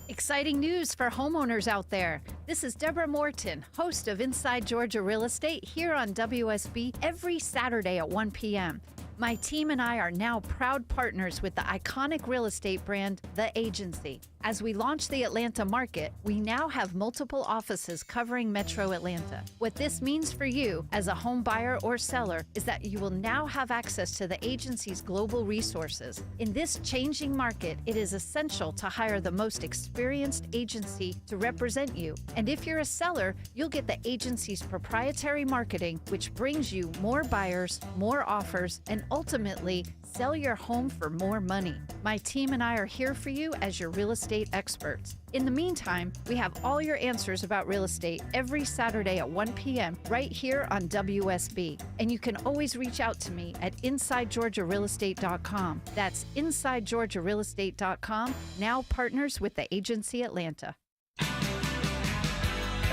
Exciting news for homeowners out there. This is Deborah Morton, host of Inside Georgia Real Estate here on WSB every Saturday at 1 p.m. My team and I are now proud partners with the iconic real estate brand, The Agency. As we launch the Atlanta market, we now have multiple offices covering Metro Atlanta. What this means for you as a home buyer or seller is that you will now have access to the agency's global resources. In this changing market, it is essential to hire the most experienced agency to represent you. And if you're a seller, you'll get the agency's proprietary marketing, which brings you more buyers, more offers, and ultimately Sell your home for more money. My team and I are here for you as your real estate experts. In the meantime, we have all your answers about real estate every Saturday at 1 p.m. right here on WSB. And you can always reach out to me at InsideGeorgiaRealEstate.com. That's InsideGeorgiaRealEstate.com, now partners with the Agency Atlanta. I'll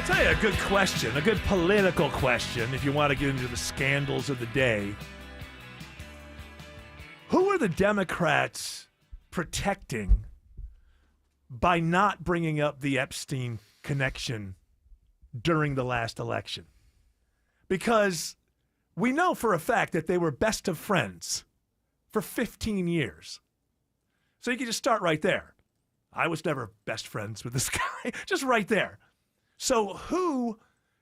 tell you a good question, a good political question, if you want to get into the scandals of the day. Who are the Democrats protecting by not bringing up the Epstein connection during the last election? Because we know for a fact that they were best of friends for 15 years. So you can just start right there. I was never best friends with this guy, just right there. So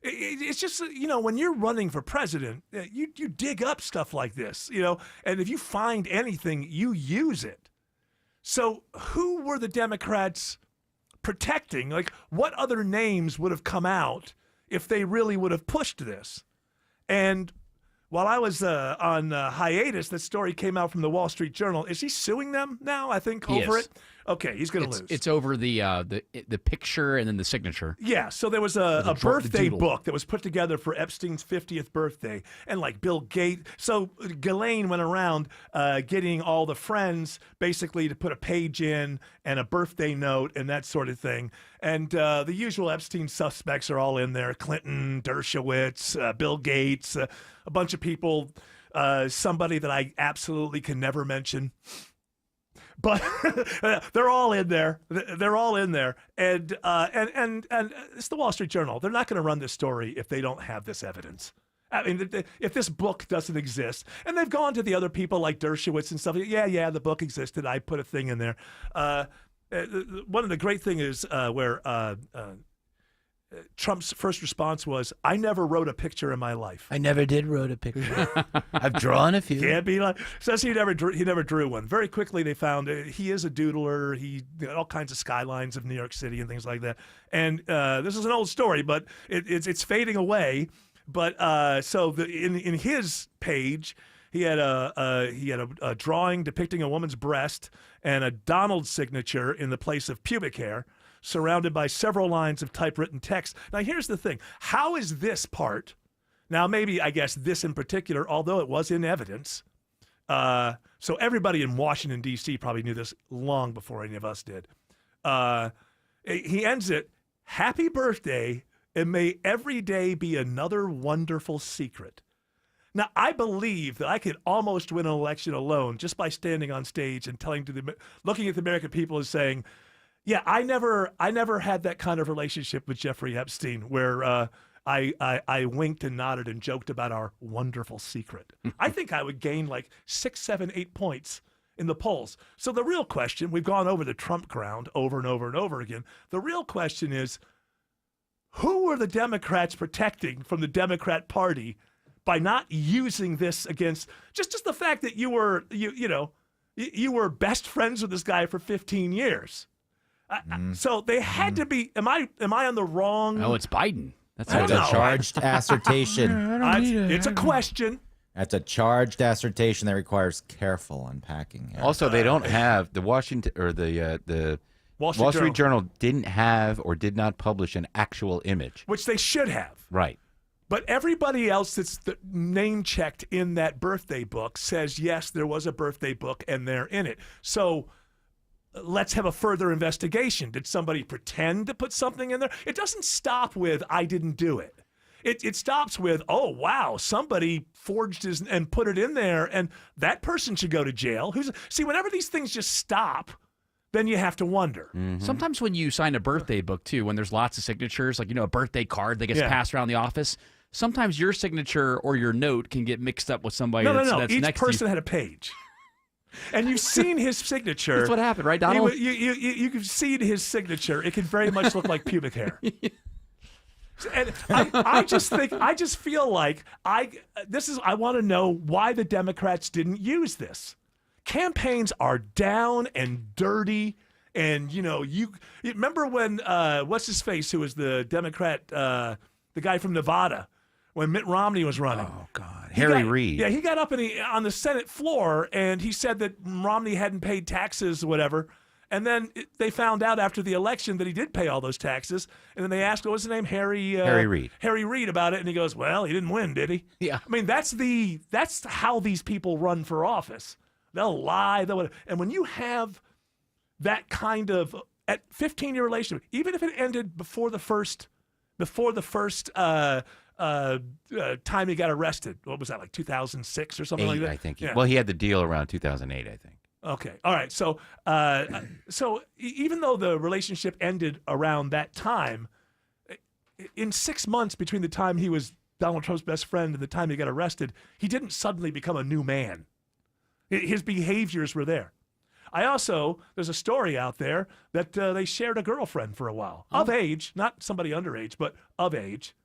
it's just, when you're running for president, you dig up stuff like this, and if you find anything, you use it. So who were the Democrats protecting? Like, what other names would have come out if they really would have pushed this? And while I was on hiatus, that story came out from the Wall Street Journal. Is he suing them now, I think, over it? Okay, he's going to lose. It's over the picture and then the signature. Yeah, so there was a birthday book that was put together for Epstein's 50th birthday. And like Bill Gates, so Ghislaine went around getting all the friends basically to put a page in and a birthday note and that sort of thing. And the usual Epstein suspects are all in there. Clinton, Dershowitz, Bill Gates, a bunch of people, somebody that I absolutely can never mention. But they're all in there. They're all in there. And it's the Wall Street Journal. They're not going to run this story if they don't have this evidence. I mean, if this book doesn't exist, and they've gone to the other people like Dershowitz and stuff. Yeah, the book existed. I put a thing in there. One of the great things is where Trump's first response was, "I never wrote a picture in my life." I never did wrote a picture. I've drawn a few. Can't be like, says he never drew one. Very quickly they found he is a doodler. He all kinds of skylines of New York City and things like that. And this is an old story, but it's fading away. But so in his page, he had a drawing depicting a woman's breast and a Donald signature in the place of pubic hair, surrounded by several lines of typewritten text. Now, here's the thing. How is this part, now maybe, I guess, this in particular, although it was in evidence, so everybody in Washington, D.C. probably knew this long before any of us did. He ends it, "Happy birthday, and may every day be another wonderful secret." Now, I believe that I could almost win an election alone just by standing on stage and looking at the American people and saying, yeah, I never had that kind of relationship with Jeffrey Epstein where I winked and nodded and joked about our wonderful secret. I think I would gain like 6, 7, 8 points in the polls. So the real question, we've gone over the Trump ground over and over and over again. The real question is, who are the Democrats protecting from the Democrat Party by not using this against just the fact that you were best friends with this guy for 15 years? So they had to be. Am I on the wrong? No, it's Biden. That's a charged assertion. It's a question. That's a charged assertion that requires careful unpacking. Also, they don't have the Washington or the Wall Street Journal didn't have or did not publish an actual image, which they should have. Right. But everybody else that's name checked in that birthday book says yes, there was a birthday book and they're in it. So let's have a further investigation. Did somebody pretend to put something in there? It doesn't stop with, "I didn't do it." It stops with, "Oh, wow, somebody forged his and put it in there, and that person should go to jail." See, whenever these things just stop, then you have to wonder. Mm-hmm. Sometimes when you sign a birthday book, too, when there's lots of signatures, like, a birthday card that gets passed around the office, sometimes your signature or your note can get mixed up with somebody that's next to you. Each person had a page. And you've seen his signature. That's what happened, right, Donald? You've seen his signature. It can very much look like pubic hair. And I just feel like I want to know why the Democrats didn't use this. Campaigns are down and dirty, and you remember when what's his face, who was the Democrat, the guy from Nevada, when Mitt Romney was running. Oh, God. Harry Reid. Yeah, he got up on the Senate floor, and he said that Romney hadn't paid taxes or whatever. And then they found out after the election that he did pay all those taxes. And then they asked, what was his name? Harry Reid. Harry Reid about it. And he goes, well, he didn't win, did he? Yeah. I mean, that's how these people run for office. They'll lie. And when you have that kind of 15-year relationship, even if it ended before the first time he got arrested, what was that, like 2006 or something like that? I think. Yeah. Well, he had the deal around 2008, I think. Okay. All right. So, even though the relationship ended around that time, in 6 months between the time he was Donald Trump's best friend and the time he got arrested, he didn't suddenly become a new man. His behaviors were there. There's a story out there that they shared a girlfriend for a while, of age, not somebody underage, but of age.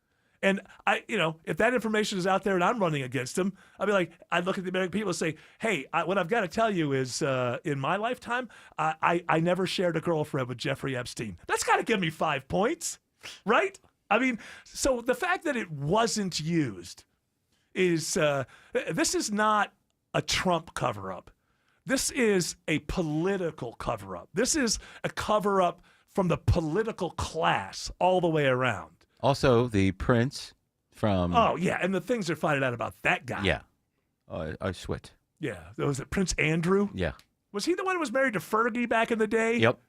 And if that information is out there and I'm running against him, I'd look at the American people and say, hey, what I've got to tell you is in my lifetime, I never shared a girlfriend with Jeffrey Epstein. That's got to give me 5 points, right? I mean, so the fact that it wasn't used is, this is not a Trump cover-up. This is a political cover-up. This is a cover-up from the political class all the way around. Also, the prince from... Oh, yeah, and the things they're finding out about that guy. Yeah. I sweat. Yeah. Was it Prince Andrew? Yeah. Was he the one who was married to Fergie back in the day? Yep.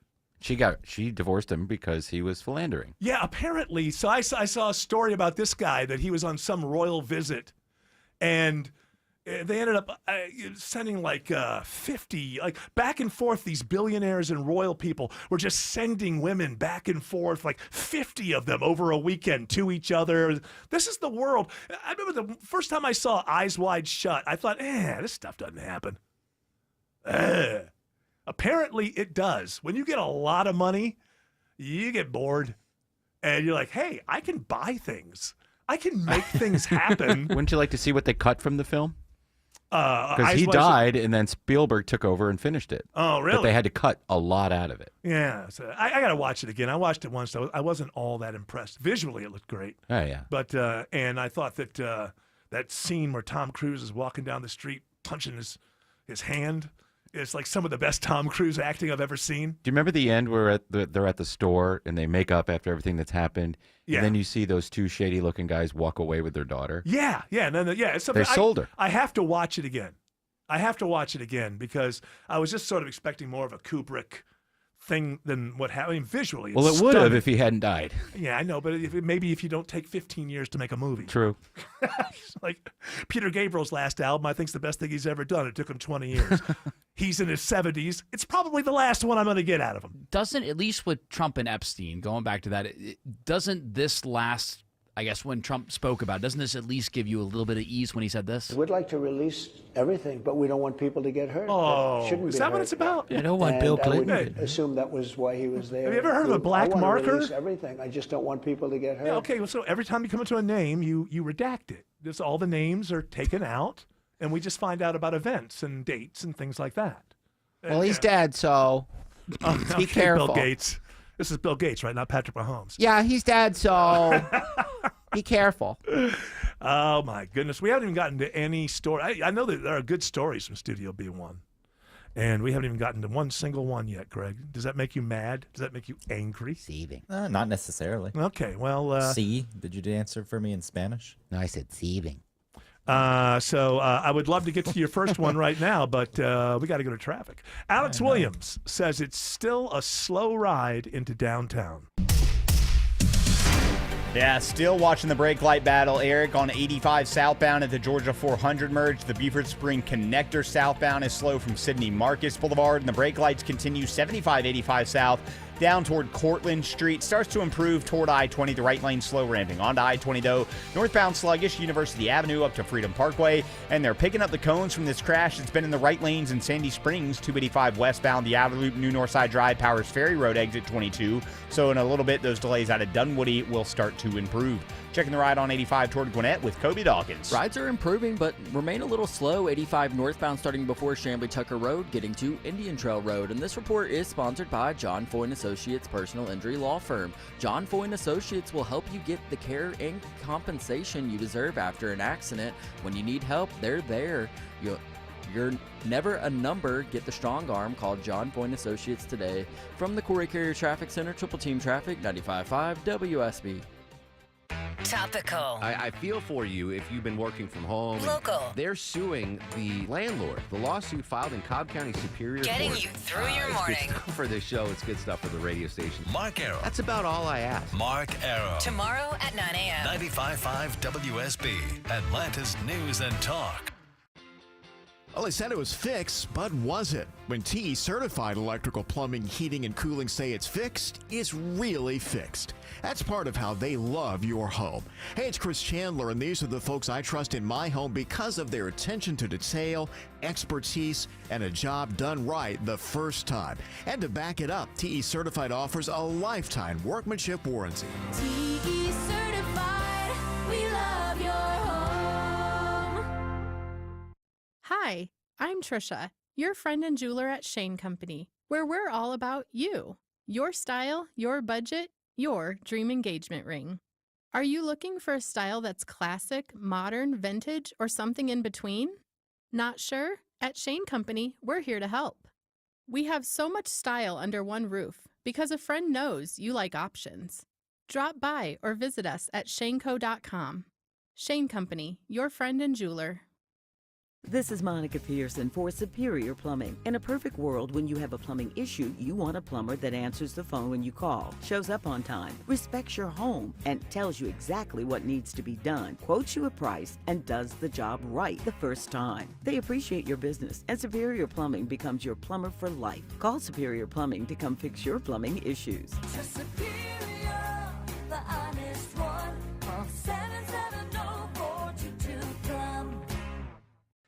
She divorced him because he was philandering. Yeah, apparently. So I saw a story about this guy that he was on some royal visit, and they ended up sending like 50, like back and forth. These billionaires and royal people were just sending women back and forth, like 50 of them over a weekend to each other. This is the world. I remember the first time I saw Eyes Wide Shut, I thought, this stuff doesn't happen. Apparently it does. When you get a lot of money, you get bored. And you're like, hey, I can buy things. I can make things happen. Wouldn't you like to see what they cut from the film? Because Eyes he Wide died, and then Spielberg took over and finished it. Oh, really? But they had to cut a lot out of it. Yeah, so I got to watch it again. I watched it once. I wasn't all that impressed. Visually, it looked great. Oh, yeah. But and I thought that that scene where Tom Cruise is walking down the street punching his hand is like some of the best Tom Cruise acting I've ever seen. Do you remember the end where they're at the store and they make up after everything that's happened? Yeah. And then you see those two shady-looking guys walk away with their daughter. Yeah. And then, it's something They sold her. I have to watch it again. Because I was just sort of expecting more of a Kubrick thing than what happened. I mean, visually, Well, it would have if he hadn't died. Yeah, I know, but maybe if you don't take 15 years to make a movie. True. Like Peter Gabriel's last album, I think is the best thing he's ever done. It took him 20 years. He's in his 70s. It's probably the last one I'm going to get out of him. Doesn't, at least with Trump and Epstein, going back to that, doesn't this last, I guess, when Trump spoke about it, doesn't this at least give you a little bit of ease when he said this? We'd like to release everything, but we don't want people to get hurt. Oh, Shouldn't is be that what hurt. it's about? You don't want And Bill I would Clinton. assume that was why he was there. Have you ever heard of a black I want marker? to release everything. I just don't want people to get hurt. Yeah, okay, well, so every time you come into a name, you redact it. Just all the names are taken out, and we just find out about events and dates and things like that. Well, he's dead, so be careful. Bill Gates. This is Bill Gates, right? Not Patrick Mahomes. Yeah, he's dead, so be careful. Oh, my goodness. We haven't even gotten to any story. I know that there are good stories from Studio B1, and we haven't even gotten to one single one yet, Greg. Does that make you mad? Does that make you angry? Seething. Not necessarily. Okay, well... See? Did you answer for me in Spanish? No, I said seething. So I would love to get to your first one right now, but we got to go to traffic. Alex Williams says it's still a slow ride into downtown. Yeah, still watching the brake light battle, Eric, on 85 southbound at the Georgia 400 merge. The Buford Spring connector southbound is slow from Sidney Marcus Boulevard, and the brake lights continue 75-85 south down toward Cortlandt Street. Starts to improve toward I-20. The right lane slow ramping. On to I-20, though. Northbound sluggish, University Avenue up to Freedom Parkway. And they're picking up the cones from this crash that's been in the right lanes in Sandy Springs. 285 westbound. The outer loop, New Northside Drive, Powers Ferry Road exit 22. So in a little bit, those delays out of Dunwoody will start to improve. Checking the ride on 85 toward Gwinnett with Kobe Dawkins. Rides are improving, but remain a little slow. 85 northbound starting before Chamblee Tucker Road, getting to Indian Trail Road. And this report is sponsored by John Foy & Associates Personal Injury Law Firm. John Foy & Associates will help you get the care and compensation you deserve after an accident. When you need help, they're there. You're never a number. Get the strong arm. Call John Foy & Associates today. From the Corey Carrier Traffic Center, Triple Team Traffic, 95.5 WSB. Topical. I feel for you if you've been working from home. Local. They're suing the landlord. The lawsuit filed in Cobb County Superior Getting Court. you through your It's morning. good stuff for this show. It's good stuff for the radio station. Mark Arrow. That's about all I ask. Mark Arrow. Tomorrow at 9 a.m. 95.5 WSB, Atlanta's News and Talk. Well, they said it was fixed, but was it? When TE Certified Electrical Plumbing, Heating, and Cooling say it's fixed, it's really fixed. That's part of how they love your home. Hey, it's Chris Chandler, and these are the folks I trust in my home because of their attention to detail, expertise, and a job done right the first time. And to back it up, TE Certified offers a lifetime workmanship warranty. TE Certified, we love your home. Hi, I'm Trisha, your friend and jeweler at Shane Company, where we're all about you, your style, your budget, your dream engagement ring. Are you looking for a style that's classic, modern, vintage, or something in between? Not sure? At Shane Company, we're here to help. We have so much style under one roof because a friend knows you like options. Drop by or visit us at shaneco.com. Shane Company, your friend and jeweler. This is Monica Pearson for Superior Plumbing. In a perfect world, when you have a plumbing issue, you want a plumber that answers the phone when you call, shows up on time, respects your home, and tells you exactly what needs to be done, quotes you a price, and does the job right the first time. They appreciate your business, and Superior Plumbing becomes your plumber for life. Call Superior Plumbing to come fix your plumbing issues. To Superior, the honest one. Call 770-422-PLUM.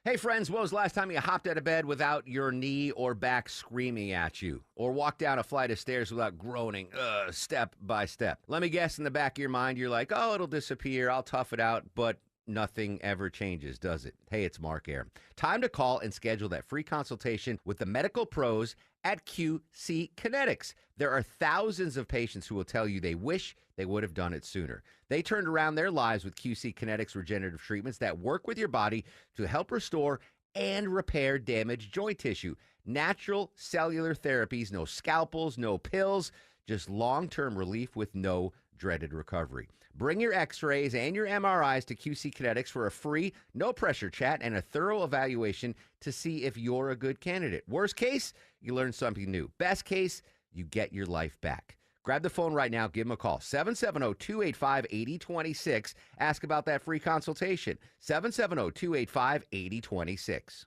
Hey friends, when was the last time you hopped out of bed without your knee or back screaming at you? Or walked down a flight of stairs without groaning, step by step? Let me guess, in the back of your mind, you're like, oh, it'll disappear, I'll tough it out, but nothing ever changes, does it? Hey, it's Mark Air. Time to call and schedule that free consultation with the medical pros at QC Kinetics. There are thousands of patients who will tell you they wish they would have done it sooner. They turned around their lives with QC Kinetics regenerative treatments that work with your body to help restore and repair damaged joint tissue. Natural cellular therapies, no scalpels, no pills, just long-term relief with no dreaded recovery. Bring your x-rays and your MRIs to QC Kinetics for a free, no-pressure chat and a thorough evaluation to see if you're a good candidate. Worst case, you learn something new. Best case, you get your life back. Grab the phone right now. Give them a call. 770-285-8026. Ask about that free consultation. 770-285-8026.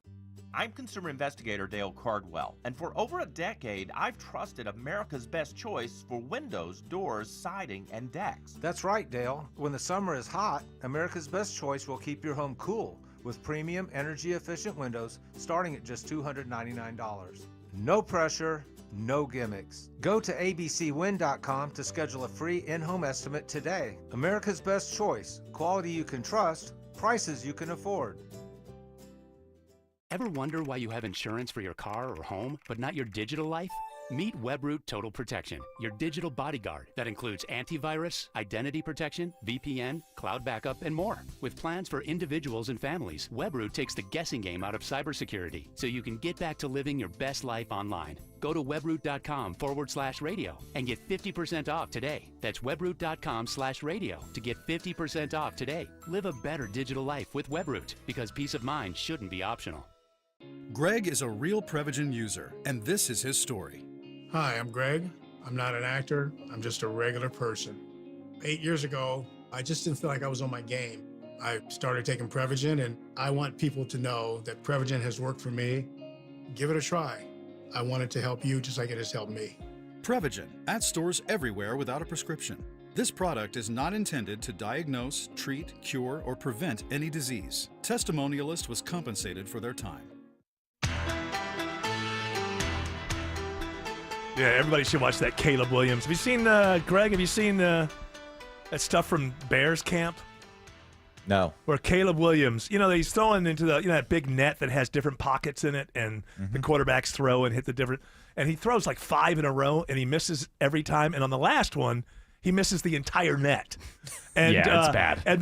I'm consumer investigator Dale Cardwell, and for over a decade, I've trusted America's best choice for windows, doors, siding, and decks. That's right, Dale. When the summer is hot, America's best choice will keep your home cool with premium energy-efficient windows starting at just $299. No pressure, no gimmicks. Go to abcwind.com to schedule a free in-home estimate today. America's best choice. Quality you can trust, prices you can afford. Ever wonder why you have insurance for your car or home, but not your digital life? Meet Webroot Total Protection, your digital bodyguard that includes antivirus, identity protection, VPN, cloud backup, and more. With plans for individuals and families, Webroot takes the guessing game out of cybersecurity so you can get back to living your best life online. Go to webroot.com/radio and get 50% off today. That's webroot.com/radio to get 50% off today. Live a better digital life with Webroot because peace of mind shouldn't be optional. Greg is a real Prevagen user, and this is his story. Hi, I'm Greg. I'm not an actor. I'm just a regular person. 8 years ago, I just didn't feel like I was on my game. I started taking Prevagen, and I want people to know that Prevagen has worked for me. Give it a try. I want it to help you just like it has helped me. Prevagen, at stores everywhere without a prescription. This product is not intended to diagnose, treat, cure, or prevent any disease. Testimonialist was compensated for their time. Yeah, everybody should watch that Caleb Williams. Have you seen, Greg, have you seen that stuff from Bears camp? No. Where Caleb Williams, he's throwing into that big net that has different pockets in it, and the quarterbacks throw and hit the different. And he throws like 5 in a row, and he misses every time. And on the last one, he misses the entire net. And, it's bad. And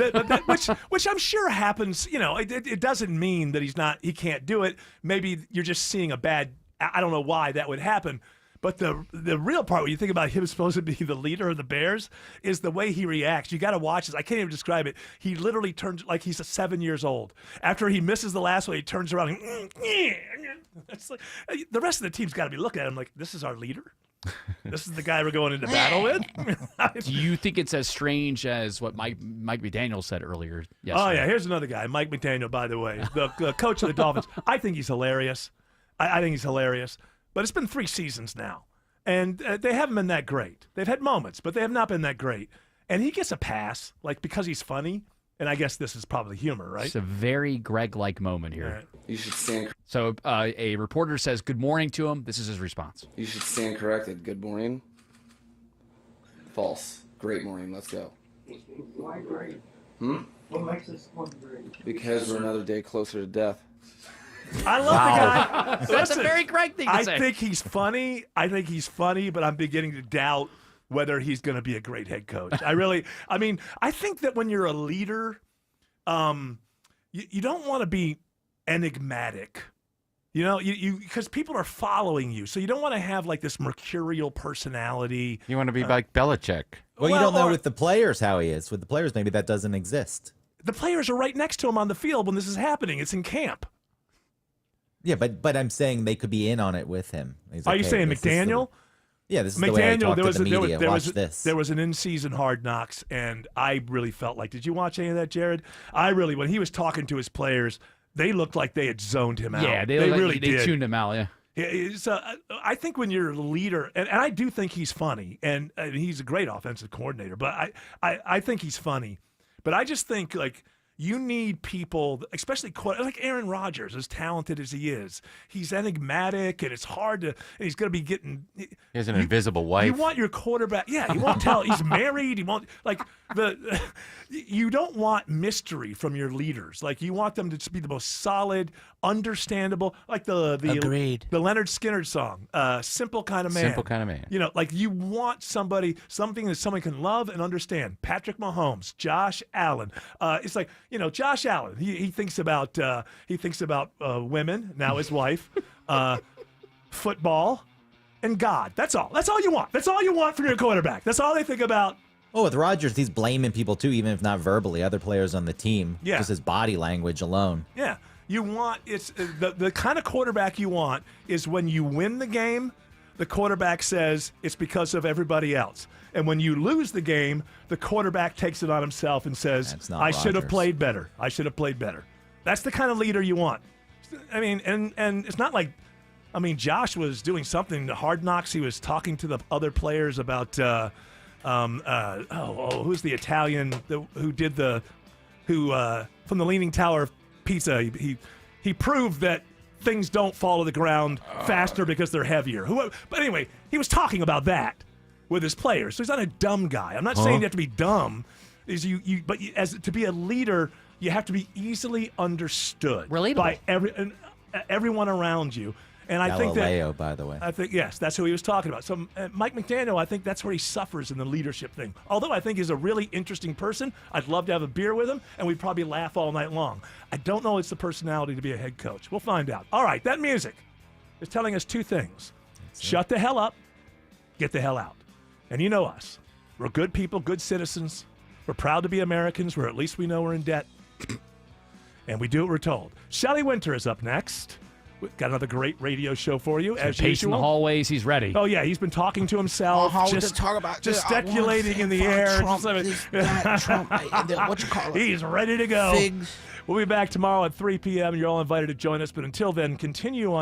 which I'm sure happens. It doesn't mean that he can't do it. Maybe you're just seeing a bad. I don't know why that would happen. But the real part, when you think about him supposed to be the leader of the Bears, is the way he reacts. You got to watch this. I can't even describe it. He literally turns like he's 7 years old. After he misses the last one, he turns around and it's like, the rest of the team's got to be looking at him like, this is our leader? This is the guy we're going into battle with? Do you think it's as strange as what Mike McDaniel said earlier yesterday? Oh, yeah. Here's another guy, Mike McDaniel, by the way, the coach of the Dolphins. I think he's hilarious. I think he's hilarious. But it's been 3 seasons now, and they haven't been that great. They've had moments, but they have not been that great. And he gets a pass, because he's funny, and I guess this is probably humor, right? It's a very Greg-like moment here. Right. You should stand. So a reporter says good morning to him. This is his response. You should stand corrected. Good morning. False. Great morning. Let's go. Why great? What makes this one great? Because we're another day closer to death. I love the guy. That's a very Greg thing to say. I think he's funny. But I'm beginning to doubt whether he's going to be a great head coach. I think that when you're a leader, you don't want to be enigmatic. Because people are following you. So you don't want to have this mercurial personality. You want to be like Belichick. Well, you don't know with the players how he is. With the players, maybe that doesn't exist. The players are right next to him on the field when this is happening. It's in camp. Yeah, but I'm saying they could be in on it with him. Are you saying McDaniel? This is the way I talk to the media. There was an in-season Hard Knocks, and I really felt like, did you watch any of that, Jared? When he was talking to his players, they looked like they had zoned him out. Yeah, they really did. They tuned him out, yeah. I think when you're a leader, and I do think he's funny, and he's a great offensive coordinator, but I think he's funny. But I just think, you need people, especially like Aaron Rodgers, as talented as he is. He's enigmatic, and it's hard to. And he's going to be getting. He has an invisible wife. You want your quarterback. Yeah, you won't tell. He's married. He won't You don't want mystery from your leaders. You want them to just be the most solid, understandable. Like the Agreed. The Leonard Skinner song, "Simple Kind of Man." Simple Kind of Man. You want something that someone can love and understand. Patrick Mahomes, Josh Allen. It's Josh Allen. He thinks about women, now his wife, football, and God. That's all. That's all you want. That's all you want from your quarterback. That's all they think about. Oh, with Rodgers, he's blaming people too, even if not verbally. Other players on the team, just his body language alone. Yeah, you want the kind of quarterback you want is when you win the game, the quarterback says it's because of everybody else. And when you lose the game, the quarterback takes it on himself and says, I should have played better. I should have played better. That's the kind of leader you want. And it's not like, Josh was doing something. The Hard Knocks, he was talking to the other players about, who's the Italian from the Leaning Tower of Pisa. He proved that things don't fall to the ground faster because they're heavier. But anyway, he was talking about that with his players. So he's not a dumb guy. I'm not saying you have to be dumb. But to be a leader, you have to be easily understood by everyone around you. And I think Galileo, by the way. I think, yes, that's who he was talking about. So Mike McDaniel, I think that's where he suffers in the leadership thing. Although I think he's a really interesting person. I'd love to have a beer with him, and we'd probably laugh all night long. I don't know it's the personality to be a head coach. We'll find out. All right, that music is telling us 2 things. Shut the hell up, get the hell out. And you know us. We're good people, good citizens. We're proud to be Americans, where at least we know we're in debt. And we do what we're told. Shelley Winter is up next. We've got another great radio show for you, as pacing usual. the hallways, he's ready. Oh, yeah, he's been talking to himself, just gesticulating in the air. Trump. What you call it? He's ready to go. Figs. We'll be back tomorrow at 3 p.m. You're all invited to join us, but until then, continue on.